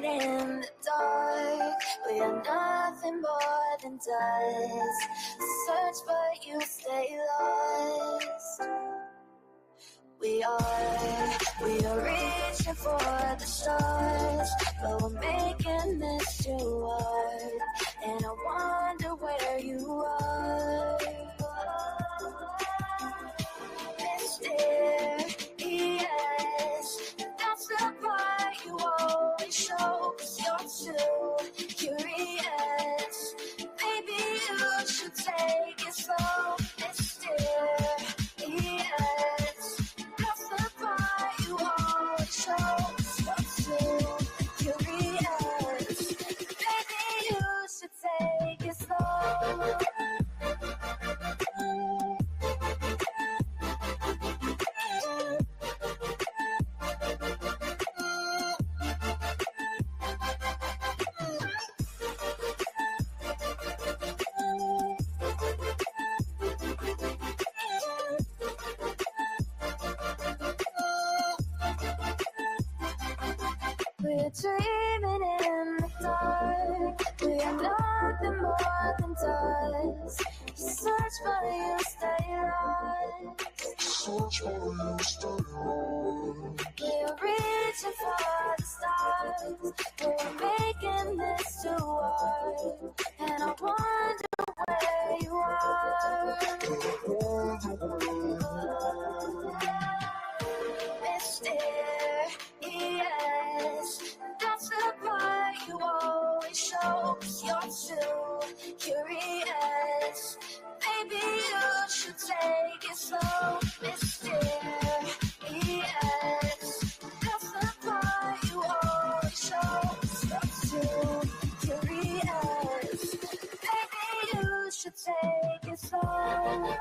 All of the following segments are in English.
in the dark. We are nothing more than dust. Search but you stay lost. We are reaching for the stars, but we're making this too hard. And I wonder where you are. Mysterious, that's the part you always show, 'cause you're too curious. Maybe you should take it slow. Mysterious, that's the part you always show, 'cause you're too curious. Maybe you should take it slow. We're dreaming in the dark. We are nothing more than dust. You search but you stay lost. We are reaching for the stars. We're making this too hard. And I wonder where you are. Mysterious, that's the part you always show, 'cause you're too curious. Maybe you should take it slow. Mysterious, that's the part you always show, 'cause you're too curious. Maybe you should take it slow.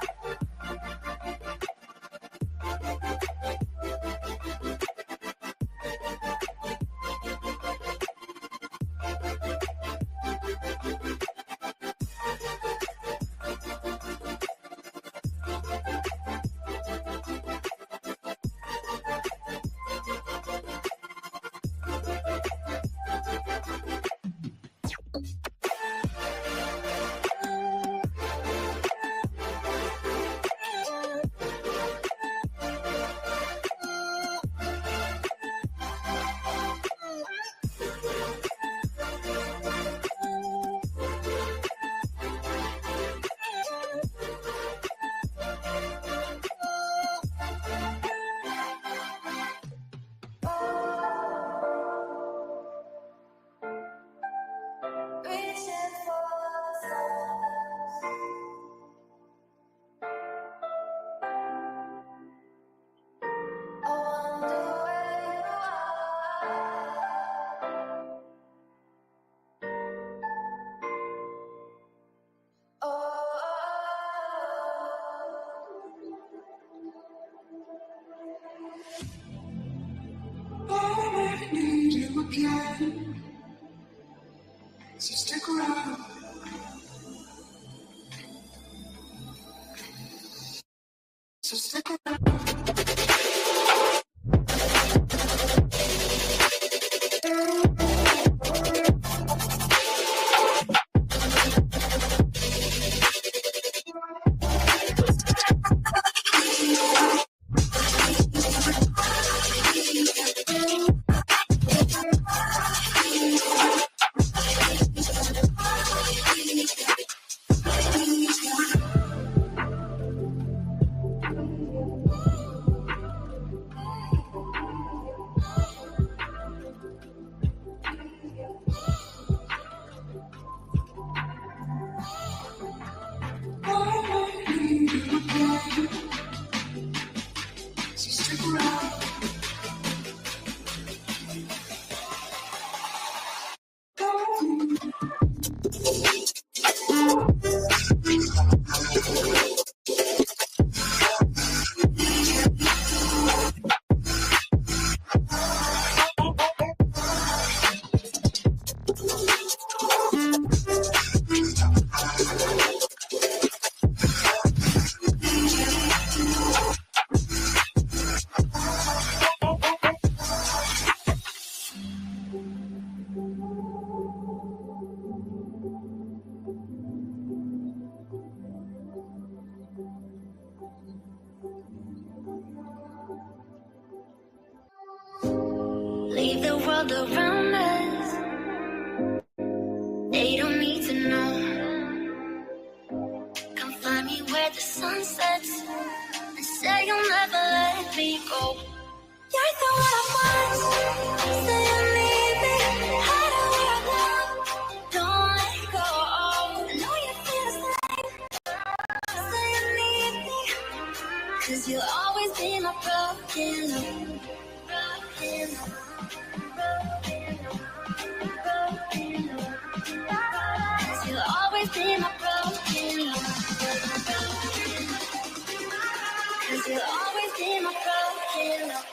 world around us. They don't need to know. Come find me where the sun sets and say you'll never let me go. You're the one I want. Say you need me. Hide where I go. Don't let go. I know you feel the same. Say you need me. 'Cause you'll always be my broken love. Broken love. Broken love. Broken love. 'Cause you'll always be my broken love. 'Cause you'll always be my broken love.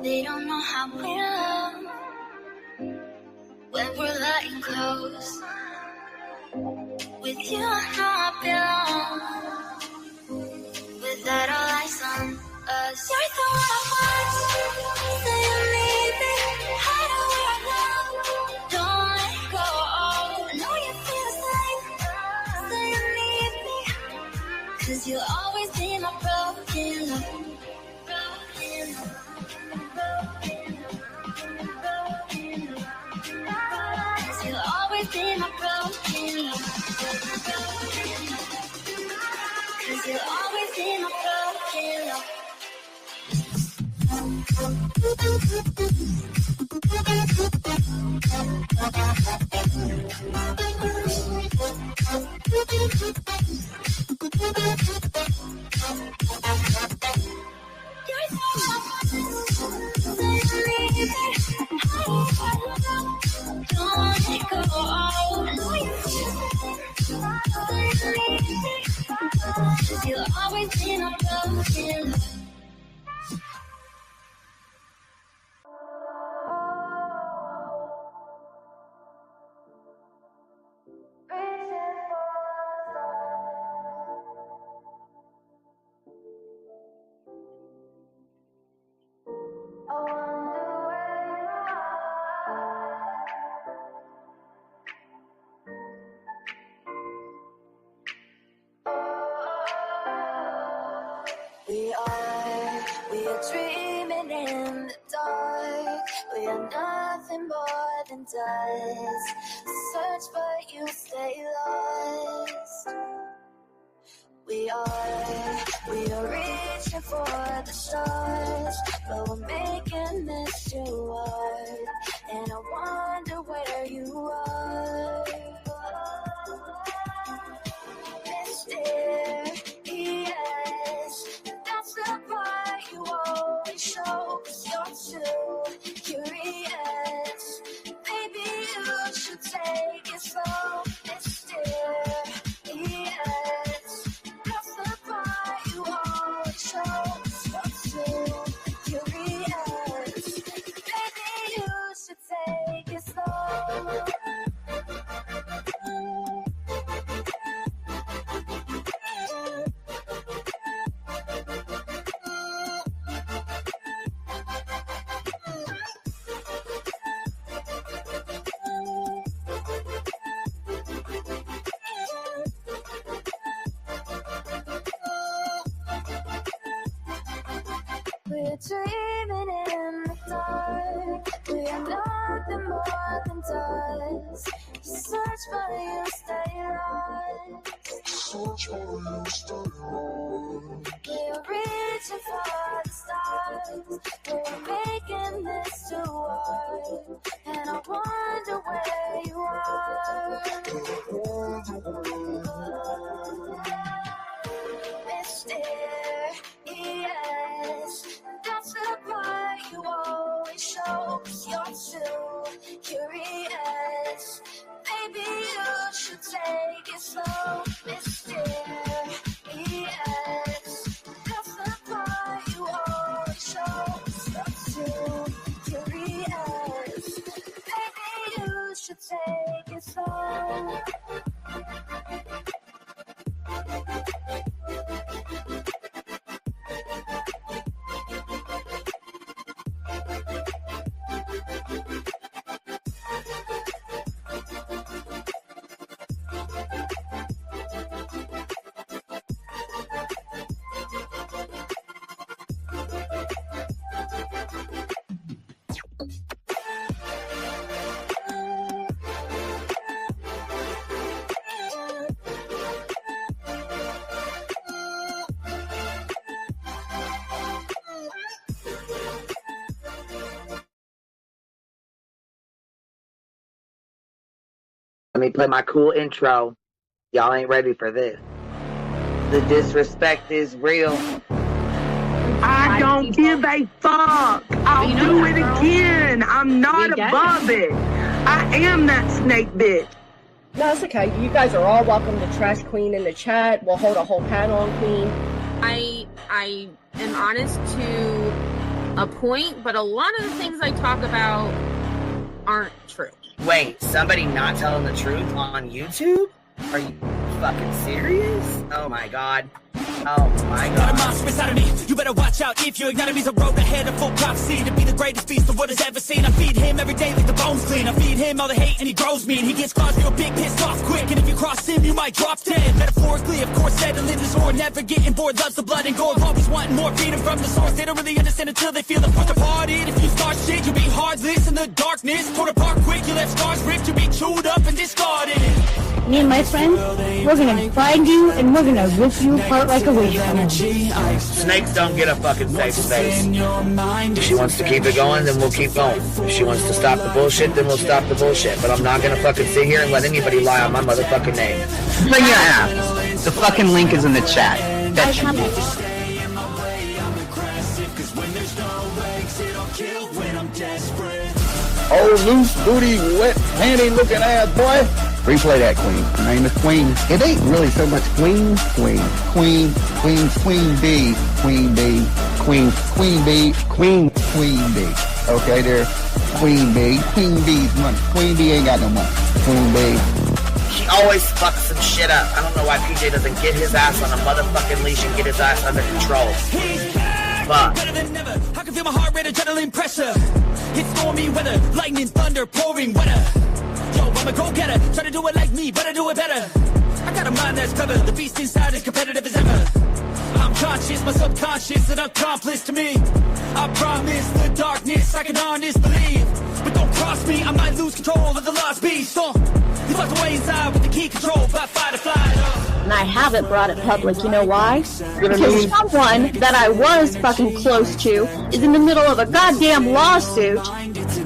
They don't know how we love when we're letting close. With you, I know I belong. Without all eyes on us, you're the one I want. Say you need me. Hide where I go. Don't let go. I know you feel the same. Say you need me. 'Cause you'll always be my broken love. Broken love. Cause you'll always be my broken love. Cause you'll always be my broken love. You'll always be my broken love. We are dreaming in the dark. We are nothing more than dust. Search but you stay lost. We are reaching for the stars, but we're making this too hard. And I wonder where you are. Mysterious, that's the part you always show. 'Cause you're too curious. Maybe you should take it slow. Mysterious, that's the part you always show. 'Cause you're too curious. Maybe you should take it slow. We're dreaming in the dark. We are nothing more than dust. Search but you stay lost. Search but you stay lost. We're reaching for the stars. We're making this too hard. And I wonder where you are. Mysterious, that's the part you always show. 'Cause you're too curious. Maybe you should take it slow. Mysterious, that's the part you always show. 'Cause you're too Let me play my cool intro. Y'all ain't ready for this. The disrespect is real. I don't give a fuck. I'll do it again. I'm not above it. I am that snake bitch. No, it's okay. You guys are all welcome to trash Queen in the chat. We'll hold a whole panel on Queen. I am honest to a point, but a lot of the things I talk about aren't true. Wait, somebody not telling the truth on YouTube? Are you fucking serious? Oh my god. Oh my god. Got a monster inside of me. You better watch out if you ignite me. The road ahead of full prophecy to be the greatest beast the world has ever seen. I feed him every day like the bones clean. I feed him all the hate and he grows me. And he gets claws real big, pissed off quick. And if you cross him, you might drop dead. Metaphorically, of course, settling the sword. Never getting bored, loves the blood and gore. Always wanting more freedom from the source. They don't really understand until they feel the force departed. If you start shit, you'll be heartless in the darkness. Torn apart quick, you left scars ripped. You'll be chewed up and discarded. Me and my friends, we're gonna find you and we're gonna rip you apart like a wasteland. Snakes don't get a fucking safe space. If she wants to keep it going, then we'll keep going. If she wants to stop the bullshit, then we'll stop the bullshit. But I'm not gonna fucking sit here and let anybody lie on my motherfucking name. Bring your ass. The fucking link is in the chat. That should be. Oh, loose booty, wet panty looking ass boy. Replay that, Queen. Her name is Queen. It ain't really so much Queen. Queen B. Queen B. Okay, there. Queen B. Queen B's money. Queen B ain't got no money. Queen B. She always fucks some shit up. I don't know why PJ doesn't get his ass on a motherfucking leash and get his ass under control. Fuck. Better than never. I can feel my heart rate, adrenaline pressure. It's stormy weather, lightning, thunder, pouring weather. Yo, I'm a go-getter, try to do it like me, but I do it better. I got a mind that's clever, the beast inside is competitive as ever. I'm conscious, my subconscious, an accomplice to me. I promise the darkness, I can honest believe. But don't cross me, I might lose control of the lost beast. He's locked away inside with the key control, by fight or flight. And I haven't brought it public, you know why? Because someone that I was fucking close to is in the middle of a goddamn lawsuit.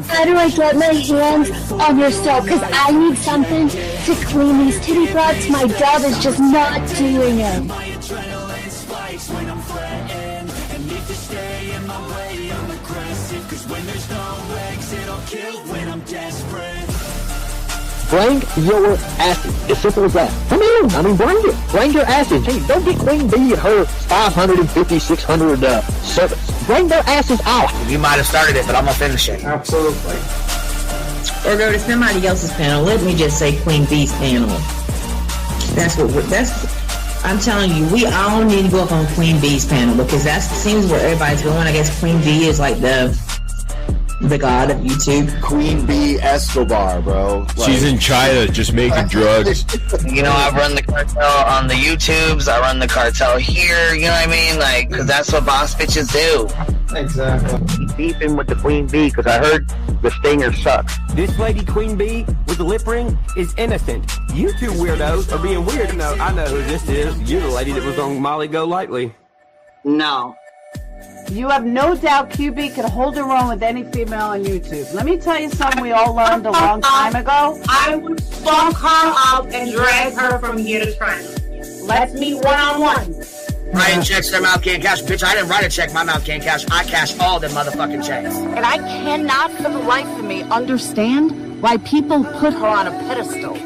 How do I get my hands on your soul? Because I need something to clean these titty broads. My dog is just not doing it. Bring your asses. As simple as that. Come on. I mean, bring it. Bring your asses. Hey, don't get Queen B and her 550, 600 servants. Bring their asses out. You might have started it, but I'm gonna finish it. Absolutely. Or go to somebody else's panel. Let me just say Queen B's panel. I'm telling you, we all need to go up on Queen B's panel because that seems where everybody's going. I guess Queen B is like the god of YouTube. Queen B Escobar, bro. She's in China just making drugs. You know, I run the cartel on the YouTubes. I run the cartel here. You know what I mean? Like, because that's what boss bitches do. Exactly. Beefing with the Queen B because I heard the stinger sucks. This lady Queen B with the lip ring is innocent. You two weirdos are being weird. No, I know who this is. You're the lady that was on Molly Go Lightly. No. You have no doubt QB can hold her own with any female on YouTube. Let me tell you something we all learned a long time ago. I would fuck her up and drag her from here to China. Let's meet one-on-one. Writing checks their mouth can't cash. Bitch, I didn't write a check my mouth can't cash. I cash all them motherfucking checks. And I cannot for the life of me understand why people put her on a pedestal.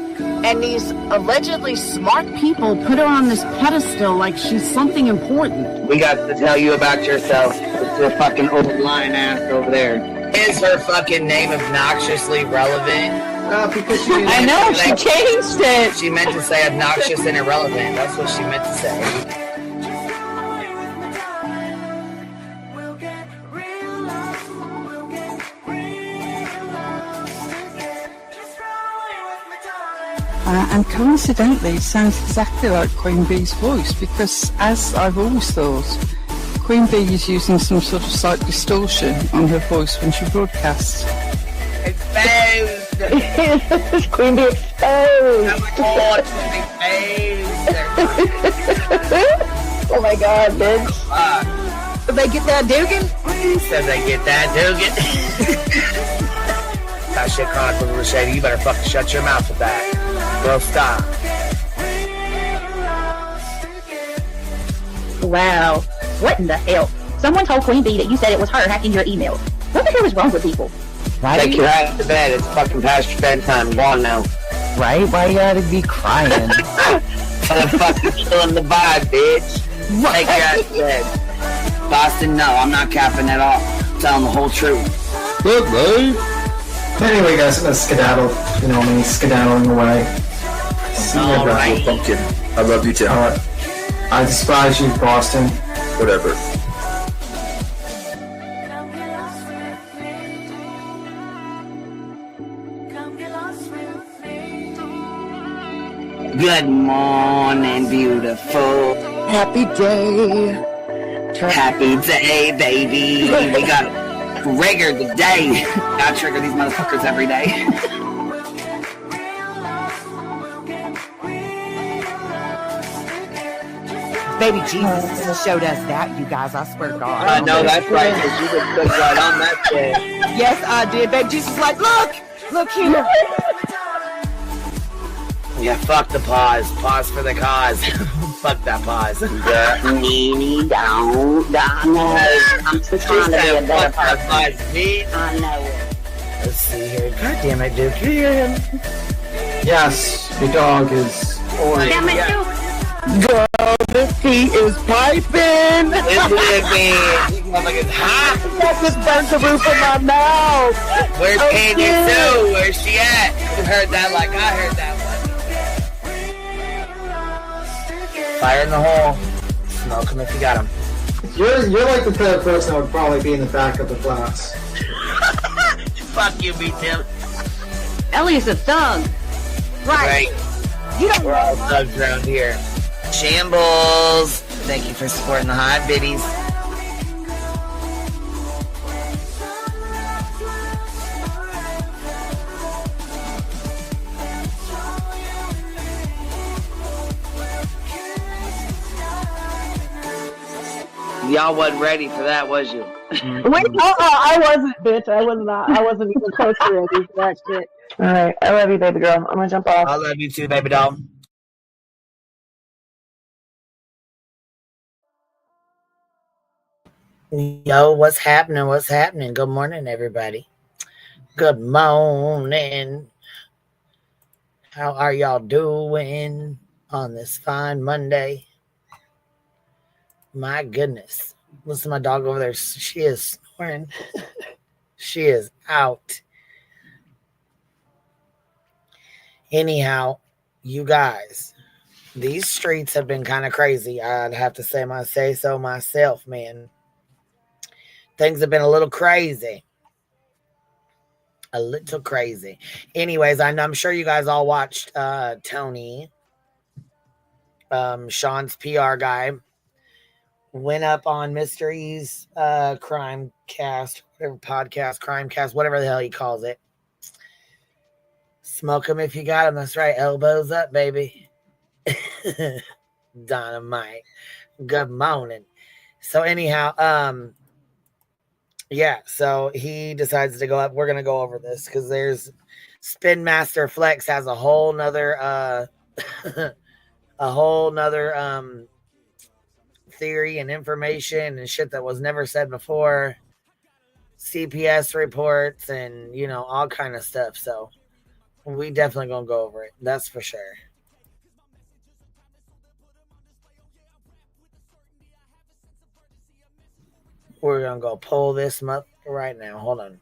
And these allegedly smart people put her on this pedestal like she's something important. We got to tell you about yourself. It's your fucking old lying ass over there. Is her fucking name obnoxiously relevant? Because she I know, she changed it. She meant to say obnoxious and irrelevant. That's what she meant to say. And coincidentally, it sounds exactly like Queen Bee's voice, because as I've always thought, Queen Bee is using some sort of slight distortion on her voice when she broadcasts. Exposed! Queen Bee exposed! Oh my god, bitch. Did they get that Dugan? Said they get that Dugan. That shit caught a little shady. You better fucking shut your mouth with that. Bro, stop. Wow. What in the hell? Someone told Queen Bee that you said it was her hacking your email. What the hell is wrong with people? Right? Take your ass to bed. It's fucking past your bedtime. Go on now. Right? Why you gotta be crying? Motherfucker killing the vibe, bitch. Take your ass to bed. Boston, no, I'm not capping at all. I'm telling the whole truth. Good, babe. Anyway, guys, I'm gonna skedaddle. You know me, skedaddling away. See you, Alright. Pumpkin. I love you too. I despise you, Boston. Whatever. Good morning, beautiful. Happy day. Happy day, baby. We got trigger today. I trigger these motherfuckers every day. Baby Jesus showed us that, you guys. I swear to God. I know that's right, because you just put right on that shit. Yes, I did. Baby Jesus was like, look here. Yeah, fuck the pause. Pause for the cause. Fuck that pause. I'm just trying to be a better person. I know it. Let's see here. God damn it, Duke. You hear him? Yes, your dog is. Damn it, Duke. Girl, this tea is piping. It's living. These motherfuckers hot. That just burnt the roof of my mouth. Where's Candy Sue? Where's she at? You heard that like I heard that one. Fire in the hole. Smoke them if you got them. You're like the type of person that would probably be in the back of the class. Fuck you, me Tim. Ellie's a thug. Right. You don't We're all thugs around here. Shambles. Thank you for supporting the hot biddies. Y'all wasn't ready for that, was you? Wait, I wasn't, bitch. I was not. I wasn't even close to ready for that shit. Alright, I love you, baby girl. I'm gonna jump off. I love you too, baby doll. Yo, what's happening? What's happening? Good morning, everybody. Good morning. How are y'all doing on this fine Monday? My goodness. Listen to my dog over there. She is snoring. She is out. Anyhow, you guys, these streets have been kind of crazy. I'd have to say so myself, man. Things have been a little crazy. A little crazy. Anyways, I'm sure you guys all watched Tony, Sean's PR guy, went up on Mr. E's crime cast, whatever podcast, crime cast, whatever the hell he calls it. Smoke them if you got them. That's right. Elbows up, baby. Dynamite. Good morning. So anyhow, yeah, so he decides to go up. We're going to go over this because there's Spin Master Flex has a whole nother theory and information and shit that was never said before. CPS reports and, you know, all kind of stuff. So we definitely going to go over it. That's for sure. We're going to go pull this up right now. Hold on.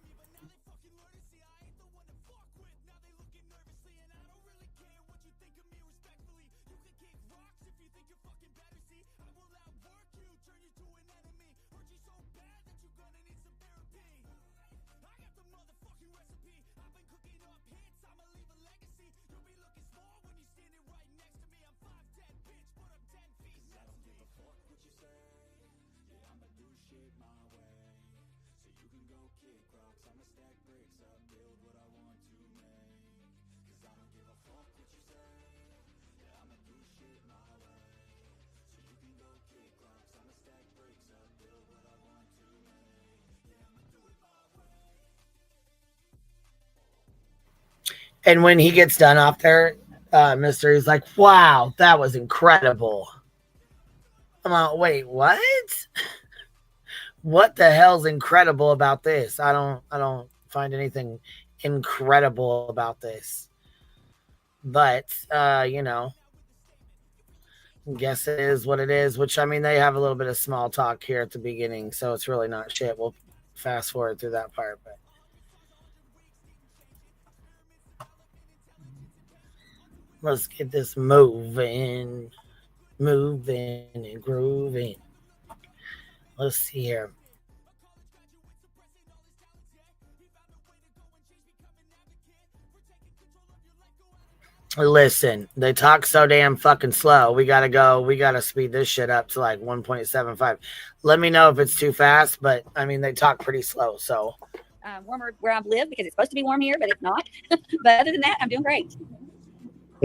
And when he gets done off there, Mr. He's like, wow, that was incredible. I'm like, wait, what? What the hell's incredible about this? I don't find anything incredible about this. But you know, guess it is what it is, which I mean they have a little bit of small talk here at the beginning, so it's really not shit. We'll fast forward through that part, but let's get this moving and grooving. Let's see here. Listen, they talk so damn fucking slow. We gotta speed this shit up to like 1.75. Let me know if it's too fast, but I mean they talk pretty slow, so warmer where I live because it's supposed to be warm here, but it's not. But other than that, I'm doing great.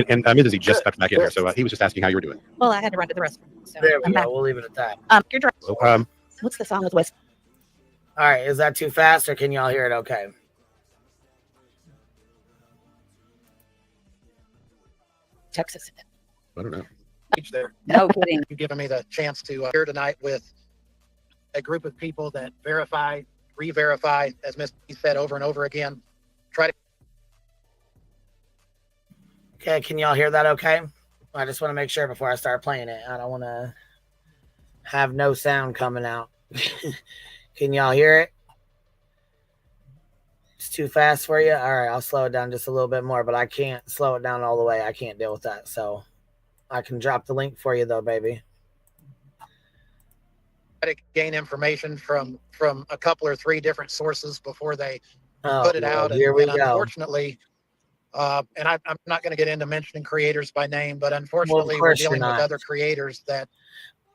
And Mrs. just stepped back in here, so he was just asking how you were doing. Well, I had to run to the restroom. So there we I'm go. back. We'll leave it at that. You're drunk. So, what's the song with West? All right, is that too fast, or can y'all hear it okay? Texas. I don't know. There. No kidding. You've given me the chance to here tonight with a group of people that verify, re-verify, as Ms. said over and over again. Try to. Okay, can y'all hear that okay? I just want to make sure before I start playing it. I don't want to have no sound coming out. Can y'all hear it? It's too fast for you? All right, I'll slow it down just a little bit more, but I can't slow it down all the way. I can't deal with that. So I can drop the link for you though, baby. Try to gain information from a couple or three different sources before they put it out. Here we go. Unfortunately, and I'm not going to get into mentioning creators by name, but unfortunately, we're dealing with other creators that.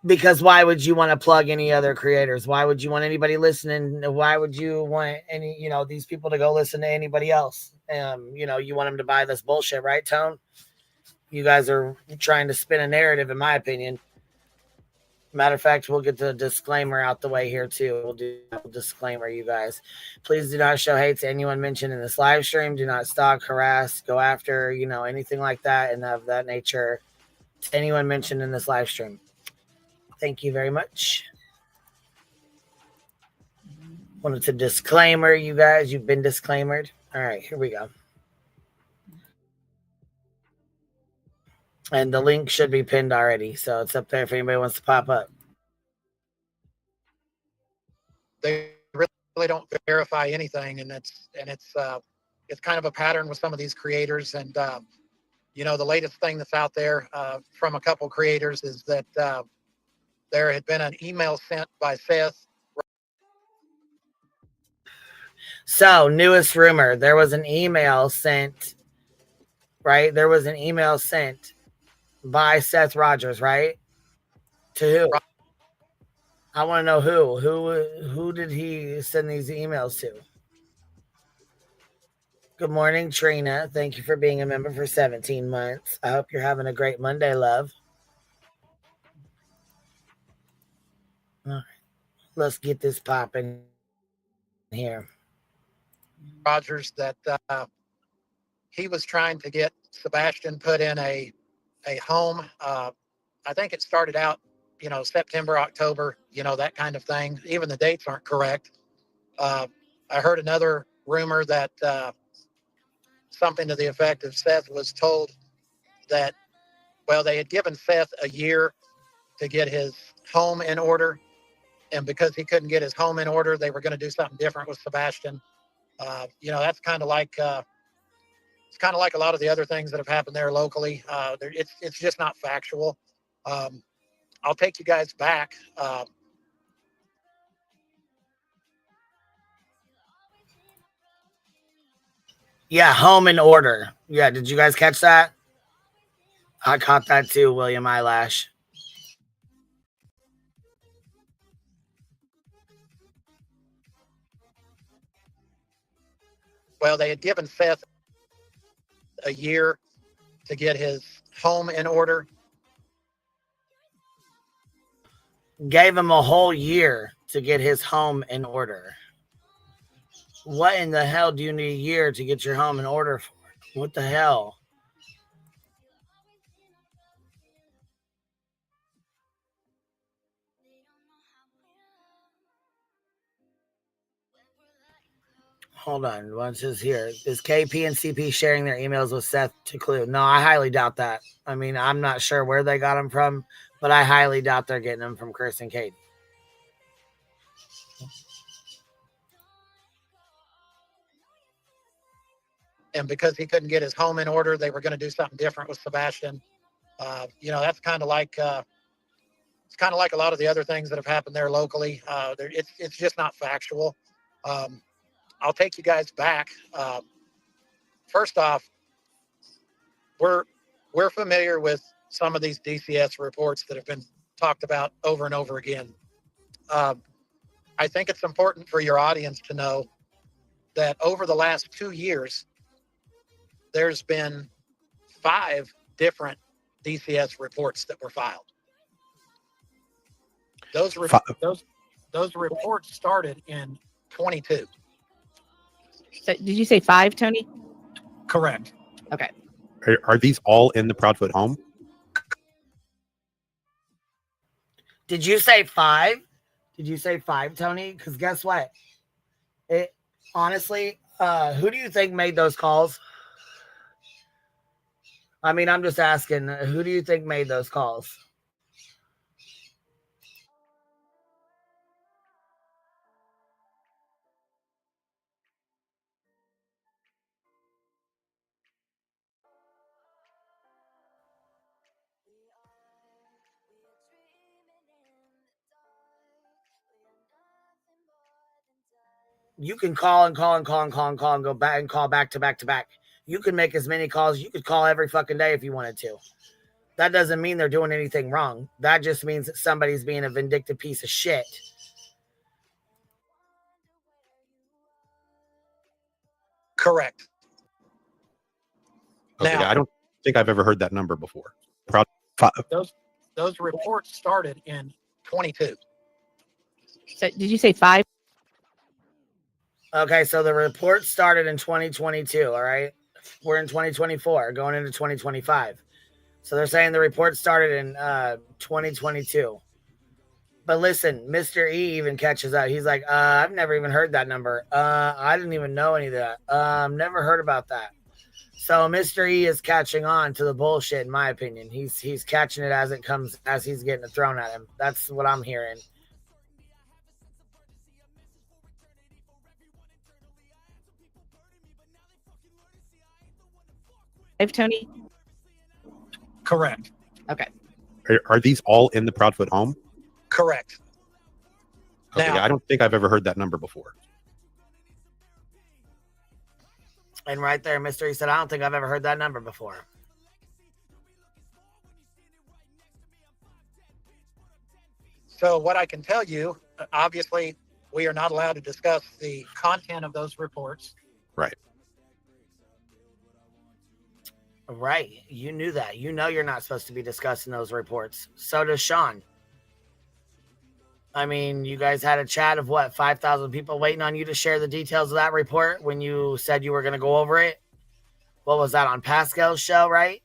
Because why would you want to plug any other creators? Why would you want anybody listening? Why would you want any, these people to go listen to anybody else? You want them to buy this bullshit, right, Tone? You guys are trying to spin a narrative, in my opinion. Matter of fact, we'll get the disclaimer out the way here, too. We'll do a disclaimer, you guys. Please do not show hate to anyone mentioned in this live stream. Do not stalk, harass, go after, anything like that and of that nature to anyone mentioned in this live stream. Thank you very much. Wanted to disclaimer, you guys. You've been disclaimered. All right, here we go. And the link should be pinned already, so it's up there if anybody wants to pop up. They really don't verify anything, and it's kind of a pattern with some of these creators. And the latest thing that's out there from a couple creators is that there had been an email sent by Seth. So, newest rumor, there was an email sent, right? There was an email sent by Seth Rogers, right? To who? I want to know who. Who did he send these emails to? Good morning, Trina. Thank you for being a member for 17 months. I hope you're having a great Monday, love. All right, let's get this popping here. Rogers that he was trying to get Sebastian put in a home. I think it started out, September, October, that kind of thing. Even the dates aren't correct. I heard another rumor that something to the effect of Seth was told that, they had given Seth a year to get his home in order. And because he couldn't get his home in order, they were going to do something different with Sebastian. That's kind of like it's kind of like a lot of the other things that have happened there locally. It's just not factual. I'll take you guys back. Yeah, home in order. Yeah, did you guys catch that? I caught that too, William Eyelash. They had given Seth a year to get his home in order. Gave him a whole year to get his home in order. What in the hell do you need a year to get your home in order for? What the hell? Hold on. Once is here. Is KP and CP sharing their emails with Seth to Clue? No, I highly doubt that. I mean, I'm not sure where they got them from, but I highly doubt they're getting them from Chris and Katie. And because he couldn't get his home in order, they were going to do something different with Sebastian. That's kind of like it's kind of like a lot of the other things that have happened there locally. It's just not factual. I'll take you guys back. First off, we're familiar with some of these DCS reports that have been talked about over and over again. I think it's important for your audience to know that over the last 2 years, there's been 5 different DCS reports that were filed. Those reports started in 22. So did you say 5, Tony? Correct. Okay. Are these all in the Proudfoot home? Did you say 5? Did you say 5, Tony? Because guess what? It honestly, who do you think made those calls? I mean, I'm just asking, who do you think made those calls? You can call and go back and call back to back to back. You can make as many calls. You could call every fucking day if you wanted to. That doesn't mean they're doing anything wrong. That just means that somebody's being a vindictive piece of shit. Correct. Okay, Now, I don't think I've ever heard that number before. Those reports started in 22. So did you say 5? Okay, so the report started in 2022, all right? We're in 2024, going into 2025. So they're saying the report started in 2022. But listen, Mr. E even catches out. He's like, I've never even heard that number. I didn't even know any of that. Never heard about that. So Mr. E is catching on to the bullshit, in my opinion. He's catching it as it comes, as he's getting it thrown at him. That's what I'm hearing. Tony? Correct. Okay. Are these all in the Proudfoot home? Correct. Okay, Now, I don't think I've ever heard that number before. And right there, Mr. E said, I don't think I've ever heard that number before. So what I can tell you, obviously, we are not allowed to discuss the content of those reports. Right. Right. You knew that. You know you're not supposed to be discussing those reports. So does Sean. I mean, you guys had a chat of what, 5,000 people waiting on you to share the details of that report when you said you were going to go over it? What was that, on Pascal's show, right?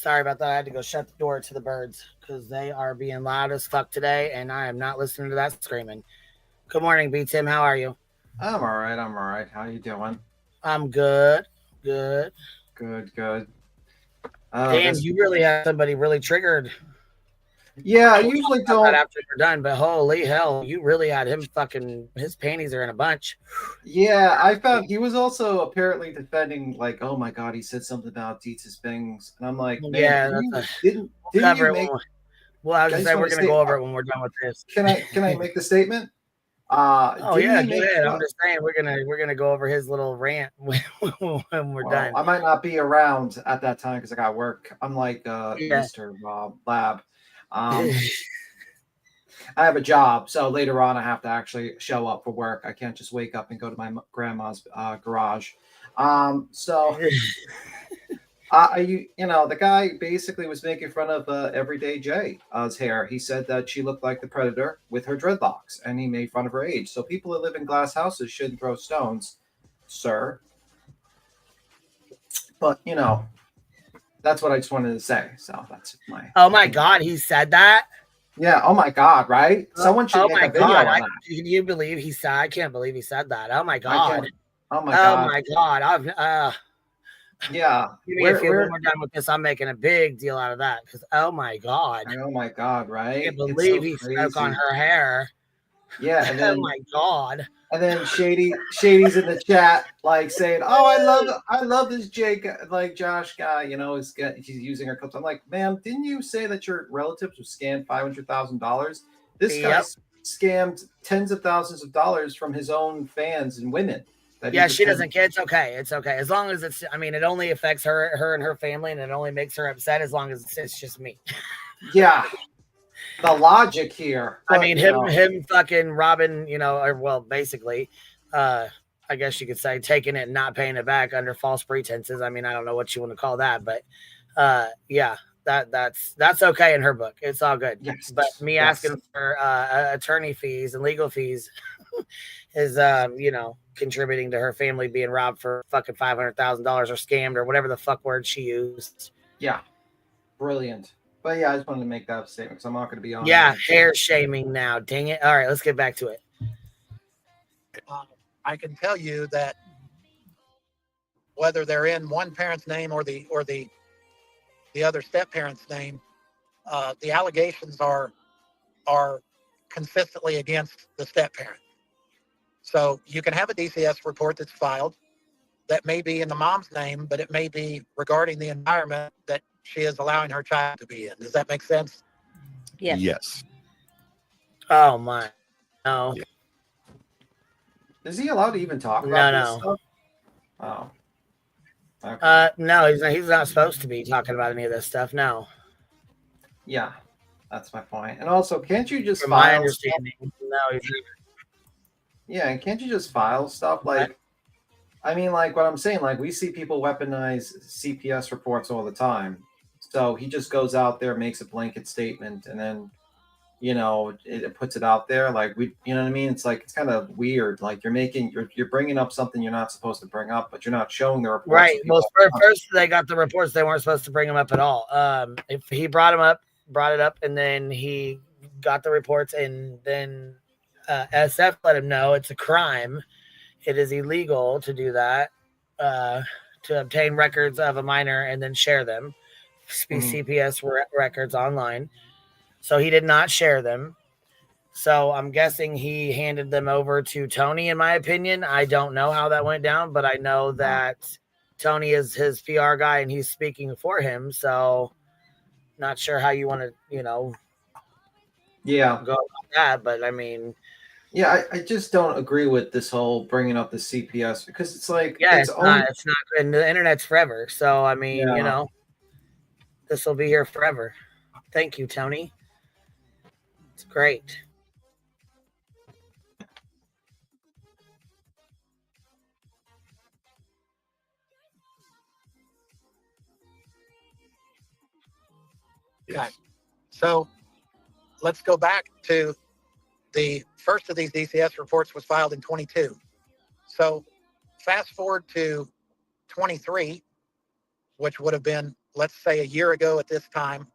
Sorry about that. I had to go shut the door to the birds because they are being loud as fuck today, and I am not listening to that screaming. Good morning, B. Tim. How are you? I'm all right. I'm all right. How you doing? I'm good. Good. Good. Damn, you really have somebody really triggered. Yeah, I usually don't. After we're done, but holy hell, you really had him fucking. His panties are in a bunch. Yeah, I found he was also apparently defending, like, oh my god, he said something about Dietz's bangs, and I'm like, man, Yeah, didn't cover you it make? Well, I was gonna say we're gonna go over it when we're done with this. Can I make the statement? Oh yeah, go ahead. I'm just saying we're gonna go over his little rant when we're done. I might not be around at that time because I got work. Unlike Mr. Lab, I have a job, so later on I have to actually show up for work. I can't just wake up and go to my grandma's garage. The guy basically was making fun of Everyday J's hair. He said that she looked like the Predator with her dreadlocks, and he made fun of her age. So people that live in glass houses shouldn't throw stones, sir. But that's what I just wanted to say. So that's my. Oh my God, he said that. Yeah. Oh my God. Right. Someone should make a video on that. Can you believe he said? I can't believe he said that. Oh my God. Oh my God. Oh my God. Yeah. If we're done with this, I'm making a big deal out of that because oh my God. Oh my God, right? I can't believe he spoke on her hair. Yeah, and then, oh my God. And then Shady's in the chat like saying, "Oh, I love this Jake Josh guy, he's using her clips." I'm like, "Ma'am, didn't you say that your relatives were scammed $500,000? This guy scammed tens of thousands of dollars from his own fans and women." Yeah, she doesn't care. It's okay. It's okay. As long as it only affects her and her family, and it only makes her upset as long as it's just me. Yeah. The logic here. But, him fucking robbing, basically, I guess you could say taking it and not paying it back under false pretenses. I mean, I don't know what you want to call that, but yeah, that's okay in her book. It's all good. Yes. But me asking for attorney fees and legal fees is contributing to her family being robbed for fucking $500,000 or scammed or whatever the fuck word she used. Yeah. Brilliant. But yeah, I just wanted to make that statement because I'm not going to be on. Yeah, hair shaming now. Dang it. All right, let's get back to it. I can tell you that whether they're in one parent's name or the other step parent's name, the allegations are consistently against the step parent. So you can have a DCS report that's filed that may be in the mom's name, but it may be regarding the environment that she is allowing her child to be in. Does that make sense? Yes. Yes. Oh my. No. Yeah. Is he allowed to even talk about this stuff? Oh. Okay. No, he's not supposed to be talking about any of this stuff. No. Yeah, that's my point. And also, can't you just From file my understanding, no, he's yeah, and can't you just file stuff like? I mean, like what I'm saying, like we see people weaponize CPS reports all the time. So he just goes out there, makes a blanket statement, and then, it puts it out there. Like you know what I mean? It's like it's kind of weird. Like you're bringing up something you're not supposed to bring up, but you're not showing the reports. Right. Well, first they got the reports. They weren't supposed to bring them up at all. If he brought it up, and then he got the reports, and then SF let him know it's a crime. It is illegal to do that, to obtain records of a minor and then share them, CPS records online. So he did not share them. So I'm guessing he handed them over to Tony, in my opinion. I don't know how that went down, but I know that Tony is his PR guy and he's speaking for him. So not sure how you want to, go about that. But I mean... Yeah, I just don't agree with this whole bringing up the CPS because it's like it's not and the internet's forever. So I mean, this will be here forever. Thank you, Tony. It's great. Okay. So let's go back to the first of these DCS reports was filed in 22. So fast forward to 23, which would have been let's say a year ago at this time,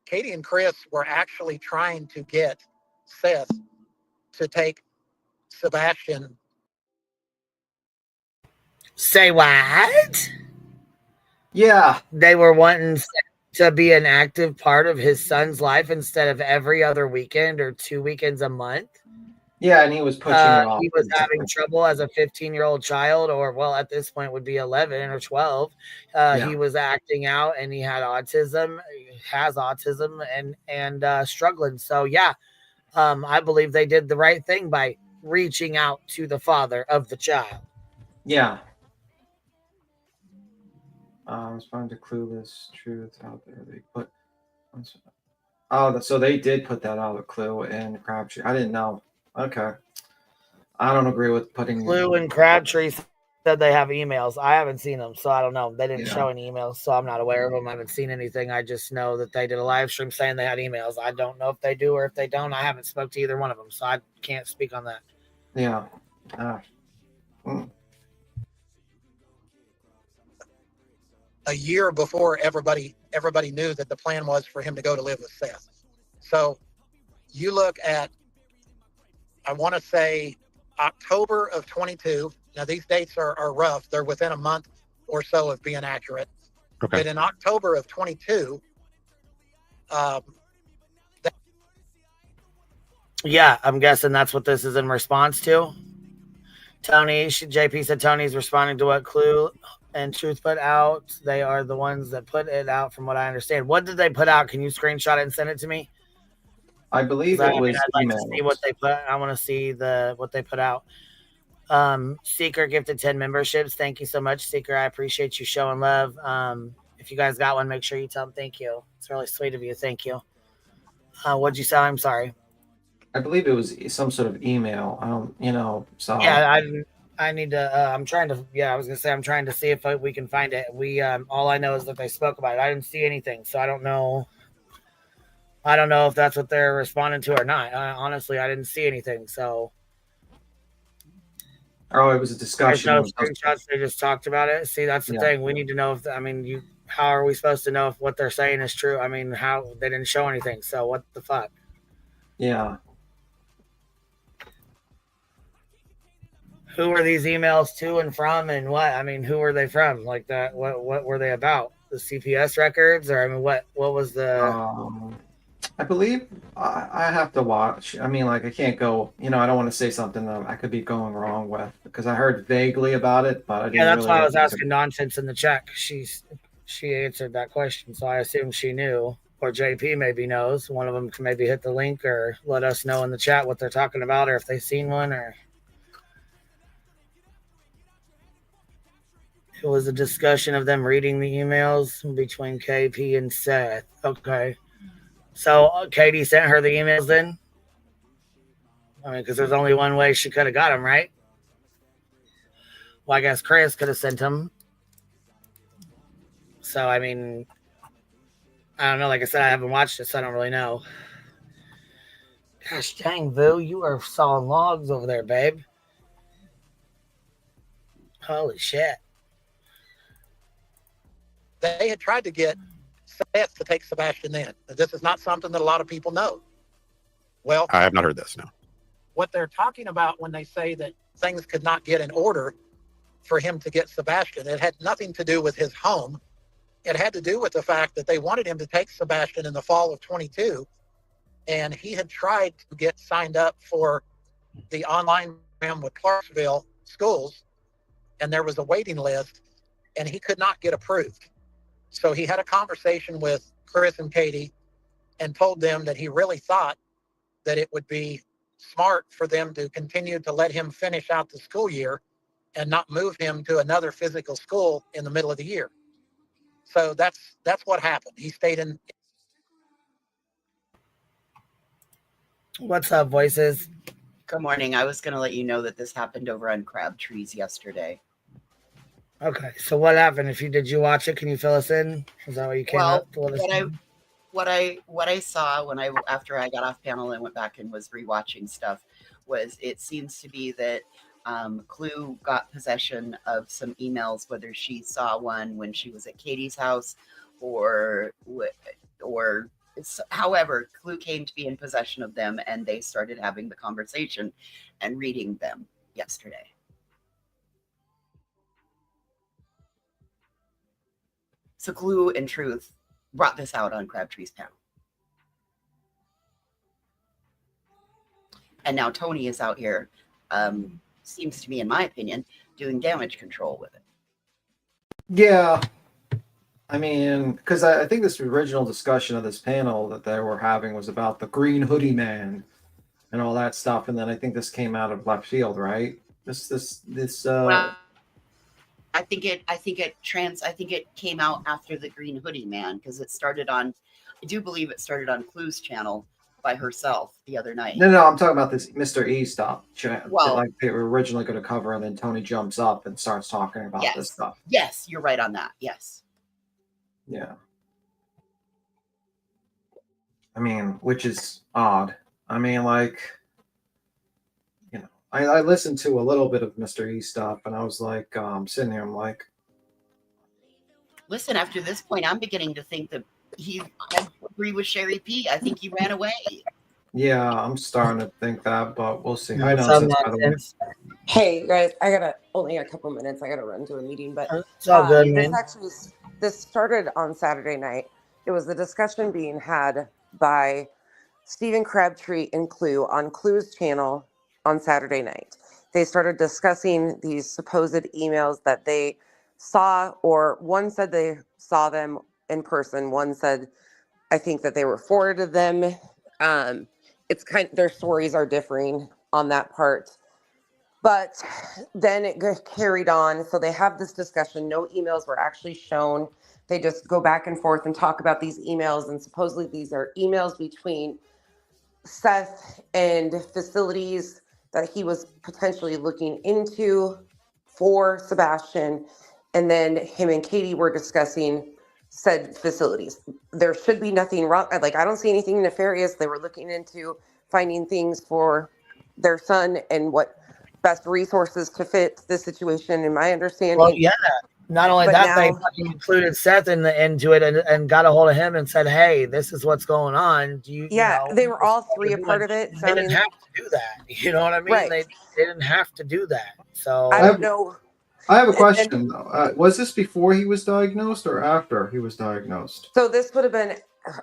Katie and Chris were actually trying to get Seth to take Sebastian. Say what? Yeah. They were wanting to be an active part of his son's life instead of every other weekend or 2 weekends a month. Yeah, and he was pushing it off. He was having trouble as a 15-year-old child, or well, at this point would be 11 or 12. He was acting out, and he had autism. He has autism, and struggling. So yeah, I believe they did the right thing by reaching out to the father of the child. Yeah. I was trying to clue this truth out there. They put. Oh, so they did put that out of Clue and Crabtree. I didn't know. Okay. I don't agree with putting Clue and Crabtree said they have emails. I haven't seen them, so I don't know. They didn't show any emails, so I'm not aware of them. I haven't seen anything. I just know that they did a live stream saying they had emails. I don't know if they do or if they don't. I haven't spoke to either one of them, so I can't speak on that. Yeah. A year before everybody knew that the plan was for him to go to live with Seth. So you look at, I want to say October of 22. Now these dates are rough. They're within a month or so of being accurate. Okay. But in October of 22, yeah, I'm guessing that's what this is in response to. Tony, JP said Tony's responding to what Clue and Truth put out. They are the ones that put it out, from what I understand. What did they put out? Can you screenshot it and send it to me? I believe it was. I'd like to see what they put. I want to see what they put out. Seeker gifted 10 memberships. Thank you so much, Seeker. I appreciate you showing love. If you guys got one, make sure you tell them thank you. It's really sweet of you. Thank you. What'd you say? I'm sorry. I believe it was some sort of email. So yeah, I need to. I'm trying to. Yeah, I was gonna say I'm trying to see if we can find it. All I know is that they spoke about it. I didn't see anything, so I don't know. I don't know if that's what they're responding to or not. Honestly, I didn't see anything. So. Oh, it was a discussion. There's no screenshots. They just talked about it. See, that's the thing. We need to know if. How are we supposed to know if what they're saying is true? How they didn't show anything. So what the fuck? Yeah. Who are these emails to and from, and what? Who are they from? Like that? What were they about? The CPS records, or what was the? I believe I have to watch. I can't go. I don't want to say something that I could be going wrong with, because I heard vaguely about it, but I didn't. Yeah, that's why I was asking nonsense in the chat. She answered that question, so I assume she knew, or JP maybe knows. One of them can maybe hit the link or let us know in the chat what they're talking about, or if they've seen one, or. It was a discussion of them reading the emails between KP and Seth. Okay. So Katie sent her the emails then? Because there's only one way she could have got them, right? Well, I guess Chris could have sent them. So, I don't know. Like I said, I haven't watched it, so I don't really know. Gosh dang, Vu, you are sawing logs over there, babe. Holy shit. They had tried to get Seth to take Sebastian in. This is not something that a lot of people know. Well, I have not heard this, no. What they're talking about when they say that things could not get in order for him to get Sebastian, it had nothing to do with his home. It had to do with the fact that they wanted him to take Sebastian in the fall of 22, and he had tried to get signed up for the online program with Clarksville schools, and there was a waiting list, and he could not get approved. So he had a conversation with Chris and Katie and told them that he really thought that it would be smart for them to continue to let him finish out the school year and not move him to another physical school in the middle of the year. So that's what happened. He stayed in. What's up, voices? Good morning. I was going to let you know that this happened over on Crabtrees yesterday. Okay, so what happened? Did you watch it? Can you fill us in? Is that what you came up to let us know? What I saw after I got off panel and went back and was rewatching stuff was it seems to be that Clue got possession of some emails, whether she saw one when she was at Katie's house or however, Clue came to be in possession of them, and they started having the conversation and reading them yesterday. So Clue, in truth, brought this out on Crabtree's panel. And now Tony is out here, seems to me, in my opinion, doing damage control with it. Yeah. I mean, because I think this original discussion of this panel that they were having was about the green hoodie man and all that stuff. And then I think this came out of left field, right? Well, I think it came out after the green hoodie man, because it started on, I do believe it started on Clue's channel by herself the other night. No, I'm talking about this Mr. E stuff. Well, like they were originally going to cover, and then Tony jumps up and starts talking about this stuff. Yes, you're right on that. Yes. Yeah. I mean, which is odd. I mean, like, you know, I listened to a little bit of Mr. E stuff, and I was like, sitting there, I'm like, listen, after this point, I'm beginning to think that I agree with Sherry P. I think he ran away. yeah, I'm starting to think that, but we'll see. What's I up, know since, by the way. nonsense? Hey guys, I got only a couple minutes. I gotta run to a meeting, but It's all good, man. This started on Saturday night. It was the discussion being had by Stephen Crabtree and Clue on Clue's channel on Saturday night. They started discussing these supposed emails that they saw, or one said they saw them in person. One said, I think that they were forwarded them. It's their stories are differing on that part. But then it carried on. So they have this discussion. No emails were actually shown. They just go back and forth and talk about these emails. And supposedly these are emails between Seth and facilities that he was potentially looking into for Sebastian. And then him and Katie were discussing said facilities. There should be nothing wrong. Like, I don't see anything nefarious. They were looking into finding things for their son and what best resources to fit the situation, in my understanding. Well, yeah. Not only that, they fucking included Seth into it and got a hold of him and said, "Hey, this is what's going on." They were all three a part of it. So they didn't have to do that. You know what I mean? Right. They didn't have to do that. So I don't know. I have a question though. Was this before he was diagnosed or after he was diagnosed? So this would have been,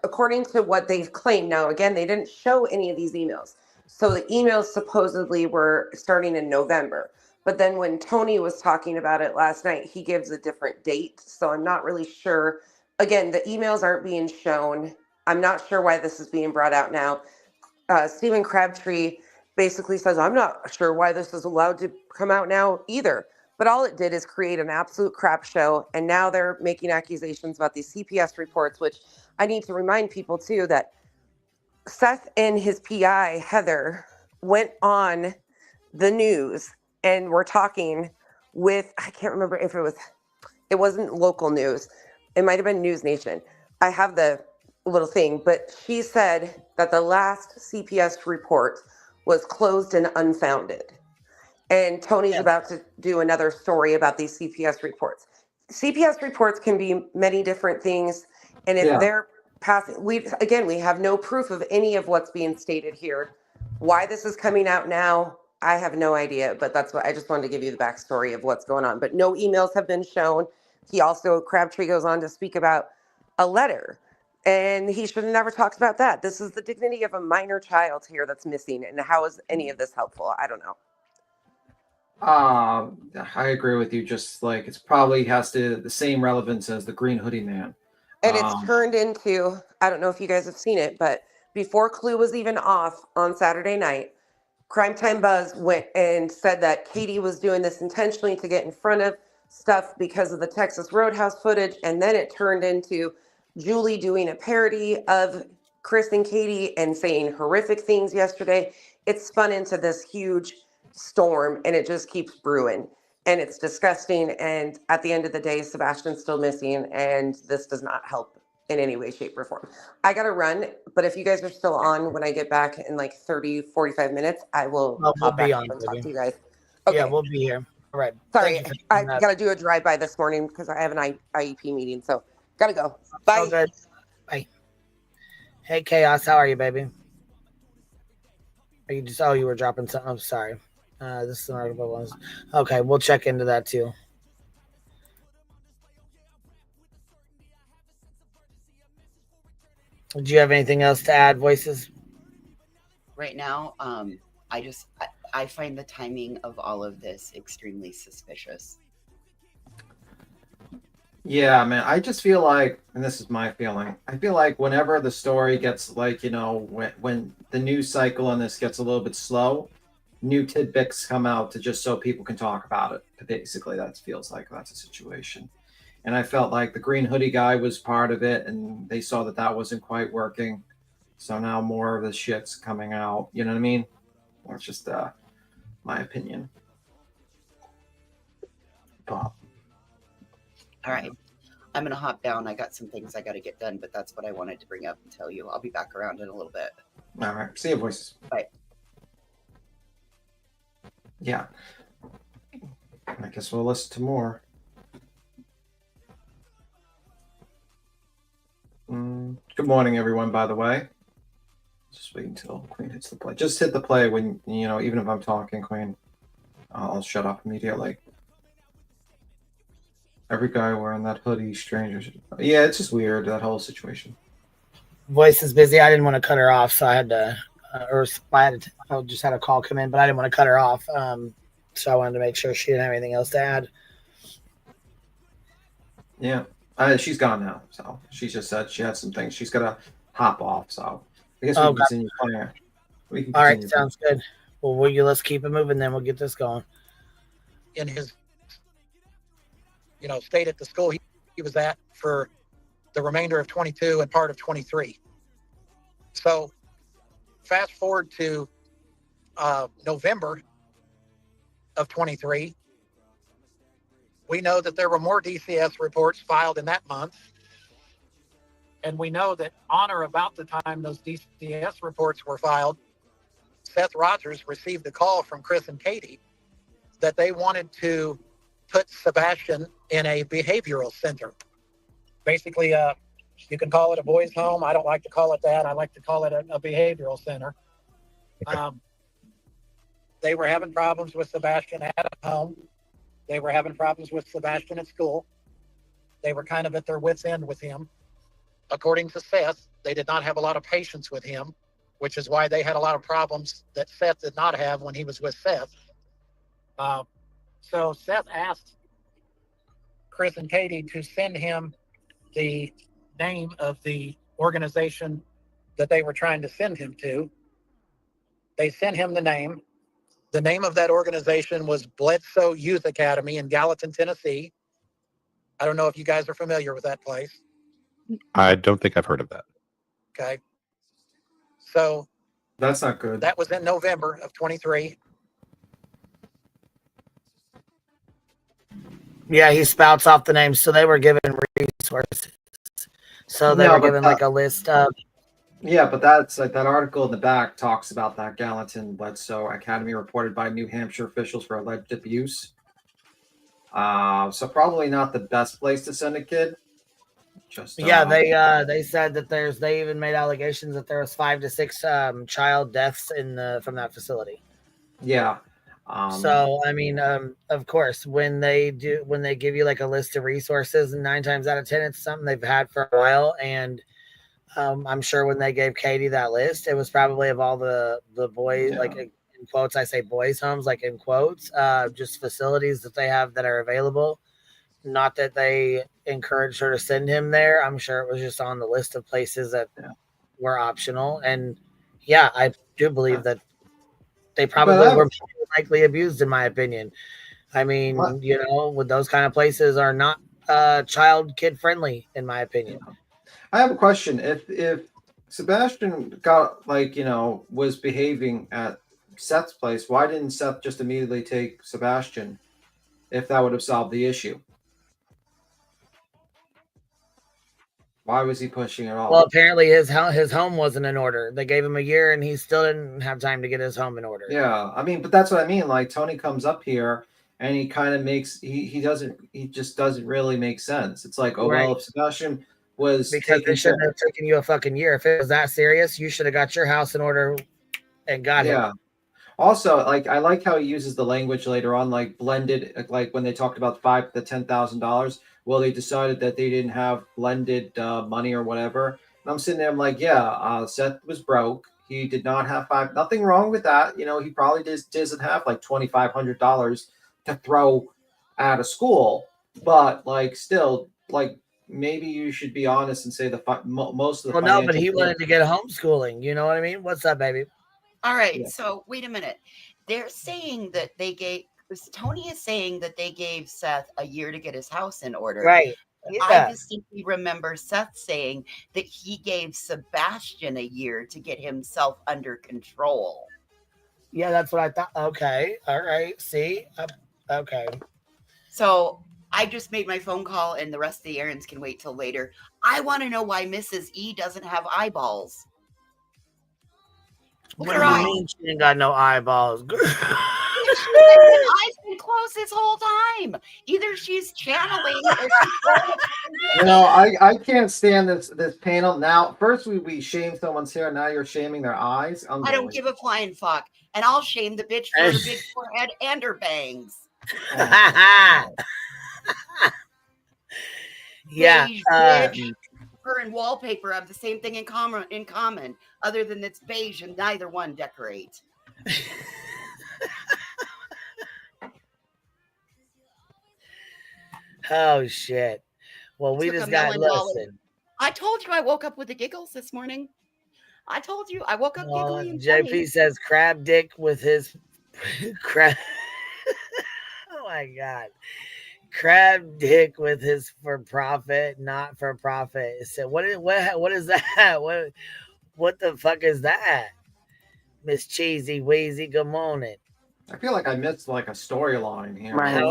according to what they've claimed. Now, again, they didn't show any of these emails. So the emails supposedly were starting in November. But then when Tony was talking about it last night, he gives a different date. So I'm not really sure. Again, the emails aren't being shown. I'm not sure why this is being brought out now. Stephen Crabtree basically says, I'm not sure why this is allowed to come out now either. But all it did is create an absolute crap show. And now they're making accusations about these CPS reports, which I need to remind people too that Seth and his PI, Heather, went on the news and were talking with, I can't remember if it wasn't local news. It might have been News Nation. I have the little thing, but she said that the last CPS report was closed and unfounded. And Tony's about to do another story about these CPS reports. CPS reports can be many different things. And if they're passing, we have no proof of any of what's being stated here. Why this is coming out now, I have no idea, but that's what I just wanted to give you the backstory of what's going on. But no emails have been shown. He also, Crabtree goes on to speak about a letter, and he should have never talked about that. This is the dignity of a minor child here that's missing, and how is any of this helpful? I don't know. I agree with you. Just like it's probably has the same relevance as the green hoodie man. And it's turned into, I don't know if you guys have seen it, but before Clue was even off on Saturday night, Crime Time Buzz went and said that Katie was doing this intentionally to get in front of stuff because of the Texas Roadhouse footage. And then it turned into Julie doing a parody of Chris and Katie and saying horrific things yesterday. It spun into this huge storm, and it just keeps brewing. And it's disgusting. And at the end of the day, Sebastian's still missing, and this does not help in any way, shape, or form. I got to run, but if you guys are still on when I get back in like 30, 45 minutes, I will hop back up and talk to you guys. Yeah, we'll be here. All right. Sorry, I got to do a drive-by this morning because I have an IEP meeting, so got to go. Bye. All good. Bye. Hey, Chaos, how are you, baby? Are you just, you were dropping something. I'm sorry. This is an article. Okay, we'll check into that too. Do you have anything else to add, Voices? Right now, I find the timing of all of this extremely suspicious. Yeah, man, I just feel like, and this is my feeling, I feel like whenever the story gets like, when the news cycle on this gets a little bit slow, new tidbits come out to just so people can talk about it. Basically, that feels like that's a situation. And I felt like the green hoodie guy was part of it, and they saw that that wasn't quite working. So now more of the shit's coming out. You know what I mean? That's just my opinion. Bob. All right. I'm going to hop down. I got some things I got to get done, but that's what I wanted to bring up and tell you. I'll be back around in a little bit. All right. See you, Voices. Bye. Yeah. I guess we'll listen to more. Good morning, everyone, by the way. Just wait until Queen hits the play. Just hit the play when, even if I'm talking, Queen. I'll shut up immediately. Every guy wearing that hoodie, strangers. Yeah, it's just weird, that whole situation. Voice is busy. I didn't want to cut her off, so I had to, I just had a call come in, but I didn't want to cut her off. So I wanted to make sure she didn't have anything else to add. Yeah, she's gone now. So she just said she had some things. She's got to hop off. So I guess we can continue playing. All right, sounds good. Well, let's keep it moving, then we'll get this going. In his stayed at the school he was at for the remainder of 22 and part of 23. So fast forward to November of 23, we know that there were more DCS reports filed in that month. And we know that on or about the time those DCS reports were filed, Seth Rogers received a call from Chris and Katie that they wanted to put Sebastian in a behavioral center. Basically, you can call it a boys' home. I don't like to call it that. I like to call it a behavioral center. They were having problems with Sebastian at home. They were having problems with Sebastian at school. They were kind of at their wits' end with him. According to Seth, they did not have a lot of patience with him, which is why they had a lot of problems that Seth did not have when he was with Seth. So Seth asked Chris and Katie to send him the name of the organization that they were trying to send him to. They sent him the name. The name of that organization was Bledsoe Youth Academy in Gallatin, Tennessee. I don't know if you guys are familiar with that place. I don't think I've heard of that. Okay. So that's not good. That was in November of 23. Yeah, he spouts off the names. So they were given resources. So they were given like a list of. Yeah, but that's like that article in the back talks about that Gallatin Bledsoe Academy reported by New Hampshire officials for alleged abuse. So probably not the best place to send a kid. Just they said that they even made allegations that there was 5 to 6 child deaths from that facility. Yeah. So I mean, of course, when they give you like a list of resources, and 9 times out of 10 it's something they've had for a while. And I'm sure when they gave Katie that list, it was probably of all the boys, like in quotes, I say boys' homes, like in quotes, just facilities that they have that are available. Not that they encouraged her to send him there. I'm sure it was just on the list of places that were optional. And yeah, I do believe that they probably were likely abused, in my opinion. I mean, with those kind of places are not kid friendly, in my opinion. I have a question. If Sebastian got was behaving at Seth's place, why didn't Seth just immediately take Sebastian if that would have solved the issue? Why was he pushing it off? Well, apparently his home wasn't in order. They gave him a year, and he still didn't have time to get his home in order. Yeah, I mean, but that's what I mean. Like Tony comes up here and he kind of makes he just doesn't really make sense. It's like, oh well, if Sebastian was because it shouldn't have taken you a fucking year. If it was that serious, you should have got your house in order and got him. Also, like I like how he uses the language later on, like blended, like when they talked about the $10,000. Well, they decided that they didn't have blended money or whatever. And I'm sitting there, I'm like, Seth was broke. He did not have nothing wrong with that. You know, he probably doesn't have like $2,500 to throw at a school, but like still, like maybe you should be honest and say most of the. Well, no, but he wanted to get homeschooling. You know what I mean? What's up, baby? All right, so wait a minute. They're saying that Tony is saying that they gave Seth a year to get his house in order. Right. Yeah. I distinctly remember Seth saying that he gave Sebastian a year to get himself under control. Yeah, that's what I thought. Okay. All right. See? Okay. So I just made my phone call and the rest of the errands can wait till later. I want to know why Mrs. E doesn't have eyeballs. What do you mean she ain't got no eyeballs? Eyes been closed this whole time. Either she's channeling or she's I can't stand this panel. Now, first we shame someone's hair. Now you're shaming their eyes. I don't give a flying fuck. And I'll shame the bitch for her big forehead and her bangs. Yeah. Beige, her and wallpaper have the same thing in common, other than it's beige and neither one decorate. Oh shit. Well, we just got listen. I told you I woke up with the giggles this morning. I told you I woke up giggling. JP says crab dick with his crab. Oh my god. Crab dick with his for profit, not for profit. So what is that? What the fuck is that? Miss Cheesy Wheezy, good morning. I feel like I missed like a storyline here. Right.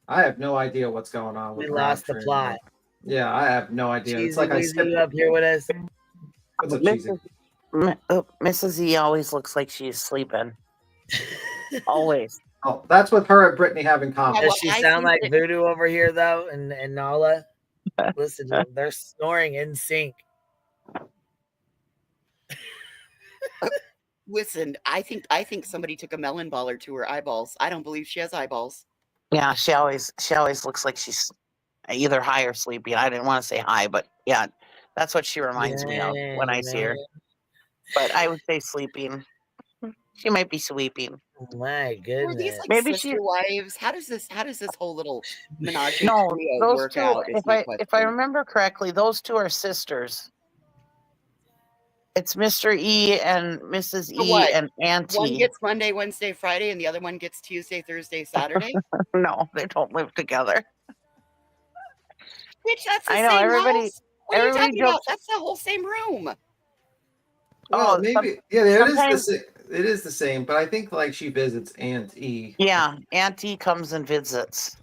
I have no idea what's going on. We lost the plot. Yeah, I have no idea. Cheesy it's like Wheezy, you up here with us? What's up, Cheesy? Mrs. E always looks like she's sleeping. Always. Oh, that's what her and Brittany have in common. Does she sound like Voodoo over here, though? And Nala? Listen, they're snoring in sync. Listen, I think somebody took a melon baller to her eyeballs. I don't believe she has eyeballs. Yeah, she always looks like she's either high or sleepy. I didn't want to say high, but yeah, that's what she reminds me of when I see her. But I would say sleeping. She might be sleeping. My goodness. Were these like Maybe sister wives? How does this whole little menage no, trio those work two, out? If I remember correctly, those two are sisters. It's Mr. E and Mrs. E and Auntie. One gets Monday, Wednesday, Friday, and the other one gets Tuesday, Thursday, Saturday? No, they don't live together. Bitch, that's the I know, same everybody- house. What are you everybody talking about? jokes- That's the whole same room. Well, maybe it sometimes- is the same, but I think like she visits Aunt E. Yeah, Auntie comes and visits.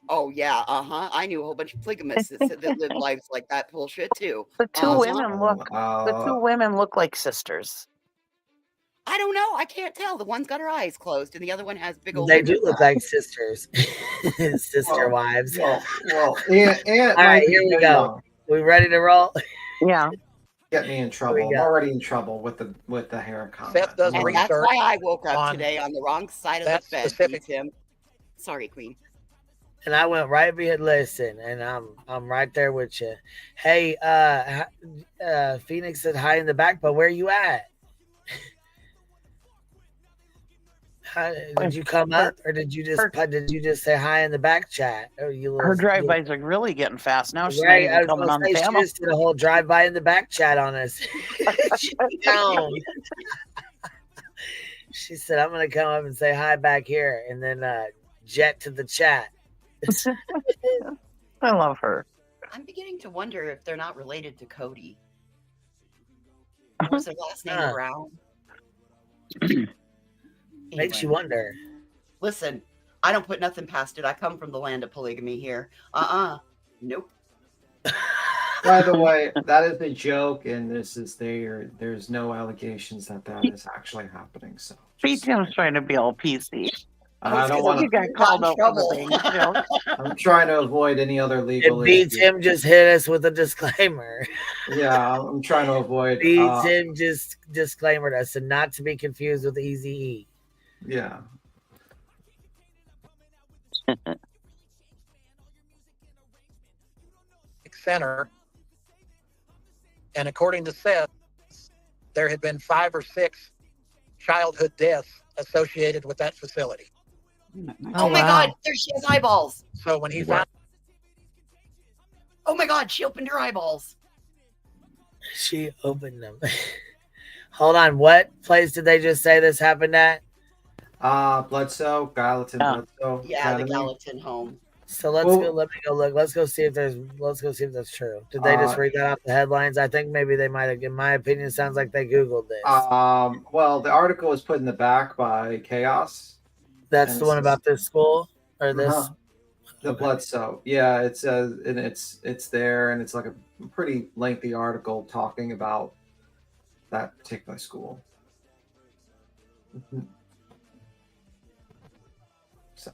Oh yeah, I knew a whole bunch of polygamists that live lives like that bullshit too. The two women look like sisters. I don't know. I can't tell. The one's got her eyes closed, and the other one has big old. They do look like sisters, sister wives. Well, all right, here we go. We ready to roll? Yeah. Get me in trouble. I'm already in trouble with the hair comment. Seth does And research that's why I woke up on today on the wrong side of that the bed. specific- Tim. Sorry, Queen. And I went right behind. Listen, and I'm right there with you. Hey, Phoenix said hi in the back, but where you at? Did you come up, or did you just say hi in the back chat? Her drive-bys are really getting fast now. She's Right, not I even was coming gonna on the say, she panel. just did a whole drive-by in the back chat on us. She said, I'm going to come up and say hi back here, and then jet to the chat. I love her. I'm beginning to wonder if they're not related to Cody. What's their last name? Brown. Makes you wonder. Listen, I don't put nothing past it. I come from the land of polygamy here. Nope. By the way, that is a joke, and this is there. There's no allegations that is actually happening. So BTM's trying to be all PC. I don't want You got called out for the bank joke. I'm trying to avoid any other legal It beats issues. him. Just hit us with a disclaimer. Yeah, I'm trying to avoid. Beats him. Just disclaimered us, and not to be confused with Eazy-E. Yeah. Center, and according to Seth, there had been 5 or 6 childhood deaths associated with that facility. Oh my God, there she has eyeballs. So when he found, oh my God, she opened her eyeballs. She opened them. Hold on, what place did they just say this happened at? Bledsoe, Gallatin, Bledsoe. Yeah, Academy. the Gallatin home. So let me go look. Let's go see if that's true. Did they just read that off the headlines? I think maybe they might have. In my opinion, it sounds like they Googled this. Well, the article was put in the back by Chaos. That's the one about this school or this. The Bledsoe. Yeah, it says, and it's there, and it's like a pretty lengthy article talking about that particular school. So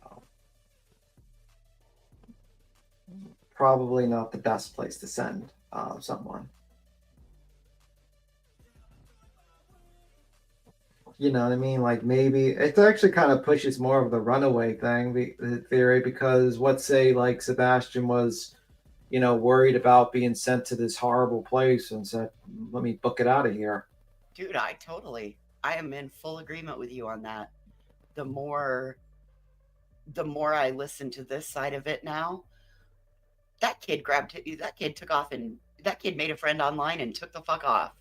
probably not the best place to send someone. You know what I mean? Like maybe it actually kind of pushes more of the runaway theory, because let's say like Sebastian was, worried about being sent to this horrible place and said, let me book it out of here. Dude, I am in full agreement with you on that. The more I listen to this side of it now, that kid took off, and that kid made a friend online and took the fuck off.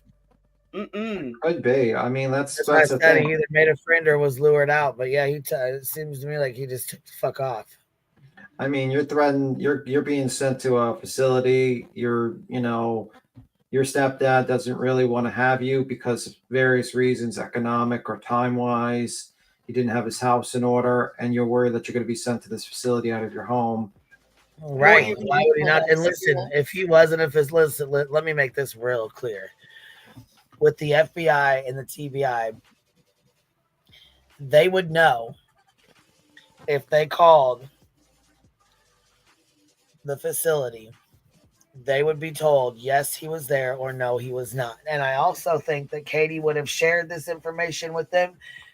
Could be. I mean, that's I the said thing. he either made a friend or was lured out. But yeah, it seems to me like he just took the fuck off. I mean, you're threatened. You're being sent to a facility. Your stepdad doesn't really want to have you because of various reasons, economic or time wise. He didn't have his house in order, and you're worried that you're going to be sent to this facility out of your home. Right. Why would he not? And listen, if he wasn't, let me make this real clear. With the FBI and the TBI, they would know if they called the facility, they would be told, yes, he was there, or no, he was not. And I also think that Katie would have shared this information with them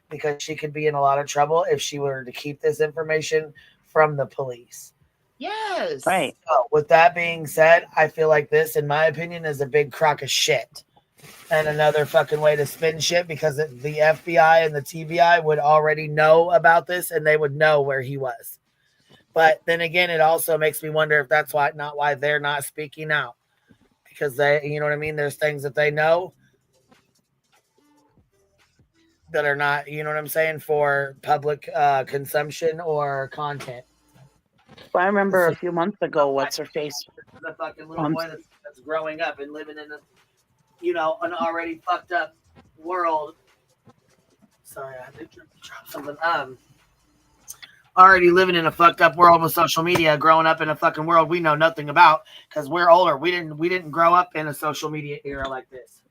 because she could be in a lot of trouble if she were to keep this information from the police. Yes. Right. So with that being said, I feel like this, in my opinion, is a big crock of shit. And another fucking way to spin shit, because the FBI and the TBI would already know about this and they would know where he was. But then again, it also makes me wonder if that's why they're not speaking out, because they, you know what I mean? There's things that they know that are not, you know what I'm saying, for public consumption or content. Well, I remember a few months ago, what's her face? The fucking little boy that's growing up and living in an already fucked up world. Sorry, I did drop something. Already living in a fucked up world with social media, growing up in a fucking world we know nothing about because we're older. We didn't grow up in a social media era like this.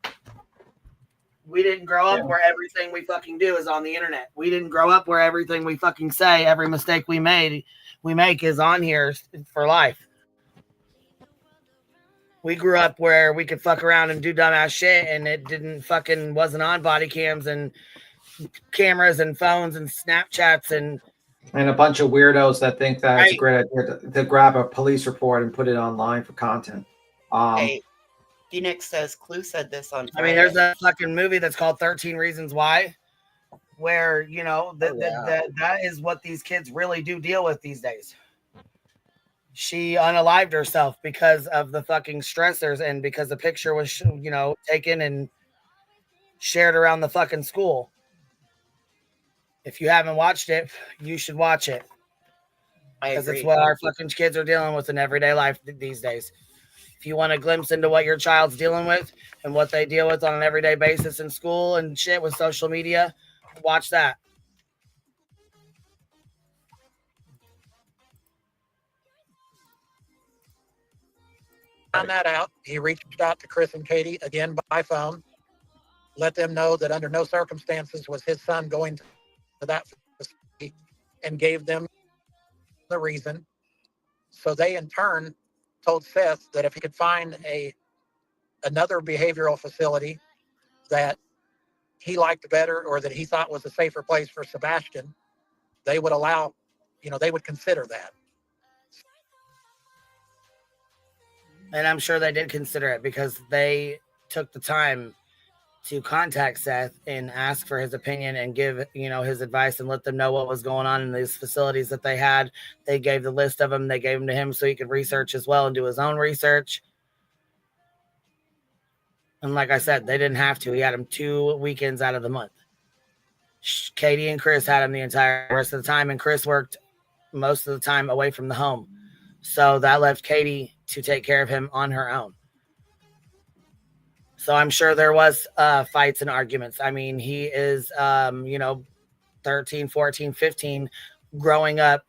We didn't grow up where everything we fucking do is on the internet. We didn't grow up where everything we fucking say, every mistake we make is on here for life. We grew up where we could fuck around and do dumbass shit, and it wasn't on body cams and cameras and phones and Snapchats and a bunch of weirdos that think that it's a great idea to grab a police report and put it online for content. Hey, Phoenix says Clue said this on Friday. I mean, there's a fucking movie that's called 13 Reasons Why, where, that is what these kids really do deal with these days. She unalived herself because of the fucking stressors and because the picture was, taken and shared around the fucking school. If you haven't watched it, you should watch it. Because it's what our fucking kids are dealing with in everyday life these days. If you want a glimpse into what your child's dealing with and what they deal with on an everyday basis in school and shit with social media, watch that. found that out, he reached out to Chris and Katie again by phone, let them know that under no circumstances was his son going to that facility, and gave them the reason. So they in turn told Seth that if he could find another behavioral facility that he liked better or that he thought was a safer place for Sebastian, they would allow, they would consider that. And I'm sure they did consider it because they took the time to contact Seth and ask for his opinion and give, his advice and let them know what was going on in these facilities that they had. They gave the list of them. They gave them to him so he could research as well and do his own research. And like I said, they didn't have to. He had him 2 weekends out of the month. Katie and Chris had him the entire rest of the time, and Chris worked most of the time away from the home. So that left Katie to take care of him on her own. So I'm sure there was fights and arguments. I mean, he is, 13, 14, 15, growing up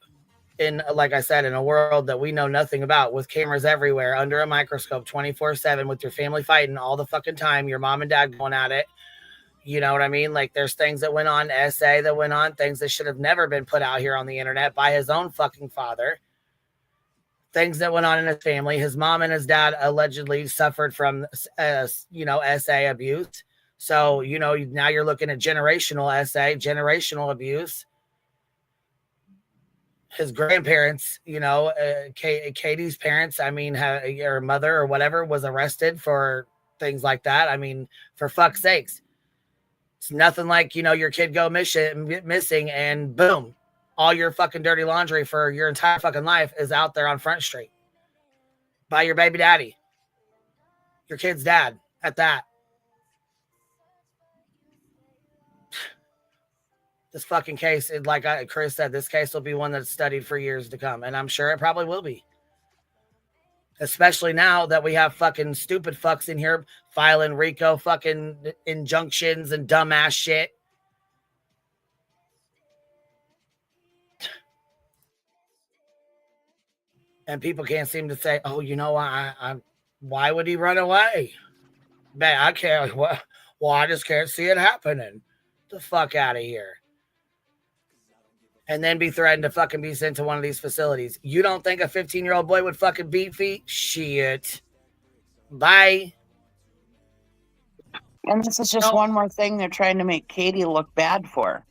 in, like I said, in a world that we know nothing about, with cameras everywhere, under a microscope, 24/7, with your family fighting all the fucking time, your mom and dad going at it. You know what I mean? Like, there's things that went on, SA that went on, things that should have never been put out here on the internet by his own fucking father. Things that went on in his family. His mom and his dad allegedly suffered from, SA abuse. So, now you're looking at generational SA, generational abuse. His grandparents, Katie's parents, her mother or whatever was arrested for things like that. I mean, for fuck's sakes. It's nothing like, your kid go missing and boom, all your fucking dirty laundry for your entire fucking life is out there on Front Street by your baby daddy, your kid's dad at that. This fucking case, like Chris said, this case will be one that's studied for years to come. And I'm sure it probably will be. Especially now that we have fucking stupid fucks in here filing RICO fucking injunctions and dumbass shit. And people can't seem to say, oh, why would he run away? Man, I can't. Well, I just can't see it happening. The fuck out of here. And then be threatened to fucking be sent to one of these facilities. You don't think a 15-year-old boy would fucking beat feet? Shit. Bye. And this is just one more thing they're trying to make Katie look bad for,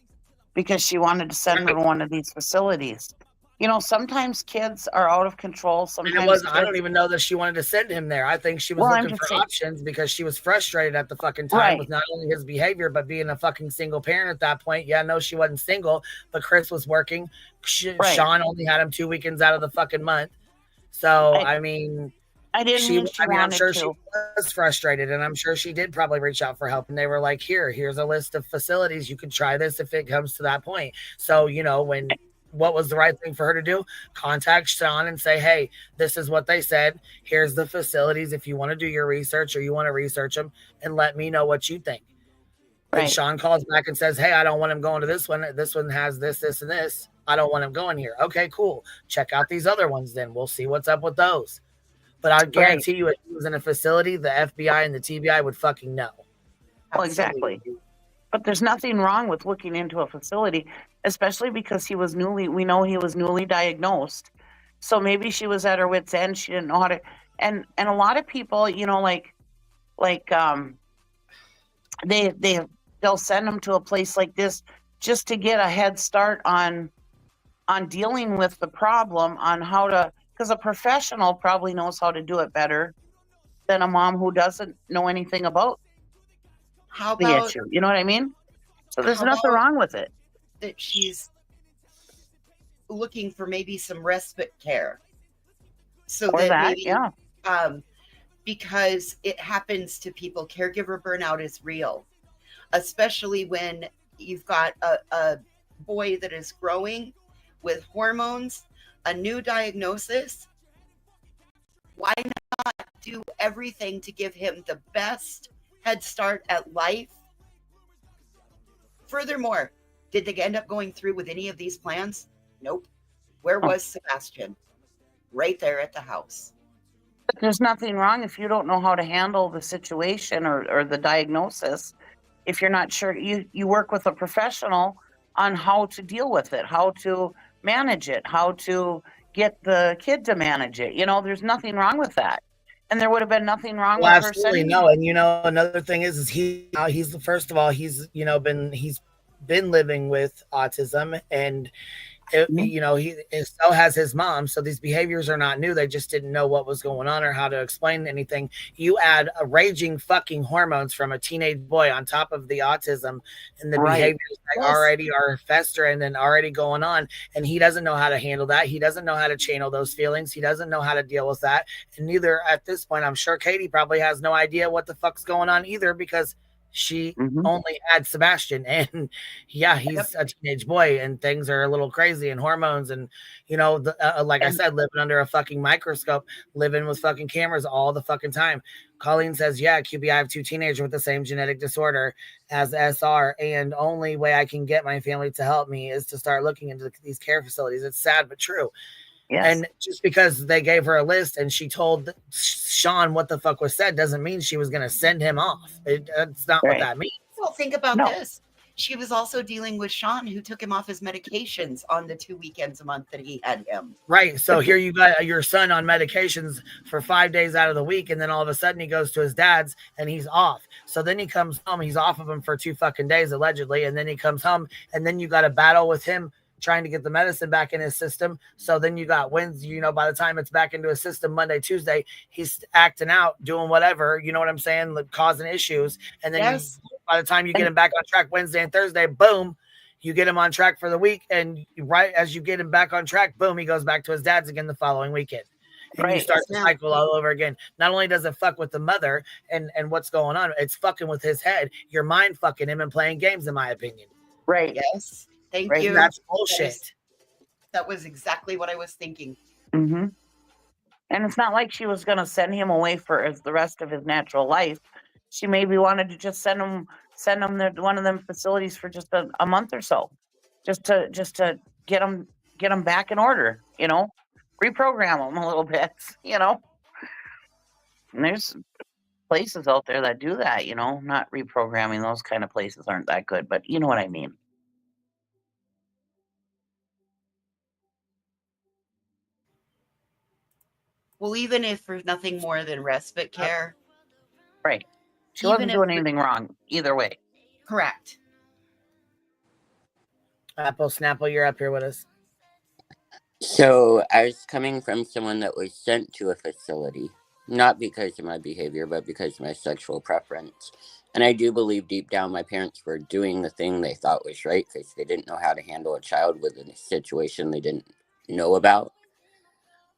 because she wanted to send her to one of these facilities. Sometimes kids are out of control. Sometimes I don't even know that she wanted to send him there. I think she was looking for options because she was frustrated at the fucking time with not only his behavior, but being a fucking single parent at that point. Yeah, no, she wasn't single, but Chris was working. Sean only had him 2 weekends out of the fucking month. So, I'm sure she was frustrated, and I'm sure she did probably reach out for help. And they were like, here's a list of facilities. You can try this if it comes to that point. So, what was the right thing for her to do? Contact Sean and say, hey, this is what they said. Here's the facilities. If you want to do your research or you want to research them, and let me know what you think. Right. And Sean calls back and says, hey, I don't want him going to this one. This one has this, this, and this. I don't want him going here. Okay, cool. Check out these other ones then. We'll see what's up with those. But I guarantee you, if he was in a facility, the FBI and the TBI would fucking know. Well, exactly. But there's nothing wrong with looking into a facility, especially because we know he was newly diagnosed. So maybe she was at her wit's end. She didn't know how to, and a lot of people, they'll send them to a place like this just to get a head start on dealing with the problem, on how to, because a professional probably knows how to do it better than a mom who doesn't know anything about the issue. You know what I mean? So there's nothing wrong with it. That she's looking for maybe some respite care. So because it happens to people. Caregiver burnout is real, especially when you've got a boy that is growing with hormones, a new diagnosis. Why not do everything to give him the best head start at life? Furthermore, did they end up going through with any of these plans? Nope. Where was Sebastian? Right there at the house. But there's nothing wrong if you don't know how to handle the situation or the diagnosis. If you're not sure, you work with a professional on how to deal with it, how to manage it, how to get the kid to manage it. There's nothing wrong with that. And there would have been nothing wrong Well, with her absolutely sending. no. And another thing is he's the first of all, he's been living with autism, and he so has his mom. So these behaviors are not new. They just didn't know what was going on or how to explain anything. You add a raging fucking hormones from a teenage boy on top of the autism and the behaviors that already are festering and already going on. And he doesn't know how to handle that. He doesn't know how to channel those feelings. He doesn't know how to deal with that. And neither at this point, I'm sure Katie probably has no idea what the fuck's going on either, because she only had Sebastian, and he's a teenage boy, and things are a little crazy, and hormones, and I said, living under a fucking microscope, living with fucking cameras all the fucking time. Colleen says, QB, I have 2 teenagers with the same genetic disorder as SR, and only way I can get my family to help me is to start looking into these care facilities. It's sad but true. Yes. And just because they gave her a list and she told Sean what the fuck was said doesn't mean she was going to send him off. It's not what that means. Well, think about this. She was also dealing with Sean, who took him off his medications on the 2 weekends a month that he had him. Right. So here you got your son on medications for 5 days out of the week, and then all of a sudden he goes to his dad's and he's off. So then he comes home, he's off of him for 2 fucking days allegedly, and then he comes home, and then you got to battle with him trying to get the medicine back in his system. So then you got Wednesday, by the time it's back into his system Monday, Tuesday, he's acting out, doing whatever, you know what I'm saying, like causing issues. And then by the time you get him back on track Wednesday and Thursday, boom, you get him on track for the week. And right as you get him back on track, boom, he goes back to his dad's again the following weekend. And you start the cycle all over again. Not only does it fuck with the mother and what's going on, it's fucking with his head. You're mind fucking him and playing games, in my opinion. Right. Yes. Thank you. That's bullshit. That was exactly what I was thinking. Mm-hmm. And it's not like she was going to send him away for the rest of his natural life. She maybe wanted to just send him to one of them facilities for just a month or so, just to get him back in order. Reprogram him a little bit. And there's places out there that do that. Not reprogramming. Those kind of places aren't that good, but you know what I mean. Well, even if for nothing more than respite care. Right. She wasn't doing anything wrong either way. Correct. Apple Snapple, you're up here with us. So I was coming from someone that was sent to a facility, not because of my behavior, but because of my sexual preference. And I do believe deep down my parents were doing the thing they thought was right, because they didn't know how to handle a child within a situation they didn't know about.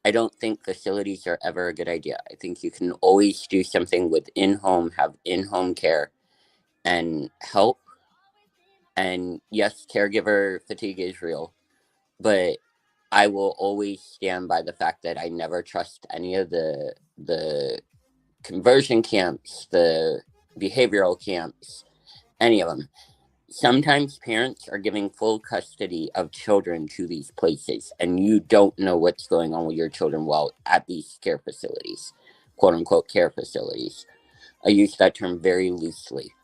I don't think facilities are ever a good idea. I think you can always do something with in-home, have in-home care and help. And yes, caregiver fatigue is real, but I will always stand by the fact that I never trust any of the conversion camps, the behavioral camps, any of them. Sometimes parents are giving full custody of children to these places, and you don't know what's going on with your children while at these care facilities, quote unquote care facilities. I use that term very loosely.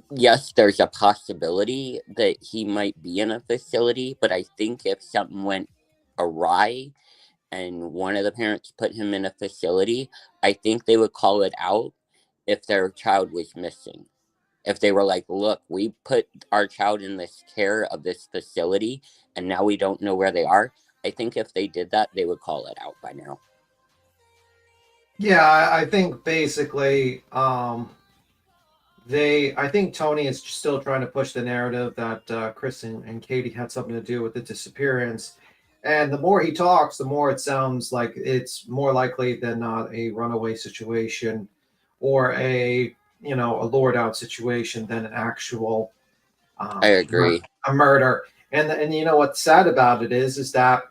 Yes, there's a possibility that he might be in a facility, but I think if something went awry and one of the parents put him in a facility, I think they would call it out if their child was missing. If they were like, look, we put our child in this care of this facility and now we don't know where they are. I think if they did that, they would call it out by now. Yeah, I think basically I think Tony is still trying to push the narrative that Chris and Katie had something to do with the disappearance. And the more he talks, the more it sounds like it's more likely than not a runaway situation or a lured out situation than an actual I agree. A murder. And you know what's sad about it is that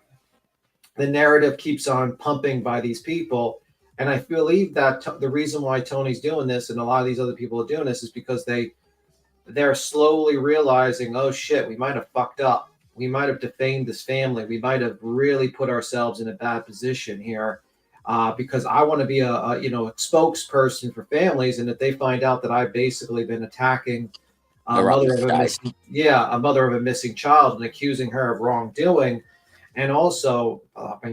the narrative keeps on pumping by these people. And I believe that the reason why Tony's doing this and a lot of these other people are doing this is because they're slowly realizing, oh shit, we might have fucked up. we might have defamed this family. We might have really put ourselves in a bad position here, because I want to be a spokesperson for families, and if they find out that I've basically been attacking a mother of a missing child and accusing her of wrongdoing, and also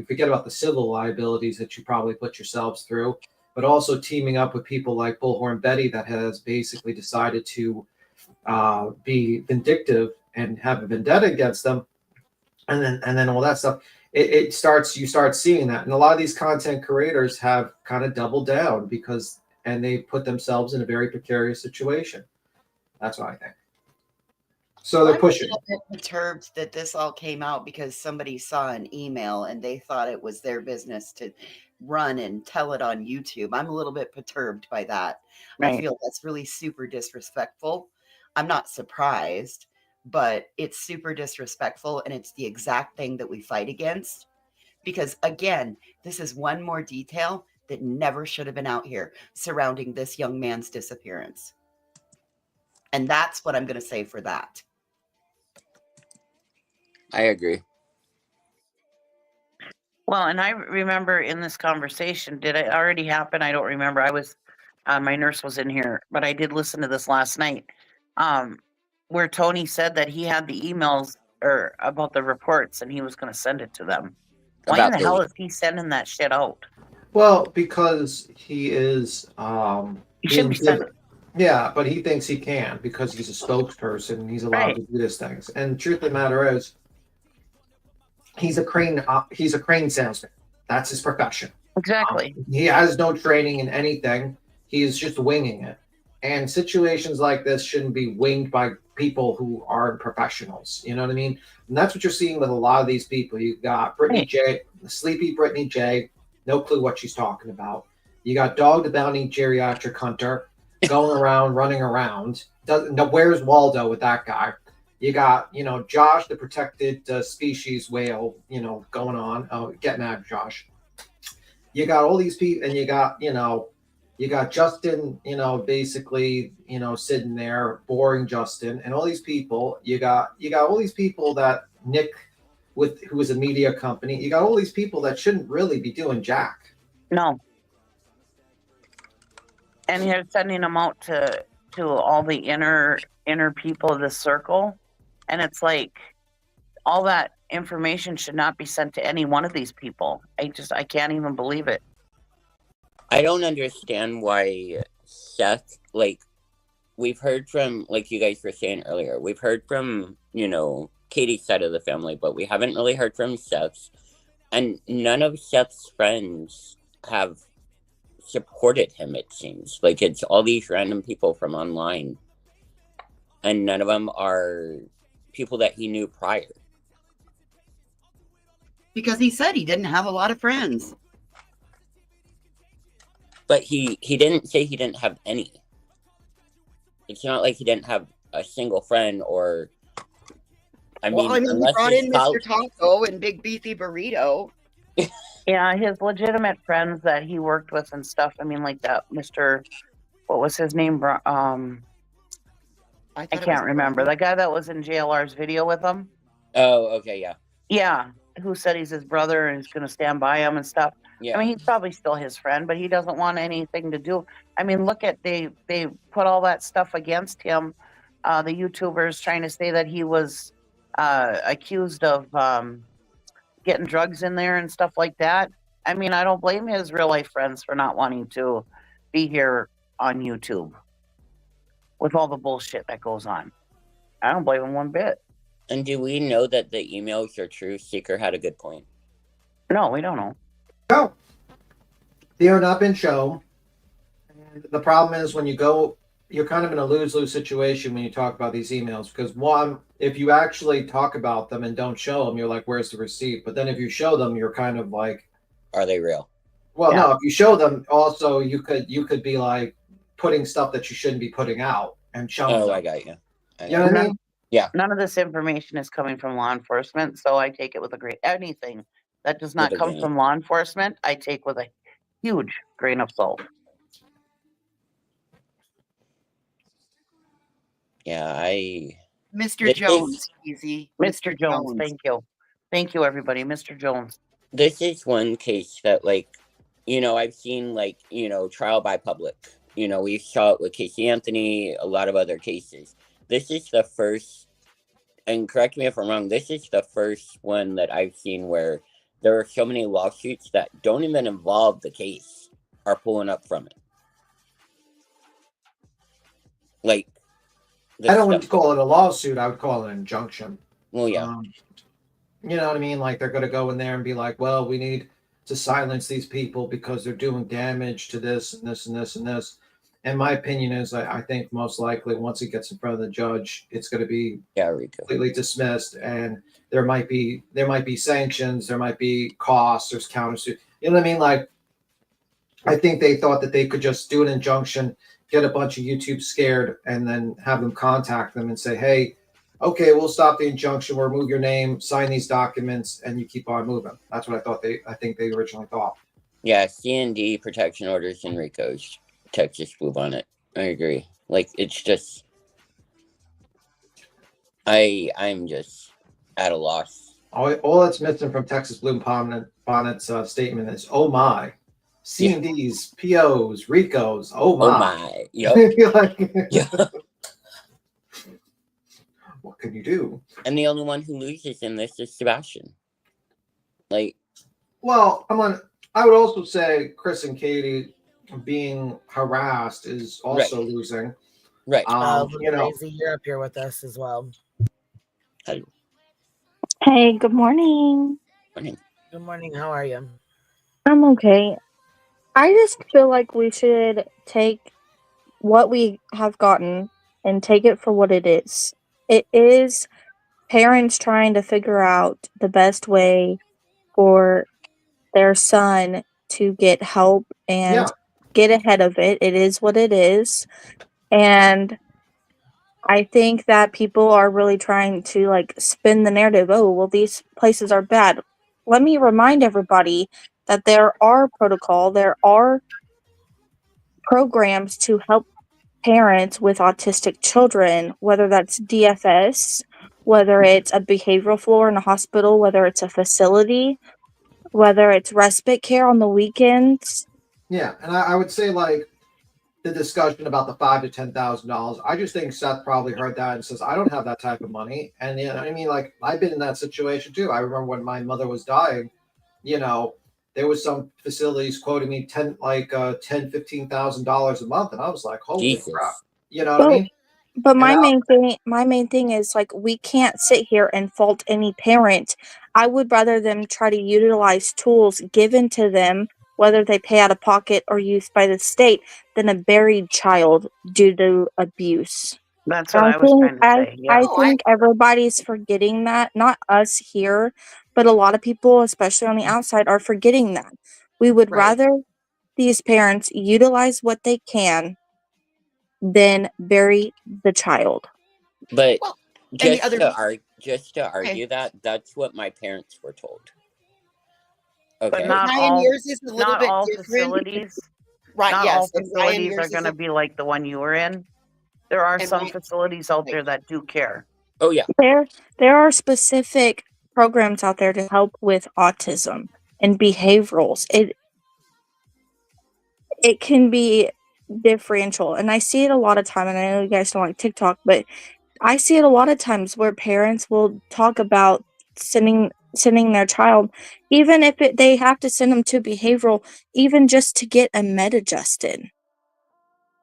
forget about the civil liabilities that you probably put yourselves through, but also teaming up with people like Bullhorn Betty that has basically decided to be vindictive and have a vendetta against them, and then all that stuff. You start seeing that, and a lot of these content creators have kind of doubled down and they put themselves in a very precarious situation. That's what I think. So they're pushing. I'm a little bit perturbed that this all came out because somebody saw an email and they thought it was their business to run and tell it on YouTube. I'm a little bit perturbed by that. Right. I feel that's really super disrespectful. I'm not surprised, but it's super disrespectful, and it's the exact thing that we fight against. Because again, this is one more detail that never should have been out here surrounding this young man's disappearance. And that's what I'm going to say for that. I agree. Well, and I remember in this conversation, did it already happen? I don't remember. I was, my nurse was in here, but I did listen to this last night, where Tony said that he had the emails or about the reports and he was going to send it to them. Why in the hell is he sending that shit out? Well, because he is. He should be sending. Yeah, but he thinks he can because he's a spokesperson and he's allowed to do these things. And the truth of the matter is, he's a crane salesman. That's his profession. Exactly. He has no training in anything. He is just winging it. And situations like this shouldn't be winged by people who aren't professionals. You know what I mean? And that's what you're seeing with a lot of these people. You've got Brittany J, sleepy Brittany J, no clue what she's talking about. You got Dog the Bounty Geriatric Hunter going around, running around. Where's Waldo with that guy? You got, Josh, the protected species whale, going on. Oh, get mad, Josh. You got all these people, and you got Justin, basically, sitting there, boring Justin, and all these people. You got all these people that Nick, who is a media company. You got all these people that shouldn't really be doing jack. No. And you're sending them out to all the inner people of the circle. And it's like all that information should not be sent to any one of these people. I can't even believe it. I don't understand why Seth, we've heard from, like you guys were saying earlier, we've heard from, Katie's side of the family, but we haven't really heard from Seth's. And none of Seth's friends have supported him, it seems. Like, it's all these random people from online. And none of them are people that he knew prior. Because he said he didn't have a lot of friends. But he didn't say he didn't have any. It's not like he didn't have a single friend or... he brought in Mr. Taco and Big Beefy Burrito. Yeah, his legitimate friends that he worked with and stuff. I mean, like that Mr. What was his name? I can't remember. The guy that was in JLR's video with him. Oh, okay, yeah. Yeah, who said he's his brother and he's going to stand by him and stuff. Yeah. I mean, he's probably still his friend, but he doesn't want anything to do. I mean, look at they put all that stuff against him. The YouTubers trying to say that he was accused of getting drugs in there and stuff like that. I mean, I don't blame his real life friends for not wanting to be here on YouTube with all the bullshit that goes on. I don't blame him one bit. And do we know that the emails are true? Seeker had a good point. No, we don't know. No. They have not been shown. And the problem is when you go, you're kind of in a lose-lose situation when you talk about these emails. Because one, if you actually talk about them and don't show them, you're like, where's the receipt? But then if you show them, you're kind of like... Are they real? Well, no, if you show them, also, you could be like putting stuff that you shouldn't be putting out and showing them. I got you. You know what I mean? Yeah. None of this information is coming from law enforcement, so I take it with a great... Anything that does not come from law enforcement, I take with a huge grain of salt. Yeah, Mr. Jones, easy. Mr. Jones, thank you. Thank you, everybody. Mr. Jones. This is one case that, like, you know, I've seen, like, you know, trial by public. You know, we saw it with Casey Anthony, a lot of other cases. This is the first, and correct me if I'm wrong, this is the first one that I've seen where there are so many lawsuits that don't even involve the case are pulling up from it. Like, I don't want to call it a lawsuit. I would call it an injunction. Well, yeah. You know what I mean? Like, they're going to go in there and be like, well, we need to silence these people because they're doing damage to this and this and this and this. And my opinion is, I think most likely once it gets in front of the judge, it's going to be completely dismissed, and there might be sanctions, there might be costs, there's countersuit. You know what I mean? Like, I think they thought that they could just do an injunction, get a bunch of YouTube scared, and then have them contact them and say, hey, okay, we'll stop the injunction, we'll remove your name, sign these documents, and you keep on moving. That's what I think they originally thought. Yeah, C&D protection orders and RICO's. Texas move on it. I agree. Like, it's just, I'm just at a loss. All that's missing from Texas Blue Bonnet's statement is, oh my, C&Ds, POs, RICOs, oh my. Oh my, yep. Like, yeah. What can you do? And the only one who loses in this is Sebastian. Like, well, I would also say Chris and Katie being harassed is also losing. Right. You know, Crazy, you're up here with us as well. Hello. Hey, good morning. Morning. Good morning. How are you? I'm okay. I just feel like we should take what we have gotten and take it for what it is. It is parents trying to figure out the best way for their son to get help and get ahead of it. It is what it is. And I think that people are really trying to like spin the narrative. Oh, well, these places are bad. Let me remind everybody that there are there are programs to help parents with autistic children, whether that's DFS, whether it's a behavioral floor in a hospital, whether it's a facility, whether it's respite care on the weekends. Yeah, and I would say, like, the discussion about the $5,000 to $10,000. I just think Seth probably heard that and says, I don't have that type of money. And you know, I mean, like, I've been in that situation too. I remember when my mother was dying, you know, there was some facilities quoting me $10,000-$15,000 a month, and I was like, holy crap. You know what I mean? But my main thing is, like, we can't sit here and fault any parent. I would rather them try to utilize tools given to them, whether they pay out of pocket or used by the state, than a buried child due to abuse. That's what I was trying to say. Yeah. I think everybody's forgetting that. Not us here, but a lot of people, especially on the outside, are forgetting that. We would rather these parents utilize what they can than bury the child. But any just to argue that, that's what my parents were told. Okay. But not Pioneers is a little bit all different. facilities. Right, not yes, all and facilities Pioneers are is going to be like the one you were in. There are And some facilities out there that do care. Oh yeah. There are specific programs out there to help with autism and behaviorals. It can be differential, and I see it a lot of time, and I know you guys don't like TikTok, but I see it a lot of times where parents will talk about sending their child, even if they have to send them to behavioral, even just to get a med adjusted,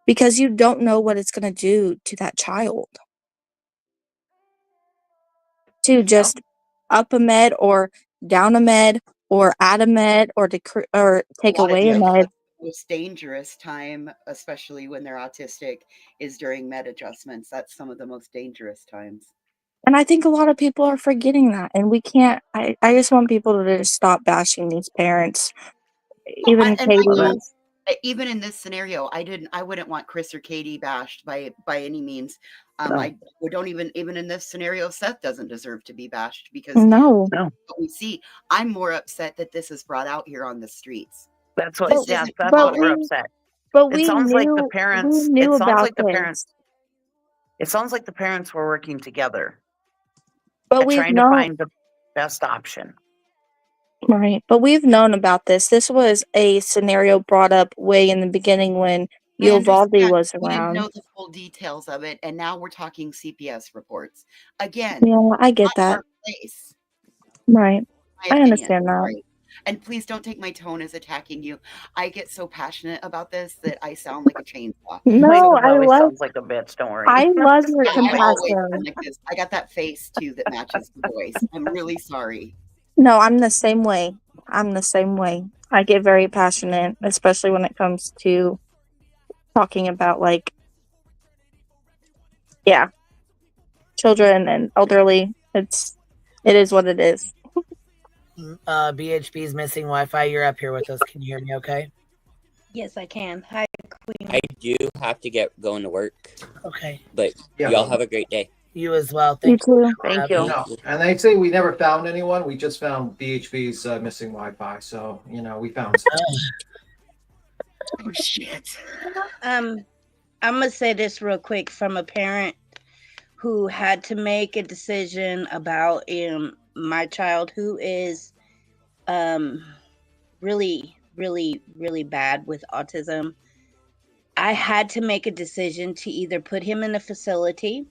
because you don't know what it's going to do to that child. To just up a med or down a med or add a med or take away a med. The most dangerous time, especially when they're autistic, is during med adjustments. That's some of the most dangerous times. And I think a lot of people are forgetting that, and we can't. I just want people to just stop bashing these parents. Even even in this scenario, I wouldn't want Chris or Katie bashed by any means. I don't even in this scenario, Seth doesn't deserve to be bashed because no. What we see. I'm more upset that this is brought out here on the streets. That's what. Yeah, that's what we're upset. But it sounds like the parents. It sounds like the parents. It sounds like the parents were working together. But we've trying to known, find the best option. right? But we've known about this. This was a scenario brought up way in the beginning when I Uvalde understand. was We didn't know around. the full details of it, and now we're talking CPS reports. Again, Yeah, I get not that. our place. Right. My I opinion. understand that. Sorry. And please don't take my tone as attacking you. I get so passionate about this that I sound like a chainsaw. No, I always love sounds like a bitch. Don't worry. I love your Yeah, I always compassion. sound like this. I got that face too that matches the voice. I'm really sorry. No, I'm the same way. I'm the same way. I get very passionate, especially when it comes to talking about, like, yeah, children and elderly. It is what it is. BHB's missing Wi-Fi. You're up here with us. Can you hear me okay? Yes, I can. Hi, Queen. I do have to get going to work. Okay. But Yeah, y'all but- have a great day. You as well. You Thank you. too. Thank you. No, and they say we never found anyone. We just found BHB's missing Wi-Fi. So we found. Oh shit. I'm gonna say this real quick from a parent who had to make a decision about my child who is really, really, really bad with autism. I had to make a decision to either put him in a facility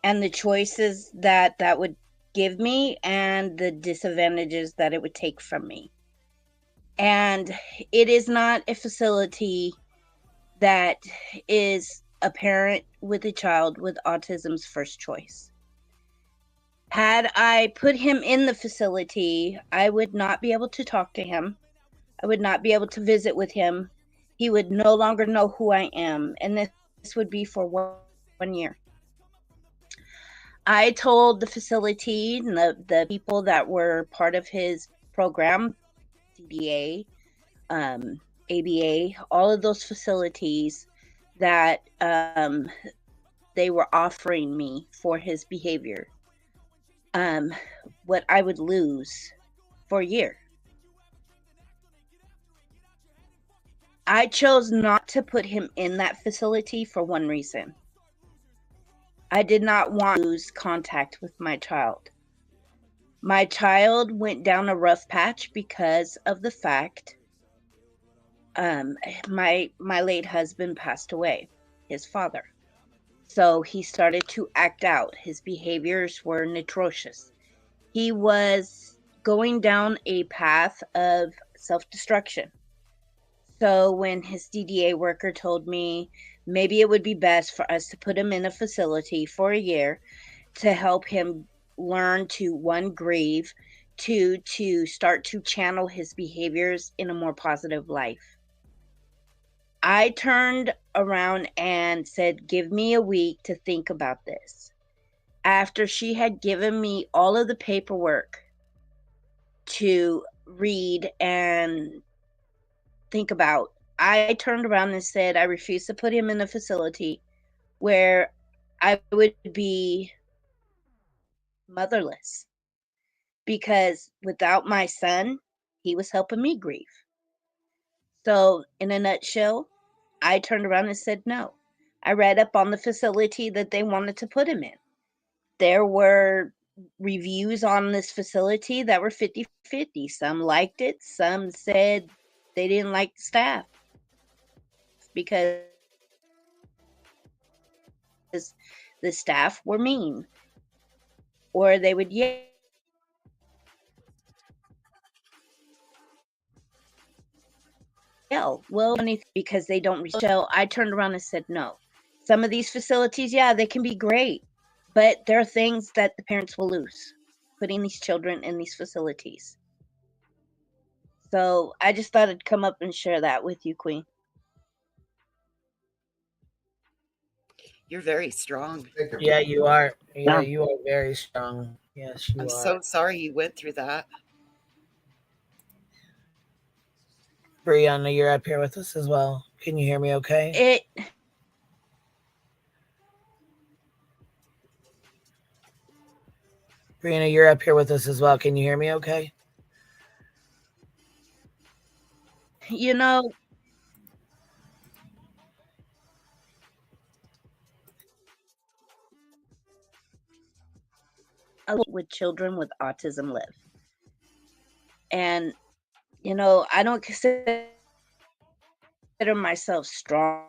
and the choices that would give me and the disadvantages that it would take from me. And it is not a facility that is a parent with a child with autism's first choice. Had I put him in the facility, I would not be able to talk to him. I would not be able to visit with him. He would no longer know who I am. And this would be for 1 year. I told the facility and the people that were part of his program, CBA, ABA, all of those facilities that they were offering me for his behavior, what I would lose for a year. I chose not to put him in that facility for one reason. I did not want to lose contact with my child. My child went down a rough patch because of the fact my late husband passed away, his father. So he started to act out. His behaviors were atrocious. He was going down a path of self-destruction. So when his DDA worker told me maybe it would be best for us to put him in a facility for a year to help him learn to, one, grieve, two, to start to channel his behaviors in a more positive life. I turned around and said, give me a week to think about this. After she had given me all of the paperwork to read and think about, I turned around and said, I refuse to put him in a facility where I would be motherless. Because without my son, he was helping me grieve. So in a nutshell, I turned around and said no. I read up on the facility that they wanted to put him in. There were reviews on this facility that were 50-50. Some liked it. Some said they didn't like the staff because the staff were mean, or they would yell. Well, because they don't. So I turned around and said no. Some of these facilities, yeah, they can be great, but there are things that the parents will lose putting these children in these facilities. So I just thought I'd come up and share that with you, Queen. You're very strong. Yeah, you are. Yeah, you are very strong. Yes, you I'm are. so sorry you went through that. Brianna, you're up here with us as well. Can you hear me okay? Brianna, you're up here with us as well. Can you hear me okay? You know, with children with autism live. And, you know, I don't consider myself strong.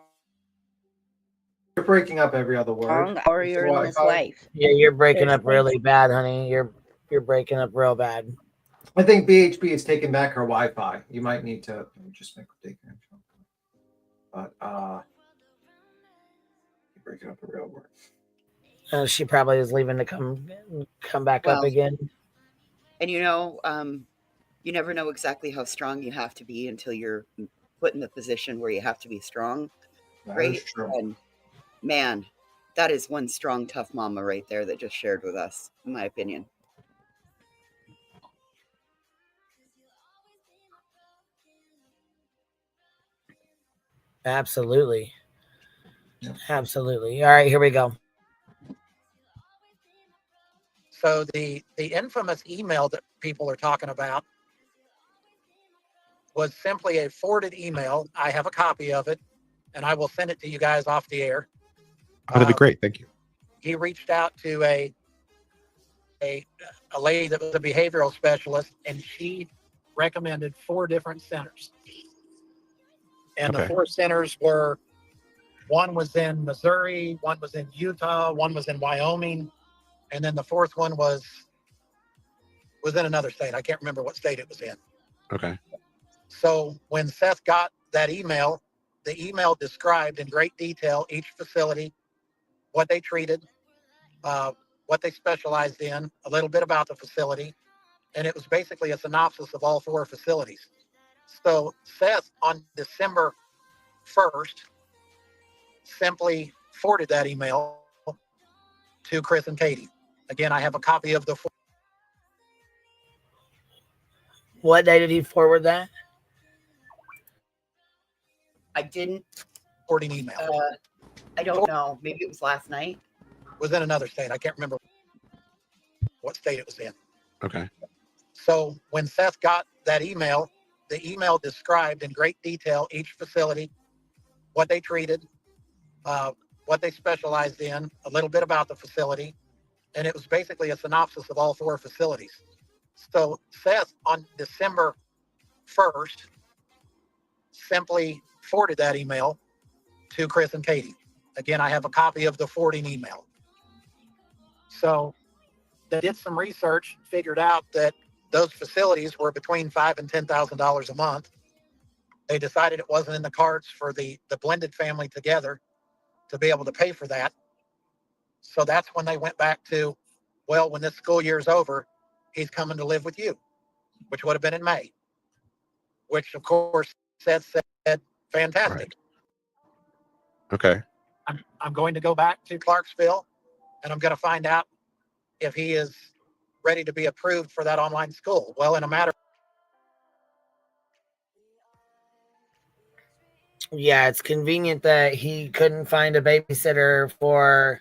You're breaking up every other word. Warrior in this life. Yeah, you're breaking There's up really bad, honey. You're breaking up real bad. I think BHB is taking back her Wi-Fi. You might need to just make a take control. But you're breaking up a real word. She probably is leaving to come back up again. And you know, you never know exactly how strong you have to be until you're put in the position where you have to be strong. That Right? is true. And man, that is one strong, tough mama right there that just shared with us, in my opinion. Absolutely. Absolutely. All right, here we go. So the infamous email that people are talking about was simply a forwarded email. I have a copy of it, and I will send it to you guys off the air. That'd be great. Thank you. He reached out to a lady that was a behavioral specialist, and she recommended 4 different centers. And the 4 centers were, one was in Missouri, one was in Utah, one was in Wyoming, and then the 4th one was in another state. I can't remember what state it was in. Okay. So when Seth got that email, the email described in great detail each facility, what they treated, what they specialized in, a little bit about the facility, and it was basically a synopsis of all 4 facilities. So Seth, on December 1st, simply forwarded that email to Chris and Katie. Again, I have a copy of the. What day did he forward that? I didn't. Forwarding email. I don't know. Maybe it was last night. Was in another state. I can't remember what state it was in. Okay. So when Seth got that email, the email described in great detail each facility, what they treated, what they specialized in, a little bit about the facility, and it was basically a synopsis of all 4 facilities. So Seth, on December 1st, simply forwarded that email to Chris and Katie. Again, I have a copy of the forwarding email. So they did some research, figured out that those facilities were between $5,000 and $10,000 a month. They decided it wasn't in the cards for the blended family together to be able to pay for that. So that's when they went back to, well, when this school year is over, he's coming to live with you, which would have been in May, which of course Seth said, fantastic. Right. Okay. I'm going to go back to Clarksville, and I'm going to find out if he is ready to be approved for that online school. Well, in a matter. Yeah, it's convenient that he couldn't find a babysitter for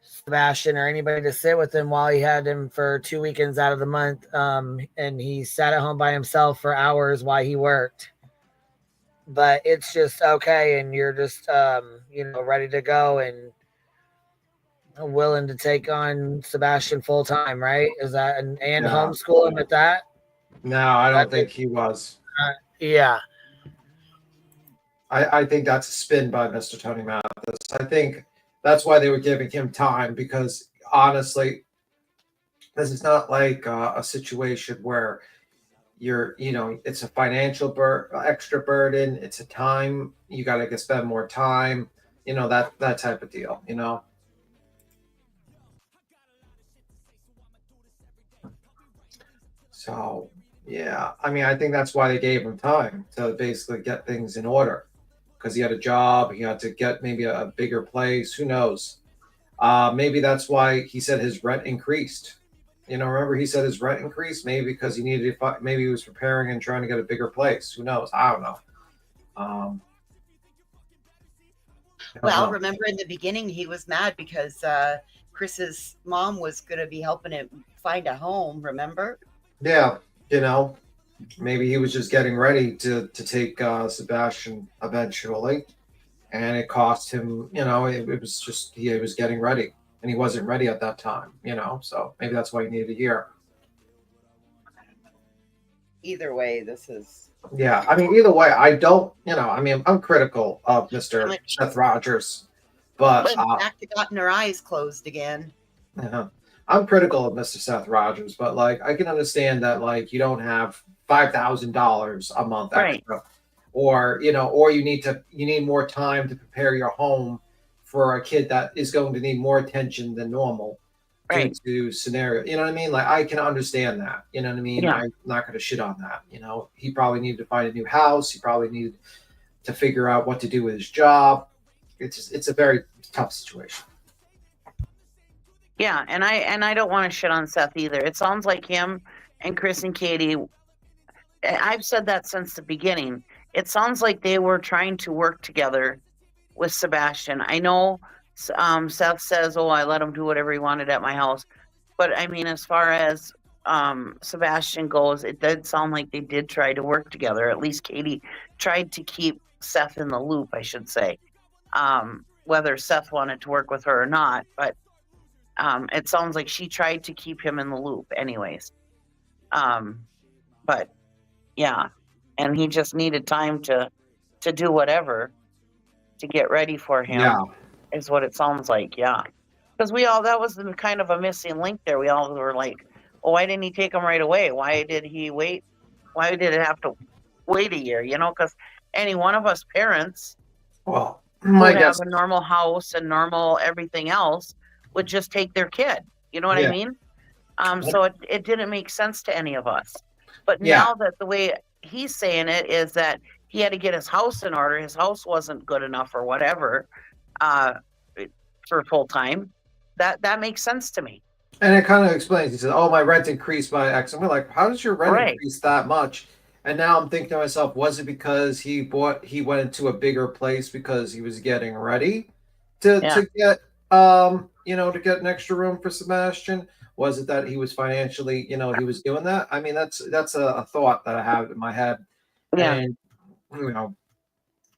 Sebastian or anybody to sit with him while he had him for 2 weekends out of the month. And he sat at home by himself for hours while he worked. But it's just okay, and you're just ready to go and willing to take on Sebastian full time, right? Is that and homeschool him at that? No, I don't think he was. Yeah. I think that's a spin by Mr. Tony Mathis. I think that's why they were giving him time, because honestly, this is not like a situation where it's a financial extra burden. It's a time. You got to spend more time, that type of deal, So, yeah, I mean, I think that's why they gave him time to basically get things in order, because he had a job. He had to get maybe a bigger place. Who knows? Maybe that's why he said his rent increased. Remember he said his rent increased, maybe because he needed to, maybe he was preparing and trying to get a bigger place. Who knows? I don't know. Well, remember in the beginning, he was mad because Chris's mom was going to be helping him find a home, remember? Yeah, maybe he was just getting ready to take Sebastian eventually, and it cost him, it was just, he was getting ready. and he wasn't ready at that time, so maybe that's why he needed a year. Either way, this is. Yeah, I mean, either way, I don't, I'm critical of Mr. Seth Rogers, but Back to gotten her eyes closed again. I'm critical of Mr. Seth Rogers, but like I can understand that like you don't have $5,000 a month extra, or or you need more time to prepare your home for a kid that is going to need more attention than normal due to scenario. You know what I mean? Like I can understand that. You know what I mean? Yeah. I'm not going to shit on that. He probably needed to find a new house. He probably needed to figure out what to do with his job. It's a very tough situation. Yeah, and I don't want to shit on Seth either. It sounds like him and Chris and Katie. I've said that since the beginning. It sounds like they were trying to work together with Sebastian. I know Seth says, "Oh, I let him do whatever he wanted at my house," but I mean, as far as Sebastian goes, it did sound like they did try to work together. At least Katie tried to keep Seth in the loop, I should say. Whether Seth wanted to work with her or not, but it sounds like she tried to keep him in the loop anyways. But yeah, and he just needed time to do whatever to get ready for him, is what it sounds like. Yeah, because that was kind of a missing link there. We all were like, oh, why didn't he take him right away? Why did he wait? Why did it have to wait a year? Because any one of us parents who have a normal house and normal everything else would just take their kid. You know what I mean? So it didn't make sense to any of us. But now that the way he's saying it is that he had to get his house in order. His house wasn't good enough or whatever for full time. That makes sense to me. And it kind of explains. He says, "Oh, my rent increased by X." And we're like, "How does your rent increase that much?" And now I'm thinking to myself, was it because he went into a bigger place because he was getting ready to get to get an extra room for Sebastian? Was it that he was financially, he was doing that? I mean, that's a thought that I have in my head. Yeah. And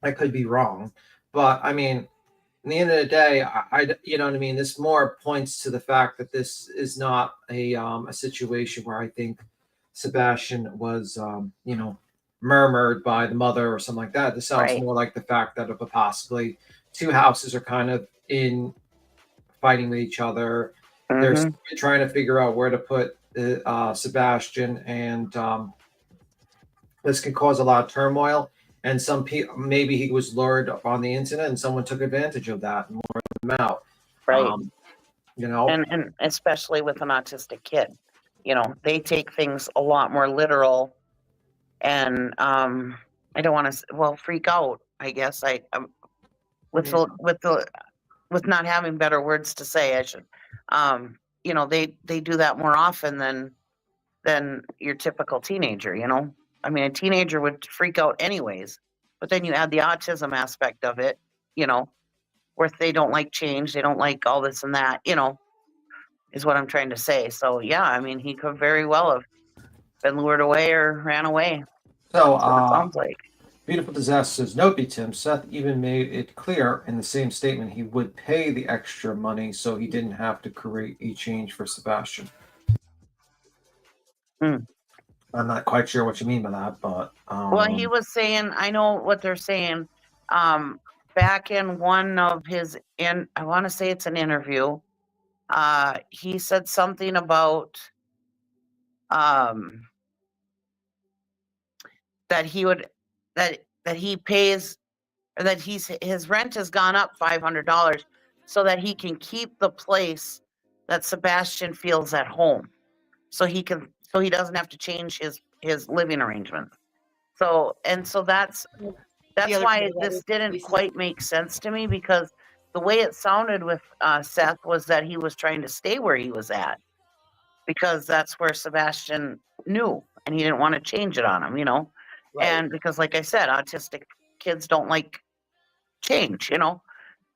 I could be wrong, but I mean, in the end of the day, I you know what I mean. This more points to the fact that this is not a situation where I think Sebastian was murmured by the mother or something like that. This sounds more like the fact that possibly two houses are kind of in fighting with each other. They're trying to figure out where to put Sebastian, and this can cause a lot of turmoil. And some people, maybe he was lured on the internet, and someone took advantage of that and lured him out. Right. And especially with an autistic kid, they take things a lot more literal. And I don't want to freak out. I guess with not having better words to say, I should. They do that more often than your typical teenager. I mean, a teenager would freak out anyways, but then you add the autism aspect of it, where they don't like change, they don't like all this and that, is what I'm trying to say. So yeah, I mean, he could very well have been lured away or ran away. So, it sounds like. Beautiful Disaster says, "Note, Tim, Seth even made it clear in the same statement he would pay the extra money so he didn't have to create a change for Sebastian." I'm not quite sure what you mean by that, but well, he was saying, I know what they're saying. Back in one of his I want to say it's an interview. He said something about that he pays, or that his rent has gone up $500 so that he can keep the place that Sebastian feels at home, so he doesn't have to change his living arrangement. So that's why this didn't quite make sense to me, because the way it sounded with Seth was that he was trying to stay where he was at because that's where Sebastian knew, and he didn't want to change it on him, And because, like I said, autistic kids don't like change,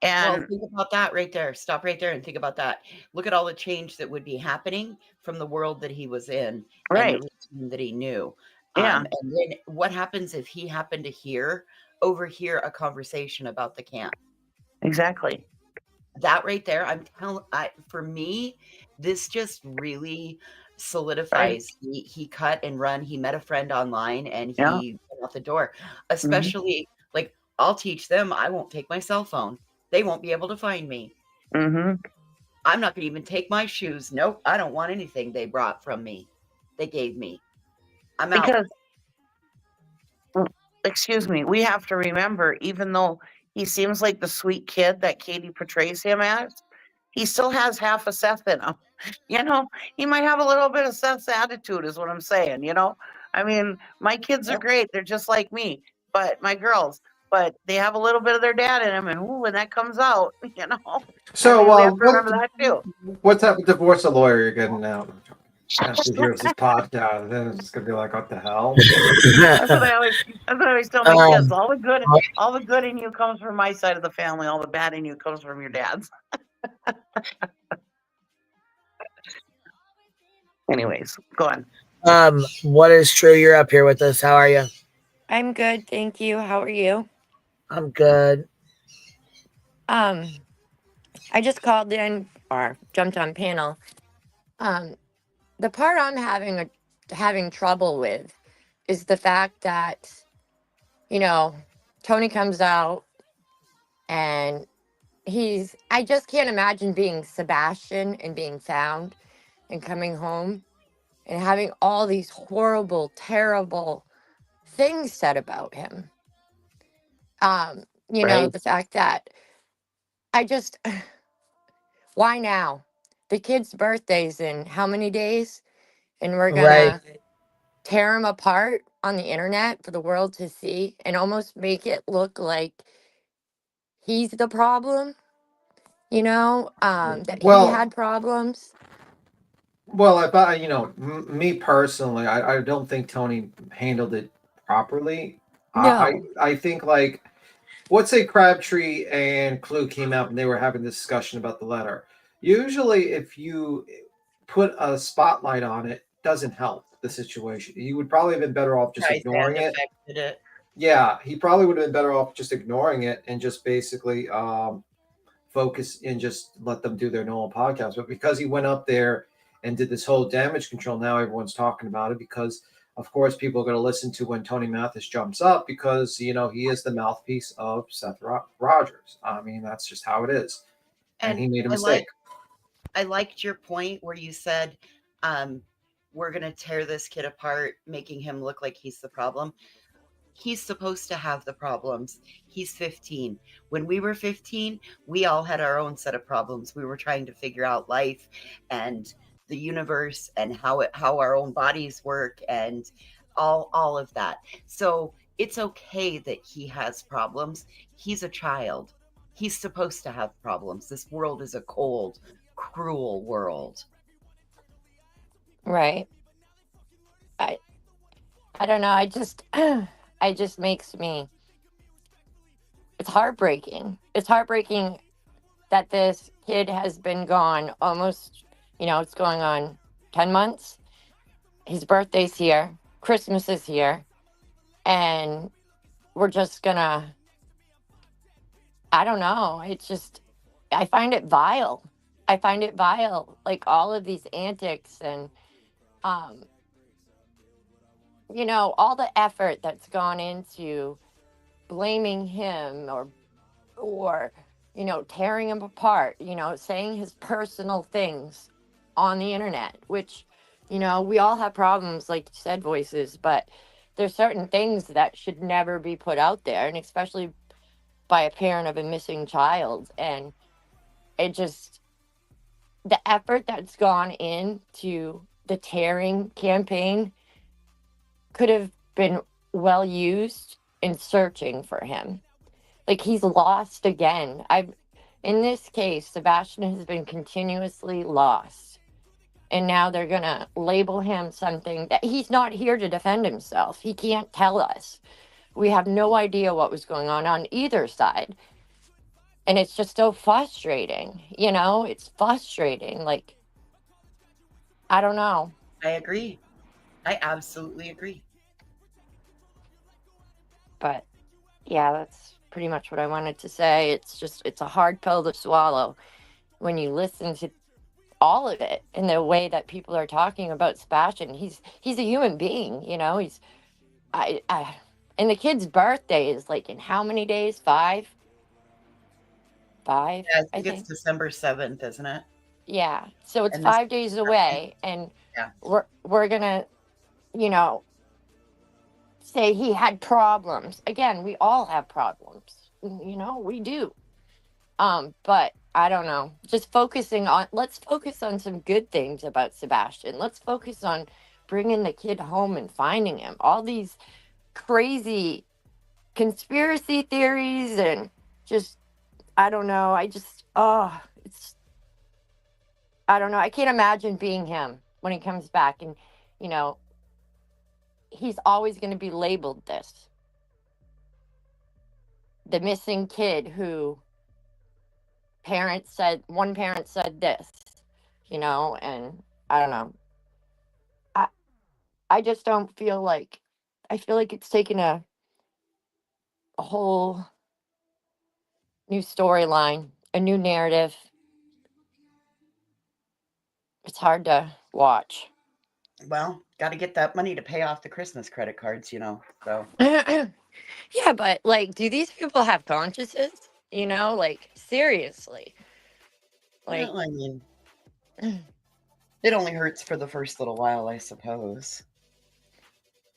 And think about that right there. Stop right there and think about that. Look at all the change that would be happening from the world that he was in and the routine that he knew. Yeah. And then what happens if he happened to overhear a conversation about the camp? Exactly. that right there, for me, this just really solidifies. He cut and run. He met a friend online and Yeah. he went out the door. Especially, like, I'll teach them. I won't take my cell phone. They won't be able to find me. Mm-hmm. I'm not going to even take my shoes. Nope, I don't want anything they brought from me. They gave me. I'm out. Because, excuse me, we have to remember, even though he seems like the sweet kid that Katie portrays him as, he still has half a Seth in him. You know, he might have a little bit of Seth's attitude, is what I'm saying. You know, I mean, my kids are great; they're just like me. But my girls, but they have a little bit of their dad in them, and ooh, when that comes out, you know. So, I mean, we have to remember that too. what type of divorce a lawyer you're getting now? After he hears this podcast, then it's just gonna be like, what the hell? That's what I always tell my kids. All the good in you comes from my side of the family. All the bad in you comes from your dad's. Anyways, go on. What is true? You're up here with us. How are you? I'm good, thank you. How are you? I'm good. I just called in or jumped on panel. The part I'm having trouble with is the fact that, you know, Tony comes out and I just can't imagine being Sebastian and being found and coming home and having all these horrible, terrible things said about him. You know, Right. the fact that why now? The kid's birthday's in how many days? And we're gonna tear him apart on the internet for the world to see and almost make it look like he's the problem, you know, that he Well, had problems. Well, if I, me personally, I don't think Tony handled it properly. No. I think like, let's say Crabtree and Clue came out and they were having this discussion about the letter. Usually, if you put a spotlight on it, doesn't help the situation. You would probably have been better off just ignoring it. Affected it. Yeah, he probably would have been better off just ignoring it and just basically focus and just let them do their normal podcast. But because he went up there and did this whole damage control, now everyone's talking about it because, of course, people are going to listen to when Tony Mathis jumps up because, he is the mouthpiece of Seth Rogers. I mean, that's just how it is. And he made a mistake. I liked your point where you said, we're going to tear this kid apart, making him look like he's the problem. He's supposed to have the problems. He's 15. When we were 15, we all had our own set of problems. We were trying to figure out life and the universe and how our own bodies work and all of that. So it's okay that he has problems. He's a child. He's supposed to have problems. This world is a cold, cruel world. Right. I don't know. It just makes me, it's heartbreaking. It's heartbreaking that this kid has been gone almost, it's going on 10 months. His birthday's here. Christmas is here. And we're just gonna, I don't know. It's just, I find it vile. Like all of these antics and, all the effort that's gone into blaming him or tearing him apart, saying his personal things on the internet, which, we all have problems, like you said, voices, but there's certain things that should never be put out there, and especially by a parent of a missing child. And it just, the effort that's gone into the tearing campaign could have been well used in searching for him. Like, he's lost again. In this case, Sebastian has been continuously lost. And now they're going to label him something that he's not here to defend himself. He can't tell us. We have no idea what was going on either side. And it's just so frustrating. It's frustrating. Like, I don't know. I agree. I absolutely agree. But yeah, pretty much what I wanted to say. It's a hard pill to swallow when you listen to all of it in the way that people are talking about Sebastian. He's a human being, you know. And the kid's birthday is like in how many days? 5? Yeah, I I think it's think. December 7th, isn't it? Yeah. So it's And this 5 days away, and Yeah. we're gonna, you know, say he had problems. Again, we all have problems. You know, we do. But I don't know. Let's focus on some good things about Sebastian. Let's focus on bringing the kid home and finding him. All these crazy conspiracy theories and just, I don't know. I don't know. I can't imagine being him when he comes back, and you know, he's always going to be labeled this, the missing kid who one parent said this, you know, and I don't know. I just don't feel like, I feel like it's taken a whole new storyline, a new narrative. It's hard to watch. Well, got to get that money to pay off the Christmas credit cards, you know. So Yeah, but like, do these people have consciences? You know, like seriously. Like, well, I mean, it only hurts for the first little while, I suppose.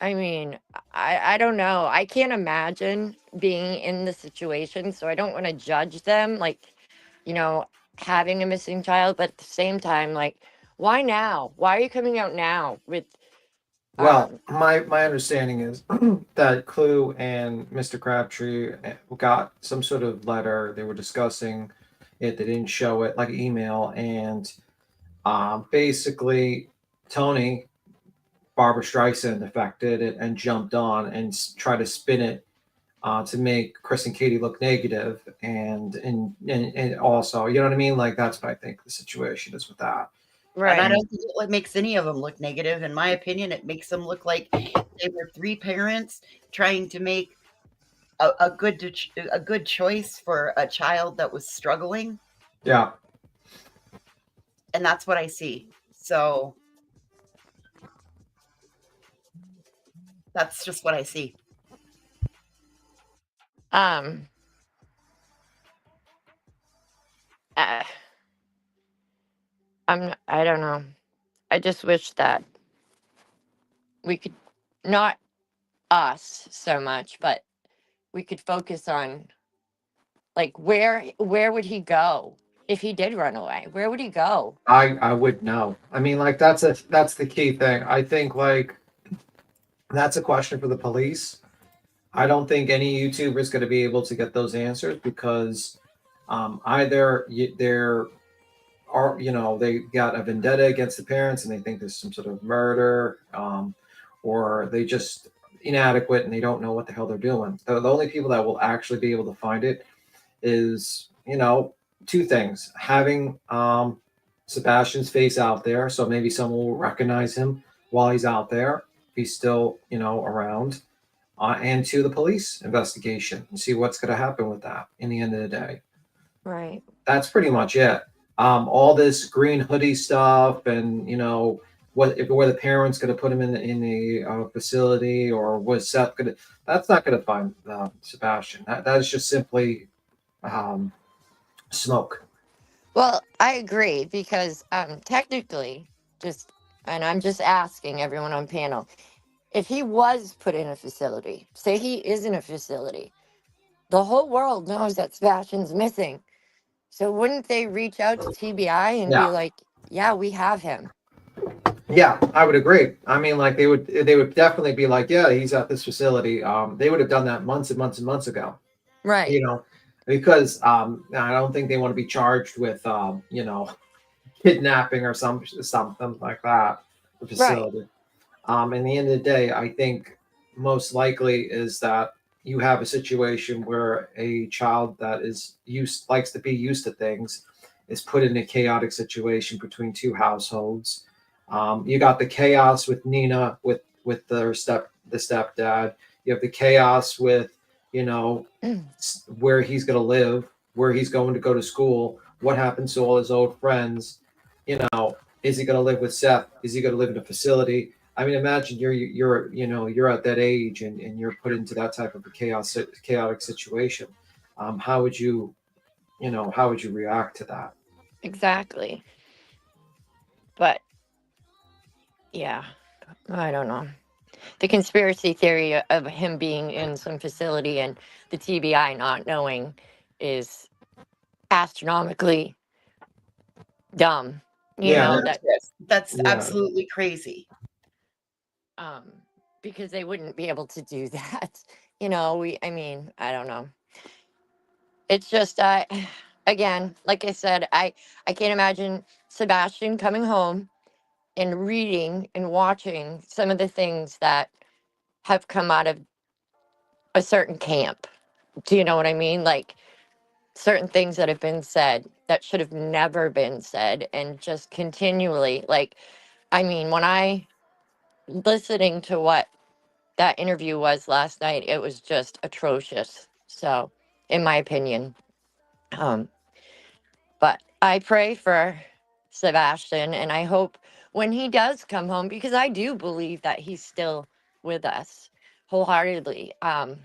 I mean, I don't know. I can't imagine being in the situation, so I don't want to judge them, like, you know, having a missing child, but at the same time, like, why now? Why are you coming out now with Well, my understanding is that Clue and Mr. Crabtree got some sort of letter. They were discussing it. They didn't show it, like email, and basically Tony, Barbara Streisand, affected it and jumped on and tried to spin it to make Chris and Katie look negative, and also, you know what I mean? Like, that's what I think the situation is with that. Right. And I don't think it makes any of them look negative. In my opinion, it makes them look like they were 3 parents trying to make a good choice for a child that was struggling. Yeah. And that's what I see. So that's just what I see. I don't know. I just wish that we could, not us so much, but we could focus on, like, where would he go if he did run away? Where would he go? I would know. I mean, like, that's the key thing. I think, like, that's a question for the police. I don't think any YouTuber is going to be able to get those answers because either they're are, you know, they got a vendetta against the parents and they think there's some sort of murder, or they just inadequate and they don't know what the hell they're doing. The only people that will actually be able to find it is, you know, 2 things: having Sebastian's face out there, so maybe someone will recognize him while he's out there, if he's still, you know, around, and 2, the police investigation and see what's going to happen with that in the end of the day. Right. That's pretty much it. All this green hoodie stuff, and, you know, were the parents going to put him in the facility, or was Seth going to? That's not going to find Sebastian. That is just simply smoke. Well, I agree because technically, and I'm just asking everyone on panel, if he was put in a facility, say he is in a facility, the whole world knows that Sebastian's missing. So wouldn't they reach out to TBI and be like, yeah, we have him? Yeah, I would agree. I mean, like, they would definitely be like, yeah, he's at this facility. They would have done that months and months and months ago. Right. You know, because I don't think they want to be charged with you know, kidnapping or something like that. The facility. Right. In the end of the day, I think most likely is that you have a situation where a child that likes to be used to things is put in a chaotic situation between 2 households. You got the chaos with Nina with the stepdad. You have the chaos with you know, where he's going to live, where he's going to go to school, what happens to all his old friends, you know, is he going to live with Seth? Is he going to live in a facility? I mean, imagine you're at that age and you're put into that type of a chaotic situation. How would you react to that? Exactly. But yeah, I don't know. The conspiracy theory of him being in some facility and the TBI not knowing is astronomically dumb. You Yeah, know, that That's Yeah. absolutely crazy. because they wouldn't be able to do that. You know, I don't know. It's just again, like I said, I can't imagine Sebastian coming home and reading and watching some of the things that have come out of a certain camp. Do you know what I mean? Like certain things that have been said that should have never been said, and just continually, like, when I listening to what that interview was last night, it was just atrocious. So, in my opinion, but I pray for Sebastian, and I hope when he does come home, because I do believe that he's still with us wholeheartedly. I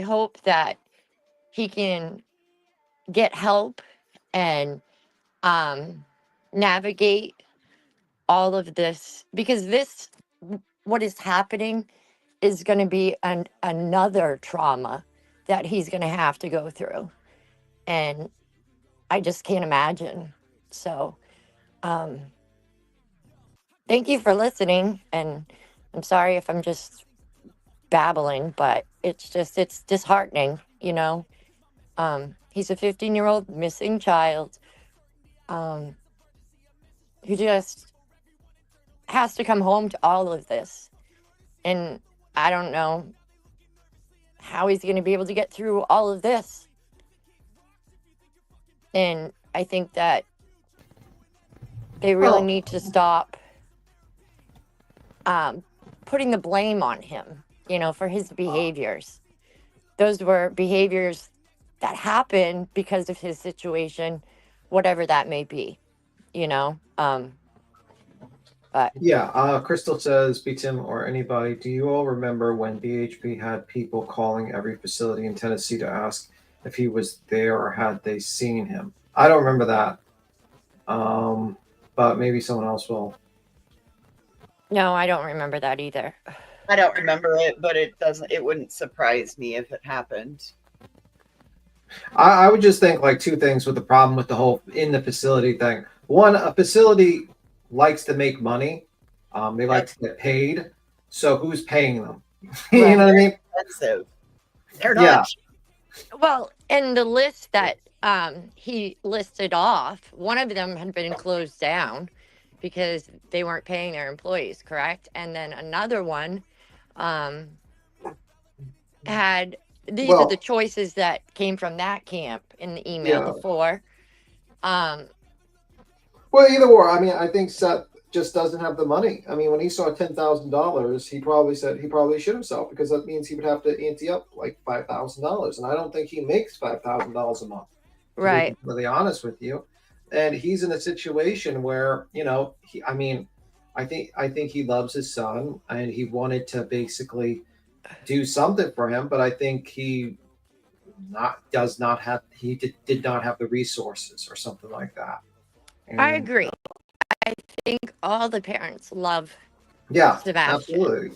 hope that he can get help and navigate all of this, because what is happening is going to be another trauma that he's going to have to go through, and I just can't imagine. So thank you for listening, and I'm sorry if I'm just babbling, but it's disheartening. He's a 15-year-old missing child who just has to come home to all of this. And I don't know how he's going to be able to get through all of this. And I think that they really need to stop putting the blame on him, for his behaviors. Those were behaviors that happened because of his situation, whatever that may be, but Yeah, Crystal says, BTIM or anybody, do you all remember when BHP had people calling every facility in Tennessee to ask if he was there or had they seen him? I don't remember that, but maybe someone else will. no, I don't remember that either. I don't remember it, but it wouldn't surprise me if it happened. I would just think like two things with the problem with the whole in the facility thing. One, a facility likes to make money. They like to get paid. So who's paying them? You know what I mean? Expensive. They're not. Yeah. Well, and the list that he listed off, one of them had been closed down because they weren't paying their employees, correct? And then another one had, these are the choices that came from that camp in the email, Yeah. the four. Well, either or. I mean, I think Seth just doesn't have the money. I mean, when he saw $10,000, he probably said he probably shit himself, because that means he would have to ante up like $5,000, and I don't think he makes $5,000 a month. Right. To be really honest with you, and he's in a situation where I think he loves his son, and he wanted to basically do something for him, but I think he did not have the resources or something like that. I agree. I think all the parents love Sebastian. Absolutely.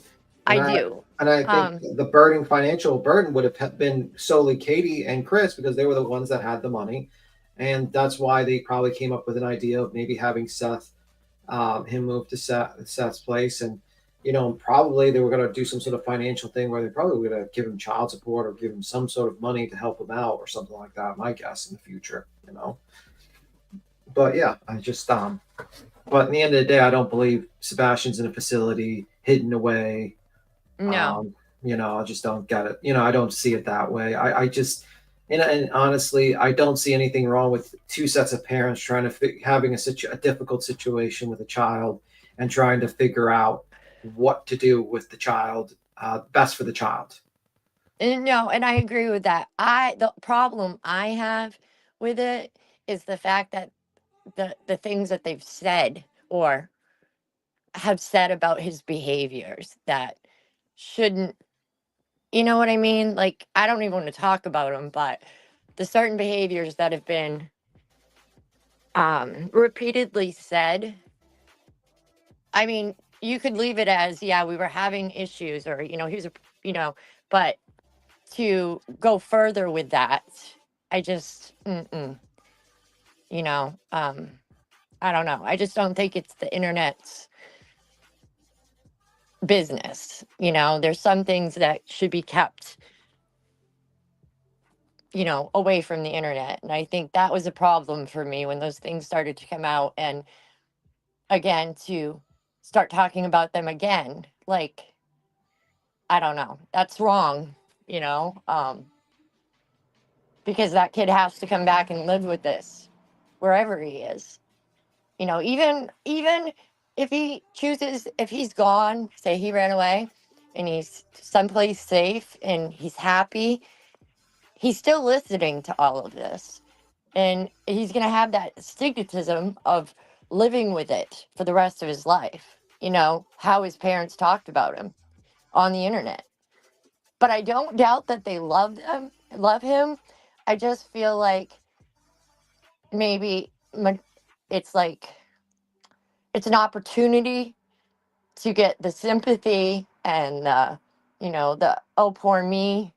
I do. And I think the financial burden would have been solely Katie and Chris, because they were the ones that had the money. And that's why they probably came up with an idea of maybe having Seth, him move to Seth's place. And, probably they were going to do some sort of financial thing where they probably were going to give him child support or give him some sort of money to help him out or something like that, my guess, in the future, But yeah, but at the end of the day, I don't believe Sebastian's in a facility hidden away. No. I just don't get it. I don't see it that way. I just, and honestly, I don't see anything wrong with two sets of parents trying to having a difficult situation with a child and trying to figure out what to do with the child, best for the child. No, and I agree with that. The problem I have with it is the fact that the things that they've said or have said about his behaviors that shouldn't, you know what I mean? Like, I don't even want to talk about them, but the certain behaviors that have been repeatedly said, I mean, you could leave it as, yeah, we were having issues, or, here's a, but to go further with that, I just, I don't know. I just don't think it's the internet's business. There's some things that should be kept, away from the internet. And I think that was a problem for me when those things started to come out. And again, to start talking about them again, like, I don't know, that's wrong, because that kid has to come back and live with this wherever he is. Even if he chooses, if he's gone, say he ran away and he's someplace safe and he's happy, he's still listening to all of this. And he's going to have that stigmatism of living with it for the rest of his life. How his parents talked about him on the internet. But I don't doubt that they love him. I just feel like maybe it's like, it's an opportunity to get the sympathy and, the oh, poor me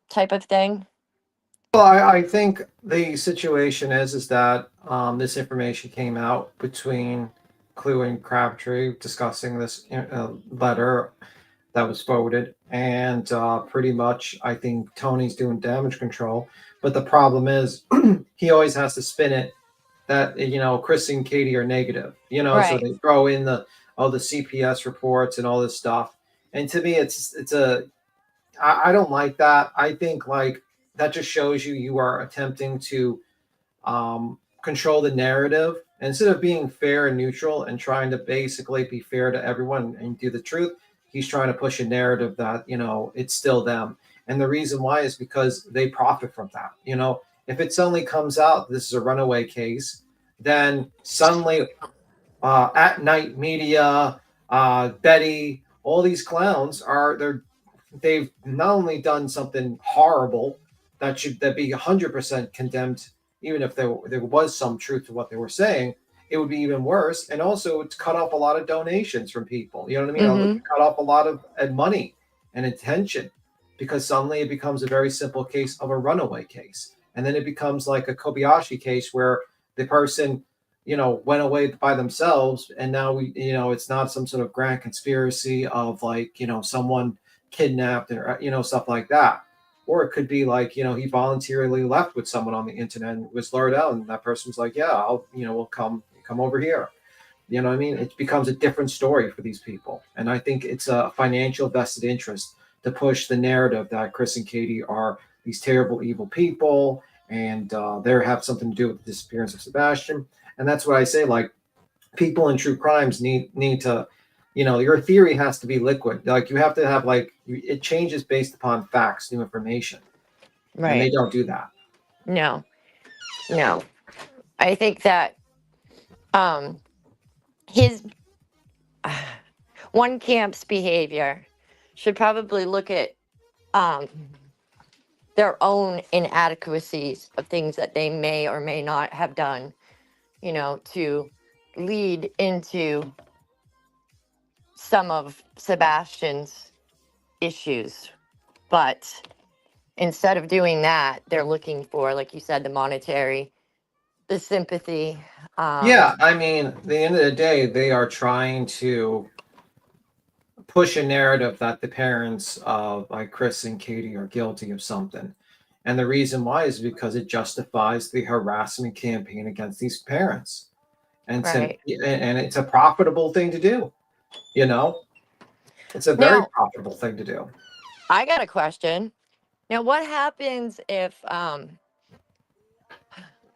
type of thing. Well, I think the situation is that this information came out between Clue and Crabtree discussing this letter that was forwarded, and pretty much I think Tony's doing damage control. But the problem is he always has to spin it that Chris and Katie are negative, so Right. they throw in the CPS reports and all this stuff. And to me, I don't like that. I think like that just shows you are attempting to control the narrative instead of being fair and neutral and trying to basically be fair to everyone and do the truth. He's trying to push a narrative that it's still them, and the reason why is because they profit from that. If it suddenly comes out this is a runaway case, then suddenly At Night Media, Betty, all these clowns they've not only done something horrible that be 100% condemned, even if there was some truth to what they were saying, it would be even worse. And also, it's cut off a lot of donations from people. You know what I mean? Mm-hmm. It cut off a lot of money and attention because suddenly it becomes a very simple case of a runaway case. And then it becomes like a Kobayashi case where the person went away by themselves, and now it's not some sort of grand conspiracy of like someone kidnapped and stuff like that. Or it could be like he voluntarily left with someone on the internet and was lured out, and that person's like, yeah, I'll we'll come over here. You know what I mean? It becomes a different story for these people, and I think it's a financial vested interest to push the narrative that Chris and Katie are these terrible, evil people, and they have something to do with the disappearance of Sebastian. And that's what I say. Like, people in true crimes need to, your theory has to be liquid. Like, you have to have it changes based upon facts, new information, Right. and they don't do that. No. I think that his one camp's behavior should probably look at their own inadequacies of things that they may or may not have done, to lead into some of Sebastian's issues. But instead of doing that, they're looking for, like you said, the monetary, the sympathy. Yeah, I mean, at the end of the day, they are trying to push a narrative that the parents of like Chris and Katie are guilty of something. And the reason why is because it justifies the harassment campaign against these parents. And Right. and it's a profitable thing to do. It's a very profitable thing to do. I got a question. Now, what happens if,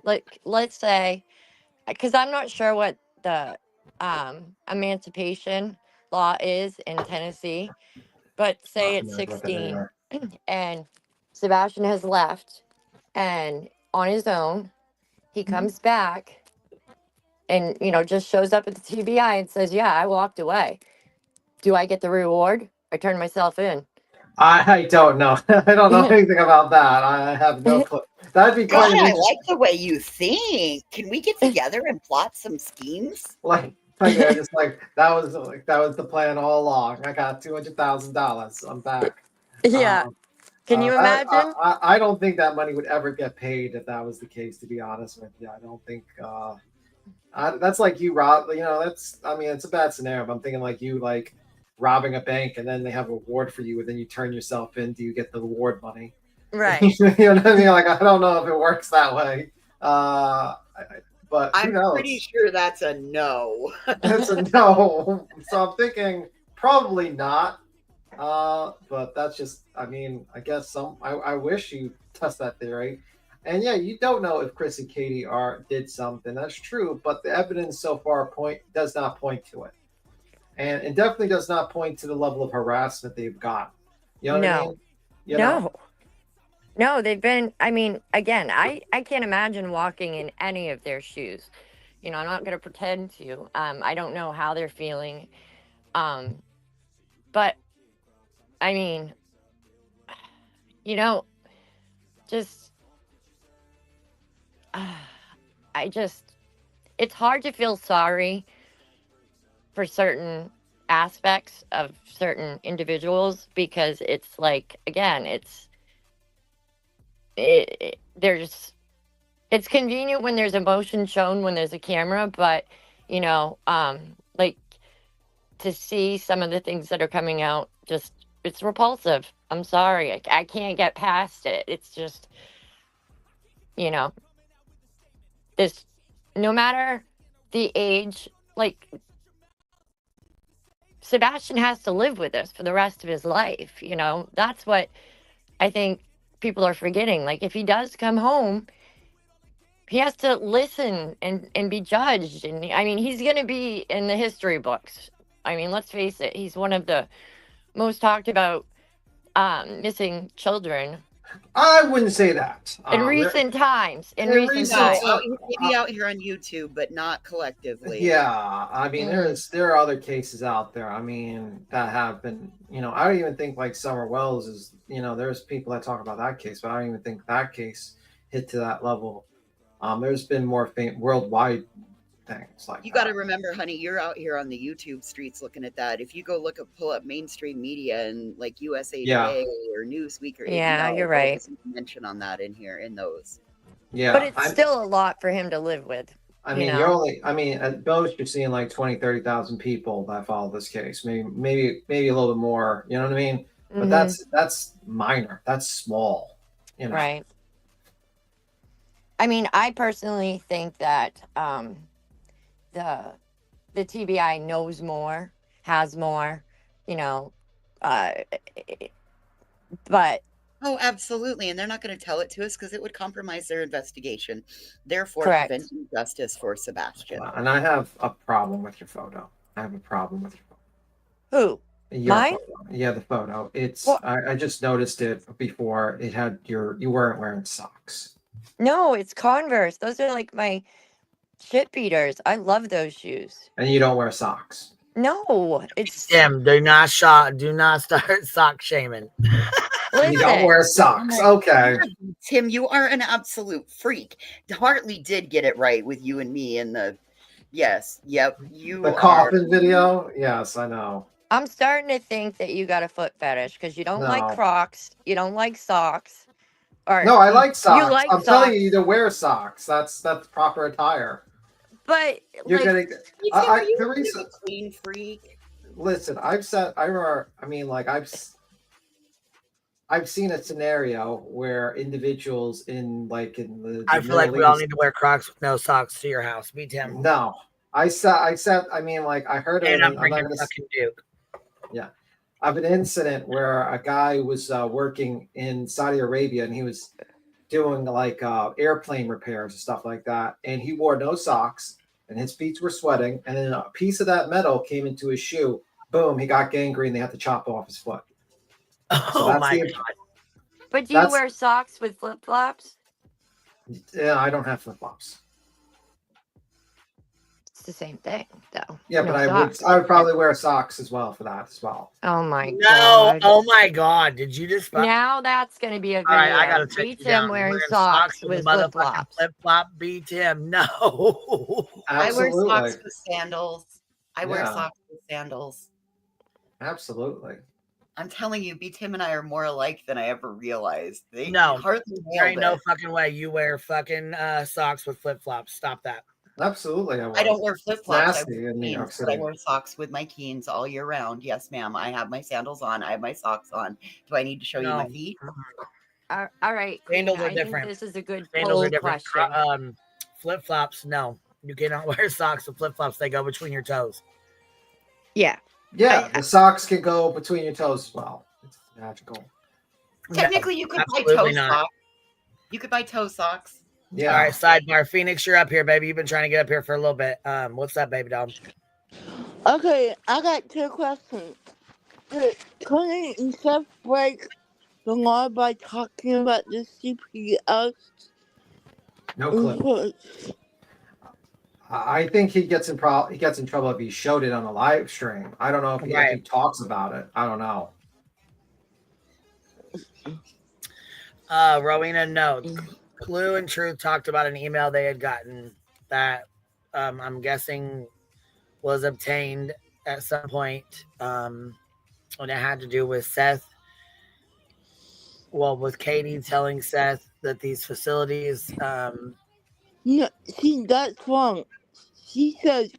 like, let's say, because I'm not sure what the emancipation law is in Tennessee, but say it's 16 and Sebastian has left, and on his own, he comes back and, just shows up at the TBI and says, yeah, I walked away. Do I get the reward? I turned myself in. I don't know. I don't know anything about that. I have no clue. That'd be God, kind of I interesting. like the way you think. Can we get together and plot some schemes? Like just like that was the plan all along. I got $200,000. I'm back. Yeah. Can you imagine? I don't think that money would ever get paid if that was the case. To be honest with you, I don't think. That's like you rob. It's a bad scenario. But I'm thinking like you robbing a bank and then they have a reward for you and then you turn yourself in. Do you get the reward money? Right. You know what I mean? Like I don't know if it works that way. But who I'm knows? pretty sure that's a no. It's a no. So I'm thinking probably not. But that's just, I guess I wish you test that theory. And yeah, you don't know if Chris and Katie did something. That's true, but the evidence so far does not point to it. And it definitely does not point to the level of harassment they've got. You know what I mean? No, they've been, again, I can't imagine walking in any of their shoes. I'm not going to pretend to. I don't know how they're feeling. But, it's hard to feel sorry for certain aspects of certain individuals because it's like, again, it's convenient when there's emotion shown when there's a camera, but like to see some of the things that are coming out, it's repulsive. I'm sorry, I can't get past it. It's just this, no matter the age, like Sebastian has to live with this for the rest of his life. That's what I think people are forgetting. Like if he does come home, he has to listen and be judged. And he's going to be in the history books. Let's face it. He's one of the most talked about missing children. I wouldn't say that. In recent times. Maybe out here on YouTube, but not collectively. Yeah, there are other cases out there. That have been. I don't even think like Summer Wells is. There's people that talk about that case, but I don't even think that case hit to that level. There's been more worldwide things like. You got to remember, honey, you're out here on the YouTube streets looking at that. If you go pull up mainstream media and like USA Today or Newsweek, or you're right. Mention on that in here in those. Yeah, but it's still a lot for him to live with. You're only. At most, you're seeing like 20, 30,000 people that follow this case. Maybe a little bit more. You know what I mean? But that's minor. That's small. Right. I personally think that the TBI knows more, has more, but. Oh, absolutely. And they're not going to tell it to us because it would compromise their investigation. Therefore, Correct. preventing justice for Sebastian. And I have a problem with your photo. Who? Mine? Photo. Yeah, the photo. It's I just noticed it before. It had you weren't wearing socks. No, it's Converse. Those are like my shit beaters. I love those shoes. And you don't wear socks. No, it's Tim. Do not start sock shaming. You don't wear socks. Okay. Tim, you are an absolute freak. Hartley did get it right with you and me in the coffin video. Yes, I know. I'm starting to think that you got a foot fetish because you don't like Crocs, you don't like socks. No, I like socks. I'm socks. telling you to wear socks. That's proper attire. But you're getting. Are you a clean freak? Listen, I've seen a scenario where individuals in the I feel like we all need to wear Crocs with no socks to your house. Beat him. No, I heard of it. I'm bringing fucking Duke. Yeah, I have an incident where a guy was working in Saudi Arabia and he was doing airplane repairs and stuff like that, and he wore no socks and his feet were sweating, and then a piece of that metal came into his shoe. Boom, he got gangrene. They had to chop off his foot. Oh my God. But do you wear socks with flip flops? Yeah, I don't have flip flops. It's the same thing, though. Yeah, No but I socks. would probably wear socks as well for that as well. Oh my No, god. oh my god. Did you just Now that's gonna be a All right, I video. gotta take Beat you down. him wearing Wearing socks with with the flip motherfucking flops. flip flop beat him. No. I wear Absolutely. socks with sandals. I wear Yeah. socks with sandals. Absolutely. I'm telling you, B Tim and I are more alike than I ever realized. They No, hardly there ain't nailed no it. fucking way you wear fucking socks with flip flops. Stop that. Absolutely, I don't wear flip flops. I Nasty wear in New York Keens, but I City. wear socks with my Keens all year round. Yes, ma'am. I have my sandals on. I have my socks on. Do I need to show you my No. feet? All right, Queen, Sandals are I different. think this is a good Sandals are poll different. question. Flip flops, no. You cannot wear socks with flip flops. They go between your toes. Yeah. Yeah, the socks can go between your toes as well. It's magical. Technically, you could buy absolutely toe not. socks. You could buy toe socks. Yeah. All right, sidebar. Phoenix, you're up here, baby. You've been trying to get up here for a little bit. What's up, baby doll? Okay, I got two questions. Couldn't Seth break the law by talking about the CPS? No clue. I think he gets in trouble if he showed it on a live stream. I don't know if he talks about it. I don't know. Rowena, no. Clue and Truth talked about an email they had gotten that I'm guessing was obtained at some point when it had to do with Seth. Well, with Katie telling Seth that these facilities. No, see, that's wrong. She says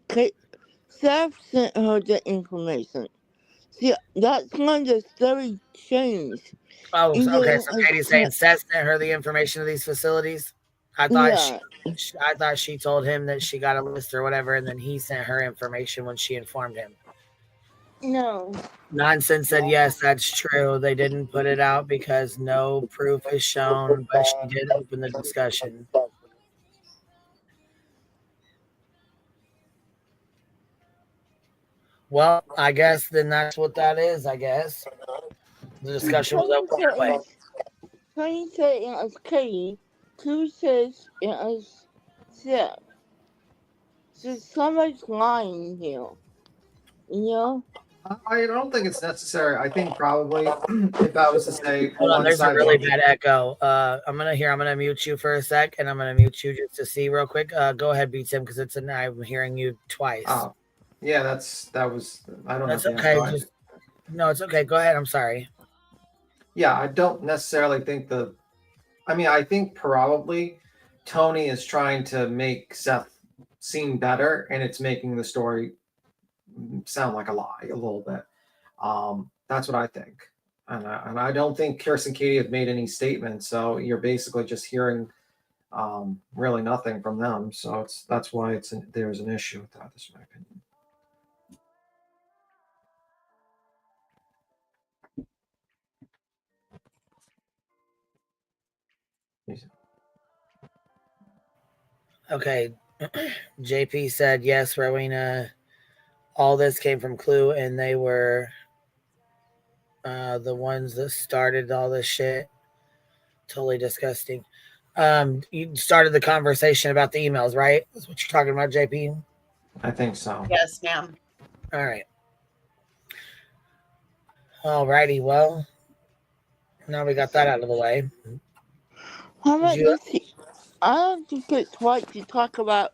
Seth sent her the information. See, that's when the story changed. Oh, okay. So Katie's saying Seth sent her the information of these facilities. I thought she told him that she got a list or whatever, and then he sent her information when she informed him. No. Nonsense said yes, that's true. They didn't put it out because no proof is shown, but she did open the discussion. Well, I guess then that's what that is, I guess. The discussion was open that way. Tony said it was Katie. Two says it was Seth. So somebody's lying here. You know? I don't think it's necessary. I think probably if I was to say, hold on, there's a really bad echo. I'm gonna mute you for a sec, and I'm gonna mute you just to see real quick. Go ahead, beat Tim, because I'm hearing you twice. Oh, yeah, that was. I don't know. That's okay. No, it's okay. Go ahead. I'm sorry. Yeah, I don't necessarily think I think probably Tony is trying to make Seth seem better, and it's making the story sound like a lie a little bit. That's what I think, and I don't think Kirsten and Katie have made any statements, so you're basically just hearing really nothing from them. So that's why there's an issue with that. This is my opinion. Okay. JP said yes, Rowena. All this came from Clue, and they were the ones that started all this shit. Totally disgusting. You started the conversation about the emails, right? That's what you're talking about, JP? I think so. Yes, ma'am. All right. All righty. Well, now we got that out of the way. How about I don't think it's right to talk about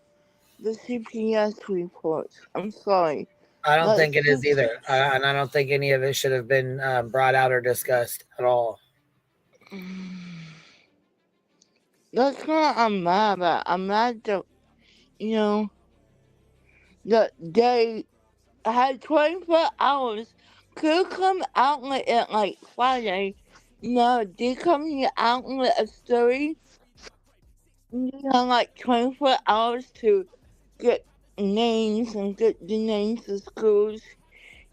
the CPS reports. I'm sorry. I don't think it is either. And I don't think any of it should have been brought out or discussed at all. That's what I'm mad about. I'm mad that, that they had 24 hours. Could come out with it like Friday. No, they come out with a story. You have like 24 hours to get names and get the names of schools.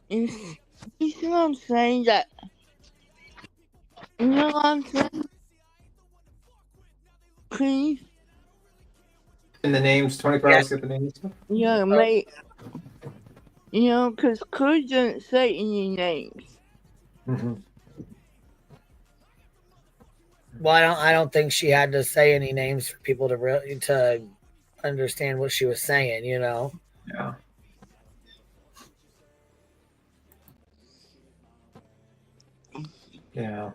And you see what I'm saying? You know what I'm saying? Please? And the names, 24 hours to get the names? Yeah, mate. Because Cruz didn't say any names. Mm-hmm. Well, I don't think she had to say any names for people to really to understand what she was saying. You know. Yeah. Yeah.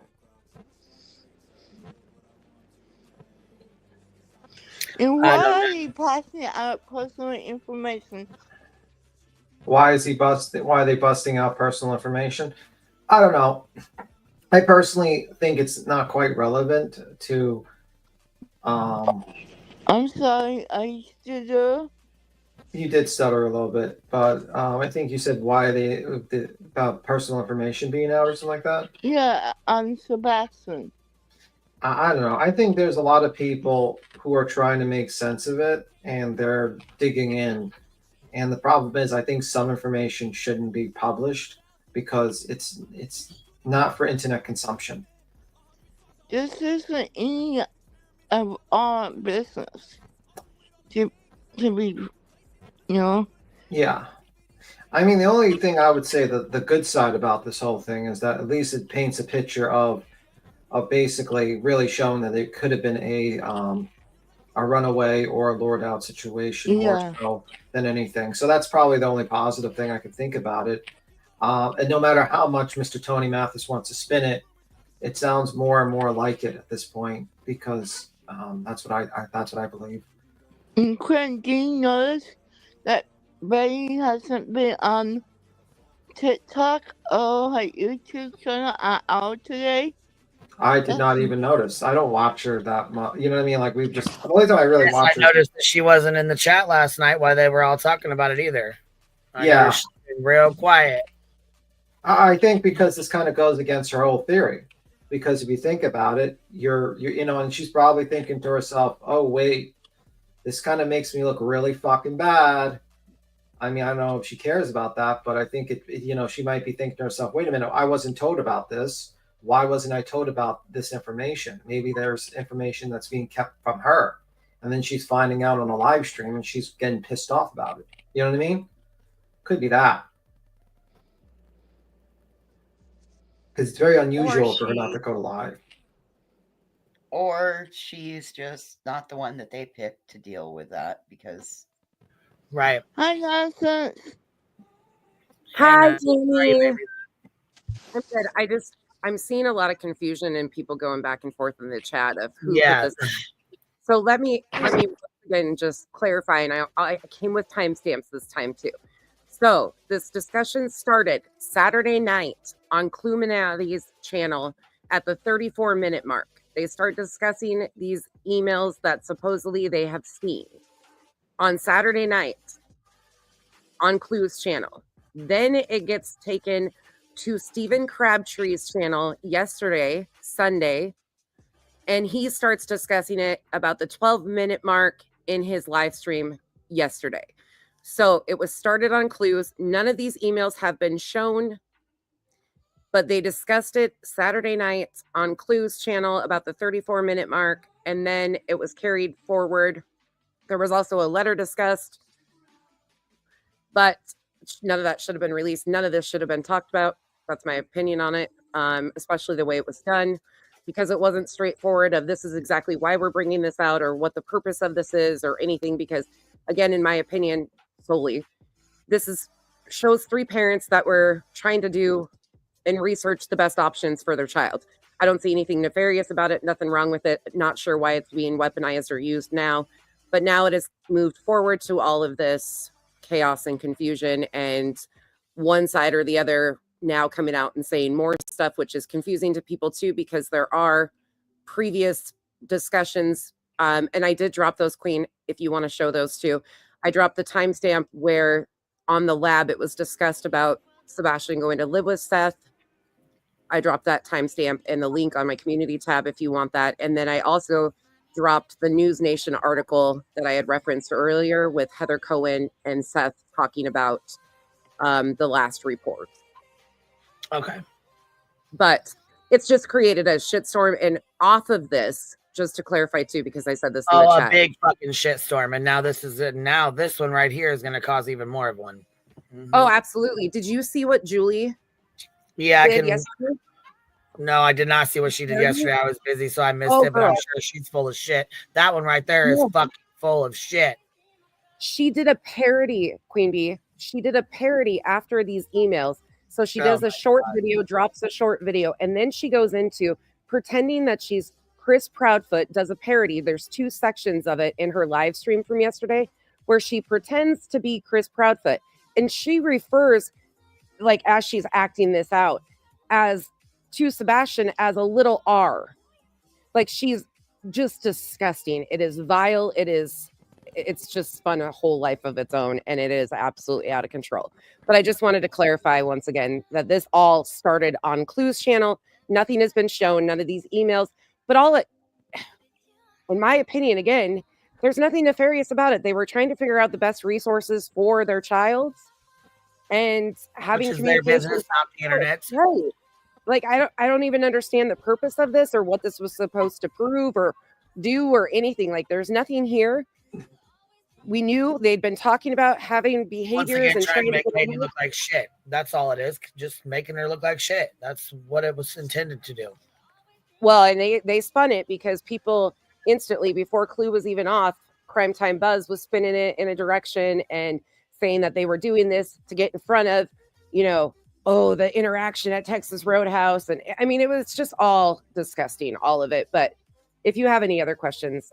And why are you passing out personal information? Why is he busting? Why are they busting out personal information? I don't know. I personally think it's not quite relevant to. I'm sorry, I still. You did stutter a little bit, but I think you said why they about personal information being out or something like that. Yeah, I'm Sebastian. I don't know. I think there's a lot of people who are trying to make sense of it, and they're digging in. And the problem is, I think some information shouldn't be published because it's not for internet consumption. This isn't any of our business to be, you know. Yeah. I mean, the only thing I would say that the good side about this whole thing is that at least it paints a picture of basically really showing that it could have been a runaway or a lured out situation more so than anything. So that's probably the only positive thing I could think about it. And no matter how much Mr. Tony Mathis wants to spin it, it sounds more and more like it at this point because that's what I believe. And Quinn, do you notice that Betty hasn't been on TikTok or her YouTube channel at all today? I did not even notice. I don't watch her that much. You know what I mean? Like the only time I really watch her. I noticed that she wasn't in the chat last night while they were all talking about it either. I noticed she was real quiet. I think because this kind of goes against her whole theory. Because if you think about it, you're and she's probably thinking to herself, "Oh wait, this kind of makes me look really fucking bad." I mean, I don't know if she cares about that, but I think she might be thinking to herself, "Wait a minute, I wasn't told about this. Why wasn't I told about this information? Maybe there's information that's being kept from her." And then she's finding out on a live stream and she's getting pissed off about it. You know what I mean? Could be that. Because it's very unusual for her not to go to live. Or she's just not the one that they picked to deal with that because. Right. Hi, nonsense. Hi, Jamie. I'm good. I'm seeing a lot of confusion and people going back and forth in the chat of who put this. So let me again just clarify, and I came with timestamps this time too. So this discussion started Saturday night on Cluminati's channel at the 34-minute mark. They start discussing these emails that supposedly they have seen on Saturday night on Clu's channel. Then it gets taken to Stephen Crabtree's channel yesterday, Sunday, and he starts discussing it about the 12-minute mark in his live stream yesterday. So it was started on Clues. None of these emails have been shown, but they discussed it Saturday night on Clues channel about the 34-minute mark, and then it was carried forward. There was also a letter discussed, but none of that should have been released. None of this should have been talked about. That's my opinion on it, especially the way it was done, because it wasn't straightforward of this is exactly why we're bringing this out or what the purpose of this is or anything, because again, in my opinion, solely, this shows three parents that were trying to do and research the best options for their child. I don't see anything nefarious about it, nothing wrong with it. Not sure why it's being weaponized or used now, but now it has moved forward to all of this chaos and confusion, and one side or the other now coming out and saying more stuff, which is confusing to people too, because there are previous discussions. And I did drop those, Queen, if you want to show those too. I dropped the timestamp where on the lab it was discussed about Sebastian going to live with Seth. I dropped that timestamp and the link on my community tab if you want that. And then I also dropped the News Nation article that I had referenced earlier with Heather Cohen and Seth talking about the last report. Okay. But it's just created a shitstorm. And off of this, just to clarify too, because I said this in the chat. A big fucking shitstorm. And now this is it. Now this one right here is going to cause even more of one. Oh, absolutely. Did you see what Julie did yesterday? No, I did not see what she did yesterday. I was busy, so I missed it, but I'm sure she's full of shit. That one right there is fucking full of shit. She did a parody, Queen Bee. She did a parody after these emails. So she does a short video, drops a short video, and then she goes into pretending that she's Chris Proudfoot, does a parody. There's 2 sections of it in her live stream from yesterday where she pretends to be Chris Proudfoot. And she refers, like, as she's acting this out, as to Sebastian as a little R. Like, she's just disgusting. It is vile. It's just spun a whole life of its own, and it is absolutely out of control. But I just wanted to clarify once again that this all started on Clue's channel. Nothing has been shown, none of these emails, but all it, in my opinion, again, there's nothing nefarious about it. They were trying to figure out the best resources for their child and having which is their business, not the internet. Right. Like, I don't even understand the purpose of this or what this was supposed to prove or do or anything. Like, there's nothing here. We knew they'd been talking about having behaviors and trying to make Katie look like shit. That's all it is. Just making her look like shit. That's what it was intended to do. Well, and they spun it because people instantly, before Clue was even off, Crime Time Buzz was spinning it in a direction and saying that they were doing this to get in front of, the interaction at Texas Roadhouse. And I mean, it was just all disgusting, all of it. But if you have any other questions,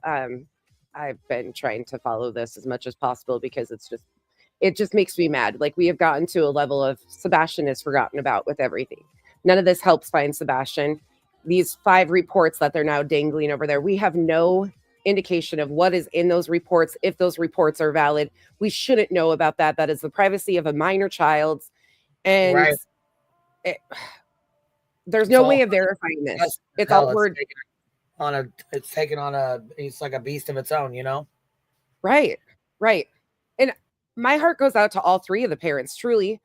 I've been trying to follow this as much as possible because it just makes me mad. Like, we have gotten to a level of Sebastian is forgotten about with everything. None of this helps find Sebastian. These 5 reports that they're now dangling over there, we have no indication of what is in those reports. If those reports are valid, we shouldn't know about that. That is the privacy of a minor child. And there's no way of verifying this. It's all word. It's like a beast of its own, Right. And my heart goes out to all 3 of the parents, truly,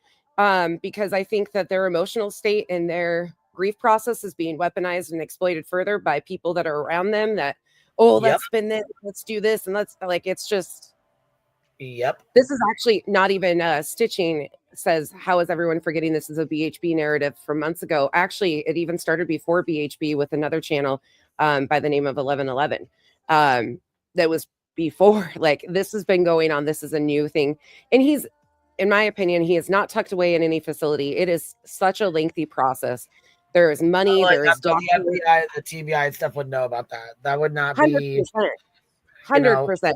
because I think that their emotional state and their grief process is being weaponized and exploited further by people that are around them that, let's spin this, let's do this. And it's just, this is actually not even Stitching says, how is everyone forgetting this is a BHB narrative from months ago? Actually, it even started before BHB with another channel by the name of 1111. That was before, like, this has been going on. This is a new thing. And he's, in my opinion, he is not tucked away in any facility. It is such a lengthy process. There is money. There is the FBI, the TBI stuff would know about that. That would not be 100%.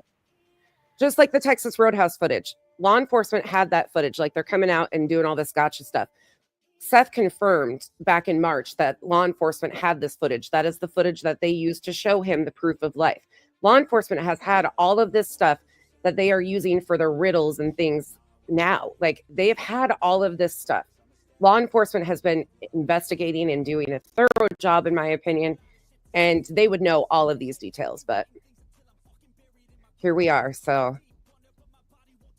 Just like the Texas Roadhouse footage. Law enforcement had that footage. Like, they're coming out and doing all this gotcha stuff. Seth confirmed back in March that law enforcement had this footage. That is the footage that they used to show him the proof of life. Law enforcement has had all of this stuff that they are using for their riddles and things now. Like, they've had all of this stuff. Law enforcement has been investigating and doing a thorough job, in my opinion, and they would know all of these details, but here we are. So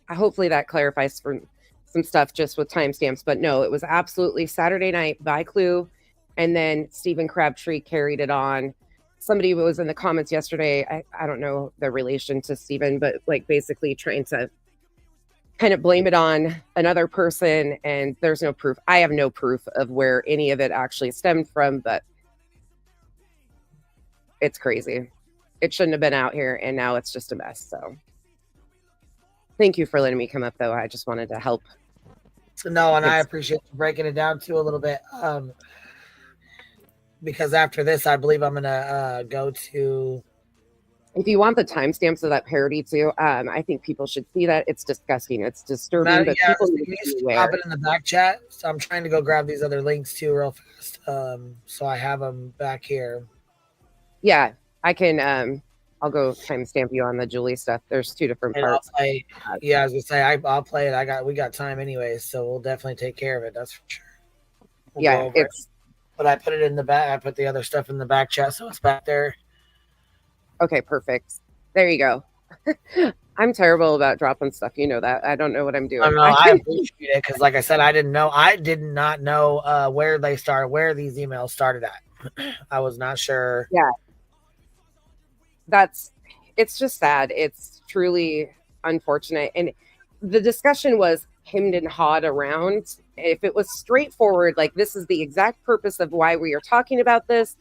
hopefully that clarifies for some stuff just with timestamps, but no, it was absolutely Saturday night by Clue, and then Stephen Crabtree carried it on. Somebody was in the comments yesterday, I don't know the relation to Stephen, but like basically trying to kind of blame it on another person, and there's no proof. I have no proof of where any of it actually stemmed from, but it's crazy. It shouldn't have been out here, and now it's just a mess. So thank you for letting me come up, though. I just wanted to help. No, and I appreciate you breaking it down too a little bit. Because after this, I believe I'm gonna go to. If you want the timestamps of that parody too, I think people should see that. It's disgusting. It's disturbing. But people need to be aware. Pop it in the back chat. So I'm trying to go grab these other links too real fast. So I have them back here. Yeah, I can. I'll go timestamp you on the Julie stuff. There's 2 different parts. I was gonna say I'll play it. We got time anyways, so we'll definitely take care of it. That's for sure. But I put it in the back. I put the other stuff in the back chat, so it's back there. Okay, perfect. There you go. I'm terrible about dropping stuff. You know that. I don't know what I'm doing. I appreciate it because, like I said, I did not know where they started, where these emails started at. I was not sure. Yeah. It's just sad. It's truly unfortunate. And the discussion was hemmed and hawed around, if it was straightforward, like this is the exact purpose of why we are talking about this,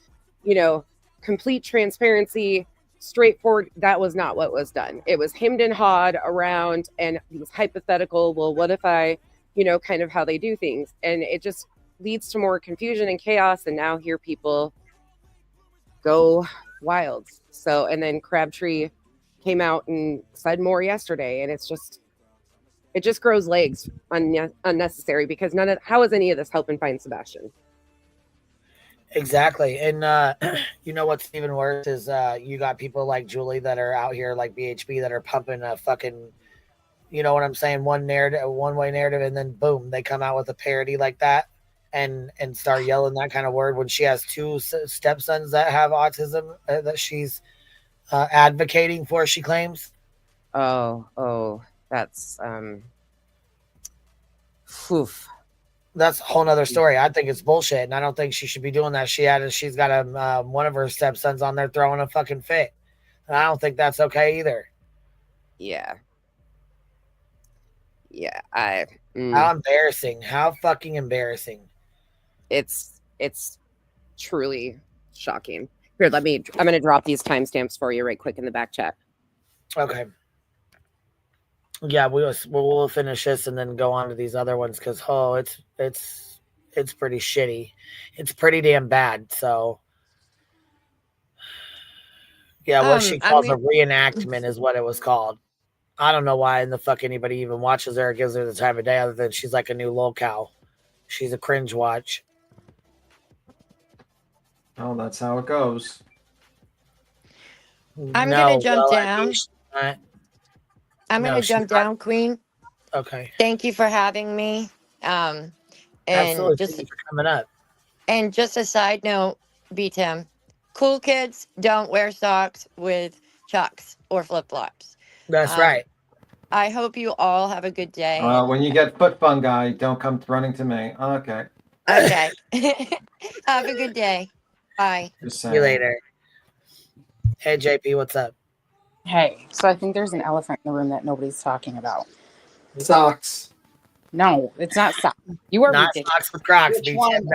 you know, complete transparency, straightforward, that was not what was done. It was hemmed and hawed around, and it was hypothetical. Well, what if I, you know, kind of how they do things. And it just leads to more confusion and chaos. And now here people go wild. So, and then Crabtree came out and said more yesterday, and it's just, it just grows legs unnecessary, because how is any of this helping find Sebastian? Exactly. And you know what's even worse is you got people like Julie that are out here like BHP that are pumping a fucking, you know what I'm saying, one way narrative, and then boom, they come out with a parody like that and start yelling that kind of word when she has two stepsons that have autism that she's advocating for, she claims. Oh, that's oof. That's a whole nother story. I think it's bullshit, and I don't think she should be doing that. She's got one of her stepsons on there throwing a fucking fit, and I don't think that's okay either. Yeah. How embarrassing! How fucking embarrassing! It's truly shocking. Here, I'm going to drop these timestamps for you right quick in the back chat. Okay. Yeah, we'll finish this and then go on to these other ones because it's pretty shitty. It's pretty damn bad. So yeah, what she calls a reenactment is what it was called. I don't know why in the fuck anybody even watches her or gives her the time of day other than she's like a new lolcow. She's a cringe watch. Oh, that's how it goes. I'm gonna jump down. I'm No, going to jump down, Queen. Okay. Thank you for having me. And Absolutely. just Thank you for coming up. And just a side note, B-Tim, cool kids don't wear socks with Chucks or flip-flops. That's right. I hope you all have a good day. When you get foot fungi, don't come running to me. Okay. Okay. Have a good day. Bye. See you later. Hey, JP, what's up? Hey, so I think there's an elephant in the room that nobody's talking about. Socks. No, it's not socks. You are not ridiculous. Socks with Crocs. Which one?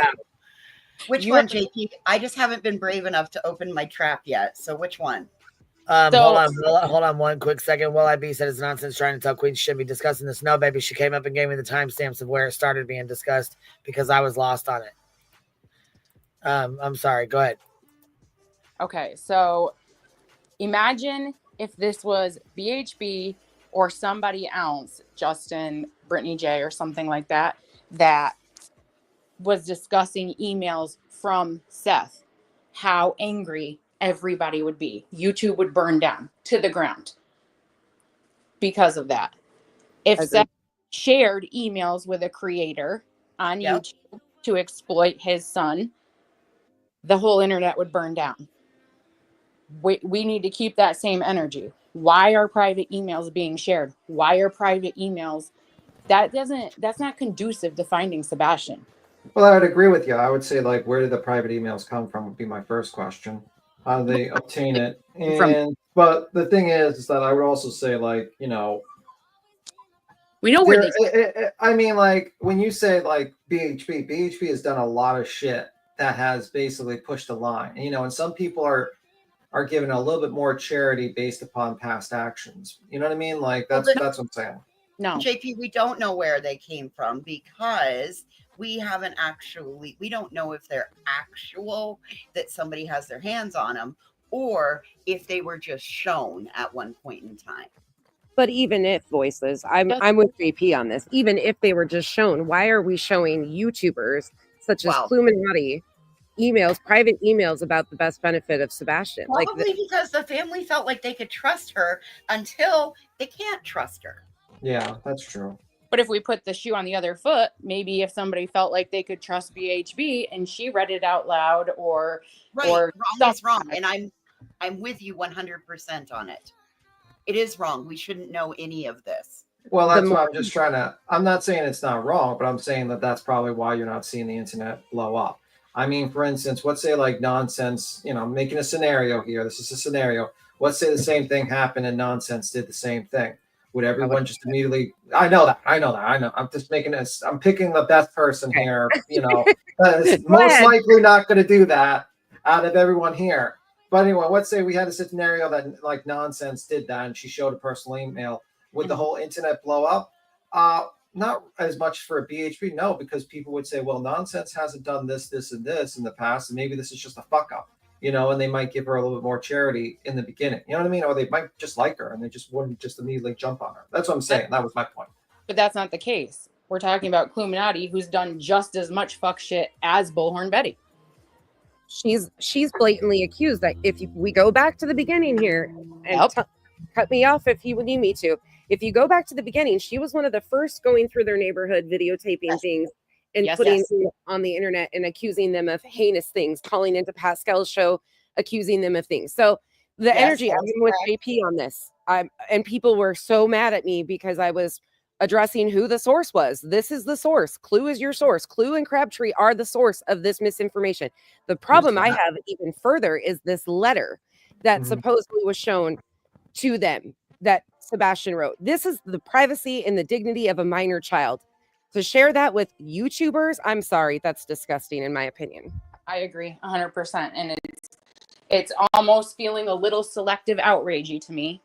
Which one, JP? I just haven't been brave enough to open my trap yet. So which one? Hold on one quick second. Will I be said it's nonsense trying to tell Queen she shouldn't be discussing this. No, baby, she came up and gave me the timestamps of where it started being discussed because I was lost on it. I'm sorry. Go ahead. Okay, so imagine if this was BHB or somebody else, Justin, Brittany J, or something like that, that was discussing emails from Seth, how angry everybody would be. YouTube would burn down to the ground because of that. If Seth shared emails with a creator on YouTube to exploit his son, the whole internet would burn down. We need to keep that same energy. Why are private emails being shared? Why are private emails? That's not conducive to finding Sebastian. Well, I would agree with you. I would say, like, where did the private emails come from would be my first question. How do they obtain it? But the thing is that I would also say, like, you know, we know where I mean, like, when you say, like, BHP has done a lot of shit that has basically pushed the line. And, you know, and some people are given a little bit more charity based upon past actions. You know what I mean? Like, that's what I'm saying. No, JP, we don't know where they came from because we don't know if they're actual, that somebody has their hands on them, or if they were just shown at one point in time. But even if voices, I'm with JP on this, even if they were just shown, why are we showing YouTubers such as Pluminati emails, private emails about the best benefit of Sebastian? Probably because the family felt like they could trust her until they can't trust her. Yeah, that's true. But if we put the shoe on the other foot, maybe if somebody felt like they could trust BHB and she read it out loud or wrong is wrong. And I'm with you 100% on it. It is wrong. We shouldn't know any of this. Well, that's why I'm just trying to, I'm not saying it's not wrong, but I'm saying that that's probably why you're not seeing the internet blow up. I mean, for instance, let's say like Nonsense, you know, making a scenario here. This is a scenario. Let's say the same thing happened and Nonsense did the same thing. Would everyone just immediately? I know that. I'm just making this. I'm picking the best person here. You know, most likely not going to do that out of everyone here. But anyway, let's say we had a scenario that like Nonsense did that, and she showed a personal email. Would the whole internet blow up? Not as much for a BHP, no, because people would say, well, Nonsense hasn't done this, this, and this in the past, and maybe this is just a fuck up. You know, and they might give her a little bit more charity in the beginning. You know what I mean? Or they might just like her and they just wouldn't just immediately jump on her. That's what I'm saying. That was my point. But that's not the case. We're talking about Cluminati, who's done just as much fuck shit as Bullhorn Betty. She's blatantly accused that we go back to the beginning here and cut me off if you need me to. If you go back to the beginning, she was one of the first going through their neighborhood, videotaping things and putting them on the internet and accusing them of heinous things, calling into Pascal's show, accusing them of things. So the energy, I'm with JP on this. And people were so mad at me because I was addressing who the source was. This is the source. Clue is your source. Clue and Crabtree are the source of this misinformation. The problem I have even further is this letter that supposedly was shown to them that Sebastian wrote. This is the privacy and the dignity of a minor child. To share that with YouTubers, I'm sorry, that's disgusting in my opinion. I agree 100%. And it's almost feeling a little selective outragey to me.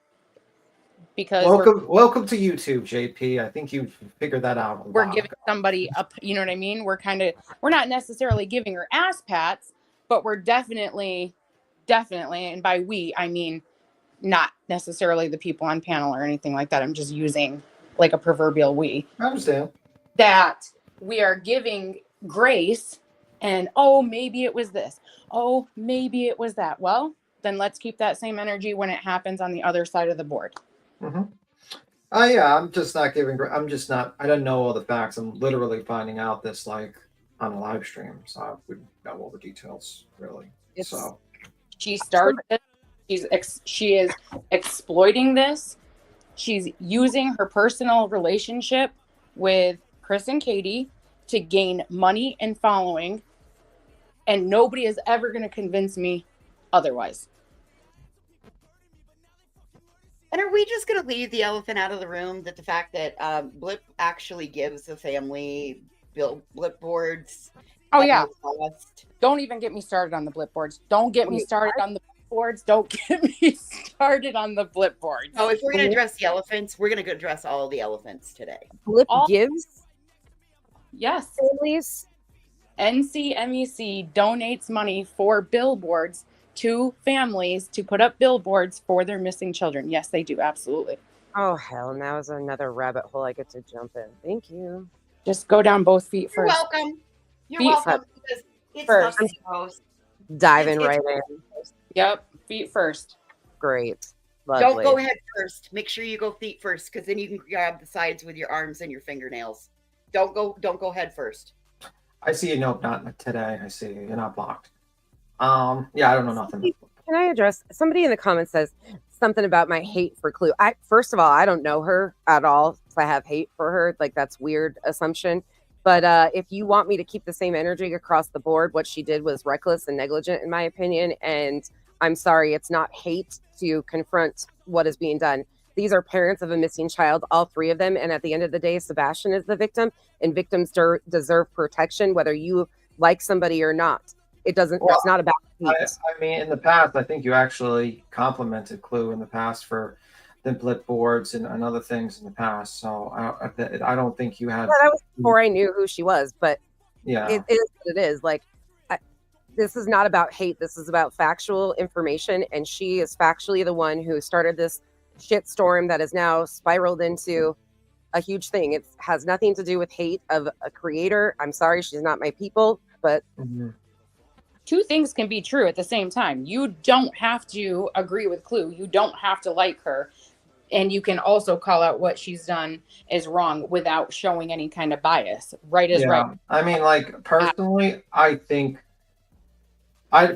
Because welcome to YouTube, JP. I think you've figured that out. We're giving somebody up, you know what I mean? We're not necessarily giving her ass pats, but we're definitely, and by we, I mean not necessarily the people on panel or anything like that. I'm just using like a proverbial we. I understand. That we are giving grace and, oh, maybe it was this. Oh, maybe it was that. Well, then let's keep that same energy when it happens on the other side of the board. Yeah, I'm just not giving. I don't know all the facts. I'm literally finding out this like on a live stream, so I wouldn't know all the details really. She started. She is exploiting this. She's using her personal relationship with Chris and Katie to gain money and following, and nobody is ever going to convince me otherwise. And are we just going to leave the elephant out of the room? That the fact that Blip actually gives the family Blip boards. Oh yeah. Don't even get me started on the Blip boards. Don't get me started on the boards. Don't get me started on the Blip boards. Oh, if we're going to address the elephants, we're going to address all the elephants today. Blip gives? Yes. Families? NCMEC donates money for billboards to families to put up billboards for their missing children. Yes, they do. Absolutely. Oh, hell. Now is another rabbit hole I get to jump in. Thank you. Just go down both feet first. You're welcome. You're welcome. Because it's first. Diving right in. Yep. Feet first. Great. Lovely. Don't go head first. Make sure you go feet first, because then you can grab the sides with your arms and your fingernails. Don't go head first. I see you. Nope, not today. I see you. You're not blocked. Yeah, I don't know nothing. Can I address? Somebody in the comments says something about my hate for Clue. First of all, I don't know her at all, so I have hate for her. Like, that's weird assumption. But if you want me to keep the same energy across the board, what she did was reckless and negligent, in my opinion. And I'm sorry, it's not hate to confront what is being done. These are parents of a missing child, all three of them. And at the end of the day, Sebastian is the victim, and victims deserve protection, whether you like somebody or not. It doesn't. That's not about hate. I mean, in the past, I think you actually complimented Clue in the past for the Blip boards and other things in the past. So I don't think you had. Yeah, that was before I knew who she was, but yeah, it is what it is. Like, this is not about hate. This is about factual information, and she is factually the one who started this shitstorm that has now spiraled into a huge thing. It has nothing to do with hate of a creator. I'm sorry, she's not my people, but. Two things can be true at the same time. You don't have to agree with Clue. You don't have to like her. And you can also call out what she's done is wrong without showing any kind of bias. Right is right. I mean, like, personally, I think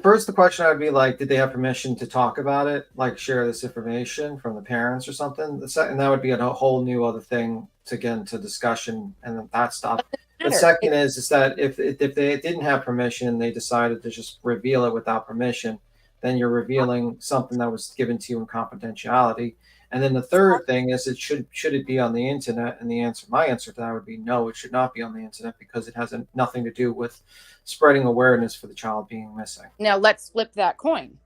first the question I would be like, did they have permission to talk about it? Like, share this information from the parents or something? The second, that would be a whole new other thing to get into discussion and that stuff. The second is that if they didn't have permission, they decided to just reveal it without permission, then you're revealing something that was given to you in confidentiality. And then the third thing is, should it be on the internet? And my answer to that would be no, it should not be on the internet because it has nothing to do with spreading awareness for the child being missing. Now let's flip that coin.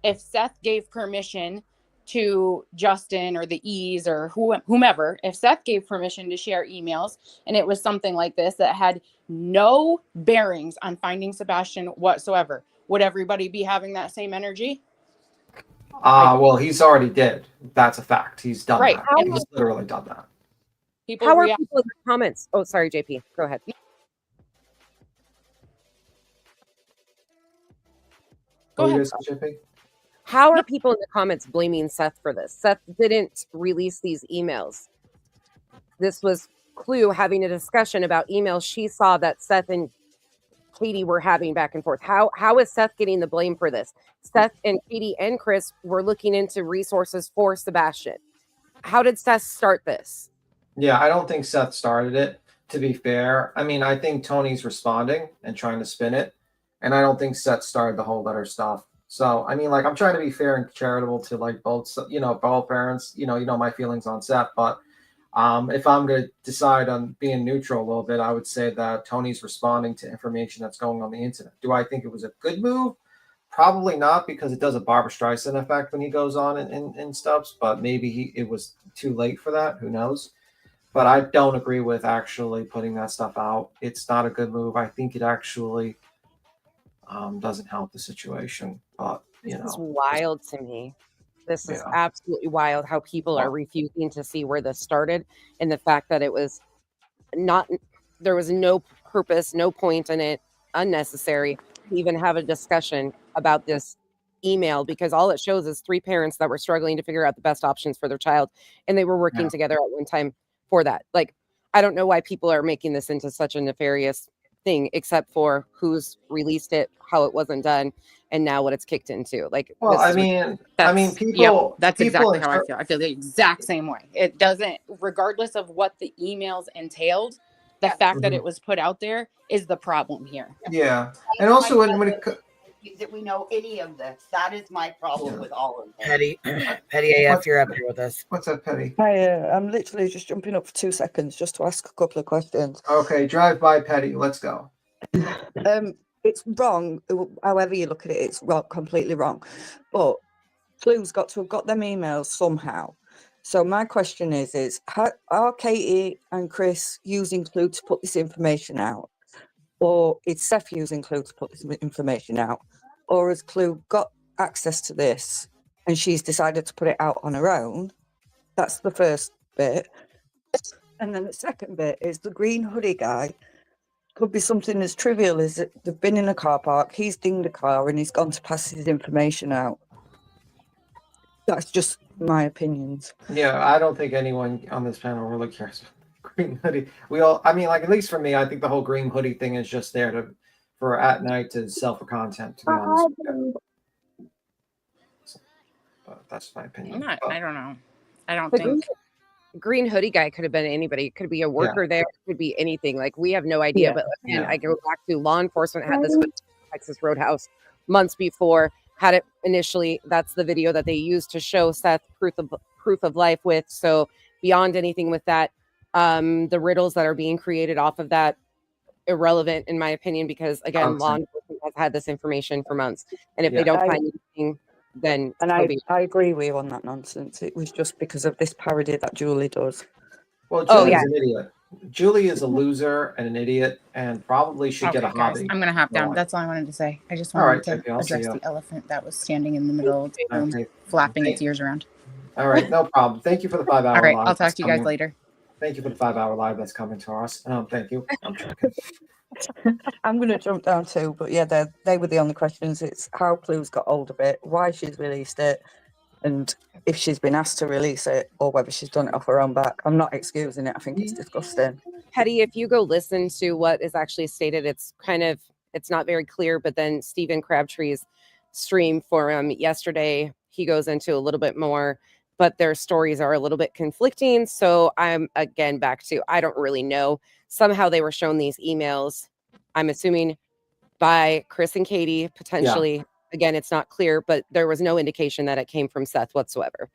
If Seth gave permission to Justin or the E's or whomever, if Seth gave permission to share emails and it was something like this that had no bearings on finding Sebastian whatsoever, would everybody be having that same energy? Well, he's already did. That's a fact. He's done Right. that. He's literally done that. How are people in the comments? Oh, sorry, JP. Go ahead. Go ahead. JP? How are people in the comments blaming Seth for this? Seth didn't release these emails. This was Clue having a discussion about emails she saw that Seth and Katie were having back and forth. How is Seth getting the blame for this? Seth and Katie and Chris were looking into resources for Sebastian. How did Seth start this? Yeah, I don't think Seth started it, to be fair. I mean, I think Tony's responding and trying to spin it. And I don't think Seth started the whole letter stuff. So, I mean, like, I'm trying to be fair and charitable to, like, both parents. You know my feelings on Seth. But if I'm going to decide on being neutral a little bit, I would say that Tony's responding to information that's going on the internet. Do I think it was a good move? Probably not, because it does a Barbra Streisand effect when he goes on and stuff. But maybe it was too late for that. Who knows? But I don't agree with actually putting that stuff out. It's not a good move. I think it actually doesn't help the situation. But this is wild to me. This is absolutely wild how people are refusing to see where this started, and the fact that it was not, there was no purpose, no point in it, unnecessary to even have a discussion about this email, because all it shows is three parents that were struggling to figure out the best options for their child, and they were working together at one time for that. Like, I don't know why people are making this into such a nefarious thing, except for who's released it, how it wasn't done, and now what it's kicked into. Like, well, I mean, people. That's people exactly how I feel. I feel the exact same way. It doesn't, regardless of what the emails entailed, the fact that it was put out there is the problem here. Yeah, and also when it that we know any of this. That is my problem with all of this. Petty AF, you're up here with us. What's up, Petty? Hi, I'm literally just jumping up for 2 seconds just to ask a couple of questions. Okay, drive by Petty. Let's go. It's wrong. However you look at it, it's wrong, completely wrong. But Clue's got to have got them emails somehow. So my question is are Katie and Chris using Clue to put this information out? Or is Seth using Clue to put this information out? Or has Clue got access to this and she's decided to put it out on her own? That's the first bit. And then the second bit is the green hoodie guy. Could be something as trivial as that they've been in a car park, he's dinged a car and he's gone to pass his information out. That's just my opinions. Yeah, I don't think anyone on this panel really cares about green hoodie. I mean, like, at least for me, I think the whole green hoodie thing is just there for at night to sell for content, to be honest with you. But that's my opinion. I don't know. I don't The think. green hoodie guy could have been anybody. It could be a worker there. It could be anything. Like, we have no idea. But again, I go back to law enforcement had this with Texas Roadhouse months before, had it initially. That's the video that they used to show Seth proof of life with. So beyond anything with that, the riddles that are being created off of that, irrelevant in my opinion, because again, law enforcement has had this information for months. And if they don't find anything, then I agree with you on that nonsense. It was just because of this parody that Julie does. Well, Julie's an idiot. Julie is a loser and an idiot, and probably should get a hobby. Guys, I'm gonna hop down. That's all I wanted to say. I just wanted to address the elephant that was standing in the middle of the room, flapping its ears around. All right, no problem. Thank you for the 5-hour All right, live. I'll talk to you guys later. Thank you for the 5-hour live that's coming to us. Thank you. I'm going to jump down too, but yeah, they were the only questions. It's how Clue's got hold of it, why she's released it, and if she's been asked to release it, or whether she's done it off her own back. I'm not excusing it. I think it's disgusting. Petty, if you go listen to what is actually stated, it's not very clear, but then Stephen Crabtree's stream for yesterday, he goes into a little bit more, but their stories are a little bit conflicting. So I'm again back to, I don't really know. Somehow they were shown these emails, I'm assuming by Chris and Katie, potentially. Again, it's not clear, but there was no indication that it came from Seth whatsoever.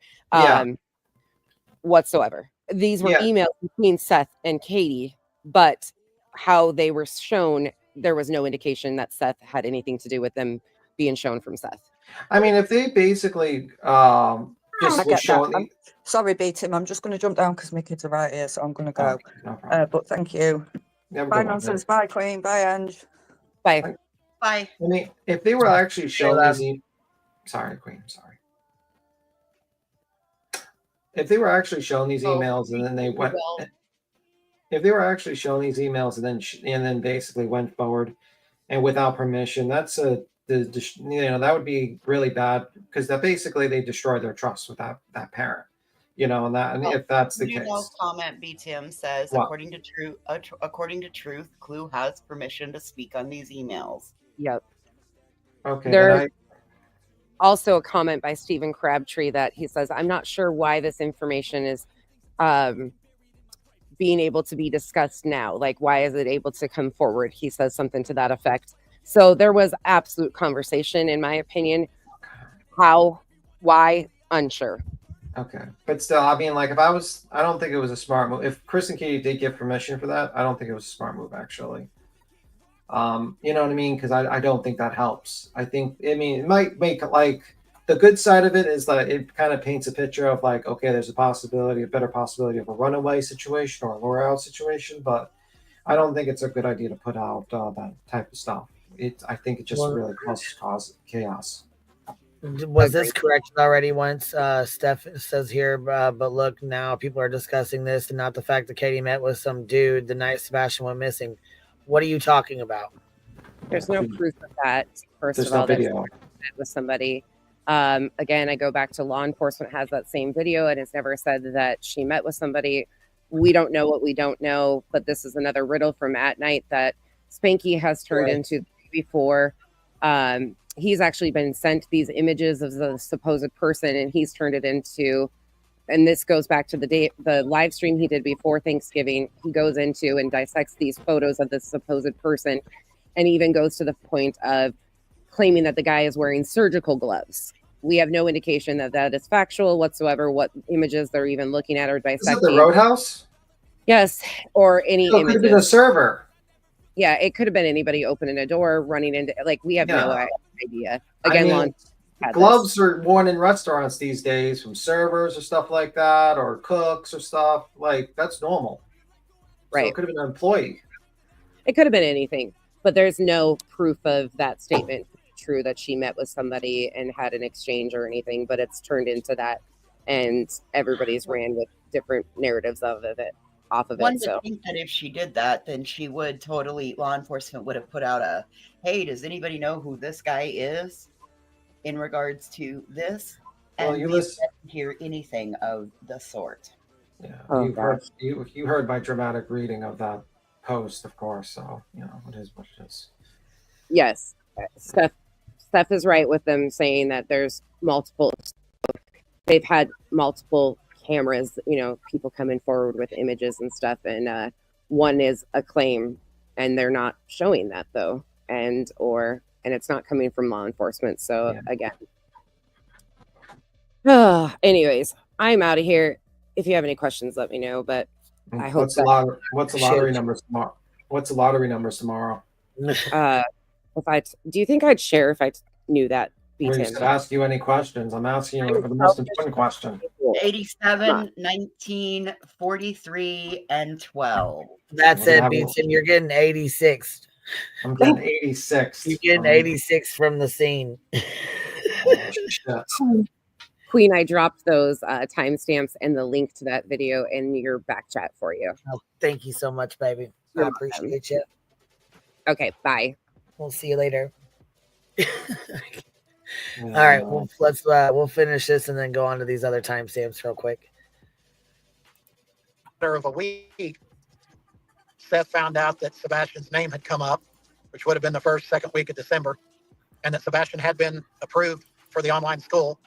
whatsoever. These were Yeah. emails between Seth and Katie, but how they were shown, there was no indication that Seth had anything to do with them being shown from Seth. I mean, if they basically just I was get that. showing Sorry, B Tim. I'm just going to jump down because my kids are right here, so I'm going to go. Okay, no problem. But thank you. Have a Bye, good one, nonsense. Bye, Queen. Bye, Ange. Bye. Bye. I mean, if they were actually showing these sorry, Queen, sorry. If they were actually showing these emails and then they went, if they were actually showing these emails and then basically went forward and without permission, that's that would be really bad because that basically they destroy their trust with that parent, and if that's the case. Comment B Tim says, What? according to truth, Clue has permission to speak on these emails. Yep. Okay. There's also a comment by Stephen Crabtree that he says, I'm not sure why this information is being able to be discussed now. Like, why is it able to come forward? He says something to that effect. So there was absolute conversation, in my opinion. How, why, unsure. Okay. But still, I mean, like, I don't think it was a smart move. If Chris and Katie did give permission for that, I don't think it was a smart move, actually. You know what I mean? Because I don't think that helps. It might make, like, the good side of it is that it kind of paints a picture of, like, okay, there's a better possibility of a runaway situation or a lure out situation, but I don't think it's a good idea to put out that type of stuff. I think it just really causes chaos. Was this corrected already once? Steph says here, but look, now people are discussing this and not the fact that Katie met with some dude the night Sebastian went missing. What are you talking about? There's no proof of that. First There's of all, no video. Met with somebody. Again, I go back to law enforcement has that same video and it's never said that she met with somebody. We don't know what we don't know, but this is another riddle from At Night that Spanky has turned into before. He's actually been sent these images of the supposed person and he's turned it into, and this goes back to the live stream he did before Thanksgiving. He goes into and dissects these photos of the supposed person and even goes to the point of claiming that the guy is wearing surgical gloves. We have no indication that that is factual whatsoever, what images they're even looking at or dissecting. Is it the Roadhouse? Yes, or any images. It could have been a server. Yeah, it could have been anybody opening a door, running into, like, we have no idea. Again, gloves are worn in restaurants these days from servers or stuff like that, or cooks or stuff. Like, that's normal. Right. So it could have been an employee. It could have been anything, but there's no proof of that statement true that she met with somebody and had an exchange or anything, but it's turned into that and everybody's ran with different narratives of it. Off of One it. So would think that if she did that, then she would law enforcement would have put out a, hey, does anybody know who this guy is in regards to this? Well, and you we listen. didn't hear anything of the sort. Yeah, you heard my dramatic reading of that post, of course. So it is what it is. Yes, Steph is right with them saying that there's multiple. They've had multiple cameras, people coming forward with images and stuff, and one is a claim and they're not showing that though, and it's not coming from law enforcement. So again, anyways, I'm out of here. If you have any questions, let me know, but I hope What's the lottery numbers tomorrow? What's the lottery numbers tomorrow? do you think I'd share if I knew that? I just ask you any questions. I'm asking you the most important question. 87, 19, 43, and 12. That's it, Beatson. You're getting 86. I'm getting 86. You're getting 86 from the scene. Queen, I dropped those timestamps and the link to that video in your back chat for you. Oh, thank you so much, baby. I appreciate you. Okay, bye. We'll see you later. All right, we'll finish this and then go on to these other timestamps real quick. After a week, Seth found out that Sebastian's name had come up, which would have been the second week of December, and that Sebastian had been approved for the online school.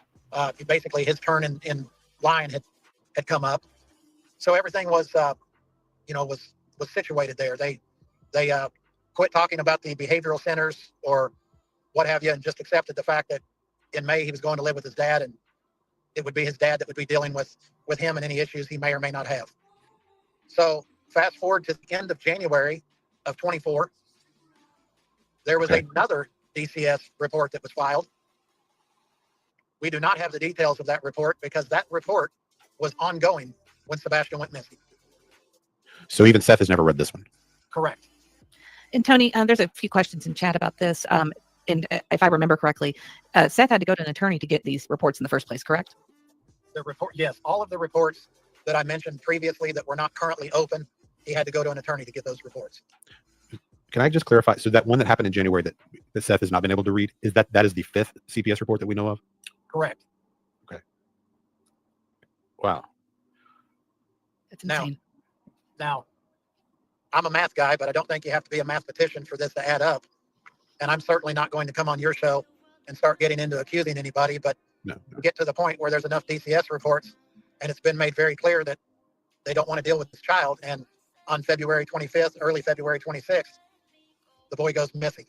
Basically, his turn in line had come up, so everything was situated there. They quit talking about the behavioral centers or what have you, and just accepted the fact that in May he was going to live with his dad, and it would be his dad that would be dealing with him and any issues he may or may not have. So fast forward to the end of January of 24, there was another DCS report that was filed. We do not have the details of that report because that report was ongoing when Sebastian went missing. So even Seth has never read this one. Correct. And Tony, there's a few questions in chat about this. And if I remember correctly, Seth had to go to an attorney to get these reports in the first place, correct? The report, yes, all of the reports that I mentioned previously that were not currently open, he had to go to an attorney to get those reports. Can I just clarify? So that one that happened in January that Seth has not been able to read, is that is the 5th CPS report that we know of? Correct. Okay. Wow. That's insane. Now, I'm a math guy, but I don't think you have to be a mathematician for this to add up. And I'm certainly not going to come on your show and start getting into accusing anybody, but we get to the point where there's enough DCS reports and it's been made very clear that they don't want to deal with this child. And on February 25th, early February 26th, the boy goes missing.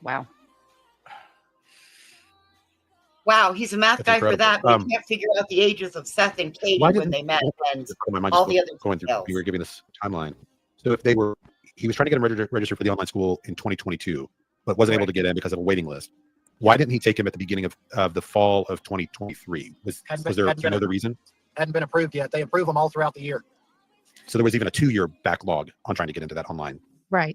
Wow. Wow, he's a math That's guy incredible. for that, but he can't figure out the ages of Seth and Katie when they met and all the other going through, details. you were giving this timeline. So if he was trying to get him registered for the online school in 2022, but wasn't able to get in because of a waiting list. Why didn't he take him at the beginning of the fall of 2023? Was there another reason? Hadn't been approved yet. They approve them all throughout the year. So there was even a 2-year backlog on trying to get into that online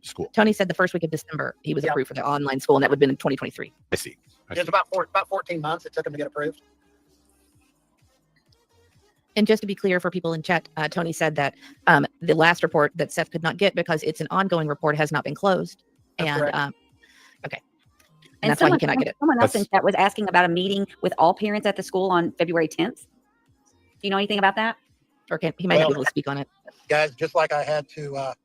school. Tony said the first week of December he was approved for the online school, and that would have been in 2023. I see. It was about 14 months it took him to get approved. And just to be clear for people in chat, Tony said that the last report that Seth could not get because it's an ongoing report has not been closed. That's And okay. And that's why he cannot get it. Someone else in chat was asking about a meeting with all parents at the school on February 10th. Do you know anything about that? Or he might not be able to speak on it. Guys, just like I had to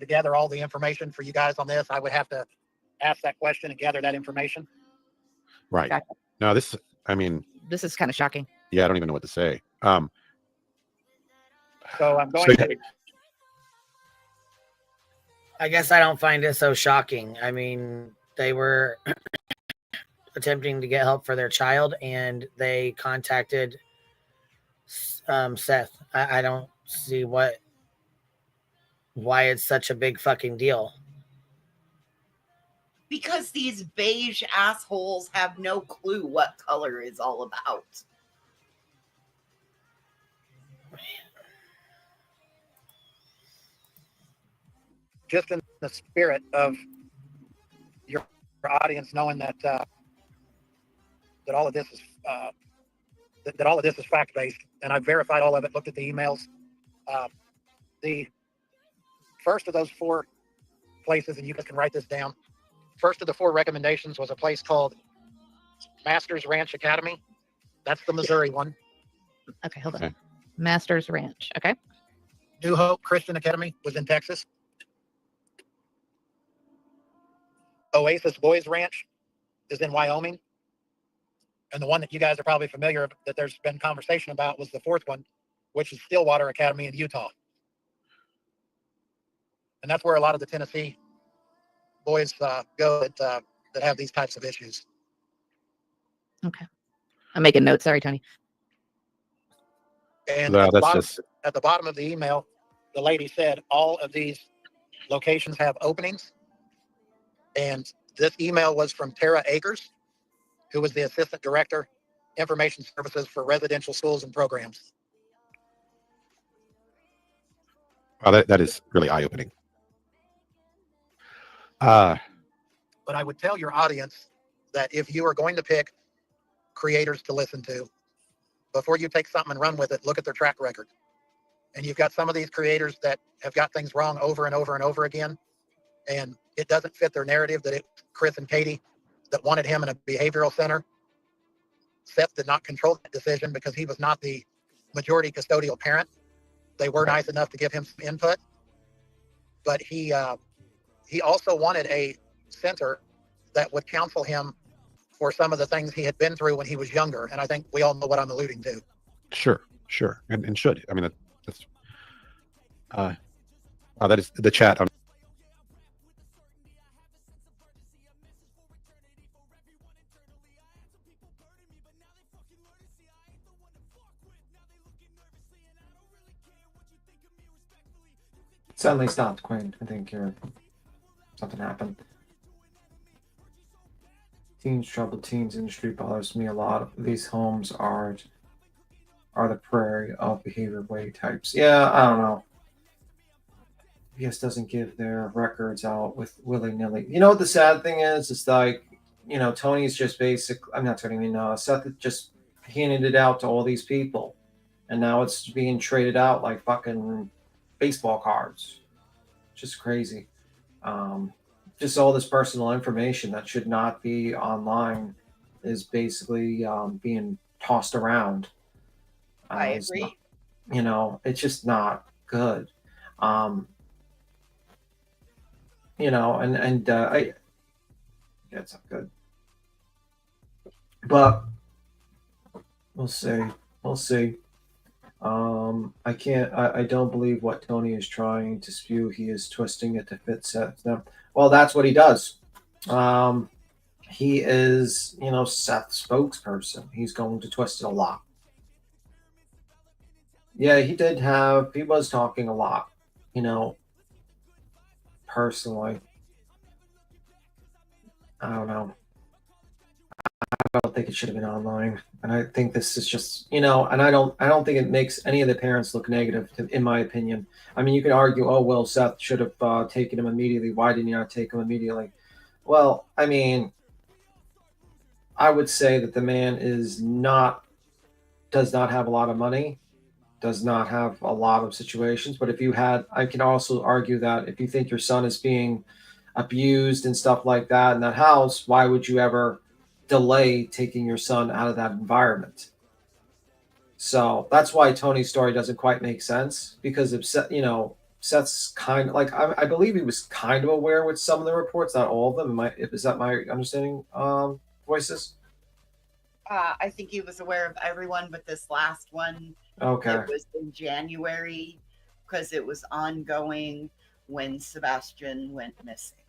gather all the information for you guys on this, I would have to ask that question and gather that information. Right. Gotcha. No, this is kind of shocking. Yeah, I don't even know what to say. So I'm going to. I guess I don't find it so shocking. I mean, they were attempting to get help for their child, and they contacted Seth. I don't see why it's such a big fucking deal. Because these beige assholes have no clue what color is all about. Just in the spirit of your audience knowing that that all of this is that all of this is fact-based, and I've verified all of it, looked at the emails. The first of those 4 places, and you guys can write this down. First of the 4 recommendations was a place called Masters Ranch Academy. That's the Missouri one. Okay, hold on. Masters Ranch. Okay. New Hope Christian Academy was in Texas. Oasis Boys Ranch is in Wyoming. And the one that you guys are probably familiar that there's been conversation about was the 4th one, which is Stillwater Academy in Utah. And that's where a lot of the Tennessee boys go that have these types of issues. Okay. I'm making notes. Sorry, Tony. And at the bottom of the email, the lady said all of these locations have openings. And this email was from Tara Akers, who was the Assistant Director, Information Services for Residential Schools and Programs. Wow, that is really eye-opening. But I would tell your audience that if you are going to pick creators to listen to, before you take something and run with it, look at their track record. And you've got some of these creators that have got things wrong over and over and over again. And it doesn't fit their narrative that it's Chris and Katie that wanted him in a behavioral center. Seth did not control that decision because he was not the majority custodial parent. They were nice enough to give him some input. But he also wanted a center that would counsel him for some of the things he had been through when he was younger. And I think we all know what I'm alluding to. Sure. And should. I mean, that's that is the chat. Suddenly stopped, Queen. I think something happened. Teens, troubled teens industry bothers me a lot. These homes are the prairie of behavior way types. Yeah, I don't know. CPS doesn't give their records out with willy-nilly. You know what the sad thing is? It's like, Tony's just I'm not telling Seth just handed it out to all these people. And now it's being traded out like fucking baseball cards. Just crazy. Just all this personal information that should not be online is basically being tossed around. I agree. It's just not good. Yeah, it's not good. But we'll see. We'll see. I don't believe what Tony is trying to spew. He is twisting it to fit Seth. No. Well, that's what he does. He is, Seth's spokesperson. He's going to twist it a lot. Yeah, he was talking a lot, personally. I don't know. I don't think it should have been online. And I think this is just, and I don't think it makes any of the parents look negative, in my opinion. I mean, you can argue, oh, well, Seth should have taken him immediately. Why didn't you not take him immediately? Well, I mean, I would say that the man does not have a lot of money, does not have a lot of situations. But I can also argue that if you think your son is being abused and stuff like that in that house, why would you ever delay taking your son out of that environment? So that's why Tony's story doesn't quite make sense, because if Seth's kind of like, I believe he was kind of aware with some of the reports, not all of them. Is that my understanding, Voices? I think he was aware of everyone, but this last one, okay, it was in January because it was ongoing when Sebastian went missing.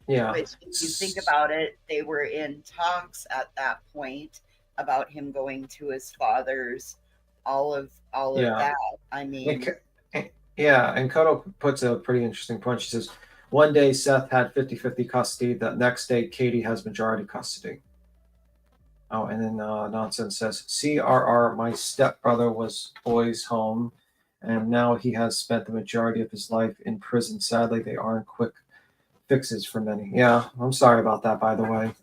Yeah. Which, if you think about it, they were in talks at that point about him going to his father's, all of that. I mean, yeah, and Koto puts a pretty interesting point. She says, one day Seth had 50-50 custody. The next day, Katie has majority custody. Oh, and then Nonsense says, CRR, my stepbrother was boys' home, and now he has spent the majority of his life in prison. Sadly, they aren't quick fixes for many. Yeah, I'm sorry about that, by the way.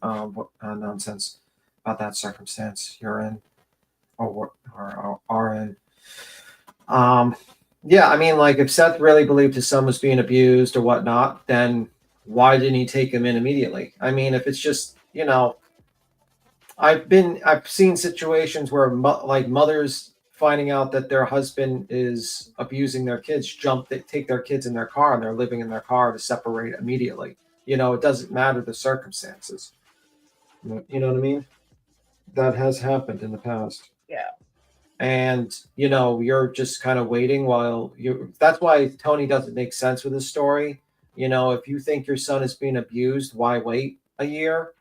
Nonsense about that circumstance you're in or are in. Yeah, I mean, like, if Seth really believed his son was being abused or whatnot, then why didn't he take him in immediately? I mean, if it's just, I've seen situations where mothers finding out that their husband is abusing their kids, they take their kids in their car and they're living in their car to separate immediately. It doesn't matter the circumstances. You know what I mean? That has happened in the past. Yeah. And, you're just kind of waiting that's why Tony doesn't make sense with his story. If you think your son is being abused, why wait a year?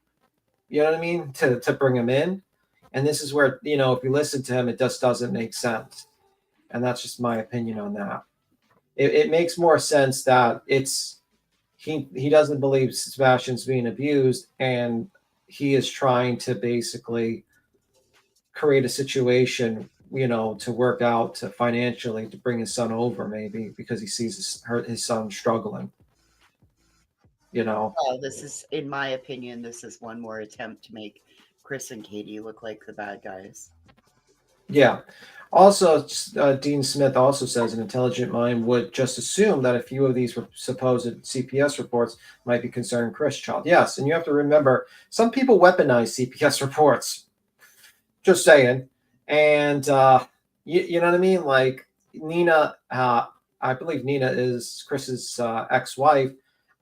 You know what I mean? To bring him in. And this is where, if you listen to him, it just doesn't make sense. And that's just my opinion on that. It makes more sense that he doesn't believe Sebastian's being abused, and he is trying to basically create a situation, to work out financially to bring his son over, maybe because he sees his son struggling. Well, this is, in my opinion, this is one more attempt to make Chris and Katie look like the bad guys. Yeah. Also, Dean Smith also says an intelligent mind would just assume that a few of these supposed CPS reports might be concerning Chris' child. Yes, and you have to remember, some people weaponize CPS reports. Just saying. And you know what I mean? Like Nina, I believe Nina is Chris's ex-wife.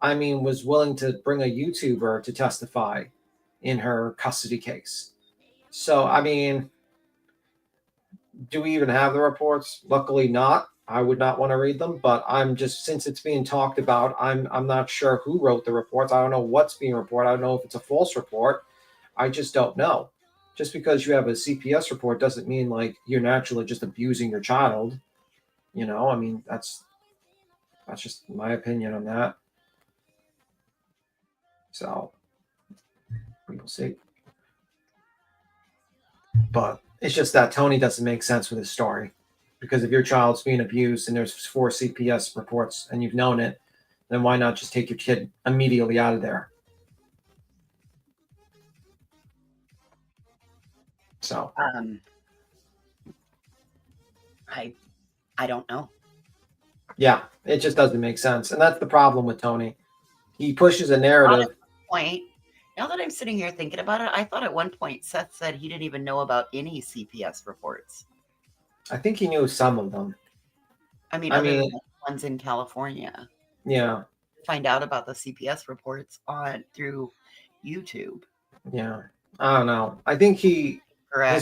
I mean, was willing to bring a YouTuber to testify in her custody case. So, I mean, do we even have the reports? Luckily not. I would not want to read them, but since it's being talked about, I'm not sure who wrote the reports. I don't know what's being reported. I don't know if it's a false report. I just don't know. Just because you have a CPS report doesn't mean like you're naturally just abusing your child. I mean, That's just my opinion on that. So we will see. But it's just that Tony doesn't make sense with his story. Because if your child's being abused and there's 4 CPS reports and you've known it, then why not just take your kid immediately out of there? So I don't know. Yeah, it just doesn't make sense. And that's the problem with Tony. He pushes a narrative. Point. Now that I'm sitting here thinking about it, I thought at one point Seth said he didn't even know about any CPS reports. I think he knew some of them. I mean, other than the ones in California. Yeah. Find out about the CPS reports through YouTube. Yeah. I don't know. I think his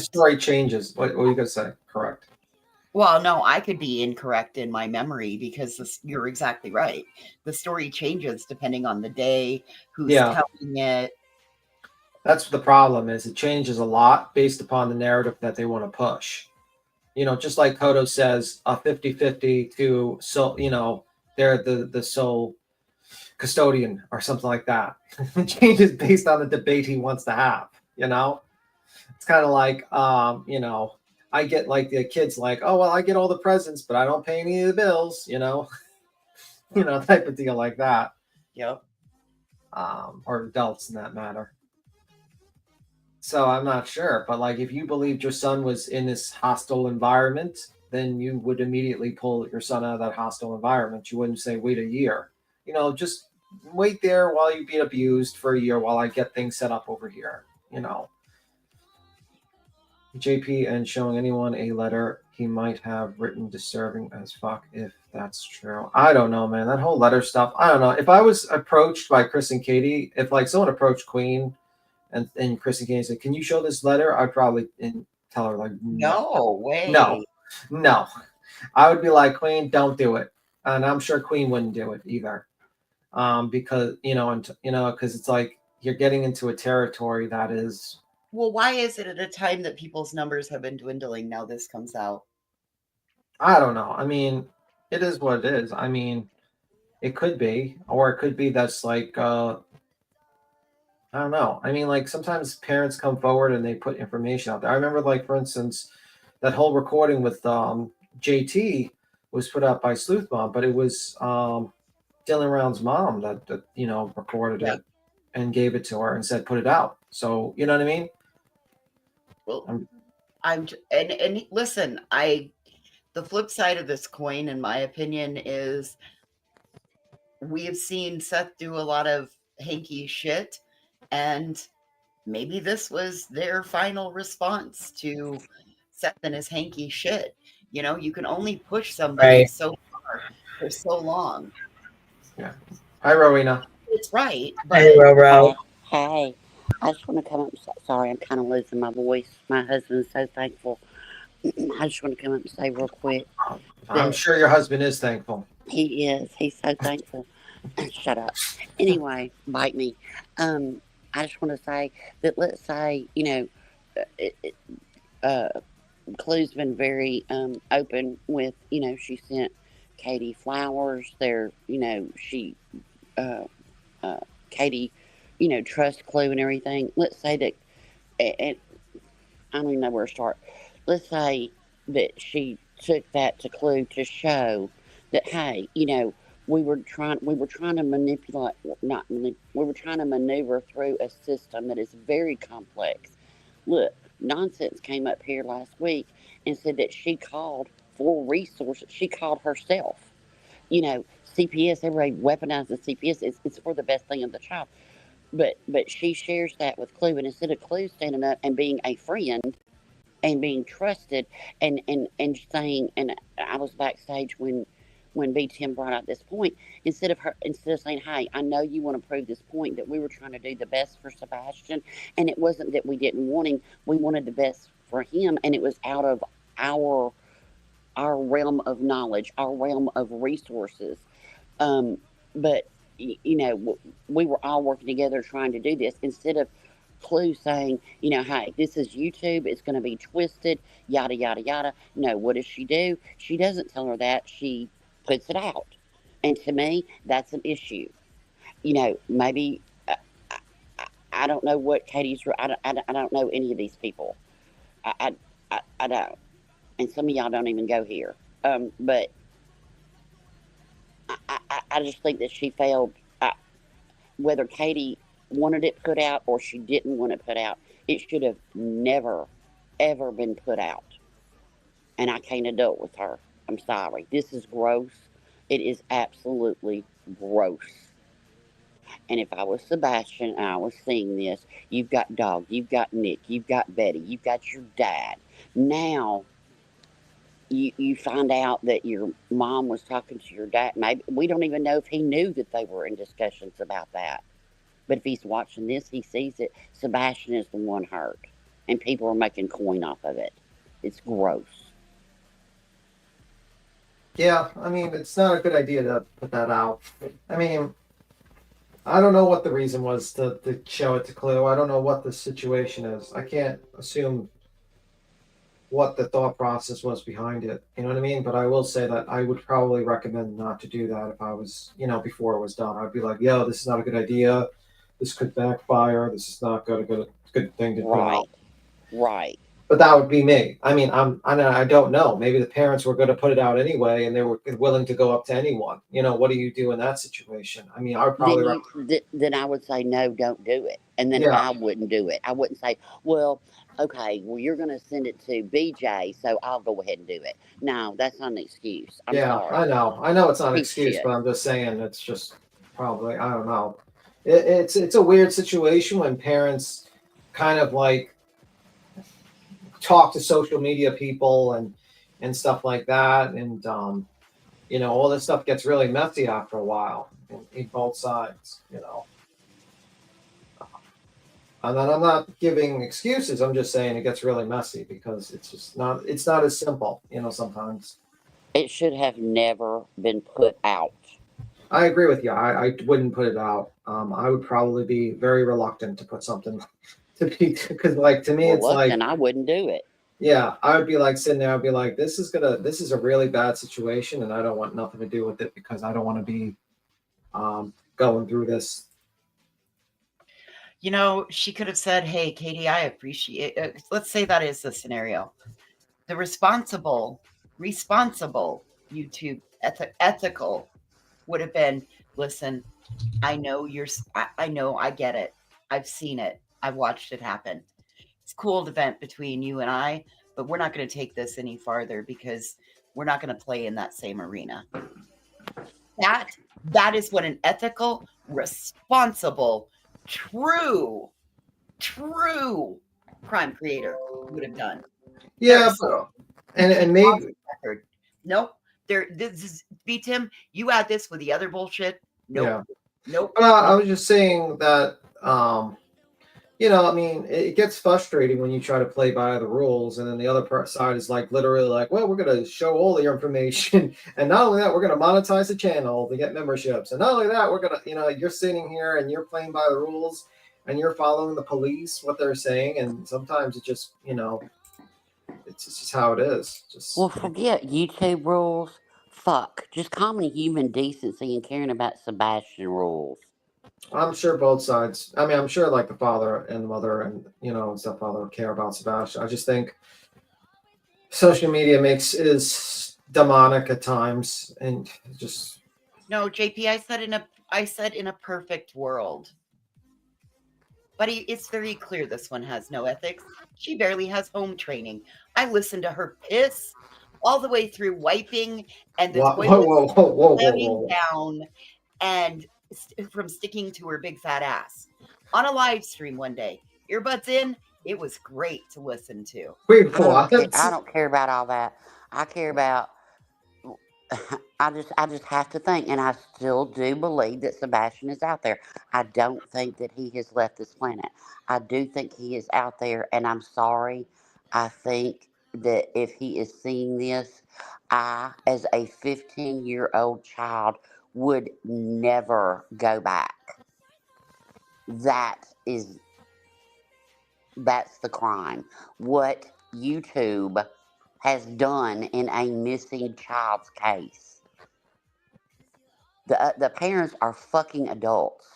story changes. What are you going to say? Correct. Well, no, I could be incorrect in my memory because you're exactly right. The story changes depending on the day, who's telling it. That's the problem is it changes a lot based upon the narrative that they want to push. You know, just like Kodo says, a 50-50 to they're the sole custodian or something like that. It changes based on the debate he wants to have, you know? It's kind of like, I get like the kids like, oh, well, I get all the presents, but I don't pay any of the bills, type of deal like that. Yep. Or adults in that matter. So I'm not sure, but like if you believed your son was in this hostile environment, then you would immediately pull your son out of that hostile environment. You wouldn't say, wait a year. Just wait there while you be abused for a year while I get things set up over here, JP and showing anyone a letter he might have written disturbing as fuck if that's true. I don't know, man. That whole letter stuff, I don't know. If I was approached by Chris and Katie, if like someone approached Queen and Chris and Katie said, can you show this letter? I'd probably tell her like, no way. No. I would be like, Queen, don't do it. And I'm sure Queen wouldn't do it either. Because, because it's like you're getting into a territory that is. Well, why is it at a time that people's numbers have been dwindling now this comes out? I don't know. I mean, it is what it is. I mean, it could be, or it could be that's like, I don't know. I mean, like sometimes parents come forward and they put information out there. I remember, like, for instance, that whole recording with JT was put out by Sleuth Mom, but it was Dylan Round's mom that recorded it and gave it to her and said, put it out. So, you know what I mean? Well, listen, the flip side of this coin, in my opinion, is we have seen Seth do a lot of hanky shit, and maybe this was their final response to Seth and his hanky shit. You can only push somebody so far for so long. Yeah. Hi, Rowena. It's right. Hey, Roro. Hi. I just want to come up. Sorry, I'm kind of losing my voice. My husband's so thankful. I just want to come up and say real quick. I'm sure your husband is thankful. He is. He's so thankful. Shut up. Anyway, bite me. I just want to say that let's say, Clue's been very open with, she sent Katie flowers. She Katie, trust Clue and everything. Let's say that, and I don't even know where to start. Let's say that she took that to Clue to show that, hey, we were trying to manipulate, we were trying to maneuver through a system that is very complex. Look, Nonsense came up here last week and said that she called for resources. She called herself. CPS, everybody weaponizes CPS. It's for the best thing of the child. But she shares that with Clue, and instead of Clue standing up and being a friend and being trusted and saying, and I was backstage when B Tim brought out this point, instead of saying, hey, I know you want to prove this point that we were trying to do the best for Sebastian, and it wasn't that we didn't want him, we wanted the best for him, and it was out of our realm of knowledge, our realm of resources. But we were all working together trying to do this, instead of Clue saying, hey, this is YouTube, it's going to be twisted, yada, yada, yada. No, what does she do? She doesn't tell her that. She puts it out. And to me, that's an issue. You know, maybe I don't know what Katie's. I don't know any of these people. I don't. And some of y'all don't even go here. But I just think that she failed. Whether Katie wanted it put out or she didn't want it put out, it should have never, ever been put out. And I can't adult with her. I'm sorry. This is gross. It is absolutely gross. And if I was Sebastian and I was seeing this, you've got Dog, you've got Nick, you've got Betty, you've got your dad. Now you find out that your mom was talking to your dad. Maybe we don't even know if he knew that they were in discussions about that. But if he's watching this, he sees it. Sebastian is the one hurt. And people are making coin off of it. It's gross. Yeah, I mean, it's not a good idea to put that out. I mean, I don't know what the reason was to show it to Clue. I don't know what the situation is. I can't assume what the thought process was behind it. You know what I mean? But I will say that I would probably recommend not to do that if I was, before it was done. I'd be like, yo, this is not a good idea. This could backfire. This is not good thing to put out. Right. But that would be me. I mean, I don't know. Maybe the parents were going to put it out anyway, and they were willing to go up to anyone. What do you do in that situation? I mean, I would probably then I would say no, don't do it, and then I wouldn't do it. I wouldn't say, well, okay, well you're going to send it to BJ, so I'll go ahead and do it. No, that's not an excuse. I'm sorry. I know it's not an excuse, but I'm just saying it's just probably I don't know. It's a weird situation when parents kind of like talk to social media people and stuff like that, and all this stuff gets really messy after a while in both sides. And then I'm not giving excuses. I'm just saying it gets really messy because it's not as simple. Sometimes it should have never been put out. I agree with you. I wouldn't put it out. I would probably be very reluctant to put something because like to me it's like I wouldn't do it. Yeah, I would be like sitting there. I'd be like, this is a really bad situation, and I don't want nothing to do with it because I don't want to be going through this. She could have said, hey, Katie, I appreciate it. Let's say that is the scenario. The responsible YouTube ethical would have been, listen, I know I get it. I've seen it. I've watched it happen. It's a cool event between you and I, but we're not going to take this any farther because we're not going to play in that same arena. That is what an ethical, responsible, true crime creator would have done. Yeah, and maybe nope. This is Tim. You add this with the other bullshit. Nope. Yeah. Nope. I was just saying that. I mean, it gets frustrating when you try to play by the rules, and then the other side is like literally like, well, we're going to show all the information, and not only that, we're going to monetize the channel to get memberships, and not only that, we're going to, you're sitting here and you're playing by the rules, and you're following the police what they're saying, and sometimes it just, it's just how it is. Well, forget YouTube rules. Fuck, just common human decency and caring about Sebastian rules. I'm sure both sides. I mean, I'm sure like the father and the mother and stepfather care about Sebastian. I just think social media is demonic at times, and just no. JP, I said in a perfect world, but it's very clear this one has no ethics. She barely has home training. I listened to her piss all the way through wiping and the toilet slamming down and from sticking to her big fat ass on a live stream one day. Earbuds in, it was great to listen to. Wait, I don't care about all that. I care about I just have to think, and I still do believe that Sebastian is out there. I don't think that he has left this planet. I do think he is out there, and I'm sorry. I think that if he is seeing this, I, as a 15-year-old child, would never go back. That's the crime. What YouTube has done in a missing child's case. The parents are fucking adults.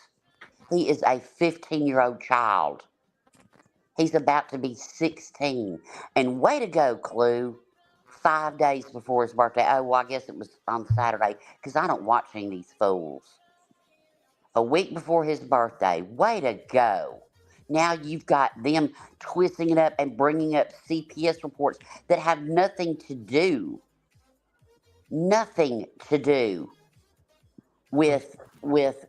He is a 15-year-old child. He's about to be 16. And way to go, Clue. 5 days before his birthday. Oh, well, I guess it was on Saturday, because I don't watch any of these fools. A week before his birthday. Way to go. Now you've got them twisting it up and bringing up CPS reports that have nothing to do with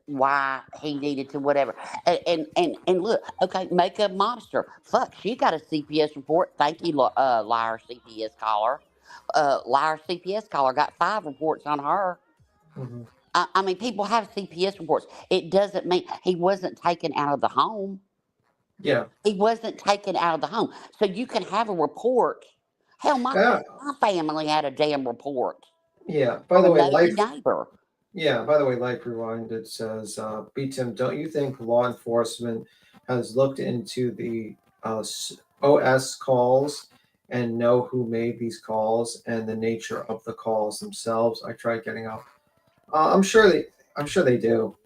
why he needed to whatever. And look, okay, makeup mobster. Fuck, she got a CPS report. Thank you, liar CPS caller. Liar CPS caller got 5 reports on her. Mm-hmm. I mean, people have CPS reports. It doesn't mean he wasn't taken out of the home. Yeah. He wasn't taken out of the home. So you can have a report. Hell, my family had a damn report. Yeah. By From the a way, nosy neighbor. Yeah, by the way, Life Rewinded says, B-Tim, don't you think law enforcement has looked into the OS calls and know who made these calls and the nature of the calls themselves? I tried getting up. I'm sure they do.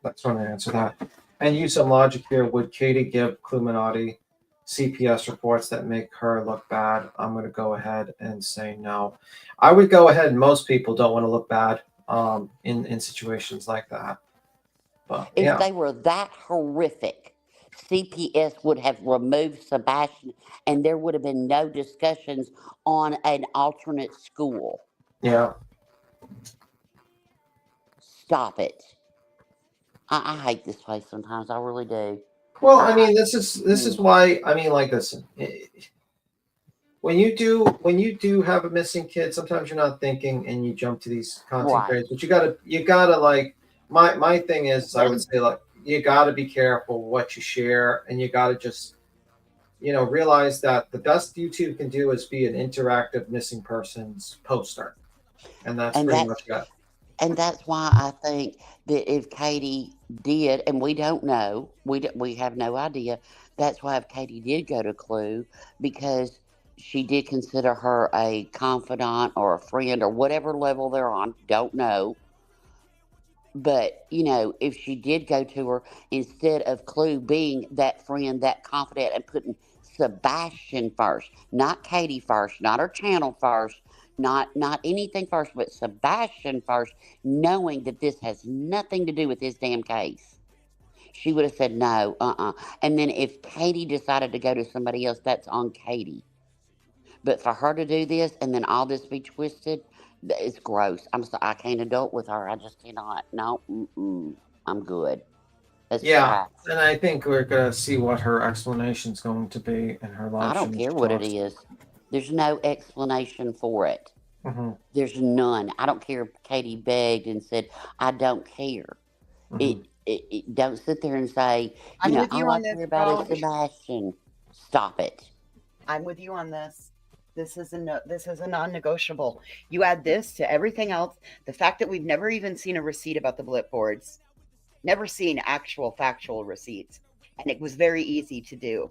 That's when I answer that. And use some logic here. Would Katie give Cluminati CPS reports that make her look bad? I'm going to go ahead and say no. I would go ahead. Most people don't want to look bad in situations like that. But if they were that horrific, CPS would have removed Sebastian and there would have been no discussions on an alternate school. Yeah. Stop it. I hate this place sometimes. I really do. Well, I mean, this is why, I mean, like, listen, when you do have a missing kid, sometimes you're not thinking and you jump to these content creators, but you gotta like, my thing is, I would say, like, you gotta be careful what you share, and you gotta just, realize that the best YouTube can do is be an interactive missing persons poster, and that's pretty much it. And that's why I think that if Katie did, and we don't know, we have no idea. That's why if Katie did go to Clue, because she did consider her a confidant or a friend or whatever level they're on, don't know. But, if she did go to her, instead of Clue being that friend, that confidant, and putting Sebastian first, not Katie first, not her channel first, not anything first, but Sebastian first, knowing that this has nothing to do with his damn case, she would have said no, And then if Katie decided to go to somebody else, that's on Katie. But for her to do this and then all this be twisted, it's gross. I can't adult with her. I just cannot. No, I'm good. Yeah, and I think we're gonna see what her explanation's going to be in her live. I don't care what it is. There's no explanation for it. Mm-hmm. There's none. I don't care if Katie begged and said, I don't care. Mm-hmm. It don't sit there and say, I'm with you all I on this, care about bro. is Sebastian. Stop it. I'm with you on this. This is a non-negotiable. You add this to everything else. The fact that we've never even seen a receipt about the blip boards, never seen actual factual receipts, and it was very easy to do,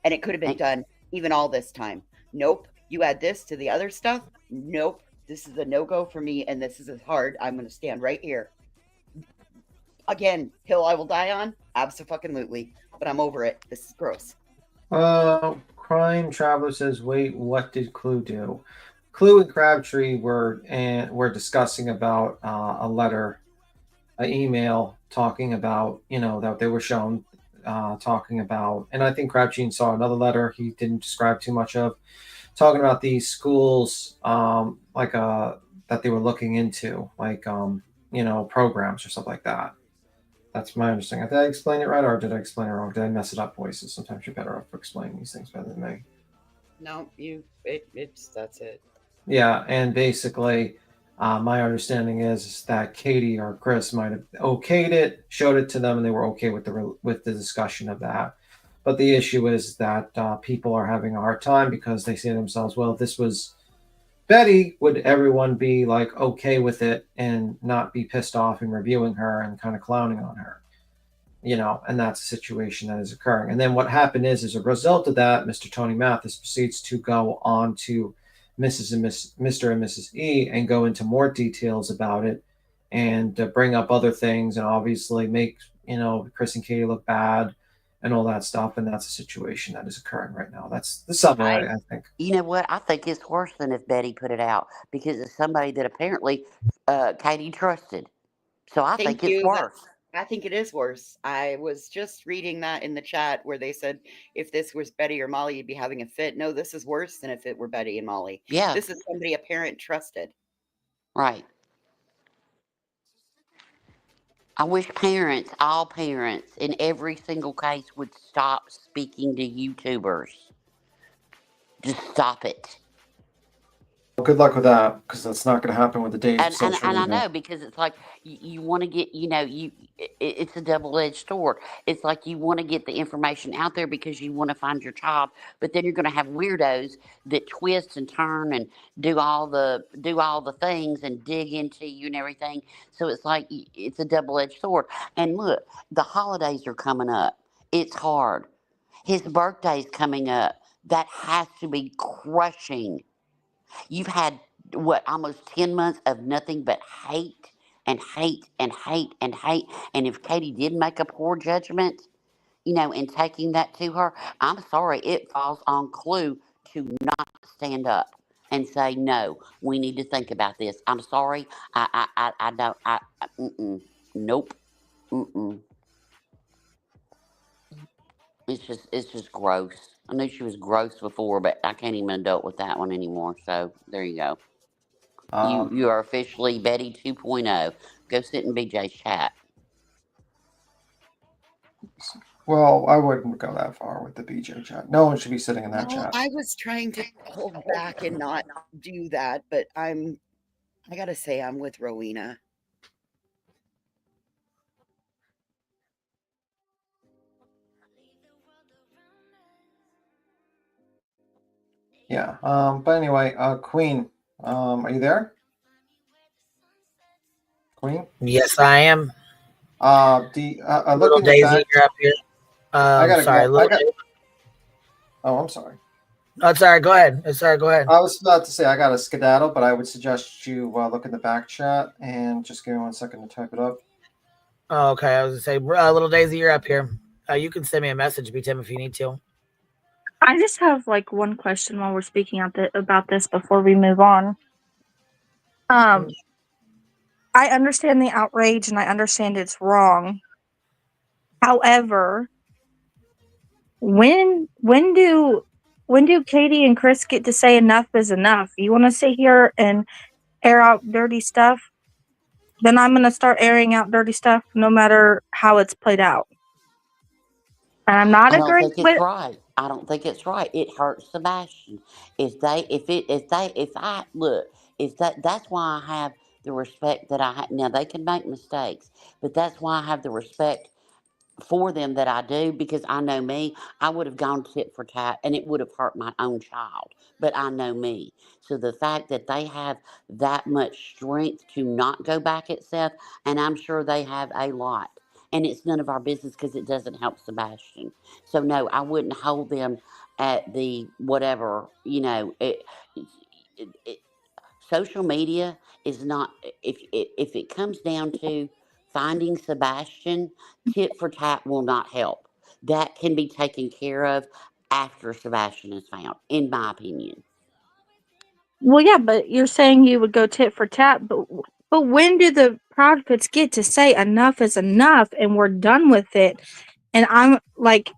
and it could have been done even all this time. Nope. You add this to the other stuff. Nope. This is a no-go for me, and this is as hard. I'm going to stand right here. Again, hill I will die on. Absolutely. But I'm over it. This is gross. Crime Traveler says, wait, what did Clue do? Clue and Crabtree were discussing about a letter, an email talking about, that they were shown talking about, and I think Crabtree saw another letter he didn't describe too much of, talking about these schools that they were looking into, programs or stuff like that. That's my understanding. Did I explain it right, or did I explain it wrong? Did I mess it up, voices? Sometimes you're better off for explaining these things better than me. No, that's it. Yeah, and basically, my understanding is that Katie or Chris might have okayed it, showed it to them, and they were okay with the discussion of that. But the issue is that people are having a hard time because they say to themselves, well, if this was Betty, would everyone be like okay with it and not be pissed off and reviewing her and kind of clowning on her? And that's a situation that is occurring. And then what happened is, as a result of that, Mr. Tony Mathis proceeds to go on to Mr. and Mrs. E and go into more details about it and bring up other things and obviously make, Chris and Katie look bad and all that stuff. And that's a situation that is occurring right now. That's the summary, I think. You know what? I think it's worse than if Betty put it out because it's somebody that apparently Katie trusted. So I think Thank it's you. worse. I think it is worse. I was just reading that in the chat where they said if this was Betty or Molly, you'd be having a fit. No, this is worse than if it were Betty and Molly. Yeah. This is somebody a parent trusted. Right. I wish parents, all parents, in every single case would stop speaking to YouTubers. Just stop it. Well, good luck with that, because that's not going to happen with the days of And social I media. know, because it's like you want to get, it's a double-edged sword. It's like you want to get the information out there because you want to find your child, but then you're going to have weirdos that twist and turn and do all the things and dig into you and everything. So it's like it's a double-edged sword. And look, the holidays are coming up. It's hard. His birthday's coming up. That has to be crushing. You've had what, almost 10 months of nothing but hate and hate and hate and hate. And if Katie did make a poor judgment, in taking that to her, I'm sorry, it falls on Clue to not stand up and say, no, we need to think about this. I'm sorry. I don't, nope. It's just gross. I knew she was gross before, but I can't even adult with that one anymore. So there you go. You are officially Betty 2.0. Go sit in BJ's chat. Well, I wouldn't go that far with the BJ chat. No one should be sitting in that No, chat. I was trying to hold back and not do that, but I gotta say I'm with Rowena. Yeah. But anyway, Queen, are you there? Queen? Yes, I am. Look in your Daisy, back. you're up here. I gotta sorry, go. Oh, I'm sorry. Oh, sorry. Go ahead. Sorry, go ahead. I was about to say I got a skedaddle, but I would suggest you look in the back chat and just give me 1 second to type it up. Oh, okay. I was gonna say, little Daisy, you're up here. You can send me a message, B-Tim, if you need to. I just have like one question while we're speaking about this before we move on. I understand the outrage and I understand it's wrong. However, when do Katie and Chris get to say enough is enough? You want to sit here and air out dirty stuff? Then I'm going to start airing out dirty stuff no matter how it's played out. And I'm not I don't agreeing think it's with. right. I don't think it's right. It hurts Sebastian. That's why I have the respect that I have. Now they can make mistakes, but that's why I have the respect for them that I do, because I know me. I would have gone tit for tat and it would have hurt my own child, but I know me. So the fact that they have that much strength to not go back at Seth, and I'm sure they have a lot, and it's none of our business because it doesn't help Sebastian. So no, I wouldn't hold them at the whatever, social media is not, if it comes down to finding Sebastian, tit for tat will not help. That can be taken care of after Sebastian is found, in my opinion. Well, yeah, but you're saying you would go tit for tat, but when do the Proudfoots get to say enough is enough and we're done with it? And I'm like,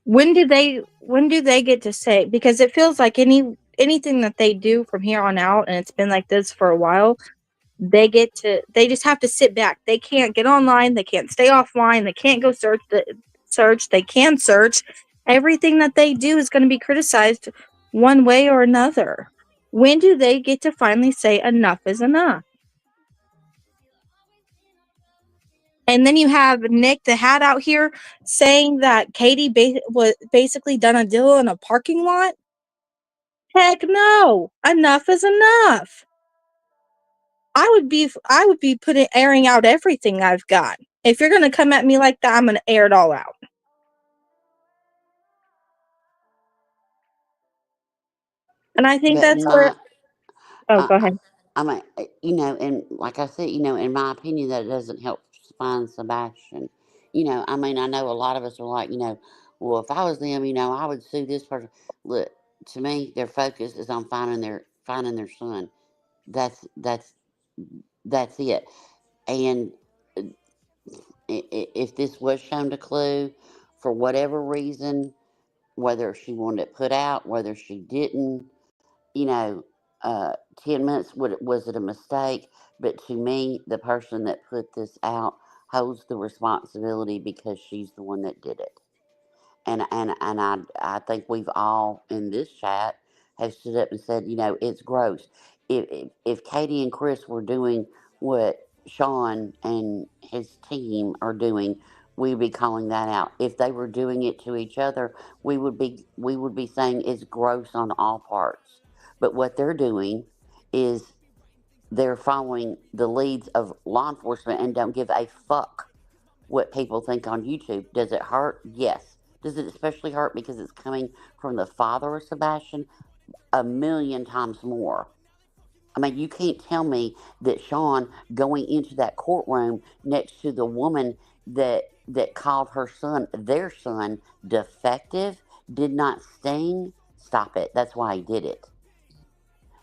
when do they get to say? Because it feels like anything that they do from here on out, and it's been like this for a while, they just have to sit back. They can't get online, they can't stay offline, they can't go search, they can search. Everything that they do is going to be criticized one way or another. When do they get to finally say enough is enough? And then you have Nick the Hat out here saying that Katie was basically done a deal in a parking lot. Heck no! Enough is enough. I would be airing out everything I've got. If you're gonna come at me like that, I'm gonna air it all out. And I think But that's where. Oh, go ahead. I mean, you know, and like I said, you know, in my opinion, that doesn't help find Sebastian. You know, I mean, I know a lot of us are like, you know, well, if I was them, you know, I would sue this person. Look, to me, their focus is on finding their son. That's that's that's it. And if this was shown to Clue, for whatever reason, whether she wanted it put out, whether she didn't, you know, 10 minutes, was it a mistake? But to me, the person that put this out holds the responsibility because she's the one that did it. And I think we've all in this chat have stood up and said, you know, it's gross. If Katie and Chris were doing what Sean and his team are doing, we'd be calling that out. If they were doing it to each other, we would be saying it's gross on all parts. But what they're doing is they're following the leads of law enforcement and don't give a fuck what people think on YouTube. Does it hurt? Yes. Does it especially hurt because it's coming from the father of Sebastian? A million times more. I mean, you can't tell me that Sean going into that courtroom next to the woman that called her son, their son, defective, did not sting. Stop it. That's why he did it.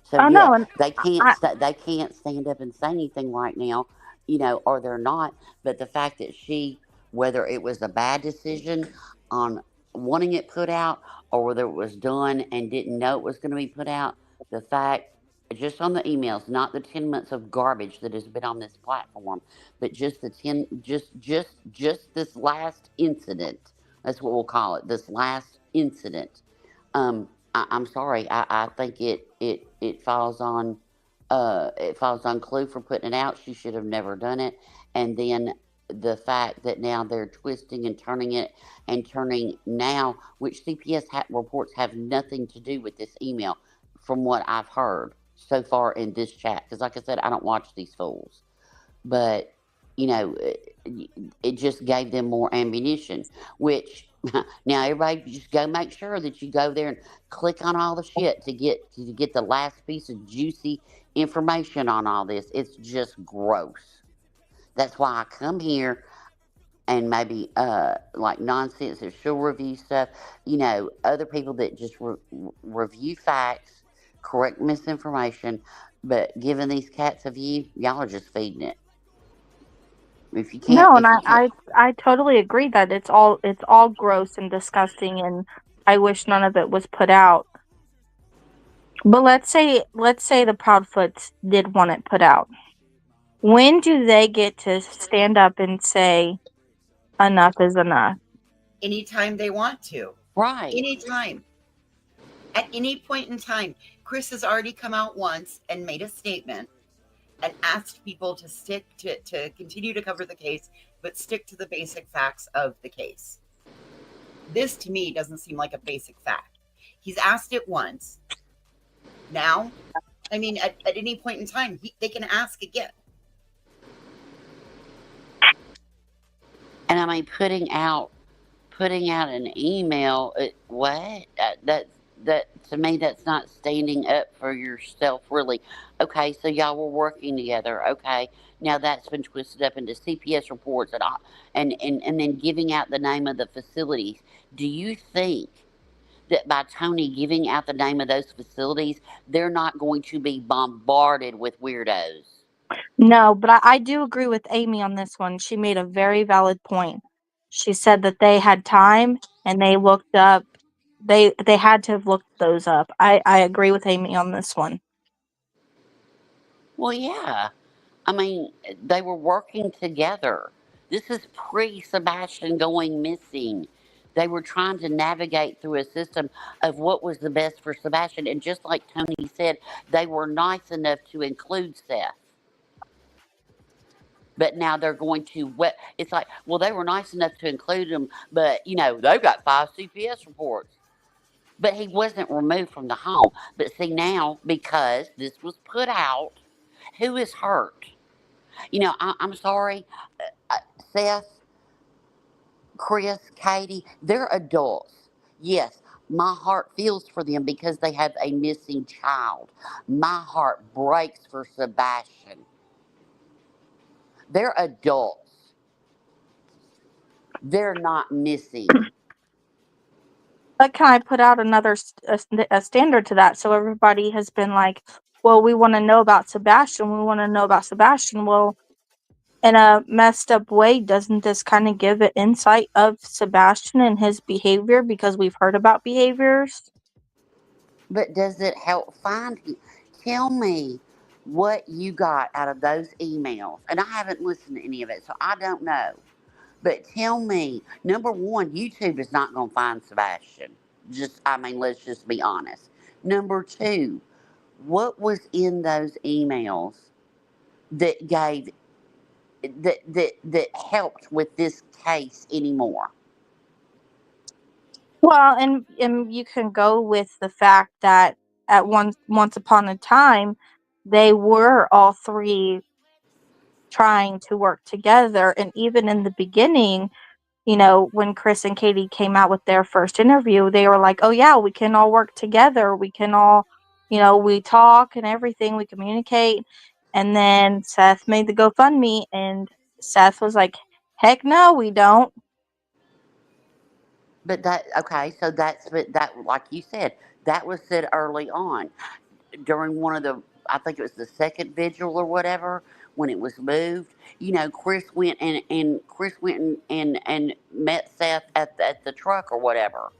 So Oh yeah, no, and they can't stand up and say anything right now, you know, or they're not. But the fact that she, whether it was a bad decision on wanting it put out, or whether it was done and didn't know it was going to be put out, the fact, just on the emails, not the 10 months of garbage that has been on this platform, but just the just this last incident. That's what we'll call it. This last incident. I'm sorry. I think it falls on Clue for putting it out. She should have never done it. And then the fact that now they're twisting and turning it and turning now, which CPS reports have nothing to do with this email, from what I've heard so far in this chat. Because like I said, I don't watch these fools, but you know, it just gave them more ammunition. Which now everybody just go make sure that you go there and click on all the shit to get the last piece of juicy information on all this. It's just gross. That's why I come here and maybe like nonsense or she'll review stuff. You know, other people that just review facts, correct misinformation, but giving these cats a view, y'all are just feeding it. no, and If you can't, I totally agree that it's all gross and disgusting, and I wish none of it was put out. But let's say the Proudfoots did want it put out. When do they get to stand up and say enough is enough? Anytime they want to. Right. Anytime. At any point in time. Chris has already come out once and made a statement and asked people to stick to continue to cover the case, but stick to the basic facts of the case. This to me doesn't seem like a basic fact. He's asked it once. Now, I mean, at any point in time, they can ask again. and I mean putting out an email. What that to me, that's not standing up for yourself, really. Okay, so y'all were working together. Okay, now that's been twisted up into CPS reports and all, and then giving out the name of the facilities. Do you think that by Tony giving out the name of those facilities, they're not going to be bombarded with weirdos? No, but I do agree with Amy on this one. She made a very valid point. She said that they had time and they looked up. They had to have looked those up. I agree with Amy on this one. Well, yeah. I mean, they were working together. This is pre Sebastian going missing. They were trying to navigate through a system of what was the best for Sebastian. And just like Tony said, they were nice enough to include Seth. But now they're going to, it's like, well, they were nice enough to include him, but, you know, they've got 5 CPS reports. But he wasn't removed from the home. But see, now, because this was put out, who is hurt? You know, I'm sorry, Seth, Chris, Katie, they're adults. Yes, My heart feels for them because they have a missing child. My heart breaks for Sebastian. They're adults. They're not missing. But can I put out a standard to that? So everybody has been like, well, we want to know about Sebastian. We want to know about Sebastian. Well, in a messed up way, doesn't this kind of give an insight of Sebastian and his behavior because we've heard about behaviors? But does it help find you? Tell me what you got out of those emails. And I haven't listened to any of it, so I don't know. But tell me, number one, YouTube is not going to find Sebastian. Let's just be honest. Number two, what was in those emails that gave that helped with this case anymore? Well, and you can go with the fact that once upon a time, they were all three trying to work together, and even in the beginning, when Chris and Katie came out with their first interview, they were like, "Oh yeah, we can all work together. We can all, we talk and everything. We communicate." And then Seth made the GoFundMe, and Seth was like, "Heck no, we don't." But like you said, that was said early on during one of the, I think it was the second vigil or whatever, when it was moved. Chris went and met Seth at the truck or whatever,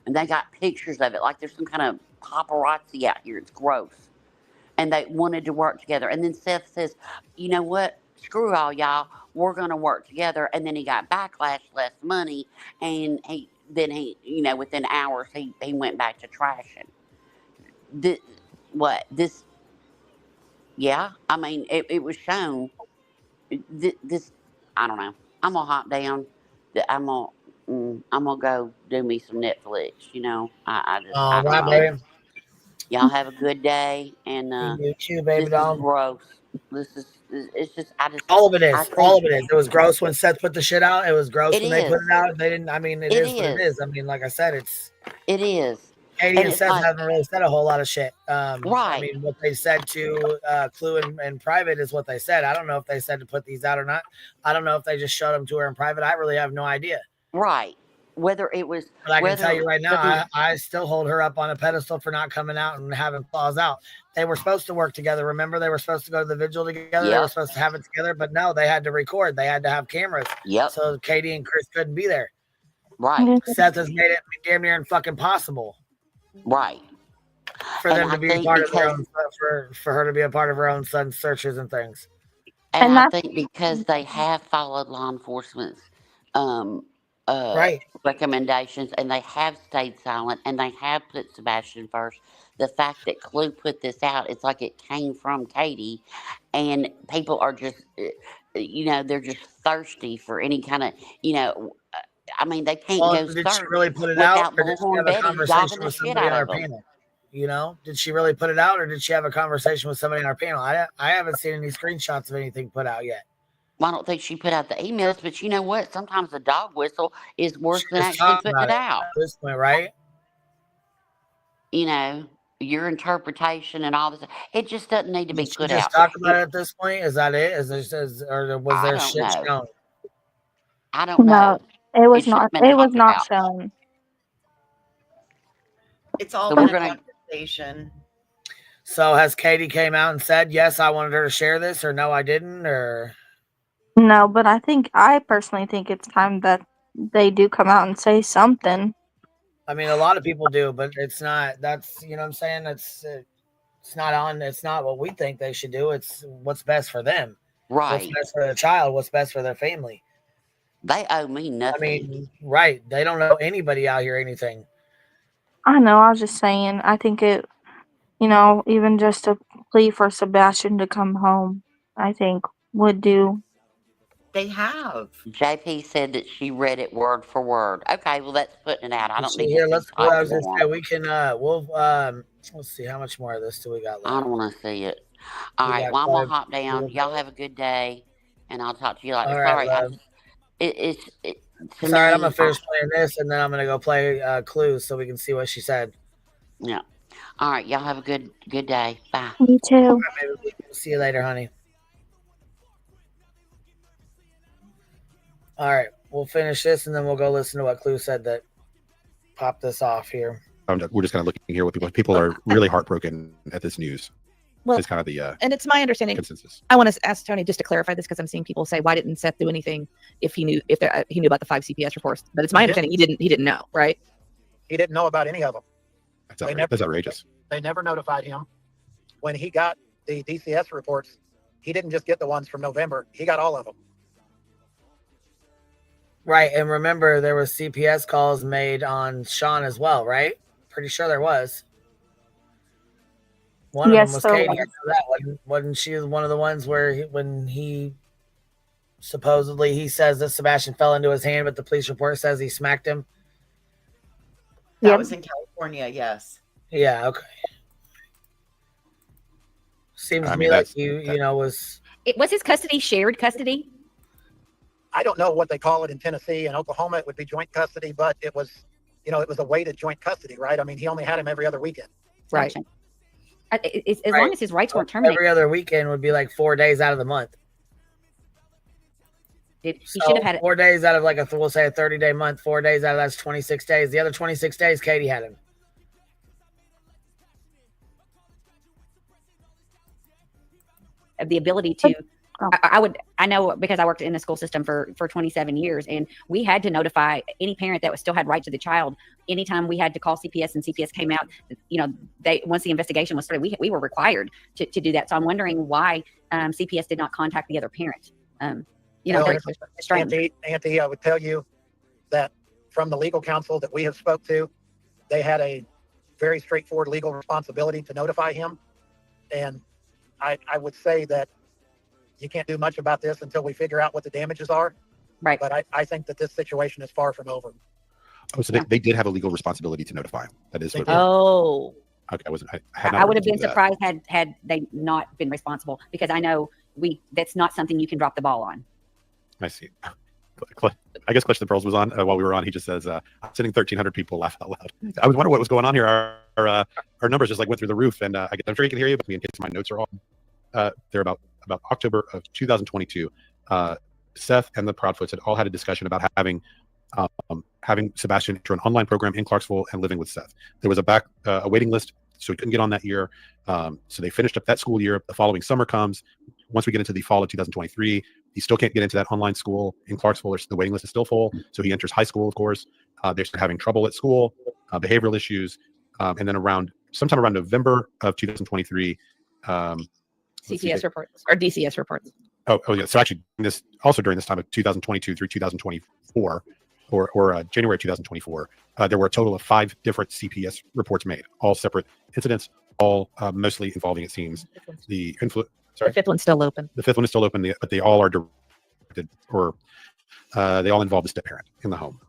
and they got pictures of it. Like there's some kind of paparazzi out here. It's gross. And they wanted to work together. And then Seth says, "You know what? Screw all y'all. We're going to work together." And then he got backlash, less money, and within hours he went back to trashing. This? Yeah. It was shown. This. I don't know. I'm gonna hop down. I'm gonna go do me some Netflix. I don't Right, know. baby. Y'all have a good day, and You too, baby this doll. is gross. It's just All of it I is. think All of it is. It was gross when Seth put the shit out. It was gross it when they is. put it out. They didn't. It It is what it is. is. Like I said, It is. Katie And and it's Seth like, haven't really said a whole lot of shit. right. What they said to Clue in private is what they said. I don't know if they said to put these out or not. I don't know if they just showed them to her in private. I really have no idea. Right. Whether it was. But I can tell you right now, I still hold her up on a pedestal for not coming out and having claws out. They were supposed to work together. Remember, they were supposed to go to the vigil together. Yep. They were supposed to have it together, but no, they had to record. They had to have cameras. Yep. So Katie and Chris couldn't be there. Right. Seth has made it damn near fucking impossible. Right. For them to be a part of their own, for her to be a part of her own son's searches and things. And I think because they have followed law enforcement's right. recommendations, and they have stayed silent, and they have put Sebastian first. The fact that Clue put this out, it's like it came from Katie, and people are just, they're just thirsty for any kind of, they can't go Did search she really put it without out, or did she Bullhorn have a Betty conversation dogging the with shit somebody out on of our them. panel? Did she really put it out, or did she have a conversation with somebody on our panel? I haven't seen any screenshots of anything put out yet. Well, I don't think she put out the emails, but you know what? Sometimes a dog whistle is worse than actually putting it out. At this point, right? Your interpretation and all this. It just doesn't need to be put Just out. talk about it at this point. Is that it? Or was there shit shown? I don't know. No, it was not. It was not shown. It's all So been we're a gonna- conversation. So has Katie came out and said, yes, I wanted her to share this, or no, I didn't, or? No, but I personally think it's time that they do come out and say something. A lot of people do, but it's not. That's, you know what I'm saying? It's not what we think they should do. It's what's best for them. Right. What's best for their child. What's best for their family. They owe me nothing. Right. They don't owe anybody out here anything. I know. I was just saying. I think it, even just a plea for Sebastian to come home, I think would do. They have. JP said that she read it word for word. Okay, well that's putting it out. I don't need Here, to let's see go. I was talking gonna more. say we can. Let's see how much more of this do we got left. I don't want to see it. All right, well I'm gonna hop down. Y'all have a good day, and I'll talk to you later. All right, Sorry, love. So Sorry, now I'm gonna you finish playing this, and then I'm gonna go play Clues so we can see what she said. yeah. All right, y'all have a good day. Bye. Me too. All right, baby. We'll see you later, honey. All right, we'll finish this, and then we'll go listen to what Clue said that popped this off here. We're just kind of looking here what people are really heartbroken at this news. Well, It's kind of the and it's my understanding. consensus. I want to ask Tony just to clarify this because I'm seeing people say, "Why didn't Seth do anything if he knew he knew about the 5 CPS reports?" But it's my understanding he didn't know, right? He didn't know about any of them. That's outrageous. They never notified him. When he got the DCS reports, he didn't just get the ones from November. He got all of them. Right, and remember there was CPS calls made on Sean as well, right? Pretty sure there was. One Yes, of them was there Katie. was. I know that wasn't she one of the ones where when he supposedly he says that Sebastian fell into his hand, but the police report says he smacked him. That was in California, yes. Yeah, okay. Seems to me like you know was Was his custody shared custody? I don't know what they call it in Tennessee. In Oklahoma, it would be joint custody, but it was, it was a weighted joint custody, right? I mean, he only had him every other weekend. Right. As long as his rights weren't terminated. every other weekend would be like 4 days out of the month. He should have had it. 4 days out of we'll say a 30-day month. 4 days out of that's 26 days. The other 26 days, Katie had him. The ability to I know because I worked in the school system for 27 years, and we had to notify any parent that still had right to the child anytime we had to call CPS, and CPS came out. Once the investigation was started, we were required to do that. So I'm wondering why CPS did not contact the other parent. Auntie, I would tell you that from the legal counsel that we have spoke to, they had a very straightforward legal responsibility to notify him. And I would say that you can't do much about this until we figure out what the damages are. Right. But I think that this situation is far from over. Oh, so they did have a legal responsibility to notify him. That is what. Oh. Okay, I would have been surprised had they not been responsible, because I know that's not something you can drop the ball on. I see. I guess Clutch the Pearls was on while we were on. He just says, I'm sitting 1,300 people laugh out loud. I was wondering what was going on here. Our numbers just went through the roof, and I'm sure you can hear you, but in case my notes are all, they're about October of 2022. Seth and the Proudfoots had all had a discussion about having Sebastian enter an online program in Clarksville and living with Seth. There was a waiting list, so he couldn't get on that year. So they finished up that school year. The following summer comes. Once we get into the fall of 2023, he still can't get into that online school in Clarksville. The waiting list is still full. So he enters high school, of course. They're still having trouble at school, behavioral issues. And then sometime around November of 2023, CPS reports or DCS reports. Oh yeah. So actually, during this time of 2022 through 2024, or January 2024, there were a total of 5 different CPS reports made, all separate incidents, all mostly involving, it seems, the fifth one's still open. The fifth one is still open, but they all are directed, or they all involve the step parent in the home.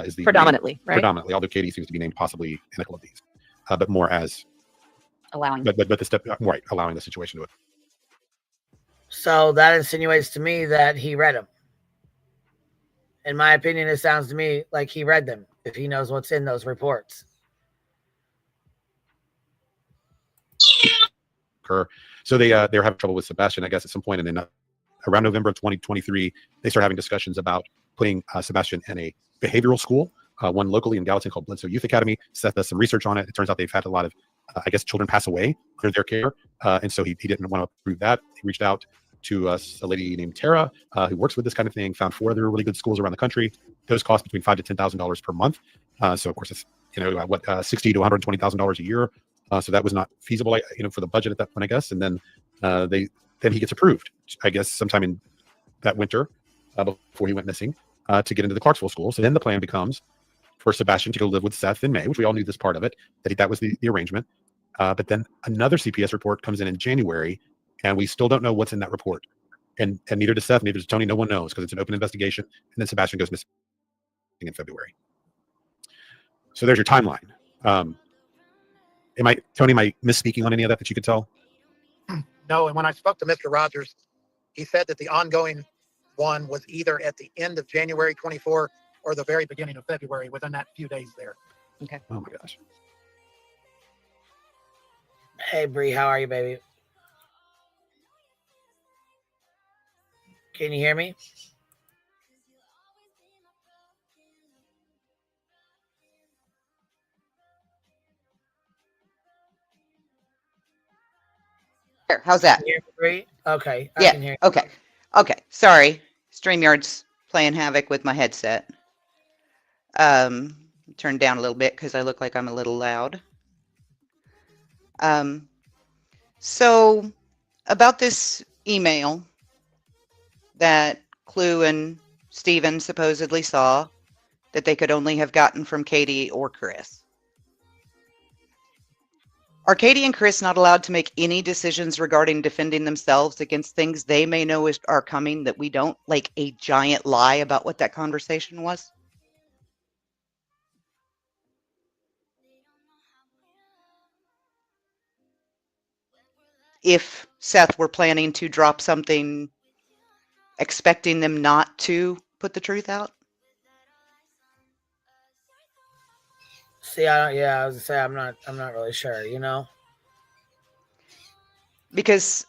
Is the predominantly, right? Predominantly, although Katie seems to be named possibly in a couple of these, but more as allowing. But the step right, allowing the situation to it. So that insinuates to me that he read them. In my opinion, it sounds to me like he read them if he knows what's in those reports. So they're having trouble with Sebastian, I guess, at some point, and then around November of 2023, they start having discussions about putting Sebastian in a behavioral school, one locally in Gallatin called Bledsoe Youth Academy. Seth does some research on it. It turns out they've had a lot of, children pass away under their care, and so he didn't want to approve that. He reached out to a lady named Tara, who works with this kind of thing, found 4 other really good schools around the country. Those cost between $5,000 to $10,000 per month. So of course it's $60,000 to $120,000 a year. So that was not feasible, for the budget at that point, I guess. And then he gets approved, I guess, sometime in that winter before he went missing to get into the Clarksville school. So then the plan becomes for Sebastian to go live with Seth in May, which we all knew this part of it, that was the arrangement. But then another CPS report comes in January, and we still don't know what's in that report. And neither does Seth, neither does Tony. No one knows because it's an open investigation. And then Sebastian goes missing in February. So there's your timeline. Tony, am I misspeaking on any of that you could tell? No, and when I spoke to Mr. Rogers, he said that the ongoing one was either at the end of January 24 or the very beginning of February, within that few days there. Okay. Oh my gosh. Hey, Bree, how are you, baby? Can you hear me? How's that? Can you hear me, Bree? Okay, I Yeah. can hear you. Okay. Okay. Sorry. StreamYard's playing havoc with my headset. Turn down a little bit because I look like I'm a little loud. So about this email that Clue and Steven supposedly saw that they could only have gotten from Katie or Chris. Are Katie and Chris not allowed to make any decisions regarding defending themselves against things they may know are coming that we don't, like a giant lie about what that conversation was? If Seth were planning to drop something, expecting them not to put the truth out? See, I don't. Yeah, I was gonna say I'm not really sure. You know, Because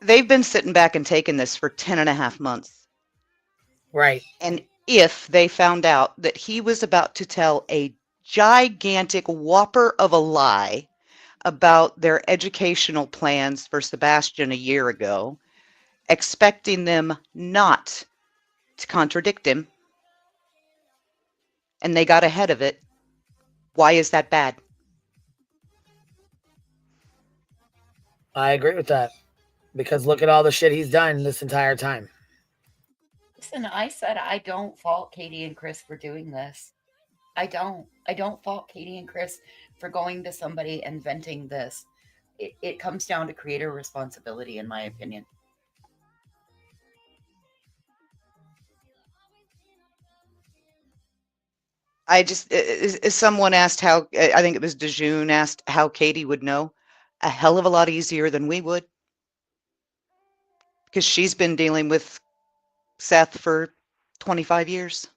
they've been sitting back and taking this for 10 and a half months. right? And if they found out that he was about to tell a gigantic whopper of a lie about their educational plans for Sebastian a year ago, expecting them not to contradict him, and they got ahead of it, why is that bad? I agree with that because look at all the shit he's done this entire time. Listen, I said I don't fault Katie and Chris for doing this. I don't fault Katie and Chris for going to somebody and venting this. It comes down to creator responsibility, in my opinion. I just, as someone asked how, I think it was Dejun asked how Katie would know, a hell of a lot easier than we would. Because she's been dealing with Seth for 25 years.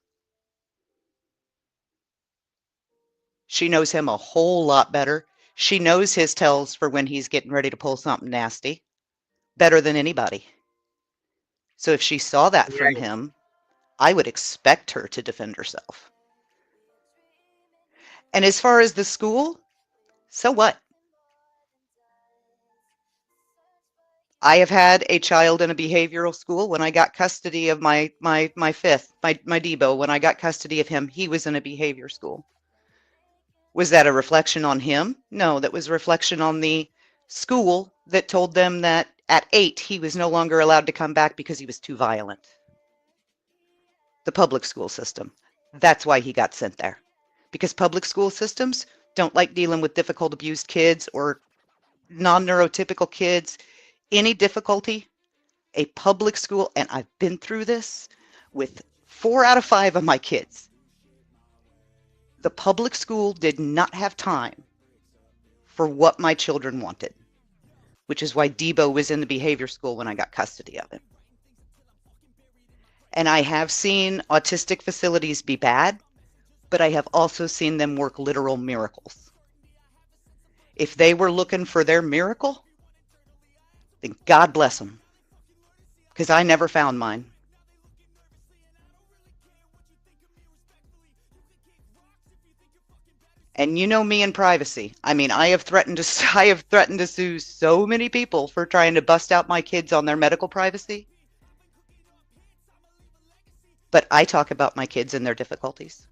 She knows him a whole lot better. She knows his tells for when he's getting ready to pull something nasty better than anybody. So if she saw that from Right. him, I would expect her to defend herself. And as far as the school, so what? I have had a child in a behavioral school. When I got custody of my fifth, my Debo, when I got custody of him, he was in a behavior school. Was that a reflection on him? No, that was a reflection on the school that told them that at 8 he was no longer allowed to come back because he was too violent. The public school system. That's why he got sent there. Because public school systems don't like dealing with difficult abused kids or non-neurotypical kids. Any difficulty, a public school, and I've been through this with 4 out of 5 of my kids. The public school did not have time for what my children wanted, which is why Debo was in the behavior school when I got custody of him. And I have seen autistic facilities be bad, but I have also seen them work literal miracles. If they were looking for their miracle, then God bless them, because I never found mine. And you know me in privacy. I mean, I have threatened to sue so many people for trying to bust out my kids on their medical privacy. But I talk about my kids and their difficulties.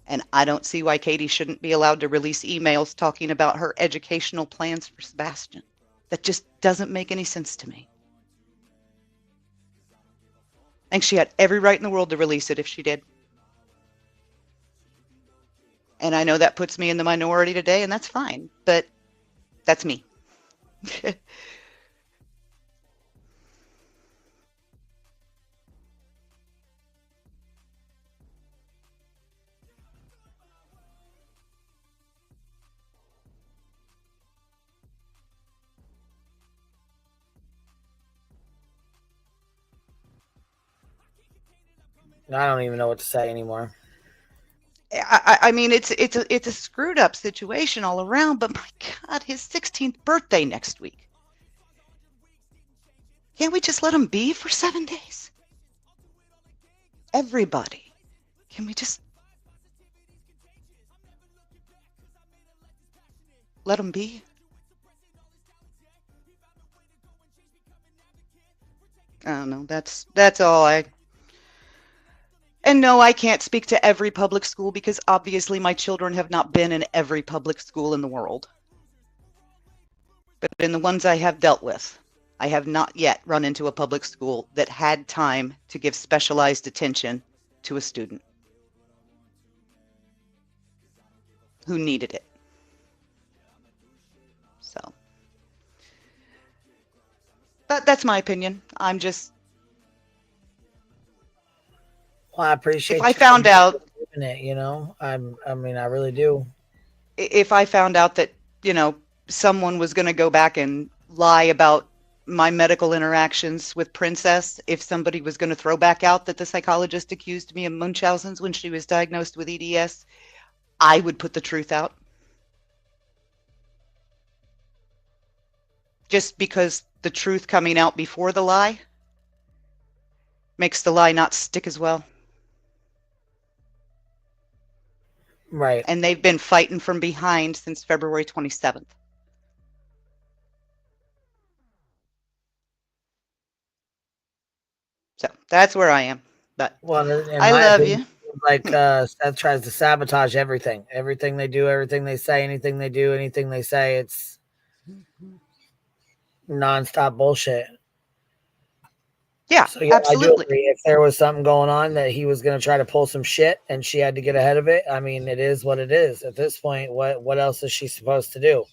And I don't see why Katie shouldn't be allowed to release emails talking about her educational plans for Sebastian. That just doesn't make any sense to me. I think she had every right in the world to release it if she did. And I know that puts me in the minority today, and that's fine, but that's me. I don't even know what to say anymore. I mean, it's a screwed up situation all around. But my God, his 16th birthday next week. Can't we just let him be for 7 days? Everybody, can we just let him be? I don't know. That's all I. And no, I can't speak to every public school because obviously my children have not been in every public school in the world. But in the ones I have dealt with, I have not yet run into a public school that had time to give specialized attention to a student who needed it. So, but that's my opinion. I'm just. Well, I appreciate. If I found out, it, you know, I mean, I really do. If I found out that, you know, someone was going to go back and lie about my medical interactions with Princess, if somebody was going to throw back out that the psychologist accused me of Munchausen's when she was diagnosed with EDS, I would put the truth out. Just because the truth coming out before the lie makes the lie not stick as well. Right. And they've been fighting from behind since February 27th. So that's where I am. But well, I love you. Like Seth tries to sabotage everything. Everything they do, everything they say, anything they do, anything they say, it's nonstop bullshit. Yeah, so, yeah, absolutely. I do agree. If there was something going on that he was going to try to pull some shit and she had to get ahead of it, I mean, it is what it is. At this point, what else is she supposed to do?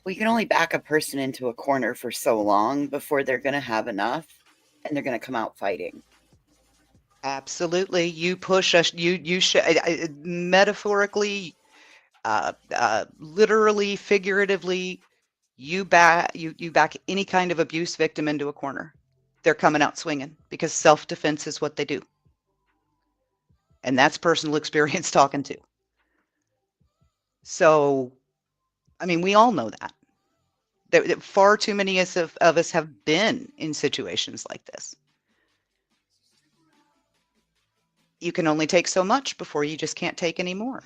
We can only back a person into a corner for so long before they're going to have enough and they're going to come out fighting. Absolutely. You push us, you metaphorically, literally, figuratively, you back any kind of abuse victim into a corner. They're coming out swinging because self-defense is what they do. And that's personal experience talking to. So, I mean, we all know that. That far too many of us have been in situations like this. You can only take so much before you just can't take any more.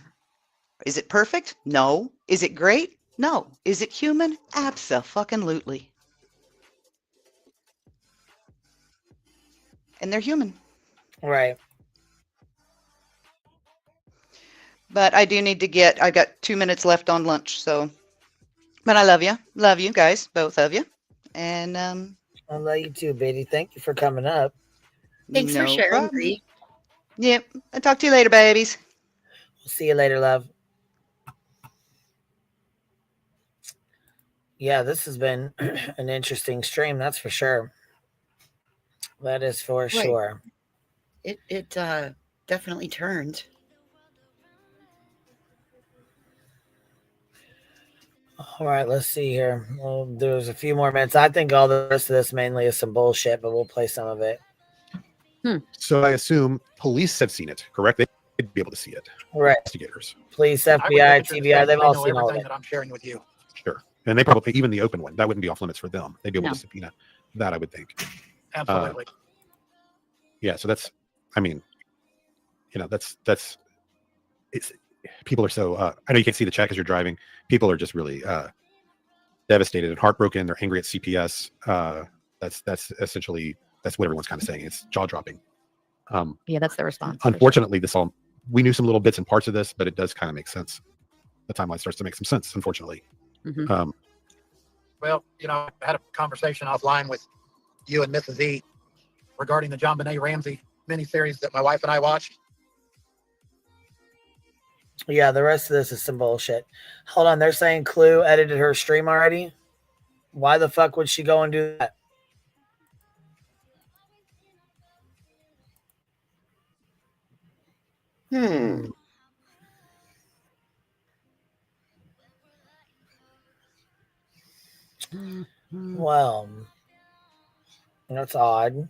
Is it perfect? No. Is it great? No. Is it human? Abso-fucking-lutely. And they're human. Right. But I do need to get, I've got 2 minutes left on lunch, so. But I love you. Love you guys, both of you. And I love you too, Betty. Thank you for coming up. Thanks for sharing, Bree. Yep. I'll talk to you later, babies. We'll see you later, love. Yeah, this has been an interesting stream, that's for sure. That is for sure. It definitely turned. All right, let's see here. Well, there's a few more minutes. I think all the rest of this mainly is some bullshit, but we'll play some of it. So I assume police have seen it, correct? They'd be able to see it. Right. Investigators. Police, FBI, TBI, they've all seen all of everything it. that I'm sharing with you. Sure. And they probably, even the open one, that wouldn't be off limits for them. They'd be able to subpoena that, I would think. Absolutely. Yeah, so that's, I mean, you know, that's it's, people are so, I know you can't see the chat because you're driving. People are just really devastated and heartbroken. They're angry at CPS. That's essentially, that's what everyone's kind of saying. It's jaw-dropping. Yeah, that's the response. Unfortunately, we knew some little bits and parts of this, but it does kind of make sense. The timeline starts to make some sense, unfortunately. Mm-hmm. Well, you know, I had a conversation offline with you and Mrs. E regarding the John Benet Ramsey miniseries that my wife and I watched. Yeah, the rest of this is some bullshit. Hold on, they're saying Clue edited her stream already? Why the fuck would she go and do that? Well, that's odd.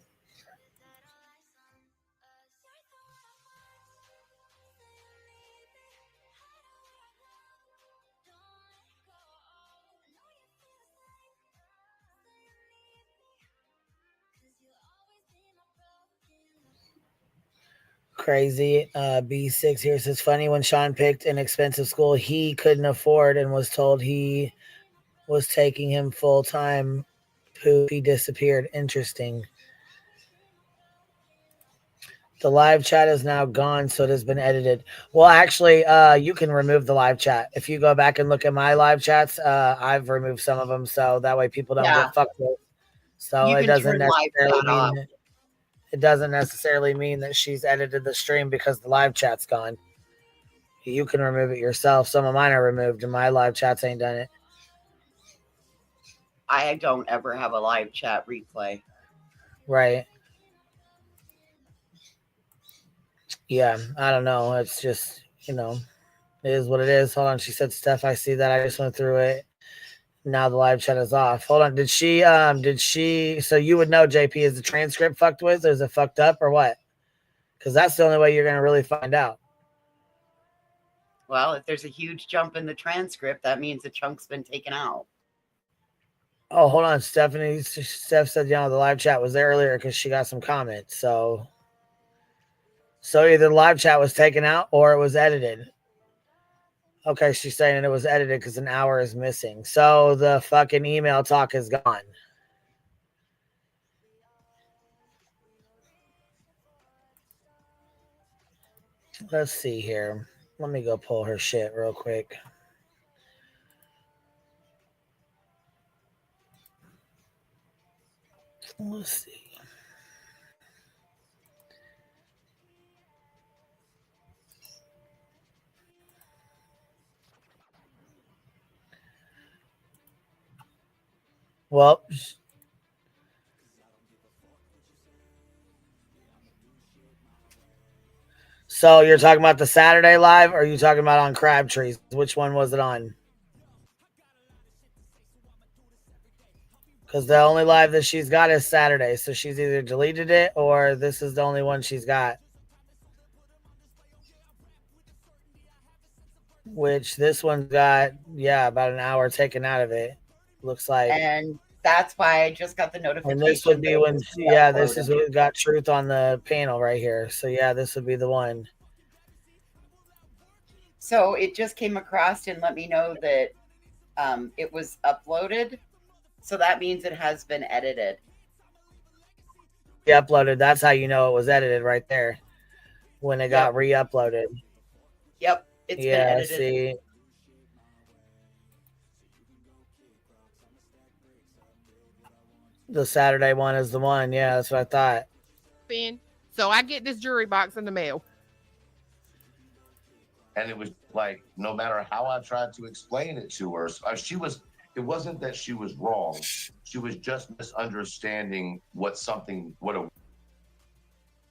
Crazy. B6 here says, funny when Sean picked an expensive school he couldn't afford and was told he was taking him full time. Poof, he disappeared. Interesting. The live chat is now gone, so it has been edited. Well, actually, you can remove the live chat. If you go back and look at my live chats, I've removed some of them, so that way people don't get fucked with. So You it can doesn't turn live necessarily chat off. mean it doesn't necessarily mean that she's edited the stream because the live chat's gone. You can remove it yourself. Some of mine are removed, and my live chats ain't done it. I don't ever have a live chat replay. Right. Yeah, I don't know. It's just, it is what it is. Hold on. She said, Steph, I see that. I just went through it. Now the live chat is off. Hold on. Did she, so you would know, JP, is the transcript fucked with? Or is it fucked up or what? Because that's the only way you're going to really find out. Well, if there's a huge jump in the transcript, that means a chunk's been taken out. Oh, hold on. Steph said, the live chat was there earlier because she got some comments. So either the live chat was taken out or it was edited. Okay, she's saying it was edited because an hour is missing. So the fucking email talk is gone. Let's see here. Let me go pull her shit real quick. Let's see. Well, so you're talking about the Saturday live, or are you talking about on Crabtree's? Which one was it on? Because the only live that she's got is Saturday, so she's either deleted it or this is the only one she's got. Which this one's got, about an hour taken out of it. Looks like. And that's why I just got the notification. And this would be when, this is what got truth on the panel right here. So this would be the one. So it just came across and let me know that it was uploaded. So that means it has been edited. Uploaded. That's how you know it was edited right there. When it got re-uploaded. Yep. It's been edited. See. The Saturday one is the one. Yeah, that's what I thought. So I get this jury box in the mail. And it was like, no matter how I tried to explain it to her, it wasn't that she was wrong. She was just misunderstanding what a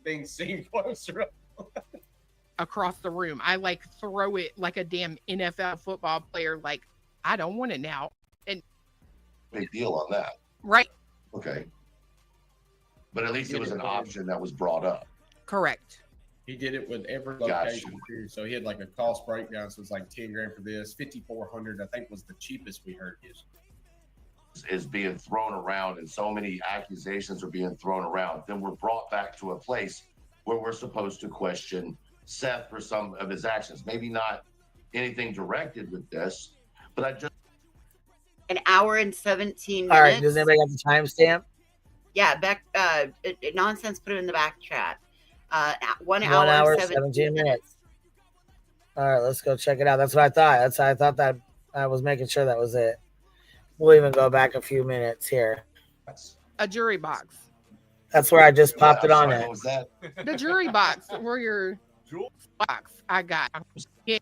being seen closer up. Across the room. I throw it like a damn NFL football player. I don't want it now. And big deal on that. Right. Okay. But at least it was an option that was brought up. Correct. He did it with every location too. So he had a cost breakdown. So it's like 10 grand for this, 5,400, I think was the cheapest we heard is being thrown around and so many accusations are being thrown around. Then we're brought back to a place where we're supposed to question Seth for some of his actions. Maybe not anything directed with this, but I just. An hour and 17 minutes. All right. Does anybody got the timestamp? Yeah, back nonsense. Put it in the back chat. 1 hour, 1 hour 17 minutes. All right, let's go check it out. That's what I thought. I thought that I was making sure that was it. We'll even go back a few minutes here. A jury box. That's where I just popped it on What it. was that? The jury box where your box I got. Yeah.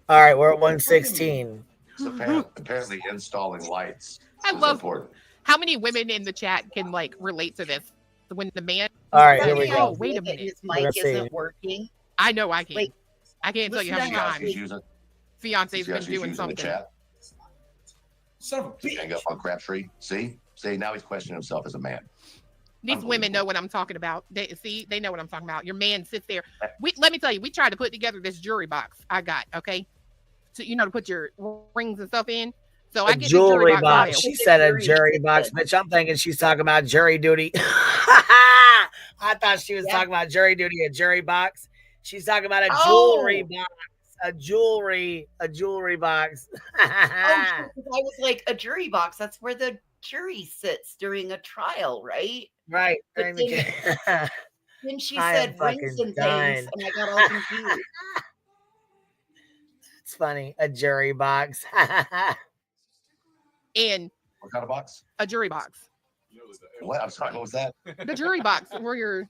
All right, we're at 116. So apparently installing lights. I love important. how many women in the chat can relate to this. When the man. All right, here we go. Oh, wait a minute. His mic isn't working. I know I can. Wait, I can't tell you how many times fiance's been doing something. Son of a bitch. Hang up on Crabtree. See, now he's questioning himself as a man. These women know what I'm talking about. They know what I'm talking about. Your man sits there. Let me tell you, we tried to put together this jury box I got, okay? So, to put your rings and stuff in. So I get jewelry this jury box. She said a jury box, bitch. I'm thinking she's talking about jury duty. I thought she was talking about jury duty, a jury box. She's talking about a jewelry box. A jewelry box. I was like, a jury box. That's where the jury sits during a trial, right? Right. But then she I am said rings fucking and things, done. and I got all confused. It's funny. A jury box. And what kind of box? A jury box. What? I'm sorry. What was that? The jury box where you're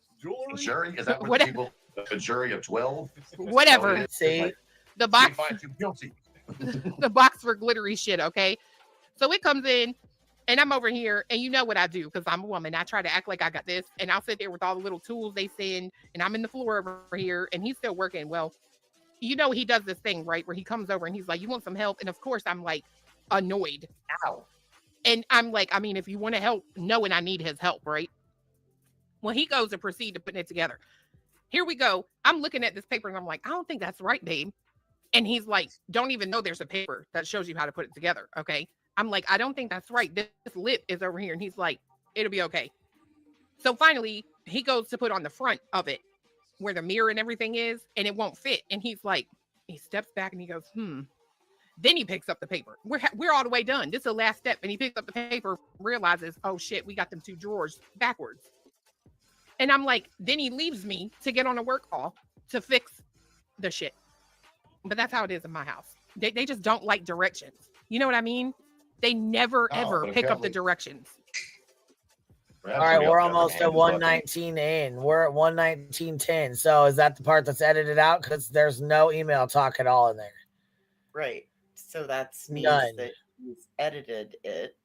A jury? Is that where the people? A jury of 12? Whatever. See, the box. Find you guilty. The box for glittery shit. Okay, so it comes in, and I'm over here, and you know what I do because I'm a woman. I try to act like I got this, and I'll sit there with all the little tools they send, and I'm in the floor over here, and he's still working. Well, you know he does this thing right where he comes over and he's like, "You want some help?" And of course I'm like annoyed. Ow. And I'm like, I mean, if you want to help, knowing I need his help, right? Well, he goes to proceed to put it together. Here we go. I'm looking at this paper and I'm like, I don't think that's right, babe. And he's like, don't even know there's a paper that shows you how to put it together. Okay. I'm like, I don't think that's right. This lip is over here. And he's like, it'll be okay. So finally, he goes to put on the front of it where the mirror and everything is, and it won't fit. And he's like, he steps back and he goes, Then he picks up the paper. We're all the way done. This is the last step. And he picks up the paper, realizes, oh shit, we got them 2 drawers backwards. And I'm like, then he leaves me to get on a work call to fix the shit. But that's how it is in my house. They just don't like directions. You know what I mean? They never, ever pick up the directions. All right, we're almost at 119 in. We're at 119.10. So is that the part that's edited out? Because there's no email talk at all in there. Right. So that means None. that he's edited it.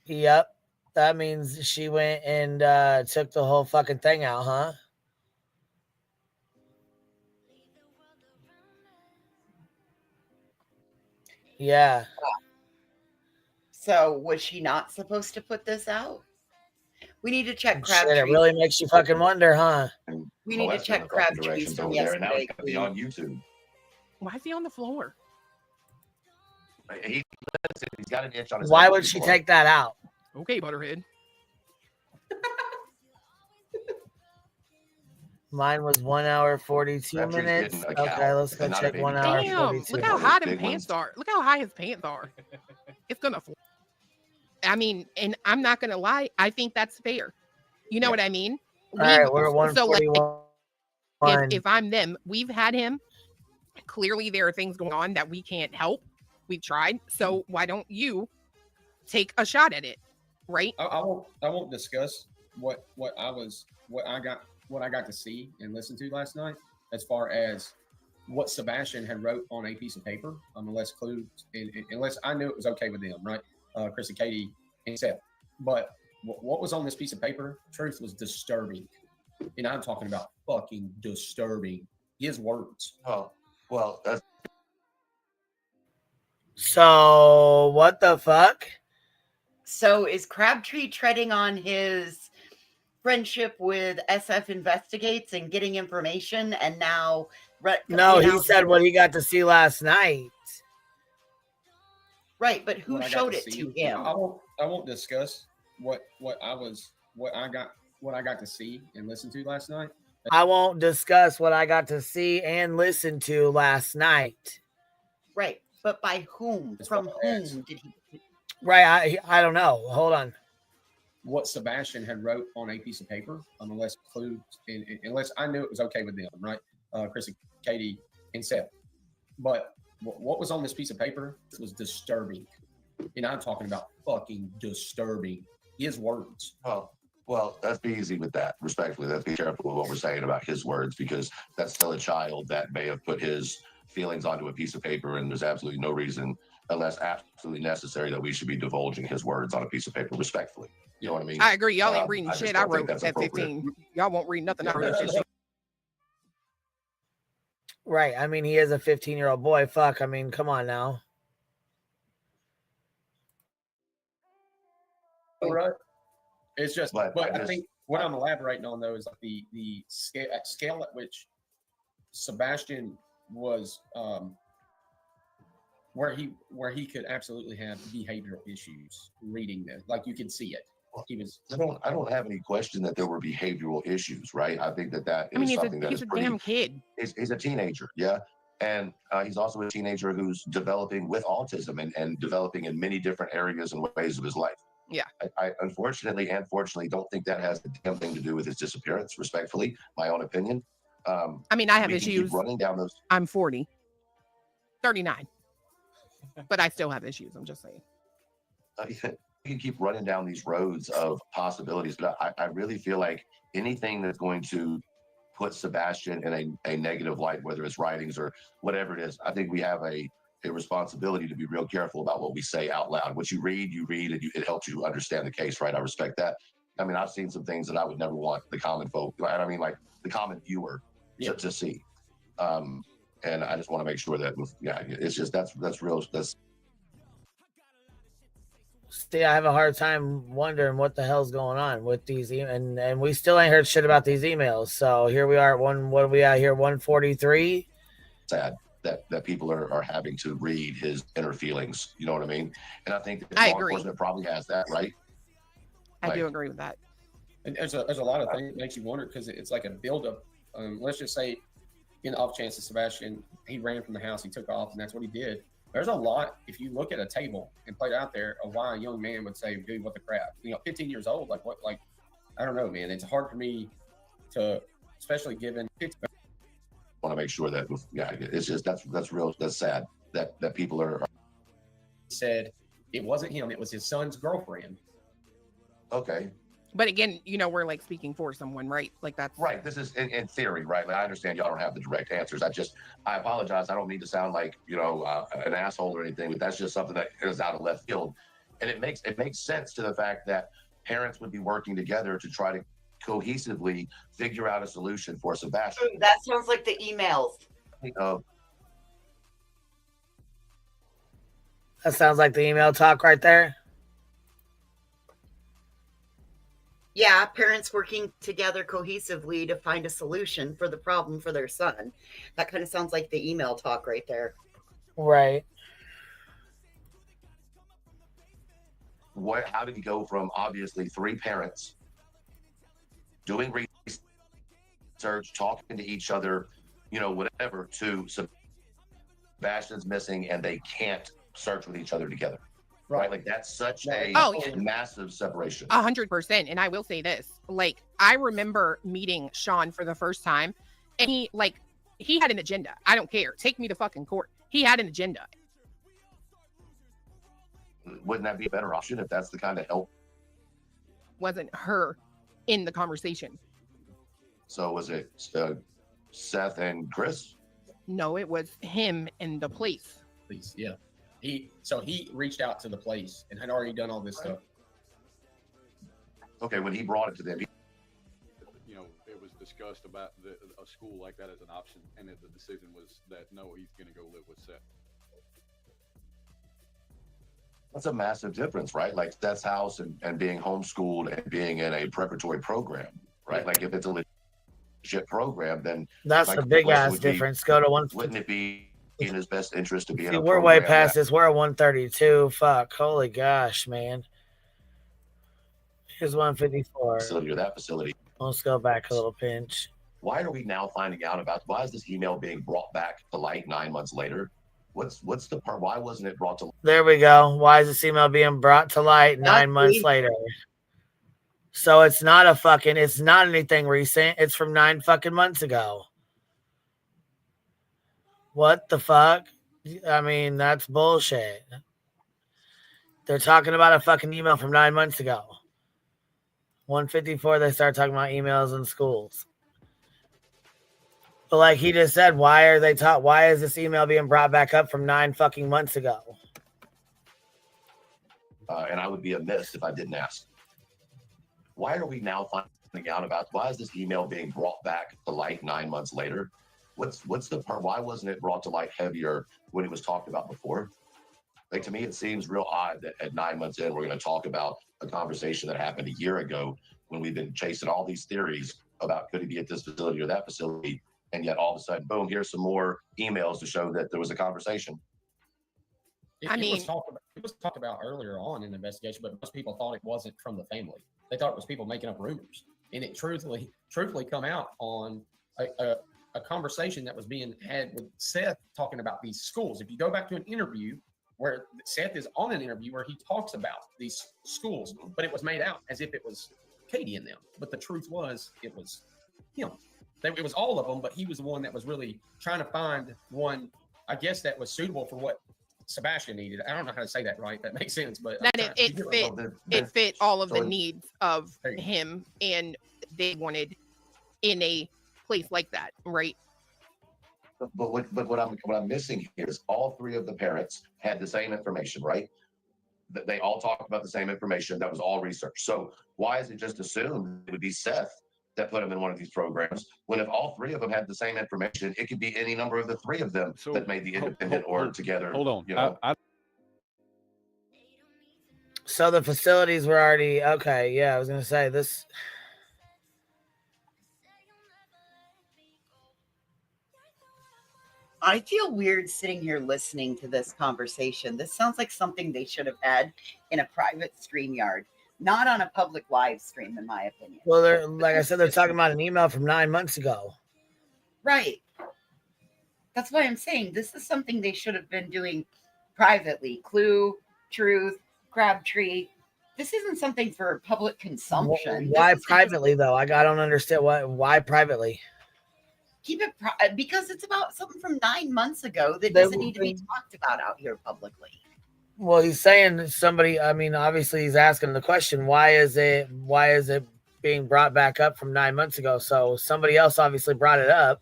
Yep. That means she went and took the whole fucking thing out, huh? Yeah. So was she not supposed to put this out? We need to check Shit, Crabtree. it really makes you fucking wonder, huh? We need to check Crabtree's from yesterday. Be on YouTube. Why is he on the floor? He's got an itch on his Why head would she before. take that out? Okay, Butterhead. Mine was 1 hour 42 Crabtree's minutes. getting a cow Okay, let's go and not a check baby 1 cow. hour Damn, 42 look how minutes. high them Big pants ones. are. Look how high his pants are. It's gonna fall. I mean, and I'm not gonna lie, I think that's fair. You know what I mean? All right, we're at So like 141. if I'm them, we've had him. Clearly there are things going on that we can't help. We've tried. So why don't you take a shot at it? Right? I won't discuss what I got to see and listen to last night as far as what Sebastian had wrote on a piece of paper, unless I knew it was okay with them, right? Chris and Katie and Seth. But what was on this piece of paper, truth, was disturbing. And I'm talking about fucking disturbing. His words. Oh, well, that's So what the fuck? So is Crabtree treading on his friendship with SF Investigates and getting information and now No, he said what he got to see last night. Right, but who What I got showed it see. to him? I won't discuss what I got to see and listen to last night. I won't discuss what I got to see and listen to last night. Right, but by whom? From whom did he? Right, I don't know. Hold on. What Sebastian had wrote on a piece of paper, unless I knew it was okay with them, right? Chris and Katie and Seth. But what was on this piece of paper was disturbing. And I'm talking about fucking disturbing. His words. Oh, well, let's be easy with that. Respectfully, let's be careful with what we're saying about his words, because that's still a child that may have put his feelings onto a piece of paper, and there's absolutely no reason, unless absolutely necessary, that we should be divulging his words on a piece of paper respectfully. You know what I mean? I agree. Y'all ain't reading I just shit don't I think wrote that's at appropriate. 15. Y'all won't read nothing I wrote at 15. Right. I mean, he is a 15-year-old boy. Fuck. I mean, come on now. Right. It's just, but I think what I'm elaborating on though is like the scale at which Sebastian was, where he could absolutely have behavioral issues reading this. Like you could see it. he was. I don't have any question that there were behavioral issues, right? I think that I mean, is something that he's is a pretty. damn kid. He's a teenager, yeah, and he's also a teenager who's developing with autism and developing in many different areas and ways of his life. Yeah. I unfortunately and fortunately don't think that has a damn thing to do with his disappearance. Respectfully, my own opinion. I mean, I have we can issues. keep running down those. I'm 40, 39, but I still have issues. I'm just saying. We can keep running down these roads of possibilities, but I really feel like anything that's going to put Sebastian in a negative light, whether it's writings or whatever it is, I think we have a responsibility to be real careful about what we say out loud. What you read, and it helps you understand the case, right? I respect that. I mean, I've seen some things that I would never want the common folk, I mean, like the common viewer to see. And I just want to make sure that, it's just, that's real. See, I have a hard time wondering what the hell's going on with these and we still ain't heard shit about these emails. So here we are at what are we at here, 143? Sad that people are having to read his inner feelings. You know what I mean? And I think that I law agree. enforcement probably has that, right? I do agree with that. And there's a lot of things that makes you wonder because it's like a buildup. Let's just say, in the off chance that Sebastian, he ran from the house, he took off, and that's what he did. There's a lot, if you look at a table and play it out there, of why a young man would say, dude, what the crap? 15 years old, I don't know, man. It's hard for me to, especially given. Want to make sure that, it's just, that's real, that's sad that people are. Said it wasn't him, it was his son's girlfriend. Okay. But again, we're like speaking for someone, right? Like that's right. This is in theory, right? Like, I understand y'all don't have the direct answers. I apologize. I don't mean to sound like, an asshole or anything, but that's just something that is out of left field. And it makes sense to the fact that parents would be working together to try to cohesively figure out a solution for Sebastian. That sounds like the emails. That sounds like the email talk right there. Yeah, parents working together cohesively to find a solution for the problem for their son. That kind of sounds like the email talk right there. Right. How did he go from obviously 3 parents doing research, talking to each other, whatever, to Sebastian's missing and they can't search with each other together? Right. Like that's such a massive separation. 100%. And I will say this, like, I remember meeting Sean for the first time and he had an agenda. I don't care. Take me to fucking court. He had an agenda. Wouldn't that be a better option if that's the kind of help? Wasn't her in the conversation. So was it Seth and Chris? No, it was him and the police. Police, yeah. He reached out to the place and had already done all this stuff. Okay, when he brought it to them, it was discussed about a school like that as an option, and the decision was that no, he's going to go live with Seth. That's a massive difference, right? Like Seth's house and being homeschooled and being in a preparatory program, right? Like if it's a legit program, then that's a big ass difference. Go to one. Wouldn't it be in his best interest to be in See, a we're way past this. We're at 132. Fuck. Holy gosh, man. Here's 154. Facility or that facility. Let's go back a little pinch. Why are we now finding out about? Why is this email being brought back to light 9 months later? What's the part? Why wasn't it brought to light? There we go. Why is this email being brought to light 9 months later? So it's not anything recent. It's from 9 fucking months ago. What the fuck? I mean, that's bullshit. They're talking about a fucking email from 9 months ago. 154, they start talking about emails in schools. But like he just said, why is this email being brought back up from 9 fucking months ago? And I would be amiss if I didn't ask. Why are we now finding out about? Why is this email being brought back to light 9 months later? What's the part? Why wasn't it brought to light heavier when it was talked about before? Like, to me, it seems real odd that at 9 months in, we're going to talk about a conversation that happened a year ago when we've been chasing all these theories about could he be at this facility or that facility. And yet all of a sudden, boom, here's some more emails to show that there was a conversation. It was talked about earlier on in the investigation, but most people thought it wasn't from the family. They thought it was people making up rumors, and it truthfully come out on a conversation that was being had with Seth talking about these schools. If you go back to an interview where Seth is on an interview where he talks about these schools, but it was made out as if it was Katie in them. But the truth was, it was him. It was all of them, but he was the one that was really trying to find one, I guess, that was suitable for what Sebastian needed. I don't know how to say that right. That makes sense, but that it fit all of the needs of him, and they wanted in a place like that, right? But what I'm missing here is all three of the parents had the same information, right? They all talked about the same information. That was all research. So why is it just assumed it would be Seth that put him in one of these programs, when if all three of them had the same information, it could be any number of the three of them that made the independent or together. Hold on. You know? So the facilities were already okay. Yeah, I was gonna say this. I feel weird sitting here listening to this conversation. This sounds like something they should have had in a private StreamYard, not on a public live stream, in my opinion. Well, they're like I said, they're talking about an email from 9 months ago. Right. That's why I'm saying this is something they should have been doing privately. Clue, Truth, Crabtree. This isn't something for public consumption. Why privately, though? I don't understand why privately. Keep it because it's about something from 9 months ago that doesn't need to be talked about out here publicly. Well, he's saying somebody. I mean, obviously, he's asking the question: why is it being brought back up from 9 months ago? So somebody else obviously brought it up.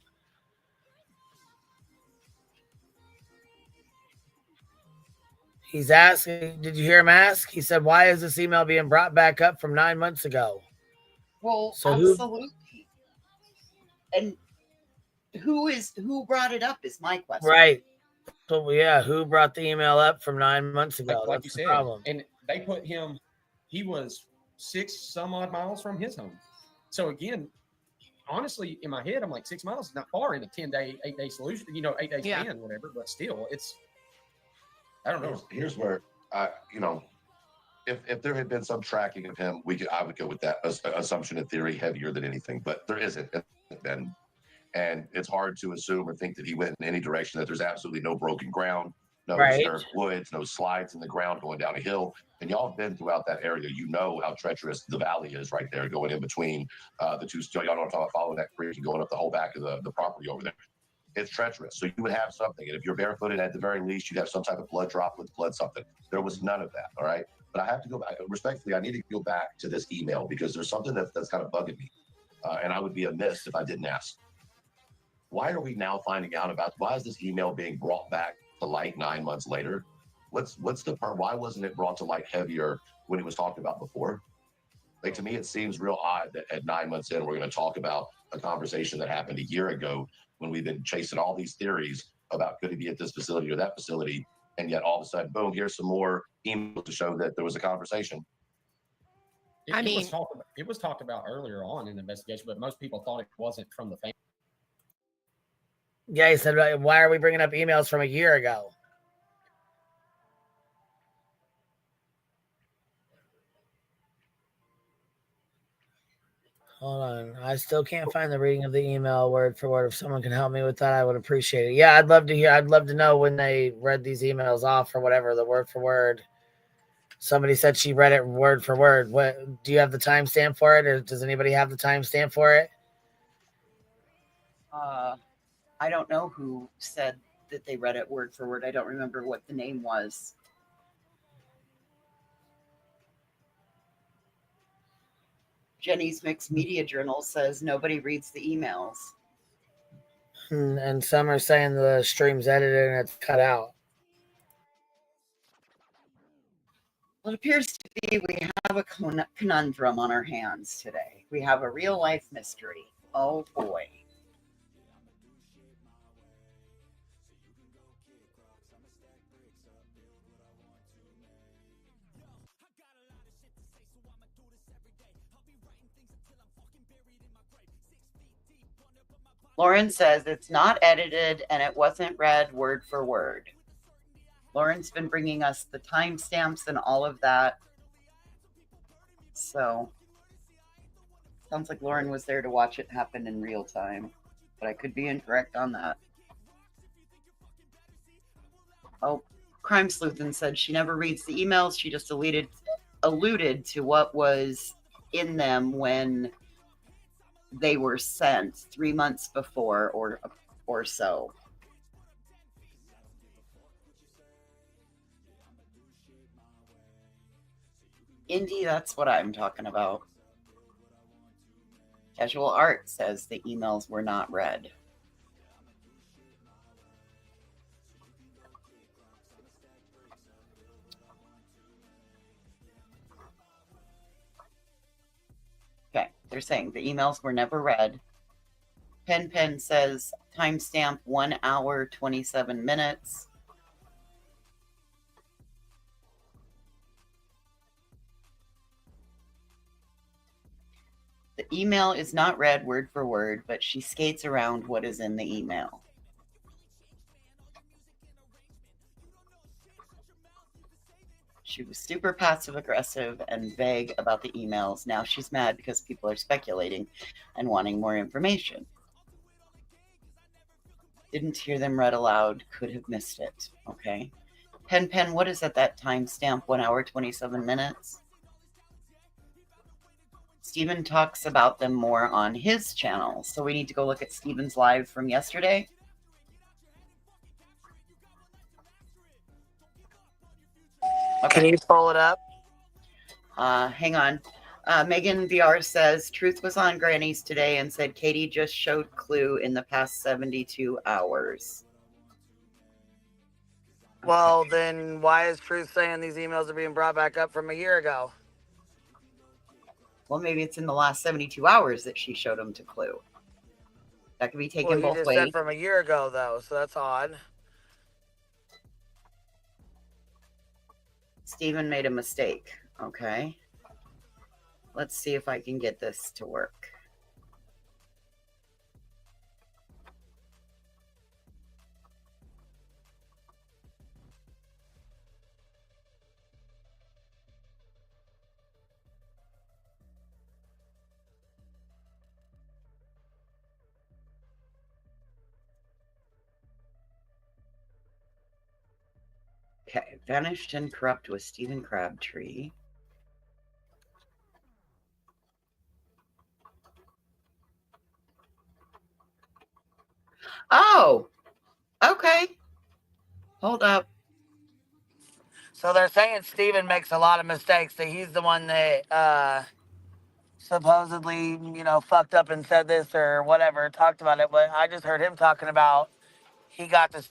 He's asking. Did you hear him ask? He said, "Why is this email being brought back up from 9 months ago?" Well, so absolutely. And who brought it up is my question. Right. So yeah, who brought the email up from 9 months ago? Like That's you the said, problem. and they put him. He was 6 some odd miles from his home. So again, honestly, in my head, I'm like 6 miles is not far in a 10-day, 8-day solution. 8 day span, whatever. But still, it's. I don't know. Here's where if there had been some tracking of him, I would go with that assumption in theory heavier than anything. But there isn't. And it's hard to assume or think that he went in any direction, that there's absolutely no broken ground, no disturbed woods, no slides in the ground going down a hill. And y'all have been throughout that area. You know how treacherous the valley is right there, going in between the two. Y'all know what I'm talking about, following that creek and going up the whole back of the property over there. It's treacherous. So you would have something. And if you're barefooted, at the very least, you'd have some type of blood droplets, blood something. There was none of that, all right? But I have to go back. Respectfully, I need to go back to this email because there's something that's kind of bugging me. And I would be amiss if I didn't ask. Why are we now finding out about? Why is this email being brought back to light 9 months later? What's the part? Why wasn't it brought to light heavier when it was talked about before? Like, to me, it seems real odd that at 9 months in, we're going to talk about a conversation that happened a year ago when we've been chasing all these theories about could he be at this facility or that facility, and yet all of a sudden, boom, here's some more emails to show that there was a conversation. It was talked about earlier on in the investigation, but most people thought it wasn't from the family. Yeah, he said, why are we bringing up emails from a year ago? Hold on. I still can't find the reading of the email word for word. If someone can help me with that, I would appreciate it. Yeah, I'd love to hear. I'd love to know when they read these emails off or whatever, the word for word. Somebody said she read it word for word. What do you have the timestamp for it, or does anybody have the timestamp for it? I don't know who said that they read it word for word. I don't remember what the name was. Jenny's Mixed Media Journal says nobody reads the emails. And some are saying the stream's edited and it's cut out. Well, it appears to be we have a conundrum on our hands today. We have a real life mystery. Oh boy. Lauren says it's not edited and it wasn't read word for word. Lauren's been bringing us the timestamps and all of that. So sounds like Lauren was there to watch it happen in real time, but I could be incorrect on that. Oh, Crime Sleuthin said she never reads the emails. She just alluded to what was in them when they were sent 3 months before or so. Indy, that's what I'm talking about. Casual Art says the emails were not read. Okay, they're saying the emails were never read. Pen says timestamp 1 hour, 27 minutes. The email is not read word for word, but she skates around what is in the email. She was super passive aggressive and vague about the emails. Now she's mad because people are speculating and wanting more information. Didn't hear them read aloud, could have missed it. Okay. Pen, what is at that timestamp? 1 hour, 27 minutes. Stephen talks about them more on his channel. So we need to go look at Stephen's live from yesterday. Okay. Can you pull it up? Hang on. Megan VR says, Truth was on Granny's today and said Katie just showed Clue in the past 72 hours. Well, then why is Truth saying these emails are being brought back up from a year ago? Well, maybe it's in the last 72 hours that she showed them to Clue. That could be taken both just ways. said from a year ago, though, so that's odd. Stephen made a mistake. Okay. Let's see if I can get this to work. Okay, Vanished and Corrupt with Stephen Crabtree. Oh, okay. Hold up. So they're saying Steven makes a lot of mistakes, that he's the one that supposedly, fucked up and said this or whatever, talked about it. But I just heard him talking about he got this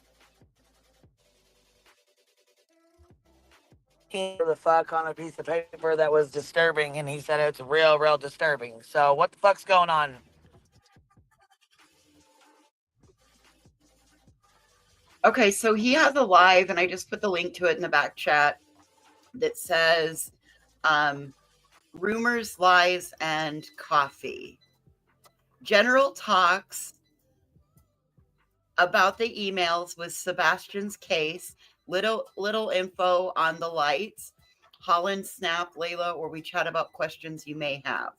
the fuck on a piece of paper that was disturbing, and he said it's real disturbing. So what the fuck's going on? Okay, so he has a live, and I just put the link to it in the back chat that says rumors, lies, and coffee. General talks about the emails with Sebastian's case, little info on the lights, Holland, Snap, Layla, or we chat about questions you may have.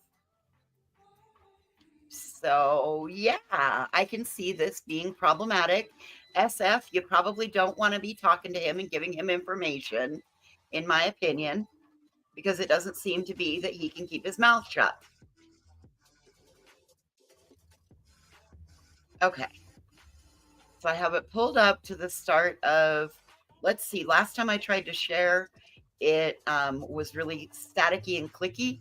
So yeah, I can see this being problematic. SF, you probably don't want to be talking to him and giving him information, in my opinion, because it doesn't seem to be that he can keep his mouth shut. Okay. So I have it pulled up to the start of, let's see, last time I tried to share, it was really staticky and clicky,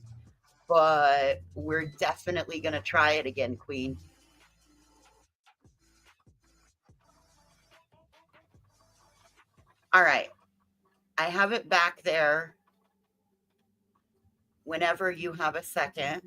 but we're definitely going to try it again, Queen. All right. I have it back there whenever you have a second.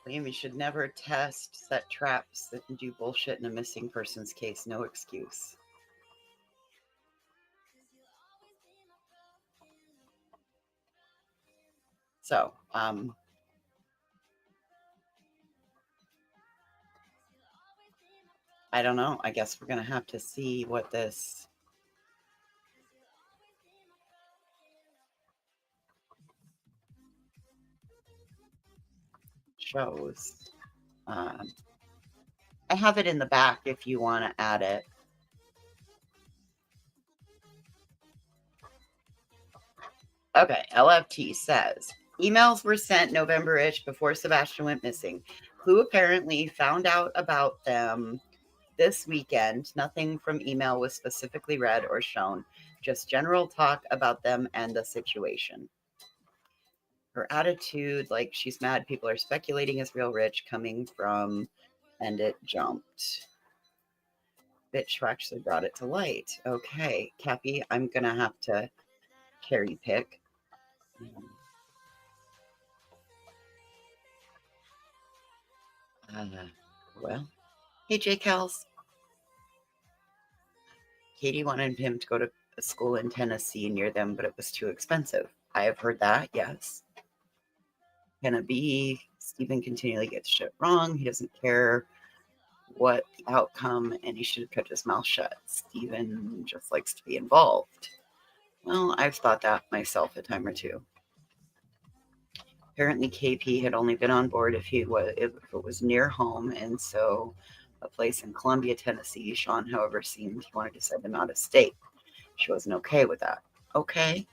You should never test, set traps, and do bullshit in a missing person's case. No excuse. So, I don't know. I guess we're going to have to see what this shows. I have it in the back if you want to add it. Okay, LFT says, emails were sent November-ish before Sebastian went missing. Clue apparently found out about them this weekend. Nothing from email was specifically read or shown, just general talk about them and the situation. Her attitude, like she's mad people are speculating is real rich, coming from, and it jumped. Bitch who actually brought it to light. Okay, Cappy, I'm gonna have to cherry pick. Well, hey, J. Kels. Katie wanted him to go to a school in Tennessee near them, but it was too expensive. I have heard that, yes. Can it be Stephen continually gets shit wrong? He doesn't care what the outcome, and he should have kept his mouth shut. Stephen just likes to be involved. Well, I've thought that myself a time or two. Apparently, KP had only been on board if it was near home, and so a place in Columbia, Tennessee. Sean, however, seemed he wanted to send him out of state. She wasn't okay with that. Okay.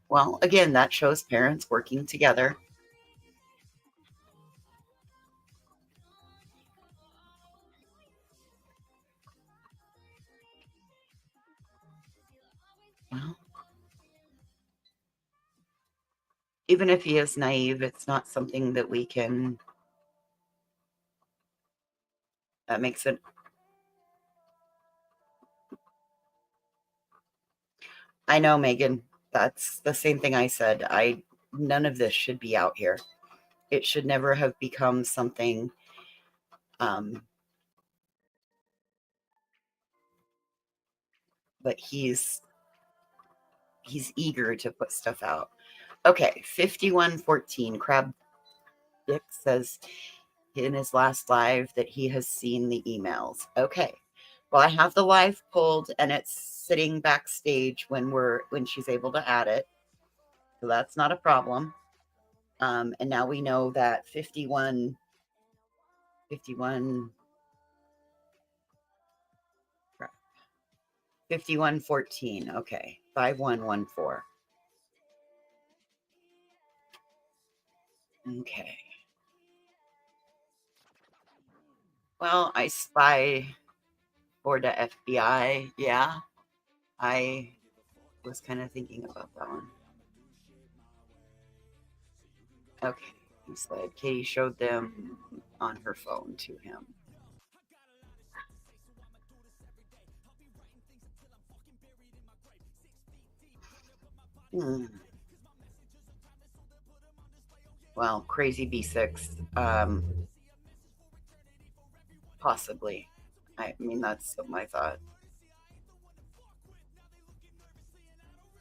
Well, again, that shows parents working together. Well, even if he is naive, it's not something that we can. That makes it. I know, Megan. That's the same thing I said. None of this should be out here. It should never have become something. But he's eager to put stuff out. Okay, 5114. Crab Dick says in his last live that he has seen the emails. Okay. Well, I have the live pulled and it's sitting backstage when she's able to add it. So that's not a problem. And now we know that 5114. Okay. 5114. Okay. Well, I spy for the FBI. Yeah. I was kind of thinking about that one. Okay. He said Katie showed them on her phone to him. Well, crazy B6. Possibly. I mean, that's my thought.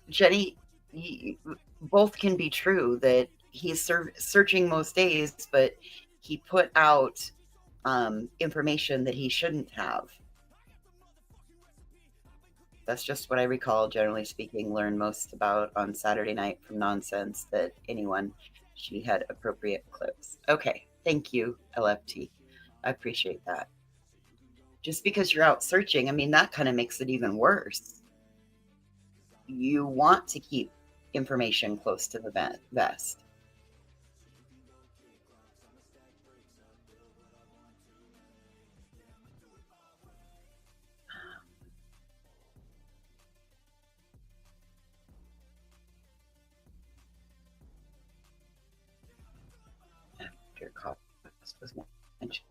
Jenny, both can be true that he's searching most days, but he put out information that he shouldn't have. That's just what I recall, generally speaking, learn most about on Saturday night from nonsense that anyone. She had appropriate clips. Okay, thank you, LFT. I appreciate that. Just because you're out searching, I mean, that kind of makes it even worse. You want to keep information close to the vest. After cost was mentioned,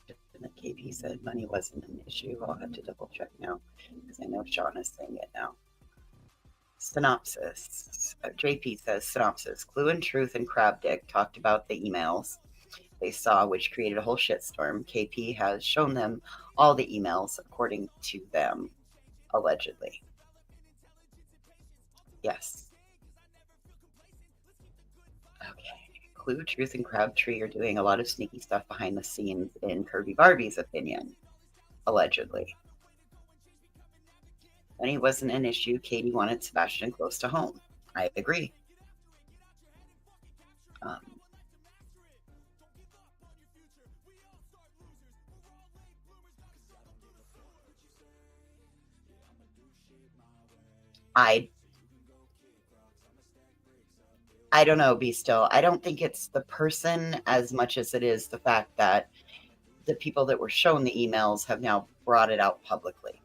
the KP said money wasn't an issue. I'll have to double check now because I know Sean is saying it now. Synopsis. JP says synopsis. Clue and Truth and Crab Dick talked about the emails. they saw, which created a whole shitstorm. KP has shown them all the emails, according to them, allegedly. Yes. Okay. Clue, Truth, and Crabtree are doing a lot of sneaky stuff behind the scenes, in Kirby Barbie's opinion, allegedly. Money wasn't an issue. Katie wanted Sebastian close to home. I agree. I don't know, Be Still. I don't think it's the person as much as it is the fact that the people that were shown the emails have now brought it out publicly.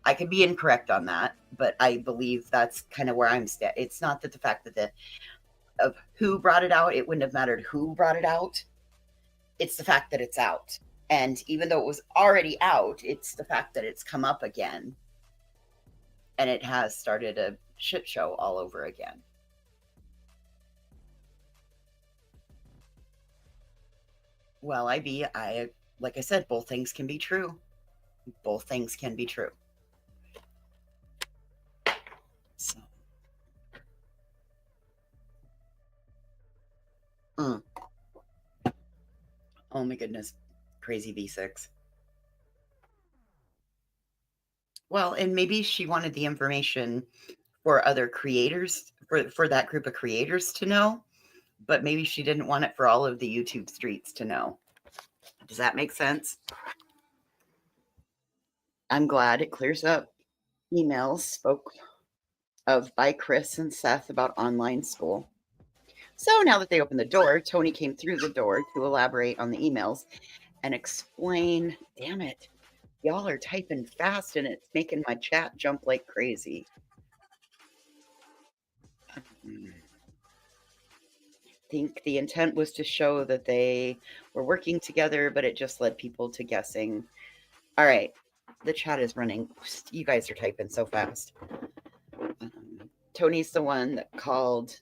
I could be incorrect on that, but I believe that's kind of where I'm standing. It's not that the fact that of who brought it out, it wouldn't have mattered who brought it out. It's the fact that it's out. And even though it was already out, it's the fact that it's come up again. And it has started a shit show all over again. Well, I like I said, both things can be true. Both things can be true. So. Oh my goodness. Crazy V6. Well, and maybe she wanted the information for other creators, for that group of creators to know, but maybe she didn't want it for all of the YouTube streets to know. Does that make sense? I'm glad it clears up. Emails spoke of by Chris and Seth about online school. So now that they opened the door, Tony came through the door to elaborate on the emails and explain. Damn it. Y'all are typing fast and it's making my chat jump like crazy. I think the intent was to show that they were working together, but it just led people to guessing. All right. The chat is running. You guys are typing so fast. Tony's the one that called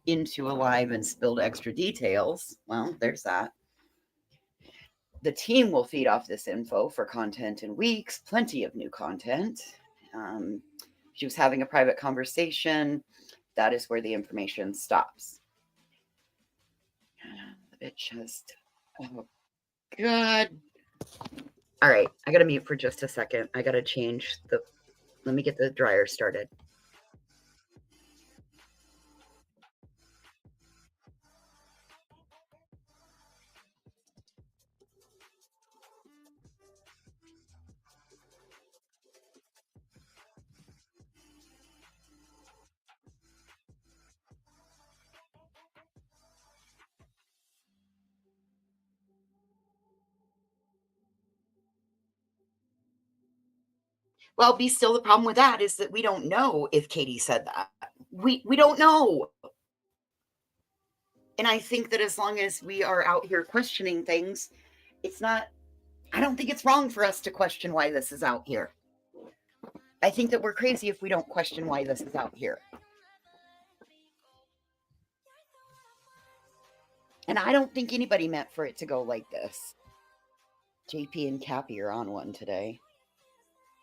into a live and spilled extra details. Well, there's that. The team will feed off this info for content in weeks, plenty of new content. She was having a private conversation. That is where the information stops. The bitch just, oh God. All right, I gotta mute for just a second. I gotta change let me get the dryer started. Well, Be Still, the problem with that is that we don't know if Katie said that. We don't know. And I think that as long as we are out here questioning things, I don't think it's wrong for us to question why this is out here. I think that we're crazy if we don't question why this is out here. And I don't think anybody meant for it to go like this. JP and Cappy are on one today.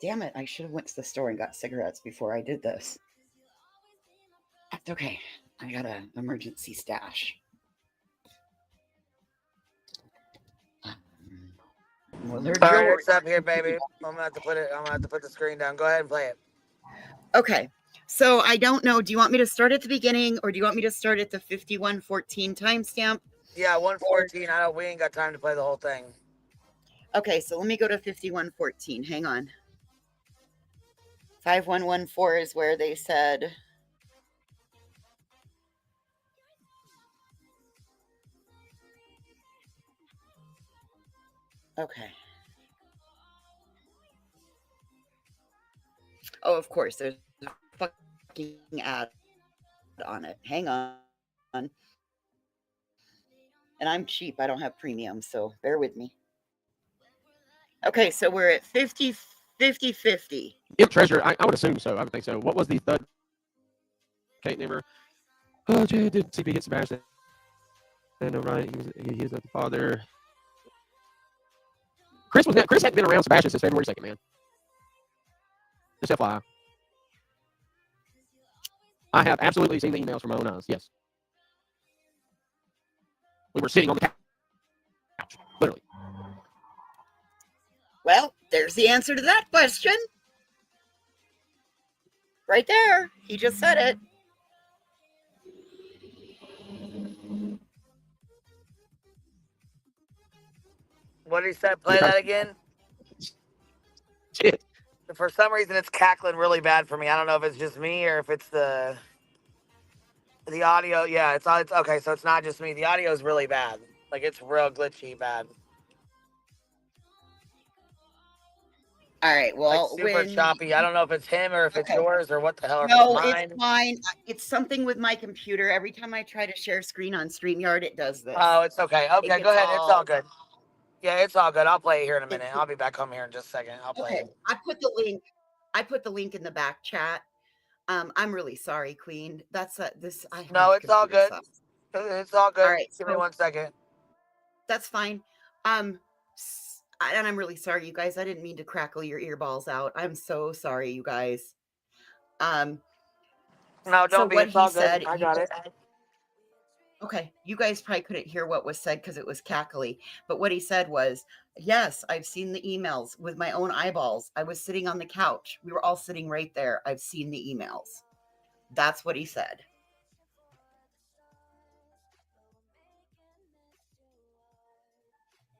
Damn it, I should have went to the store and got cigarettes before I did this. That's okay. I got an emergency stash. Well, they're all right, it's up here, baby. I'm gonna have to put the screen down. Go ahead and play it. Okay. So I don't know. Do you want me to start at the beginning or do you want me to start at the 51:14 timestamp? Yeah, 1:14. We ain't got time to play the whole thing. Okay, so let me go to 51:14. Hang on. 5114 is where they said. Okay. Oh, of course, there's a fucking ad on it. Hang on. And I'm cheap. I don't have premium, so bear with me. Okay, so we're at 50. If Treasure, I would assume so. I would think so. What was the third Kate number? Oh, did CP get Sebastian? And right, he is not the father. Chris hadn't been around Sebastian since February 2nd, man. Just FYI. I have absolutely seen the emails from my own eyes. Yes. We were sitting on the couch, literally. Well, there's the answer to that question. Right there. He just said it. What did he say? Play that again. Shit. For some reason, it's cackling really bad for me. I don't know if it's just me or if it's the audio. Yeah, it's okay. So it's not just me. The audio is really bad. Like it's real glitchy bad. All right. Well, Like super choppy. I don't know if it's him or if it's yours or what the hell. No, if it's mine. It's something with my computer. Every time I try to share screen on StreamYard, it does this. Oh, it's okay. Okay, go ahead. It's all good. Yeah, it's all good. I'll play it here in a minute. I'll be back home here in just a second. I'll play it. I put the link. I put the link in the back chat. I'm really sorry, Queen. That's this. No, it's all good. Sucks. It's all good. All right, Give me 1 second. That's fine. And I'm really sorry, you guys. I didn't mean to crackle your earballs out. I'm so sorry, you guys. No, don't so be. What It's all he said, good. I got it. Okay, you guys probably couldn't hear what was said because it was cackly. But what he said was, yes, I've seen the emails with my own eyeballs. I was sitting on the couch. We were all sitting right there. I've seen the emails. That's what he said.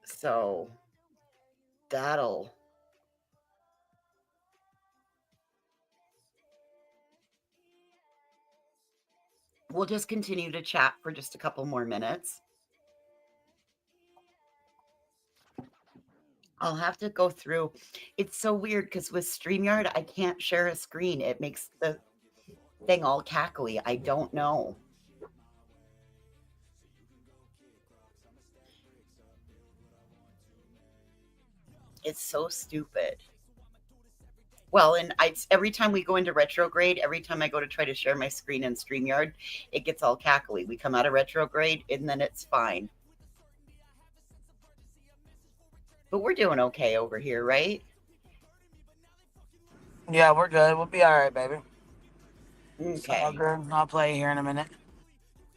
So we'll just continue to chat for just a couple more minutes. I'll have to go through. It's so weird because with StreamYard, I can't share a screen. It makes the thing all cackly. I don't know. It's so stupid. Well, and every time we go into retrograde, every time I go to try to share my screen in StreamYard, it gets all cackly. We come out of retrograde and then it's fine. But we're doing okay over here, right? Yeah, we're good. We'll be all right, baby. Okay. It's all good. I'll play here in a minute.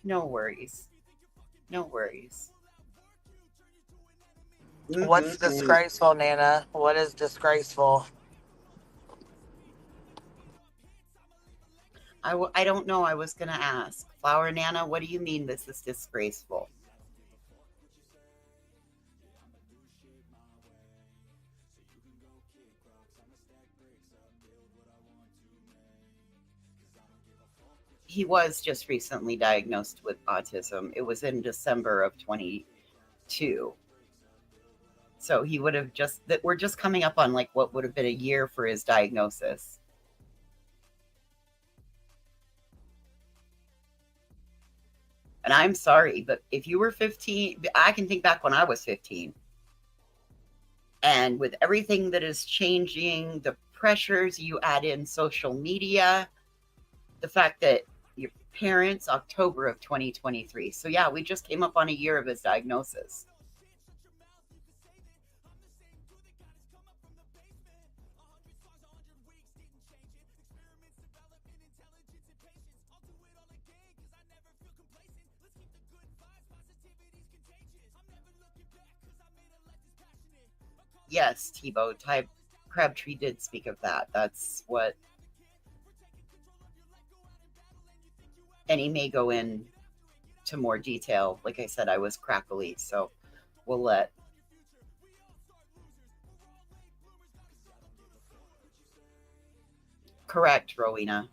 No worries. No worries. What's disgraceful, Nana? What is disgraceful? I don't know. I was going to ask. Flower Nana, what do you mean this is disgraceful? He was just recently diagnosed with autism. It was in December of 22. So he would have we're just coming up on like what would have been a year for his diagnosis. And I'm sorry, but if you were 15, I can think back when I was 15. And with everything that is changing, the pressures you add in social media, the fact that your parents, October of 2023. So yeah, we just came up on a year of his diagnosis. Yes, Tebow, Crabtree did speak of that. That's what, and he may go in to more detail. Like I said, I was crackly, so we'll let. Correct, Rowena.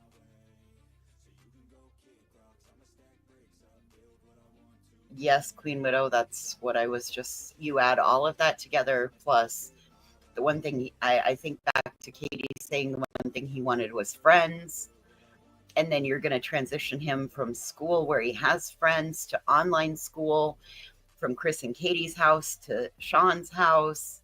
Yes, Queen Widow, that's what I was just, you add all of that together, plus the one thing, I think back to Katie saying the one thing he wanted was friends, and then you're going to transition him from school where he has friends to online school, from Chris and Katie's house to Sean's house.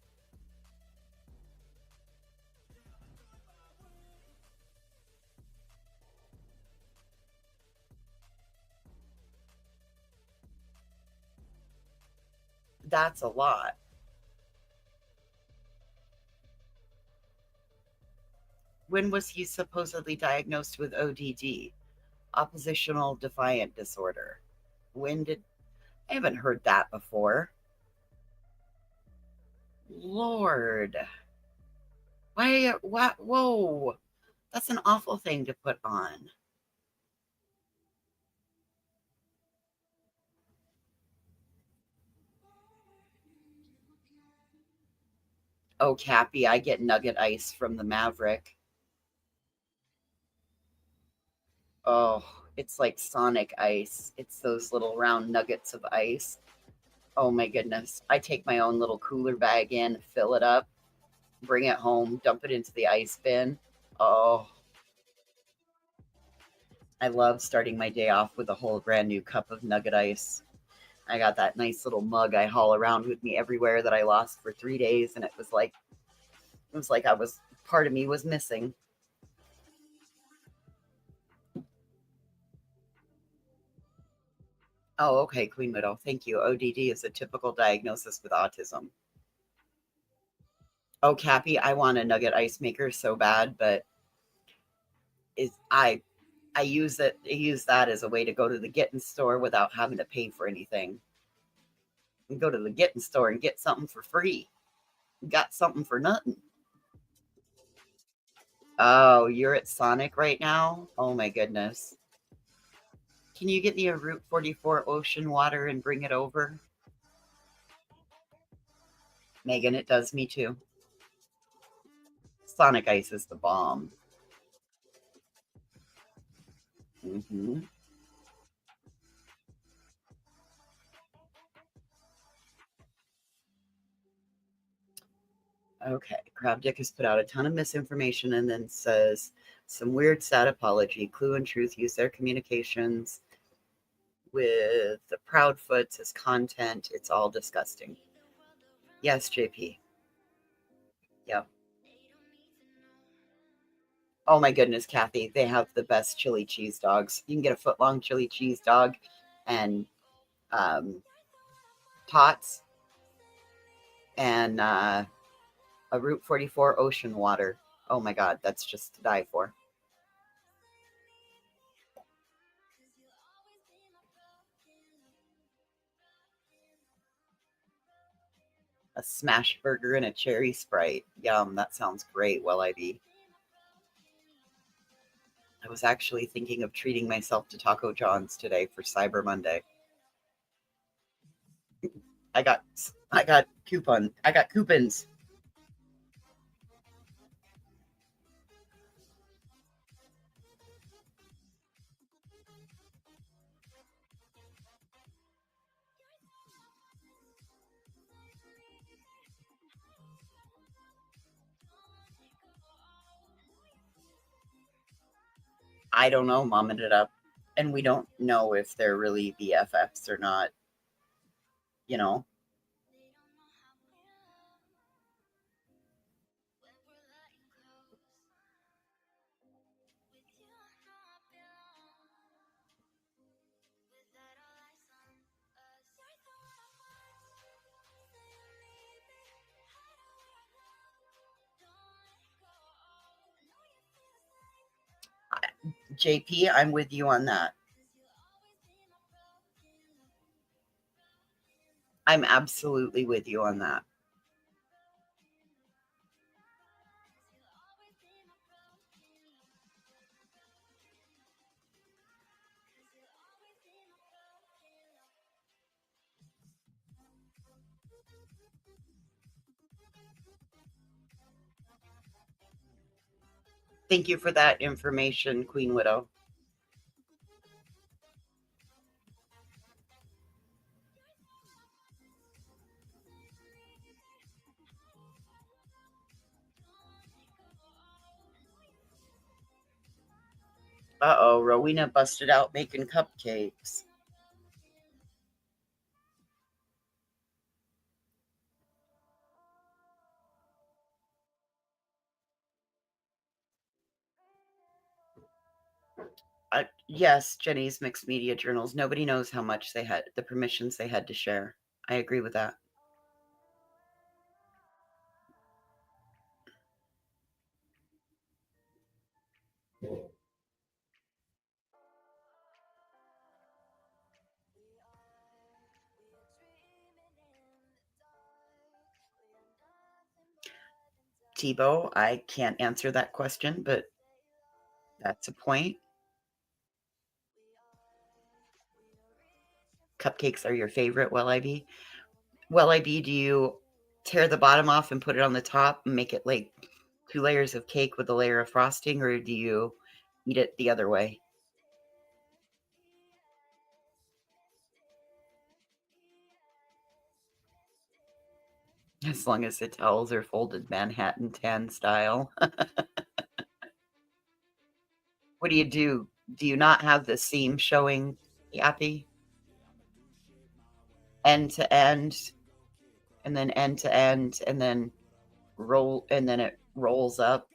That's a lot. When was he supposedly diagnosed with ODD? Oppositional defiant disorder. When did... I haven't heard that before. Lord. Why? What? Whoa. That's an awful thing to put on. Oh, Cappy, I get nugget ice from the Maverick. Oh, it's like Sonic ice. It's those little round nuggets of ice. Oh my goodness. I take my own little cooler bag in, fill it up, bring it home, dump it into the ice bin. Oh, I love starting my day off with a whole brand new cup of nugget ice. I got that nice little mug I haul around with me everywhere that I lost for 3 days, and it was like I was, part of me was missing. Oh, okay, Queen Widow. Thank you. ODD is a typical diagnosis with autism. Oh, Cappy, I want a nugget ice maker so bad, but I use that as a way to go to the Getting store without having to pay for anything. You go to the Getting store and get something for free. You got something for nothing. Oh, you're at Sonic right now? Oh my goodness. Can you get me a Route 44 ocean water and bring it over? Megan, it does me too. Sonic ice is the bomb. Mm-hmm. Okay, Crab Dick has put out a ton of misinformation and then says some weird sad apology. Clue and Truth use their communications with the Proudfoots as content. It's all disgusting. Yes, JP. Yeah. Oh my goodness, Kathy, they have the best chili cheese dogs. You can get a foot-long chili cheese dog and tots and a Route 44 ocean water. Oh my God, that's just to die for. A smash burger and a cherry Sprite. Yum, that sounds great, Well Ivy. I was actually thinking of treating myself to Taco John's today for Cyber Monday. I got coupons. I don't know, Mom ended up. And we don't know if they're really BFFs or not. You know? JP, I'm with you on that. I'm absolutely with you on that. Thank you for that information, Queen Widow. Uh-oh, Rowena busted out making cupcakes. Yes, Jenny's Mixed Media Journals. Nobody knows how much they had, the permissions they had to share. I agree with that. Tebow, I can't answer that question, but that's a point. Cupcakes are your favorite, Well IB? Well IB, do you tear the bottom off and put it on the top and make it like 2 layers of cake with a layer of frosting, or do you eat it the other way? As long as the towels are folded Manhattan tan style. What do you do? Do you not have the seam showing, Yappy? End to end, and then end to end, and then roll, and then it rolls up.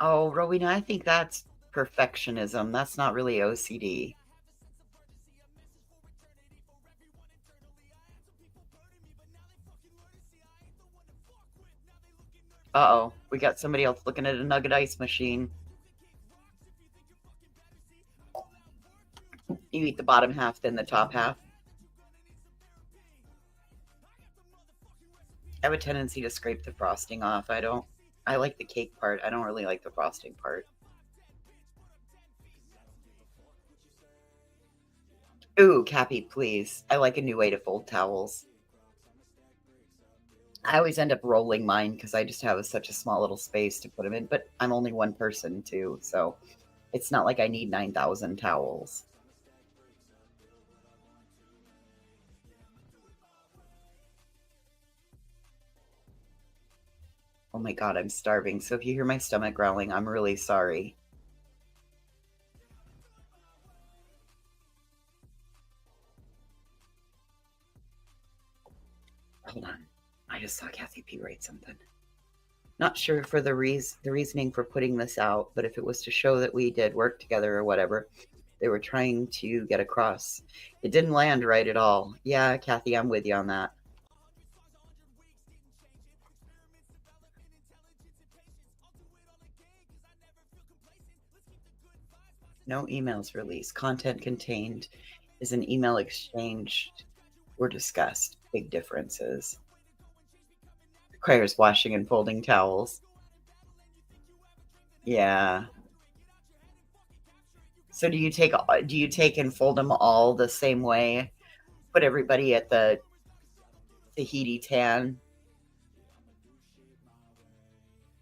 Oh, Rowena, I think that's perfectionism. That's not really OCD. Uh-oh, we got somebody else looking at a nugget ice machine. You eat the bottom half, then the top half. I have a tendency to scrape the frosting off. I like the cake part. I don't really like the frosting part. Ooh, Cappy, please. I like a new way to fold towels. I always end up rolling mine because I just have such a small little space to put them in, but I'm only one person too, so it's not like I need 9,000 towels. Oh my God, I'm starving. So if you hear my stomach growling, I'm really sorry. Hold on. I just saw Kathy P write something. Not sure for the reasoning for putting this out, but if it was to show that we did work together or whatever, they were trying to get across. It didn't land right at all. Yeah, Kathy, I'm with you on that. No emails released. Content contained is an email exchanged or discussed. Big differences. Requires washing and folding towels. Yeah. So do you take and fold them all the same way? Put everybody at the Tahiti tan?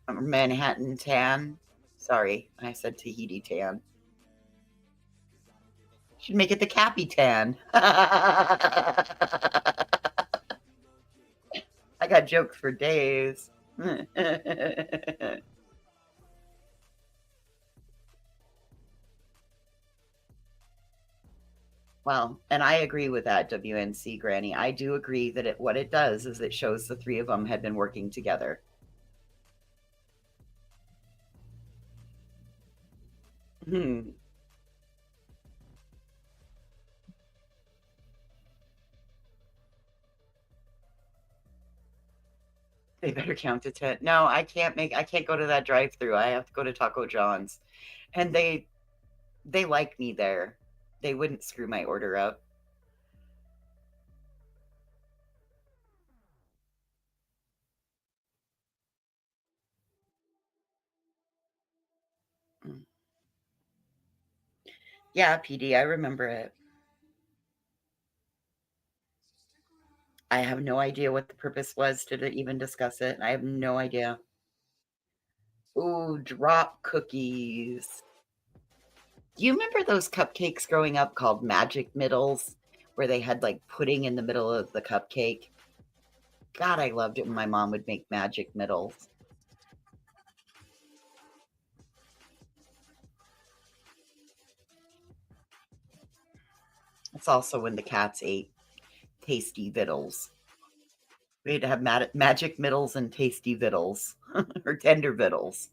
Or Manhattan tan? Sorry, I said Tahiti tan. Should make it the Cappy tan. I got jokes for days. Well, and I agree with that, WNC Granny. I do agree that what it does is it shows the 3 of them had been working together. Hmm. They better count to 10. No, I can't go to that drive-through. I have to go to Taco John's. And they like me there. They wouldn't screw my order up. Yeah, PD, I remember it. I have no idea what the purpose was to even discuss it. I have no idea. Ooh, drop cookies. Do you remember those cupcakes growing up called Magic Middles, where they had like pudding in the middle of the cupcake? God, I loved it when my mom would make Magic Middles. It's also when the cats ate tasty victuals. We had to have magic middles and tasty victuals, or tender victuals.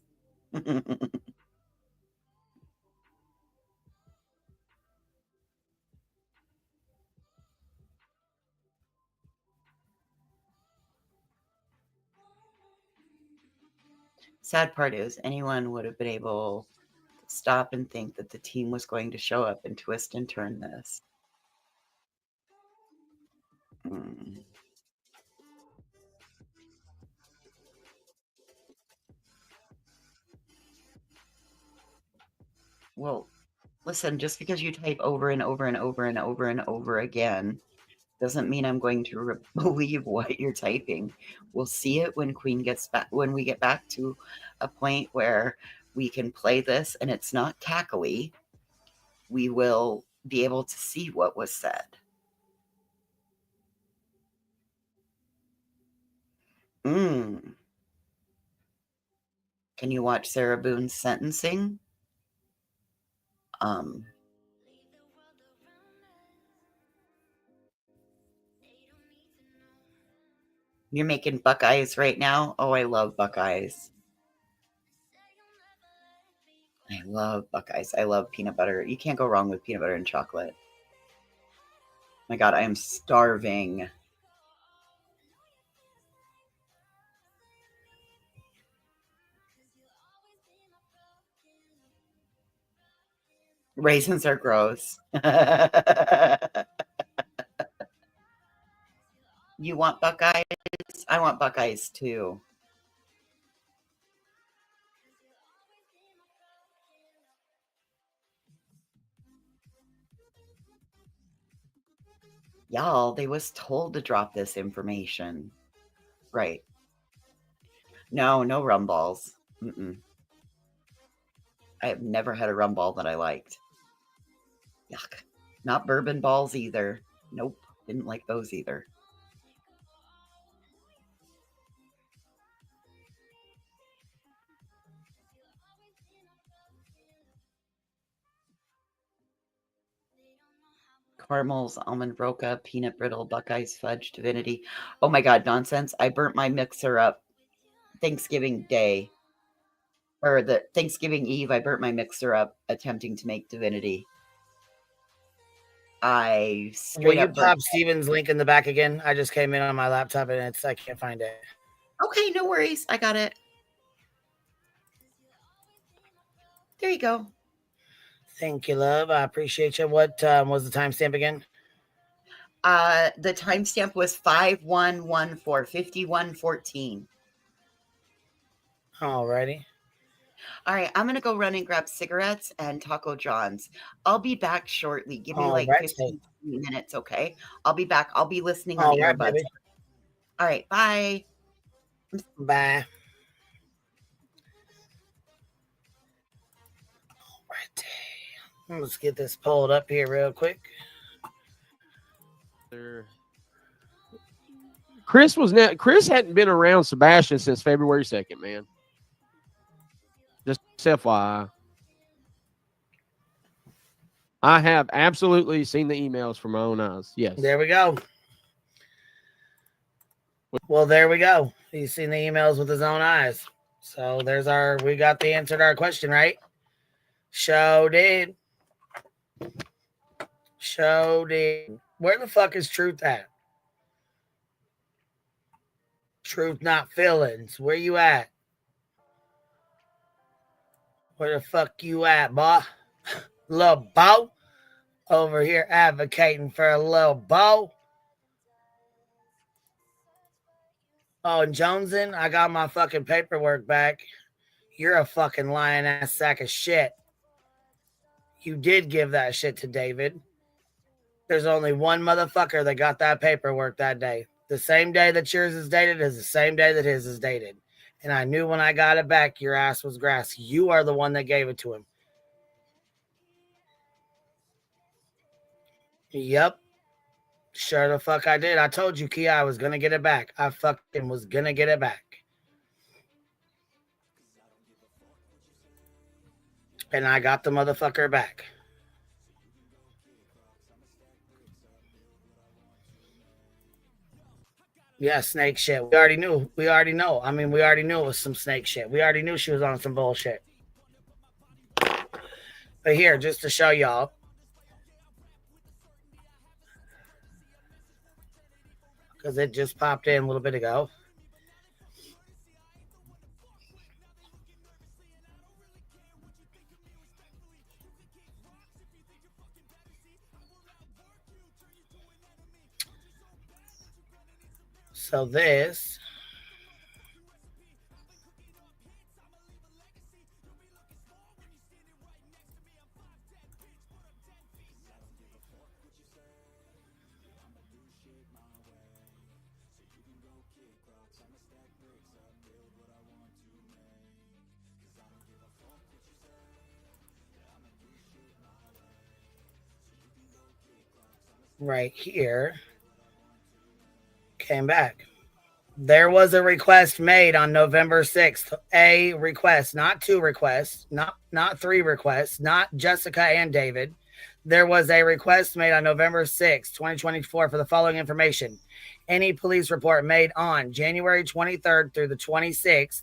Sad part is anyone would have been able to stop and think that the team was going to show up and twist and turn this. Well, listen, just because you type over and over and over and over and over again doesn't mean I'm going to believe what you're typing. We'll see it when Queen gets back, when we get back to a point where we can play this and it's not cackly. We will be able to see what was said. Can you watch Sarah Boone's sentencing? You're making Buckeyes right now? Oh, I love Buckeyes. I love Buckeyes. I love peanut butter. You can't go wrong with peanut butter and chocolate. My God, I am starving. Raisins are gross. You want Buckeyes? I want Buckeyes too. Y'all, they was told to drop this information. Right. No rum balls. I have never had a rum ball that I liked. Yuck. Not bourbon balls either. Nope. Didn't like those either. Caramels, almond roca, peanut brittle, Buckeyes, fudge, divinity. Oh my God, nonsense. I burnt my mixer up Thanksgiving Day. Or the Thanksgiving Eve, I burnt my mixer up attempting to make divinity. I straight Will you up pop Steven's link in the back again? I just came in on my laptop and I can't find it. Okay, no worries. I got it. There you go. Thank you, love. I appreciate you. What was the timestamp again? The timestamp was 5114, 5114. Alrighty. All right, I'm going to go run and grab cigarettes and Taco John's. I'll be back shortly. Give me like 15 minutes, okay? I'll be back. I'll be listening on the earbuds. Baby. All right, bye. Bye. Alrighty. Let's get this pulled up here real quick. Chris hadn't been around Sebastian since February 2nd, man. Just FYI. I have absolutely seen the emails from my own eyes. Yes. There we go. Well, there we go. He's seen the emails with his own eyes. So we got the answer to our question, right? Show did. Where the fuck is Truth at? Truth, not feelings. Where you at? Where the fuck you at, boy? Little Bo? Over here advocating for a little Bo. Oh, and Jonesin, I got my fucking paperwork back. You're a fucking lying ass sack of shit. You did give that shit to David. There's only one motherfucker that got that paperwork that day. The same day that yours is dated is the same day that his is dated. And I knew when I got it back, your ass was grass. You are the one that gave it to him. Yep. Sure the fuck I did. I told you, Kia, I was going to get it back. I fucking was going to get it back. And I got the motherfucker back. Yeah, snake shit. We already knew. We already know. I mean, we already knew it was some snake shit. We already knew she was on some bullshit. But here, just to show y'all. Because it just popped in a little bit ago. So this. Right here came back. There was a request made on November 6th. A request, not two requests, not three requests, not Jessica and David. There was a request made on November 6th, 2024 for the following information. Any police report made on January 23rd through the 26th,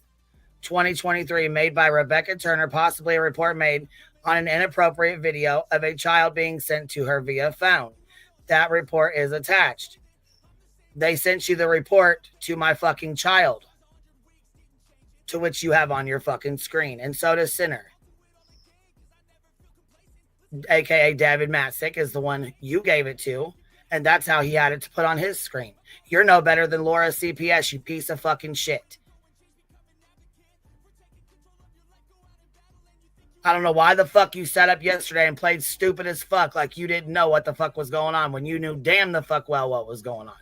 2023 made by Rebecca Turner, possibly a report made on an inappropriate video of a child being sent to her via phone. That report is attached. They sent you the report to my fucking child, to which you have on your fucking screen. And so does Sinner, aka David Matzik, is the one you gave it to. And that's how he had it to put on his screen. You're no better than Laura CPS, you piece of fucking shit. I don't know why the fuck you sat up yesterday and played stupid as fuck like you didn't know what the fuck was going on when you knew damn the fuck well what was going on.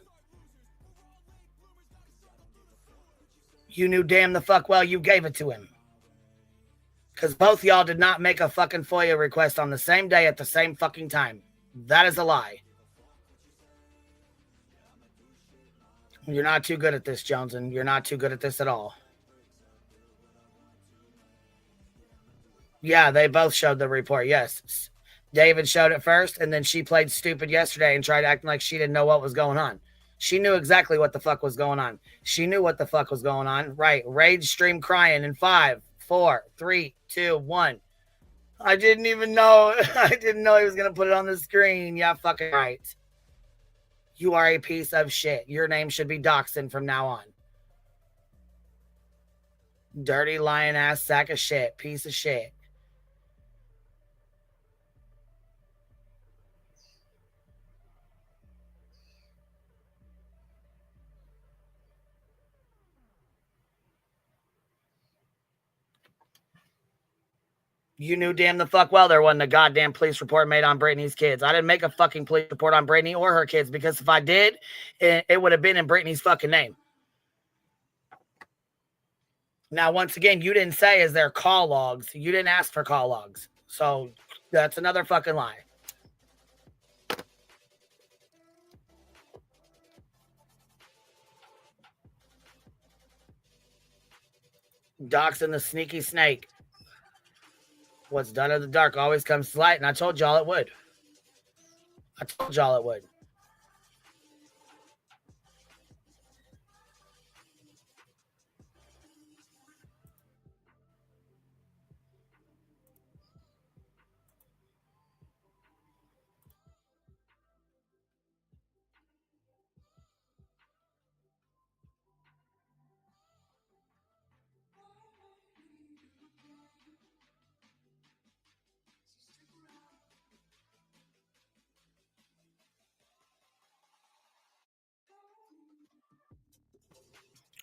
You knew damn the fuck well you gave it to him. Because both y'all did not make a fucking FOIA request on the same day at the same fucking time. That is a lie. You're not too good at this, Jones, and you're not too good at this at all. Yeah, they both showed the report, yes. David showed it first, and then she played stupid yesterday and tried acting like she didn't know what was going on. She knew exactly what the fuck was going on. She knew what the fuck was going on. Right. Rage stream crying in 5, 4, 3, 2, 1. I didn't even know. I didn't know he was going to put it on the screen. Yeah, fucking right. You are a piece of shit. Your name should be Dachshund from now on. Dirty lion ass sack of shit. Piece of shit. You knew damn the fuck well there wasn't a goddamn police report made on Brittany's kids. I didn't make a fucking police report on Brittany or her kids because if I did, it would have been in Brittany's fucking name. Now, once again, you didn't say, is there call logs? You didn't ask for call logs. So that's another fucking lie. Dachshund the sneaky snake. What's done in the dark always comes to light, and I told y'all it would. I told y'all it would.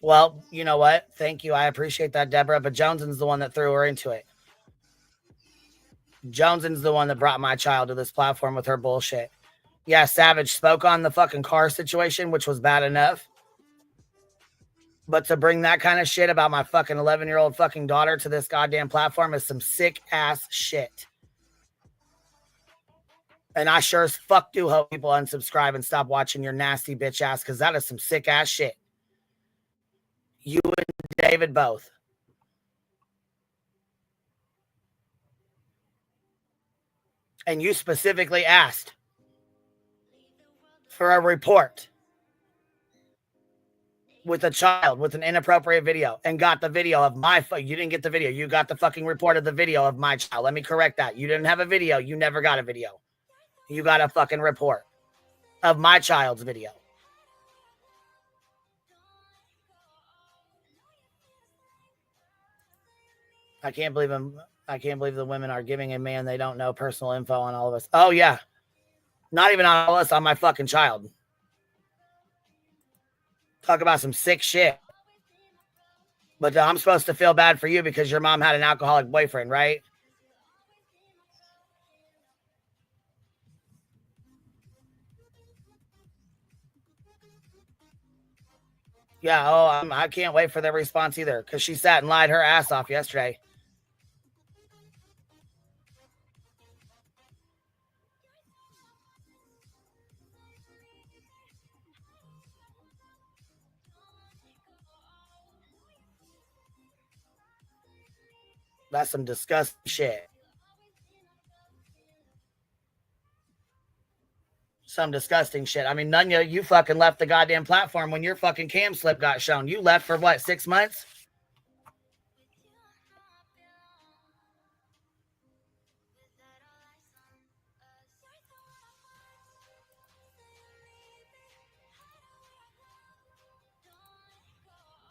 Well, you know what? Thank you. I appreciate that, Deborah. But Joneson's the one that threw her into it. Joneson's the one that brought my child to this platform with her bullshit. Yeah, Savage spoke on the fucking car situation, which was bad enough. But to bring that kind of shit about my fucking 11-year-old fucking daughter to this goddamn platform is some sick ass shit. And I sure as fuck do hope people unsubscribe and stop watching your nasty bitch ass because that is some sick ass shit. You and David both. And you specifically asked for a report with a child with an inappropriate video and got the video of my you didn't get the video. You got the fucking report of the video of my child. Let me correct that. You didn't have a video. You never got a video. You got a fucking report of my child's video. I can't believe the women are giving a man they don't know personal info on all of us. Oh, yeah. Not even on all of us, on my fucking child. Talk about some sick shit. But I'm supposed to feel bad for you because your mom had an alcoholic boyfriend, right? Yeah, I can't wait for their response either because she sat and lied her ass off yesterday. That's some disgusting shit. Some disgusting shit. I mean, Nunya, you fucking left the goddamn platform when your fucking cam slip got shown. You left for what, 6 months?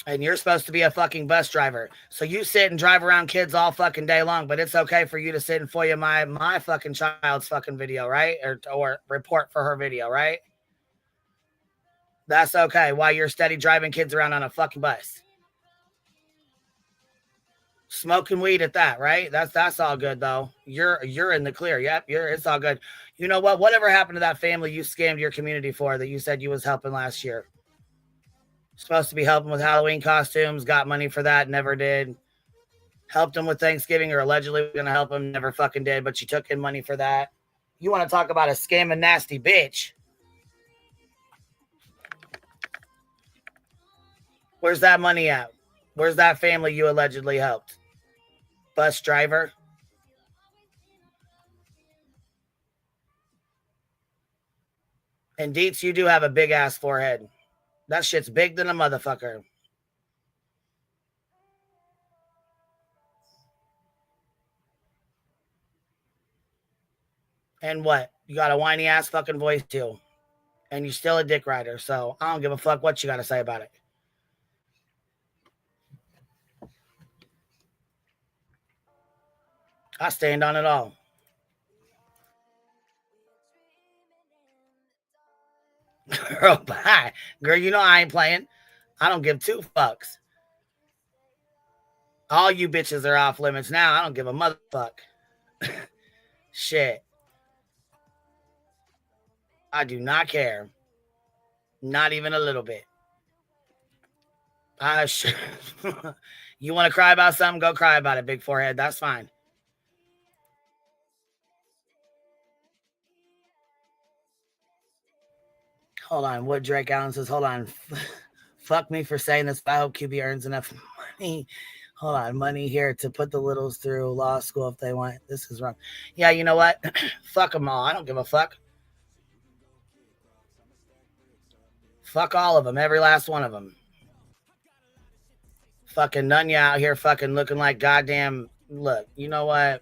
And you're supposed to be a fucking bus driver. So you sit and drive around kids all fucking day long, but it's okay for you to sit and FOIA my fucking child's fucking video, right? Or report for her video, right? That's okay while you're steady driving kids around on a fucking bus. Smoking weed at that, right? That's all good though. You're in the clear. Yep, it's all good. You know what? Whatever happened to that family you scammed your community for that you said you was helping last year? Supposed to be helping with Halloween costumes, got money for that, never did. Helped them with Thanksgiving, or allegedly going to help them, never fucking did, but you took in money for that. You want to talk about a scamming nasty bitch? Where's that money at? Where's that family you allegedly helped? Bus driver? And Deets, you do have a big ass forehead. That shit's big than a motherfucker. And what? You got a whiny ass fucking voice too. And you're still a dick rider. So I don't give a fuck what you got to say about it. I stand on it all. Girl, bye. Girl, you know I ain't playing. I don't give 2 fucks. All you bitches are off limits now. I don't give a motherfuck. Shit. I do not care. Not even a little bit. You want to cry about something? Go cry about it, big forehead. That's fine. Hold on. What Drake Allen says, hold on. Fuck me for saying this, but I hope QB earns enough money. Hold on. Money here to put the littles through law school if they want. This is wrong. Yeah, you know what? Fuck them all. I don't give a fuck. Fuck all of them. Every last one of them. Fucking Nunya out here fucking looking like goddamn. Look, you know what?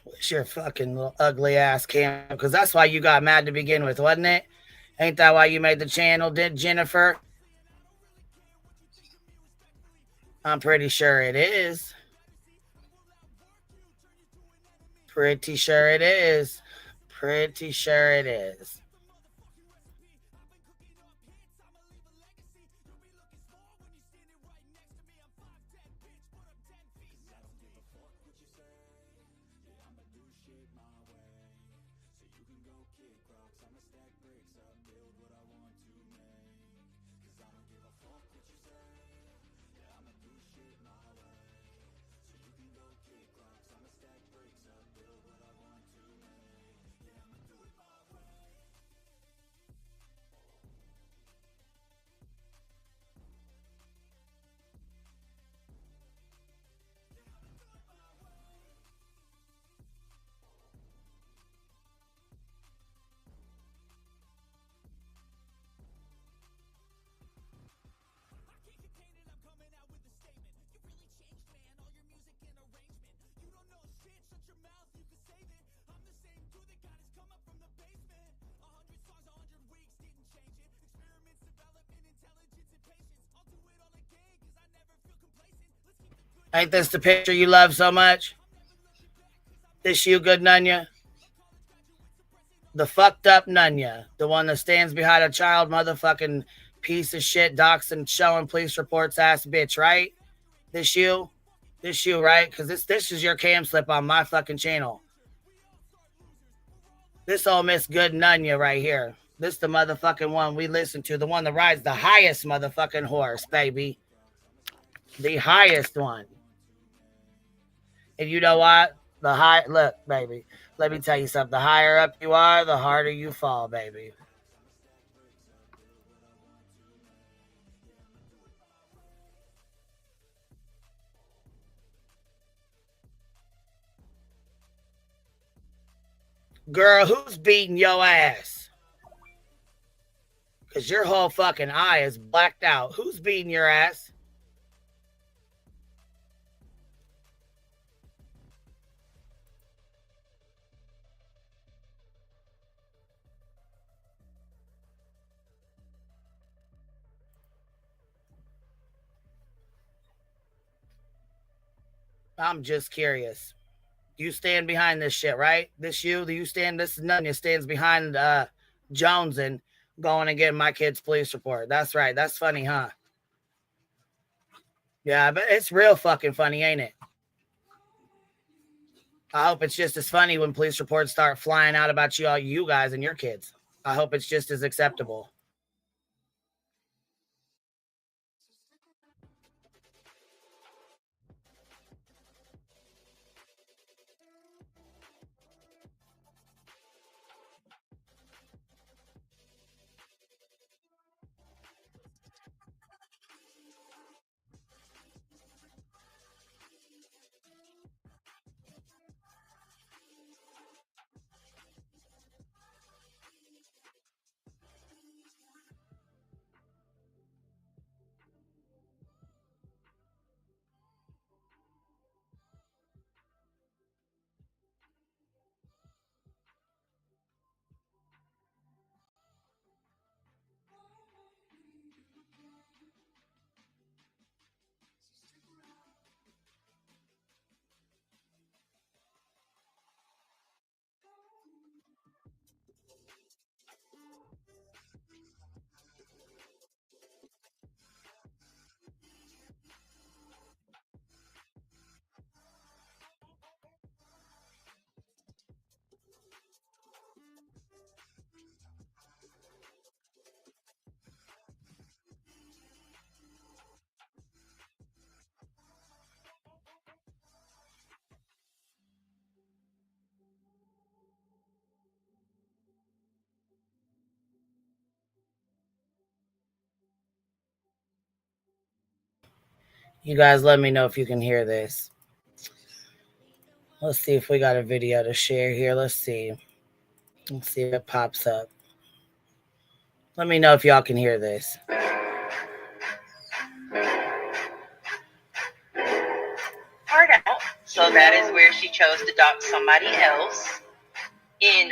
What's your fucking little ugly ass cam? Because that's why you got mad to begin with, wasn't it? Ain't that why you made the channel, did Jennifer? I'm pretty sure it is. Pretty sure it is. Pretty sure it is. Ain't this the picture you love so much? This you, good Nunya? The fucked up Nunya, the one that stands behind a child motherfucking piece of shit, doxing, showing police reports ass bitch, right? This you, right? Because this is your cam slip on my fucking channel. This old Miss Good Nunya right here. This the motherfucking one we listen to, the one that rides the highest motherfucking horse, baby. The highest one. And you know what? Look, baby, let me tell you something. The higher up you are, the harder you fall, baby. Girl, who's beating your ass? Because your whole fucking eye is blacked out. Who's beating your ass? I'm just curious. You stand behind this shit, right? This is Nunya stands behind Jones and going and getting my kid's police report. That's right. That's funny, huh? Yeah, but it's real fucking funny, ain't it? I hope it's just as funny when police reports start flying out about you guys and your kids. I hope it's just as acceptable. You guys let me know if you can hear this. Let's see if we got a video to share here. Let's see. Let's see if it pops up. Let me know if y'all can hear this. Part out. So that is where she chose to dox somebody else.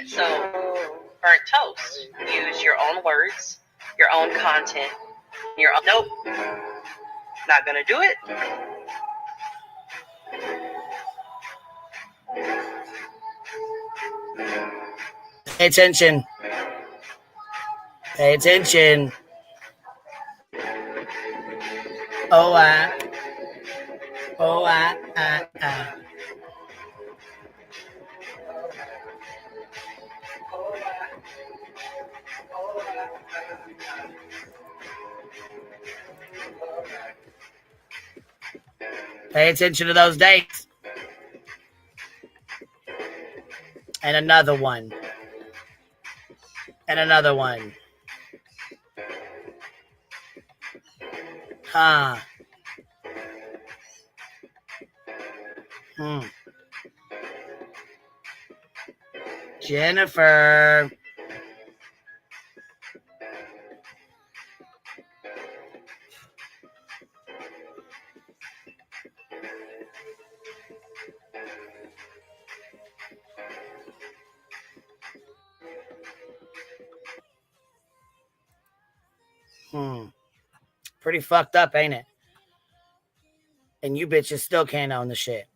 So burnt toast. Use your own words, your own content. Nope. Not gonna do it. Pay attention. Pay attention. Pay attention to those dates. And another one. And another one. Huh. Jennifer. Pretty fucked up, ain't it? And you bitches still can't own the shit.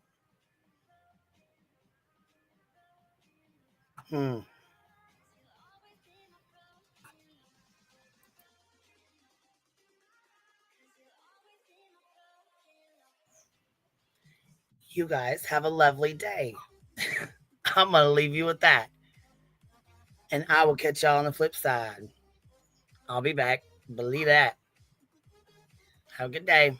You guys have a lovely day. I'm going to leave you with that. And I will catch y'all on the flip side. I'll be back. Believe that. Have a good day.